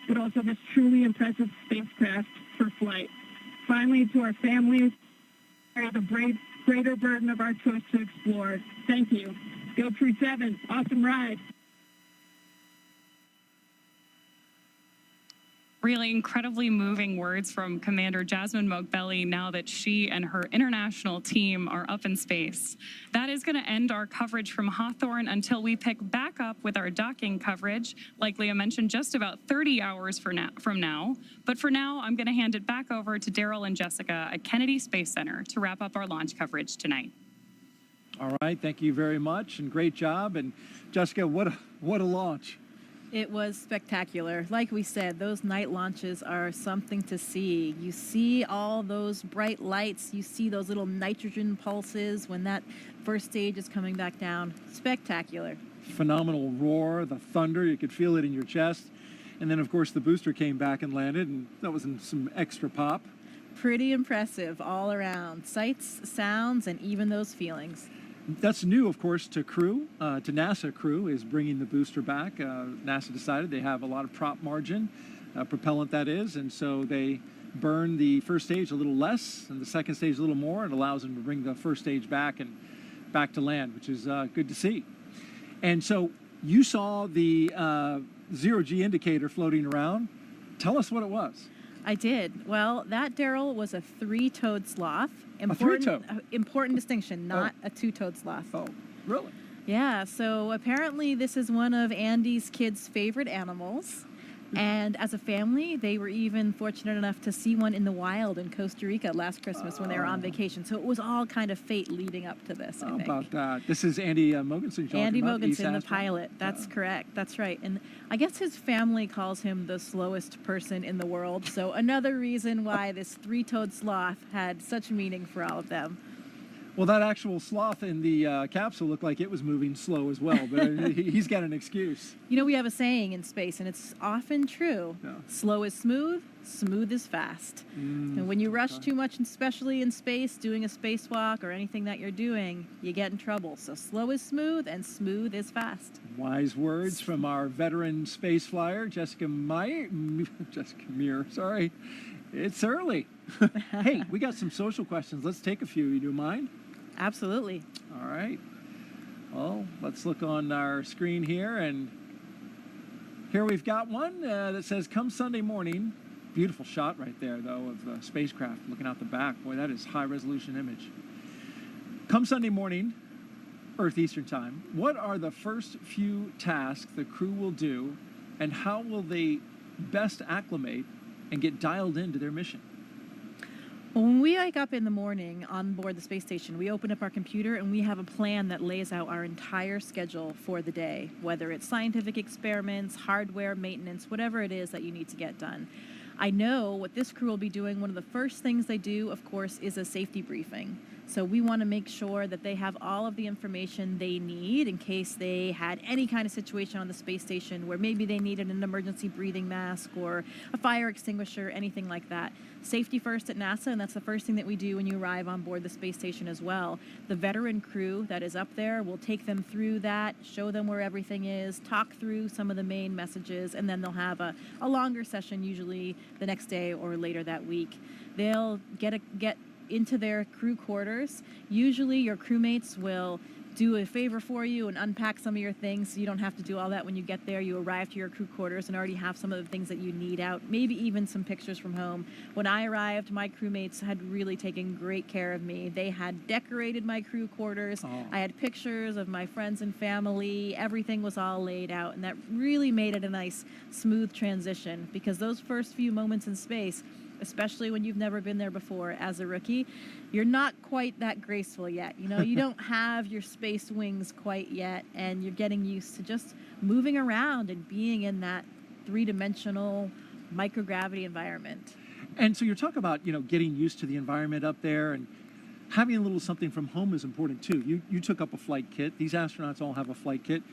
but also this truly impressive spacecraft for flight. Finally, to our families, carry the greater burden of our choice to explore. Thank you. Go Crew-7. Awesome ride.
Really incredibly moving words from Commander Jasmine Mogbelli now that she and her international team are up in space. That is going to end our coverage from Hawthorne until we pick back up with our docking coverage, like Leah mentioned, just about 30 hours from now. But for now, I'm going to hand it back over to Daryl and Jessica at Kennedy Space Center to wrap up our launch coverage tonight.
All right, thank you very much, and great job. And Jessica, what a launch.
It was spectacular. Like we said, those night launches are something to see. You see all those bright lights. You see those little nitrogen pulses when that first stage is coming back down. Spectacular.
Phenomenal roar, the thunder, you could feel it in your chest. And then, of course, the booster came back and landed, and that was some extra pop.
Pretty impressive all around. Sights, sounds, and even those feelings.
That's new, of course, to Crew, to NASA. Crew is bringing the booster back. NASA decided they have a lot of prop margin, propellant that is, and so they burn the first stage a little less and the second stage a little more. It allows them to bring the first stage back and back to land, which is good to see. And so you saw the zero-G indicator floating around. Tell us what it was.
I did. Well, that, Daryl, was a 3-toed sloth.
Important
distinction, not a 2-toed sloth.
Oh, really?
Yeah, so apparently this is one of Andy's kids' favorite animals. And as a family, they were even fortunate enough to see one in the wild in Costa Rica last Christmas when they were on vacation. So it was all kind of fate leading up to this, I think.
How about that? This is Andy Mogensen.
Andy Mogensen, the pilot. That's correct. That's right. And I guess his family calls him the slowest person in the world. So another reason why this 3-toed sloth had such meaning for all of them.
Well, that actual sloth in the capsule looked like it was moving slow as well, but he's got an excuse.
You know, we have a saying in space, and it's often true. Yeah. Slow is smooth, smooth is fast. And when you rush too much, especially in space, doing a spacewalk or anything that you're doing, you get in trouble. So slow is smooth, and smooth is fast.
Wise words from our veteran space flyer, Jessica Meir, sorry. It's early. Hey, we got some social questions. Let's take a few. You do mind?
Absolutely.
All right. Well, let's look on our screen here, and here we've got one that says, come Sunday morning. Beautiful shot right there, though, of the spacecraft looking out the back. Boy, that is high-resolution image. Come Sunday morning, Earth Eastern Time, what are the first few tasks the crew will do, and how will they best acclimate and get dialed into their mission?
Well, when we wake up in the morning on board the space station, we open up our computer and we have a plan that lays out our entire schedule for the day, whether it's scientific experiments, hardware, maintenance, whatever it is that you need to get done. I know what this crew will be doing. One of the first things they do, of course, is a safety briefing. So we want to make sure that they have all of the information they need in case they had any kind of situation on the space station where maybe they needed an emergency breathing mask or a fire extinguisher, anything like that. Safety first at NASA, and that's the first thing that we do when you arrive on board the space station as well. The veteran crew that is up there will take them through that, show them where everything is, talk through some of the main messages, and then they'll have a longer session, usually the next day or later that week. They'll get into their crew quarters. Usually your crewmates will do a favor for you and unpack some of your things so you don't have to do all that when you get there. You arrive to your crew quarters and already have some of the things that you need out, maybe even some pictures from home. When I arrived, my crewmates had really taken great care of me. They had decorated my crew quarters. I had pictures of my friends and family. Everything was all laid out, and that really made it a nice, smooth transition, because those first few moments in space, especially when you've never been there before as a rookie. You're not quite that graceful yet. You know, you don't have your space wings quite yet, and you're getting used to just moving around and being in that three-dimensional microgravity environment.
And so you're talking about, you know, getting used to the environment up there, and having a little something from home is important too. You took up a flight kit. These astronauts all have a flight kit.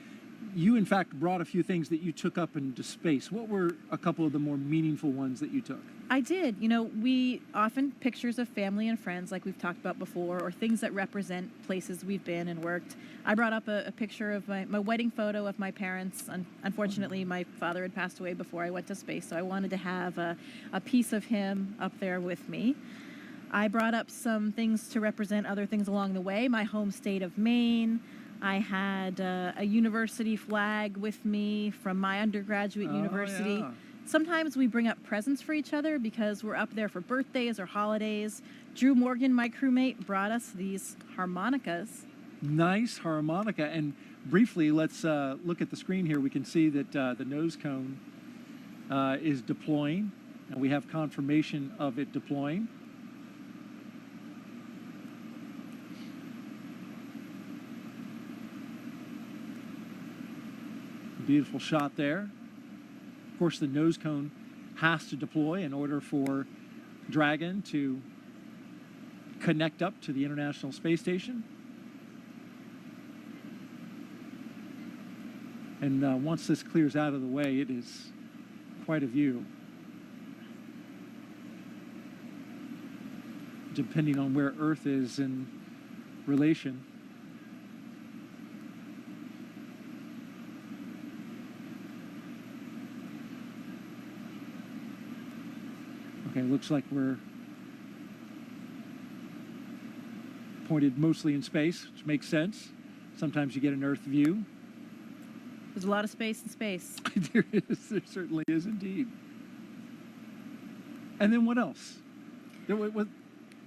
You, in fact, brought a few things that you took up into space. What were a couple of the more meaningful ones that you took?
I did. You know, we often pictures of family and friends, like we've talked about before, or things that represent places we've been and worked. I brought up a picture of my wedding photo of my parents. Unfortunately, my father had passed away before I went to space, so I wanted to have a piece of him up there with me. I brought up some things to represent other things along the way. My home state of Maine. I had a university flag with me from my undergraduate university.
Yeah.
Sometimes we bring up presents for each other because we're up there for birthdays or holidays. Drew Morgan, my crewmate, brought us these harmonicas.
Nice harmonica. And briefly, let's look at the screen here. We can see that the nose cone is deploying, and we have confirmation of it deploying. Beautiful shot there. Of course, the nose cone has to deploy in order for Dragon to connect up to the International Space Station. And once this clears out of the way, it is quite a view. Depending on where Earth is in relation. Okay, looks like we're pointed mostly in space, which makes sense. Sometimes you get an Earth view.
There's a lot of space in space.
There certainly is indeed. And then what else?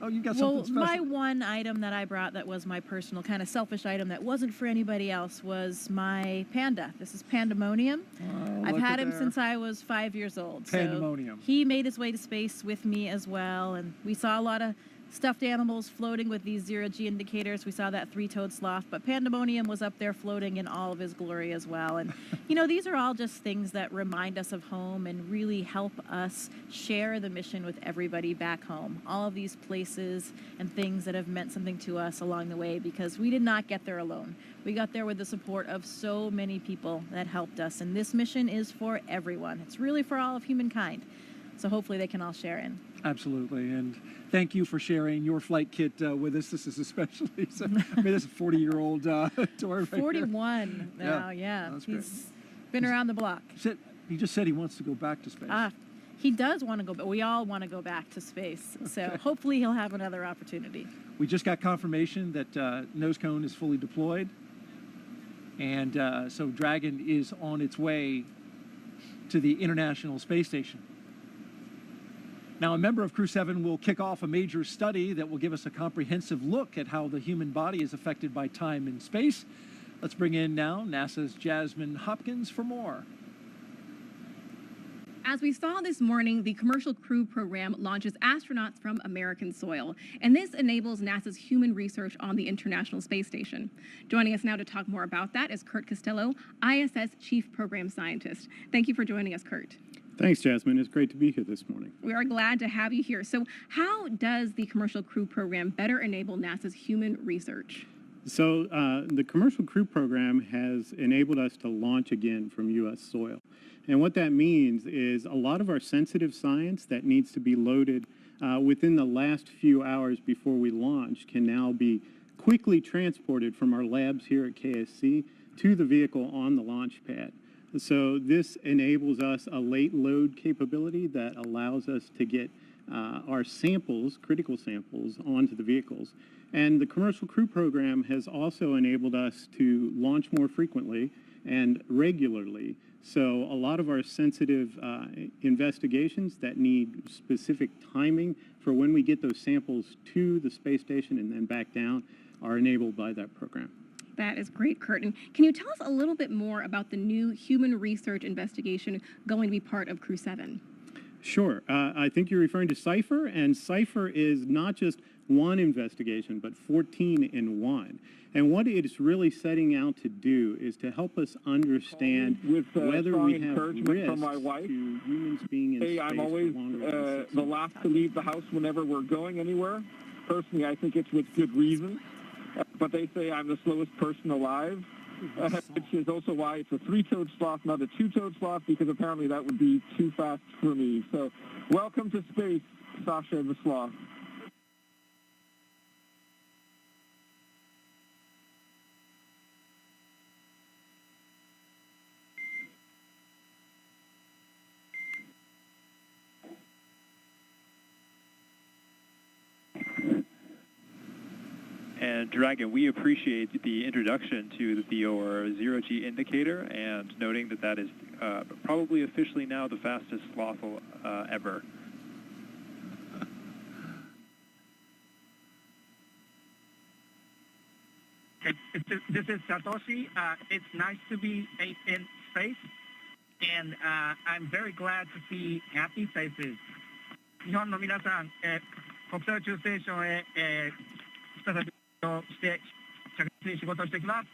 Oh, you got something special.
Well, my one item that I brought that was my personal kind of selfish item that wasn't for anybody else was my panda. This is Pandemonium.
Oh,
I've had him since I was 5 years old.
Pandemonium.
So he made his way to space with me as well, and we saw a lot of stuffed animals floating with these zero-G indicators. We saw that three-toed sloth, but Pandemonium was up there floating in all of his glory as well. And, you know, these are all just things that remind us of home and really help us share the mission with everybody back home. All of these places and things that have meant something to us along the way, because we did not get there alone. We got there with the support of so many people that helped us. And this mission is for everyone. It's really for all of humankind. So hopefully they can all share in.
Absolutely, and thank you for sharing your flight kit with us. This is especially, I mean, this is a 40-year-old tour right
41
here.
now, yeah.
That's
He's been around the block.
He just said he wants to go back to space.
He does want to go, but we all want to go back to space. Okay. So hopefully he'll have another opportunity.
We just got confirmation that nose cone is fully deployed, and so Dragon is on its way to the International Space Station. Now, a member of Crew-7 will kick off a major study that will give us a comprehensive look at how the human body is affected by time and space. Let's bring in now NASA's Jasmine Hopkins for more.
As we saw this morning, the Commercial Crew program launches astronauts from American soil, and this enables NASA's human research on the International Space Station. Joining us now to talk more about that is Kurt Costello, ISS Chief Program Scientist. Thank you for joining us, Kurt.
Thanks, Jasmine. It's great to be here this morning.
We are glad to have you here. So how does the Commercial Crew program better enable NASA's human research?
So the Commercial Crew program has enabled us to launch again from U.S. soil. And what that means is a lot of our sensitive science that needs to be loaded within the last few hours before we launch can now be quickly transported from our labs here at KSC to the vehicle on the launch pad. So this enables us a late load capability that allows us to get our samples, critical samples, onto the vehicles. And the Commercial Crew program has also enabled us to launch more frequently and regularly. So a lot of our sensitive investigations that need specific timing for when we get those samples to the space station and then back down are enabled by that program.
That is great, Kurt. And can you tell us a little bit more about the new human research investigation going to be part of Crew-7?
Sure. I think you're referring to Cypher, and Cypher is not just one investigation, but 14 in one. And what it is really setting out to do is to help us understand whether we have risk
from my wife.
to humans being in space
I'm
for
always
longer than 6
the last to leave the house whenever we're going anywhere. Personally, I think it's with good reason. But they say I'm the slowest person alive, which is also why it's a 3-toed sloth, not a 2-toed sloth, because apparently that would be too fast for me. So welcome to space, Sasha the sloth.
And Dragon, we appreciate the introduction to your zero-G indicator and noting that that is probably officially now the fastest sloth ever.
This is Satoshi. It's nice to be in space, and I'm very glad to see happy faces. 日本の皆さん、国際宇宙ステーションへ、再びして着実に仕事をしてきます。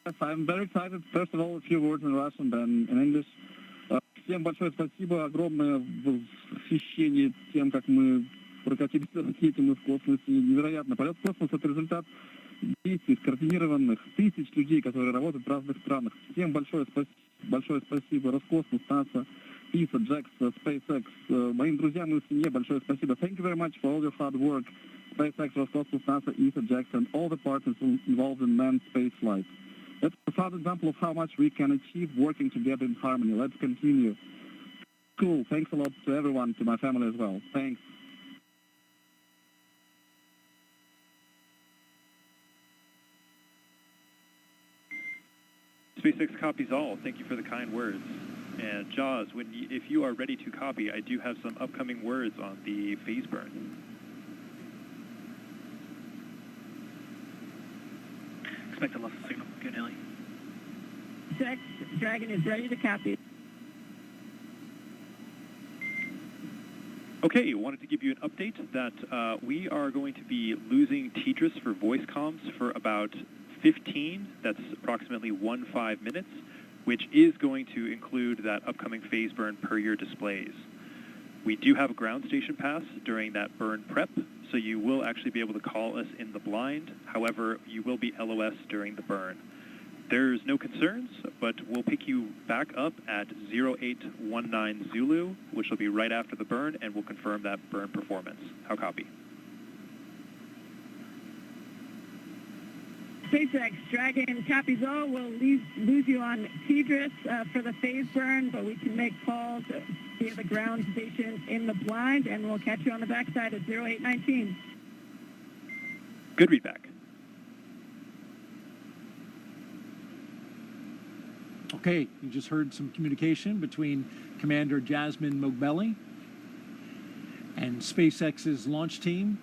Yes, I'm very excited. First of all, a few words in Russian, then in English. Всем большое спасибо, огромное восхищение тем, как мы прокатились на ракете, мы в космосе. Невероятно. Полет в космос — это результат действий скоординированных тысяч людей, которые работают в разных странах. Всем большое спасибо. Роскосмос, НАСА, ESA, JAXA, SpaceX. Моим друзьям и семье большое спасибо. Thank you very much for all your hard work. SpaceX, Roscosmos, NASA, ESA, JAXA, and all the partners involved in manned space flight. That's a proud example of how much we can achieve working together in harmony. Let's continue. Cool. Thanks a lot to everyone, to my family as well. Thanks.
SpaceX copies all. Thank you for the kind words. And Jaws, if you are ready to copy, I do have some upcoming words on the phase burn.
Expect a loss of signal. Good, Ellie.
SpaceX Dragon is ready to copy.
Okay, wanted to give you an update that we are going to be losing TDRS for voice comms for about 15, that's approximately 15 minutes, which is going to include that upcoming phase burn per your displays. We do have a ground station pass during that burn prep, so you will actually be able to call us in the blind. However, you will be LOS during the burn. There's no concerns, but we'll pick you back up at 0819 Zulu, which will be right after the burn, and we'll confirm that burn performance. How copy?
SpaceX Dragon copies all. We'll lose you on TDRS for the phase burn, but we can make calls via the ground station in the blind, and we'll catch you on the backside at 0819.
Good readback.
Okay, you just heard some communication between Commander Jasmine Mogbelli and SpaceX's launch team.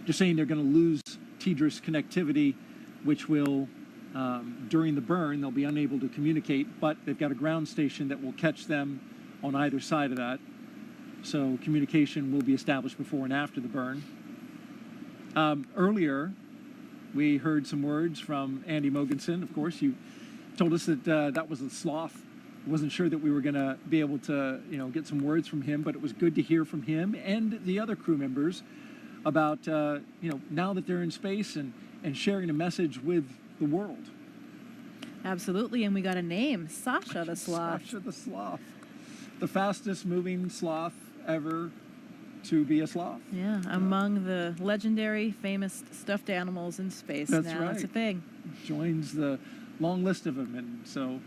Just saying they're going to lose TDRS connectivity, which will, during the burn, they'll be unable to communicate, but they've got a ground station that will catch them on either side of that. So communication will be established before and after the burn. Earlier, we heard some words from Andy Mogensen. Of course, you told us that that was a sloth. Wasn't sure that we were going to be able to, get some words from him, but it was good to hear from him and the other crew members about, now that they're in space and sharing a message with the world.
Absolutely, and we got a name, Sasha the sloth.
Sasha the sloth. The fastest moving sloth ever to be a sloth.
Yeah, among the legendary, famous stuffed animals in space.
That's
now
right.
It's a thing.
Joins the long list of them. And so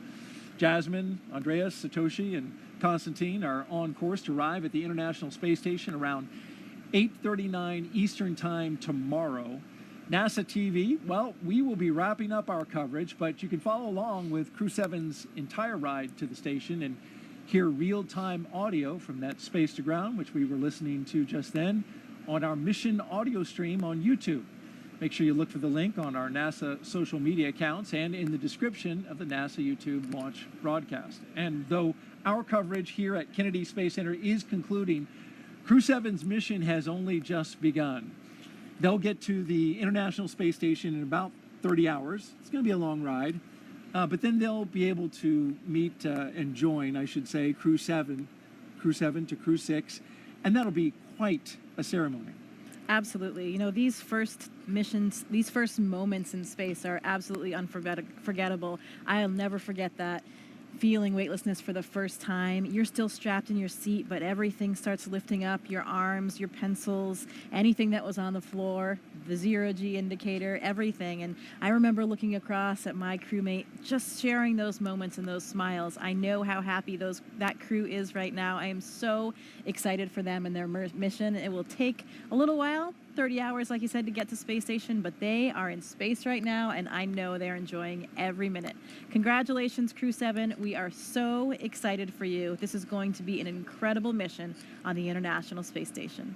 Jasmine, Andreas, Satoshi, and Konstantin are on course to arrive at the International Space Station around 8:39 Eastern Time tomorrow. NASA TV, well, we will be wrapping up our coverage, but you can follow along with Crew-7's entire ride to the station and hear real-time audio from that space to ground, which we were listening to just then, on our mission audio stream on YouTube. Make sure you look for the link on our NASA social media accounts and in the description of the NASA YouTube launch broadcast. And though our coverage here at Kennedy Space Center is concluding, Crew-7's mission has only just begun. They'll get to the International Space Station in about 30 hours. It's going to be a long ride. But then they'll be able to meet and join, I should say, Crew-7 to Crew-6, and that'll be quite a ceremony.
Absolutely. You know, these first missions, these first moments in space are absolutely unforgettable. I'll never forget that. Feeling weightlessness for the first time. You're still strapped in your seat, but everything starts lifting up, your arms, your pencils, anything that was on the floor, the zero-G indicator, everything. And I remember looking across at my crewmate, just sharing those moments and those smiles. I know how happy that crew is right now. I am so excited for them and their mission. It will take a little while, 30 hours, like you said, to get to space station, but they are in space right now, and I know they're enjoying every minute. Congratulations, Crew-7. We are so excited for you. This is going to be an incredible mission on the International Space Station.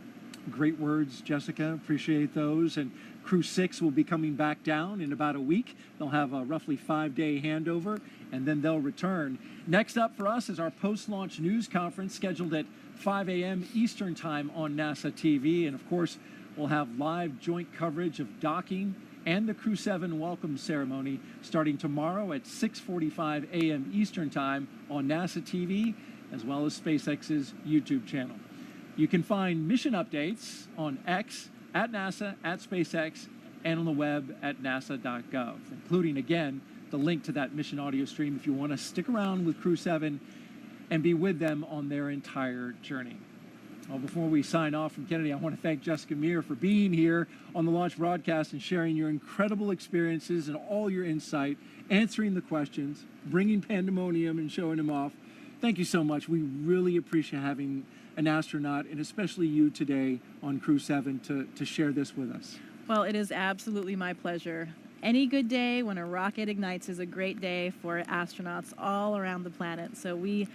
Great words, Jessica. Appreciate those. And Crew-6 will be coming back down in about a week. They'll have a roughly 5-day handover, and then they'll return. Next up for us is our post-launch news conference scheduled at 5 a.m. Eastern Time on NASA TV. And, of course, we'll have live joint coverage of docking and the Crew-7 welcome ceremony starting tomorrow at 6:45 a.m. Eastern Time on NASA TV, as well as SpaceX's YouTube channel. You can find mission updates on X, at NASA, at SpaceX, and on the web at nasa.gov, including, again, the link to that mission audio stream if you want to stick around with Crew-7 and be with them on their entire journey. Well, before we sign off from Kennedy, I want to thank Jessica Meir for being here on the launch broadcast and sharing your incredible experiences and all your insight, answering the questions, bringing pandemonium and showing them off. Thank you so much. We really appreciate having an astronaut, and especially you today on Crew-7 to share this with us.
Well, it is absolutely my pleasure. Any good day when a rocket ignites is a great day for astronauts all around the planet. So we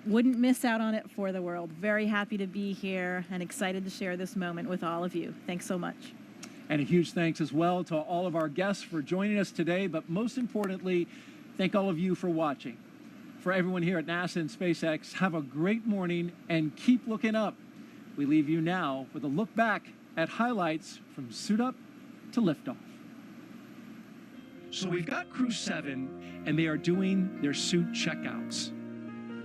wouldn't miss out on it for the world. Very happy to be here and excited to share this moment with all of you. Thanks so much.
And a huge thanks as well to all of our guests for joining us today, but most importantly, thank all of you for watching. For everyone here at NASA and SpaceX, have a great morning and keep looking up. We leave you now with a look back at highlights from suit up to liftoff. So we've got Crew-7, and they are doing their suit checkouts.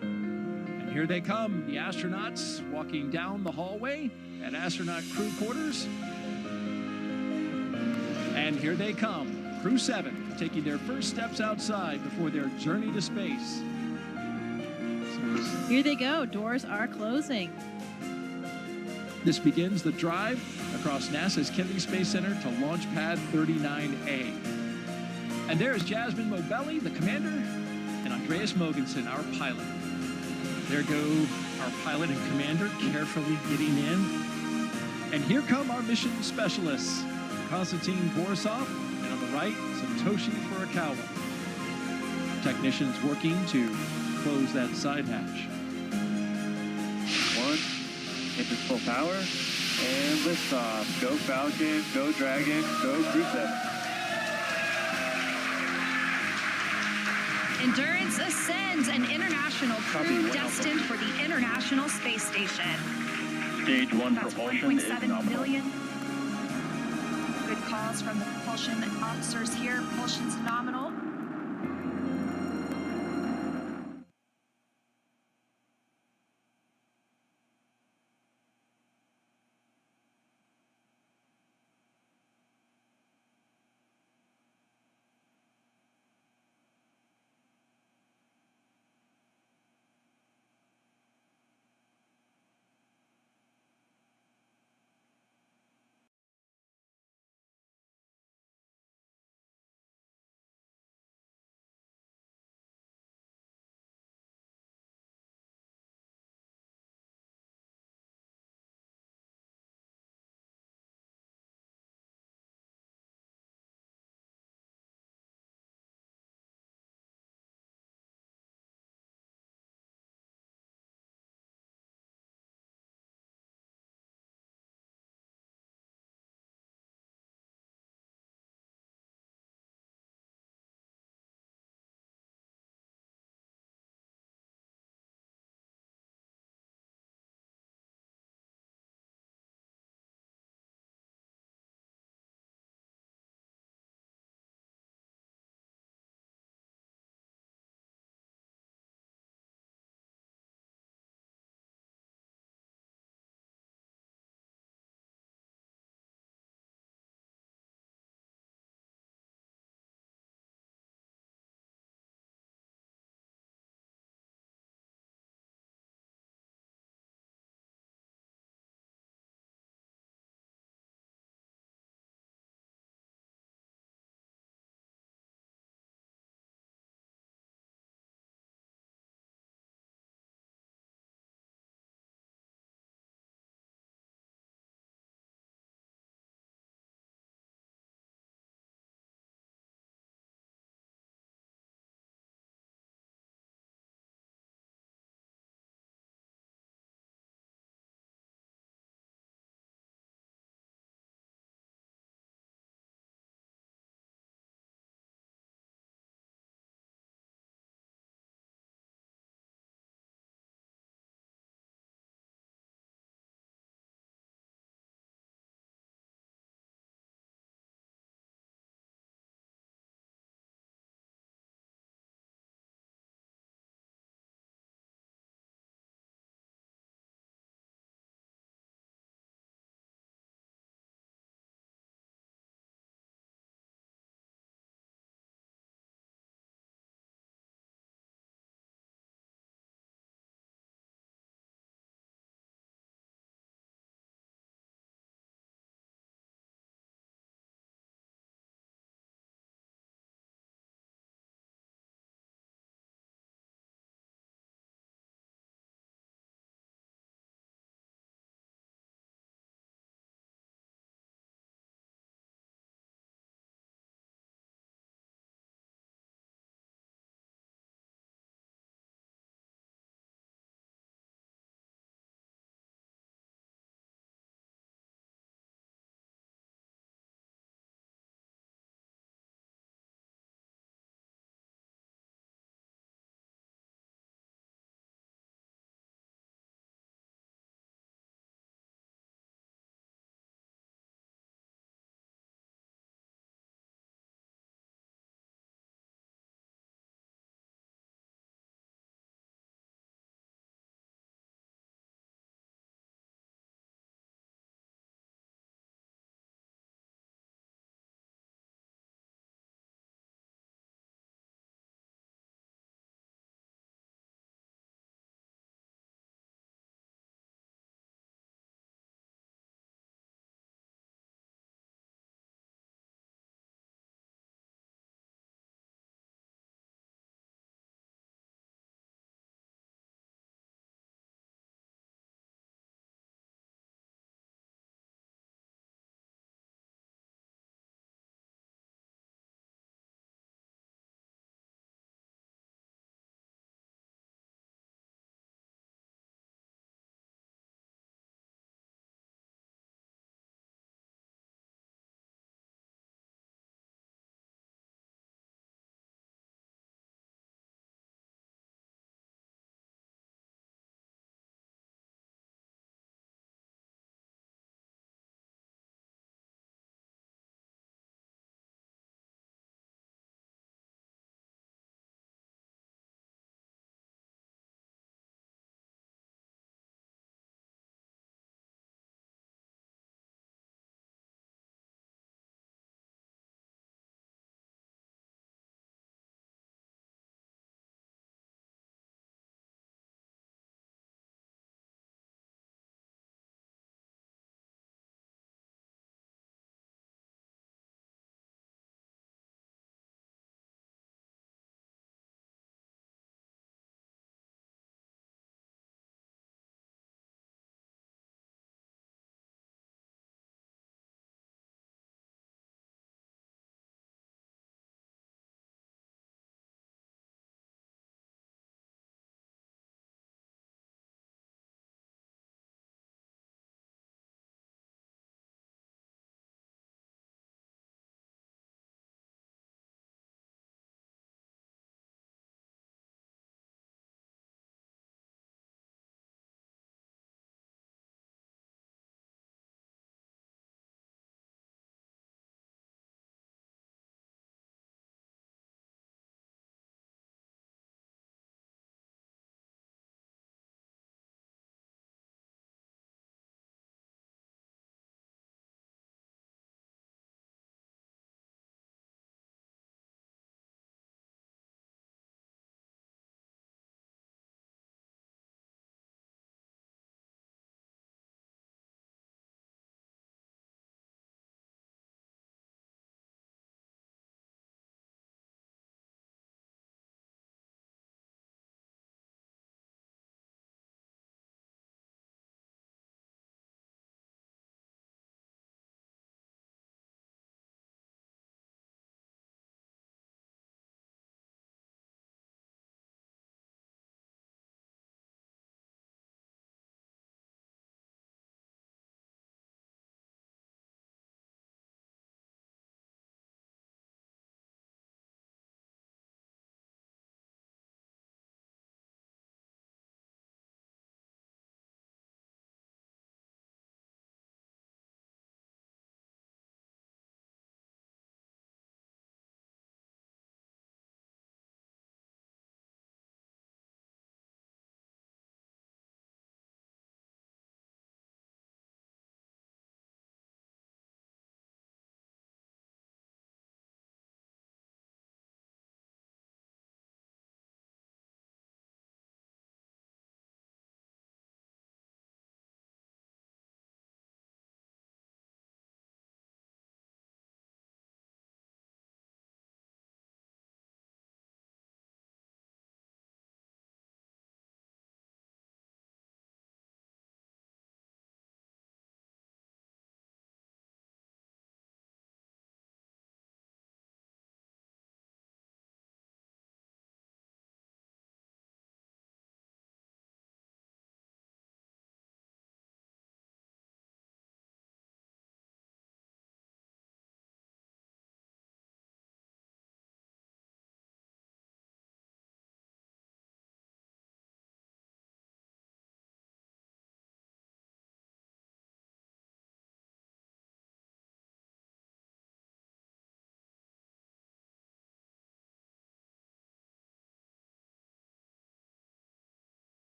And here they come, the astronauts walking down the hallway at astronaut crew quarters. And here they come, Crew-7, taking their first steps outside before their journey to space.
Here they go, doors are closing.
This begins the drive across NASA's Kennedy Space Center to Launch Pad 39A. And there's Jasmine Mobelli, the commander, and Andreas Mogensen, our pilot. There go our pilot and commander carefully getting in. And here come our mission specialists, Konstantin Borisov, and on the right, Satoshi Furukawa. Technicians working to close that side hatch.
1, engines full power, and lift off. Go Falcon, go Dragon, go Crew-7.
Endurance ascends, an international crew destined for the International Space Station.
Stage 1
That's
propulsion is
1.7
nominal.
million. Good calls from the propulsion officers here. Propulsion's nominal.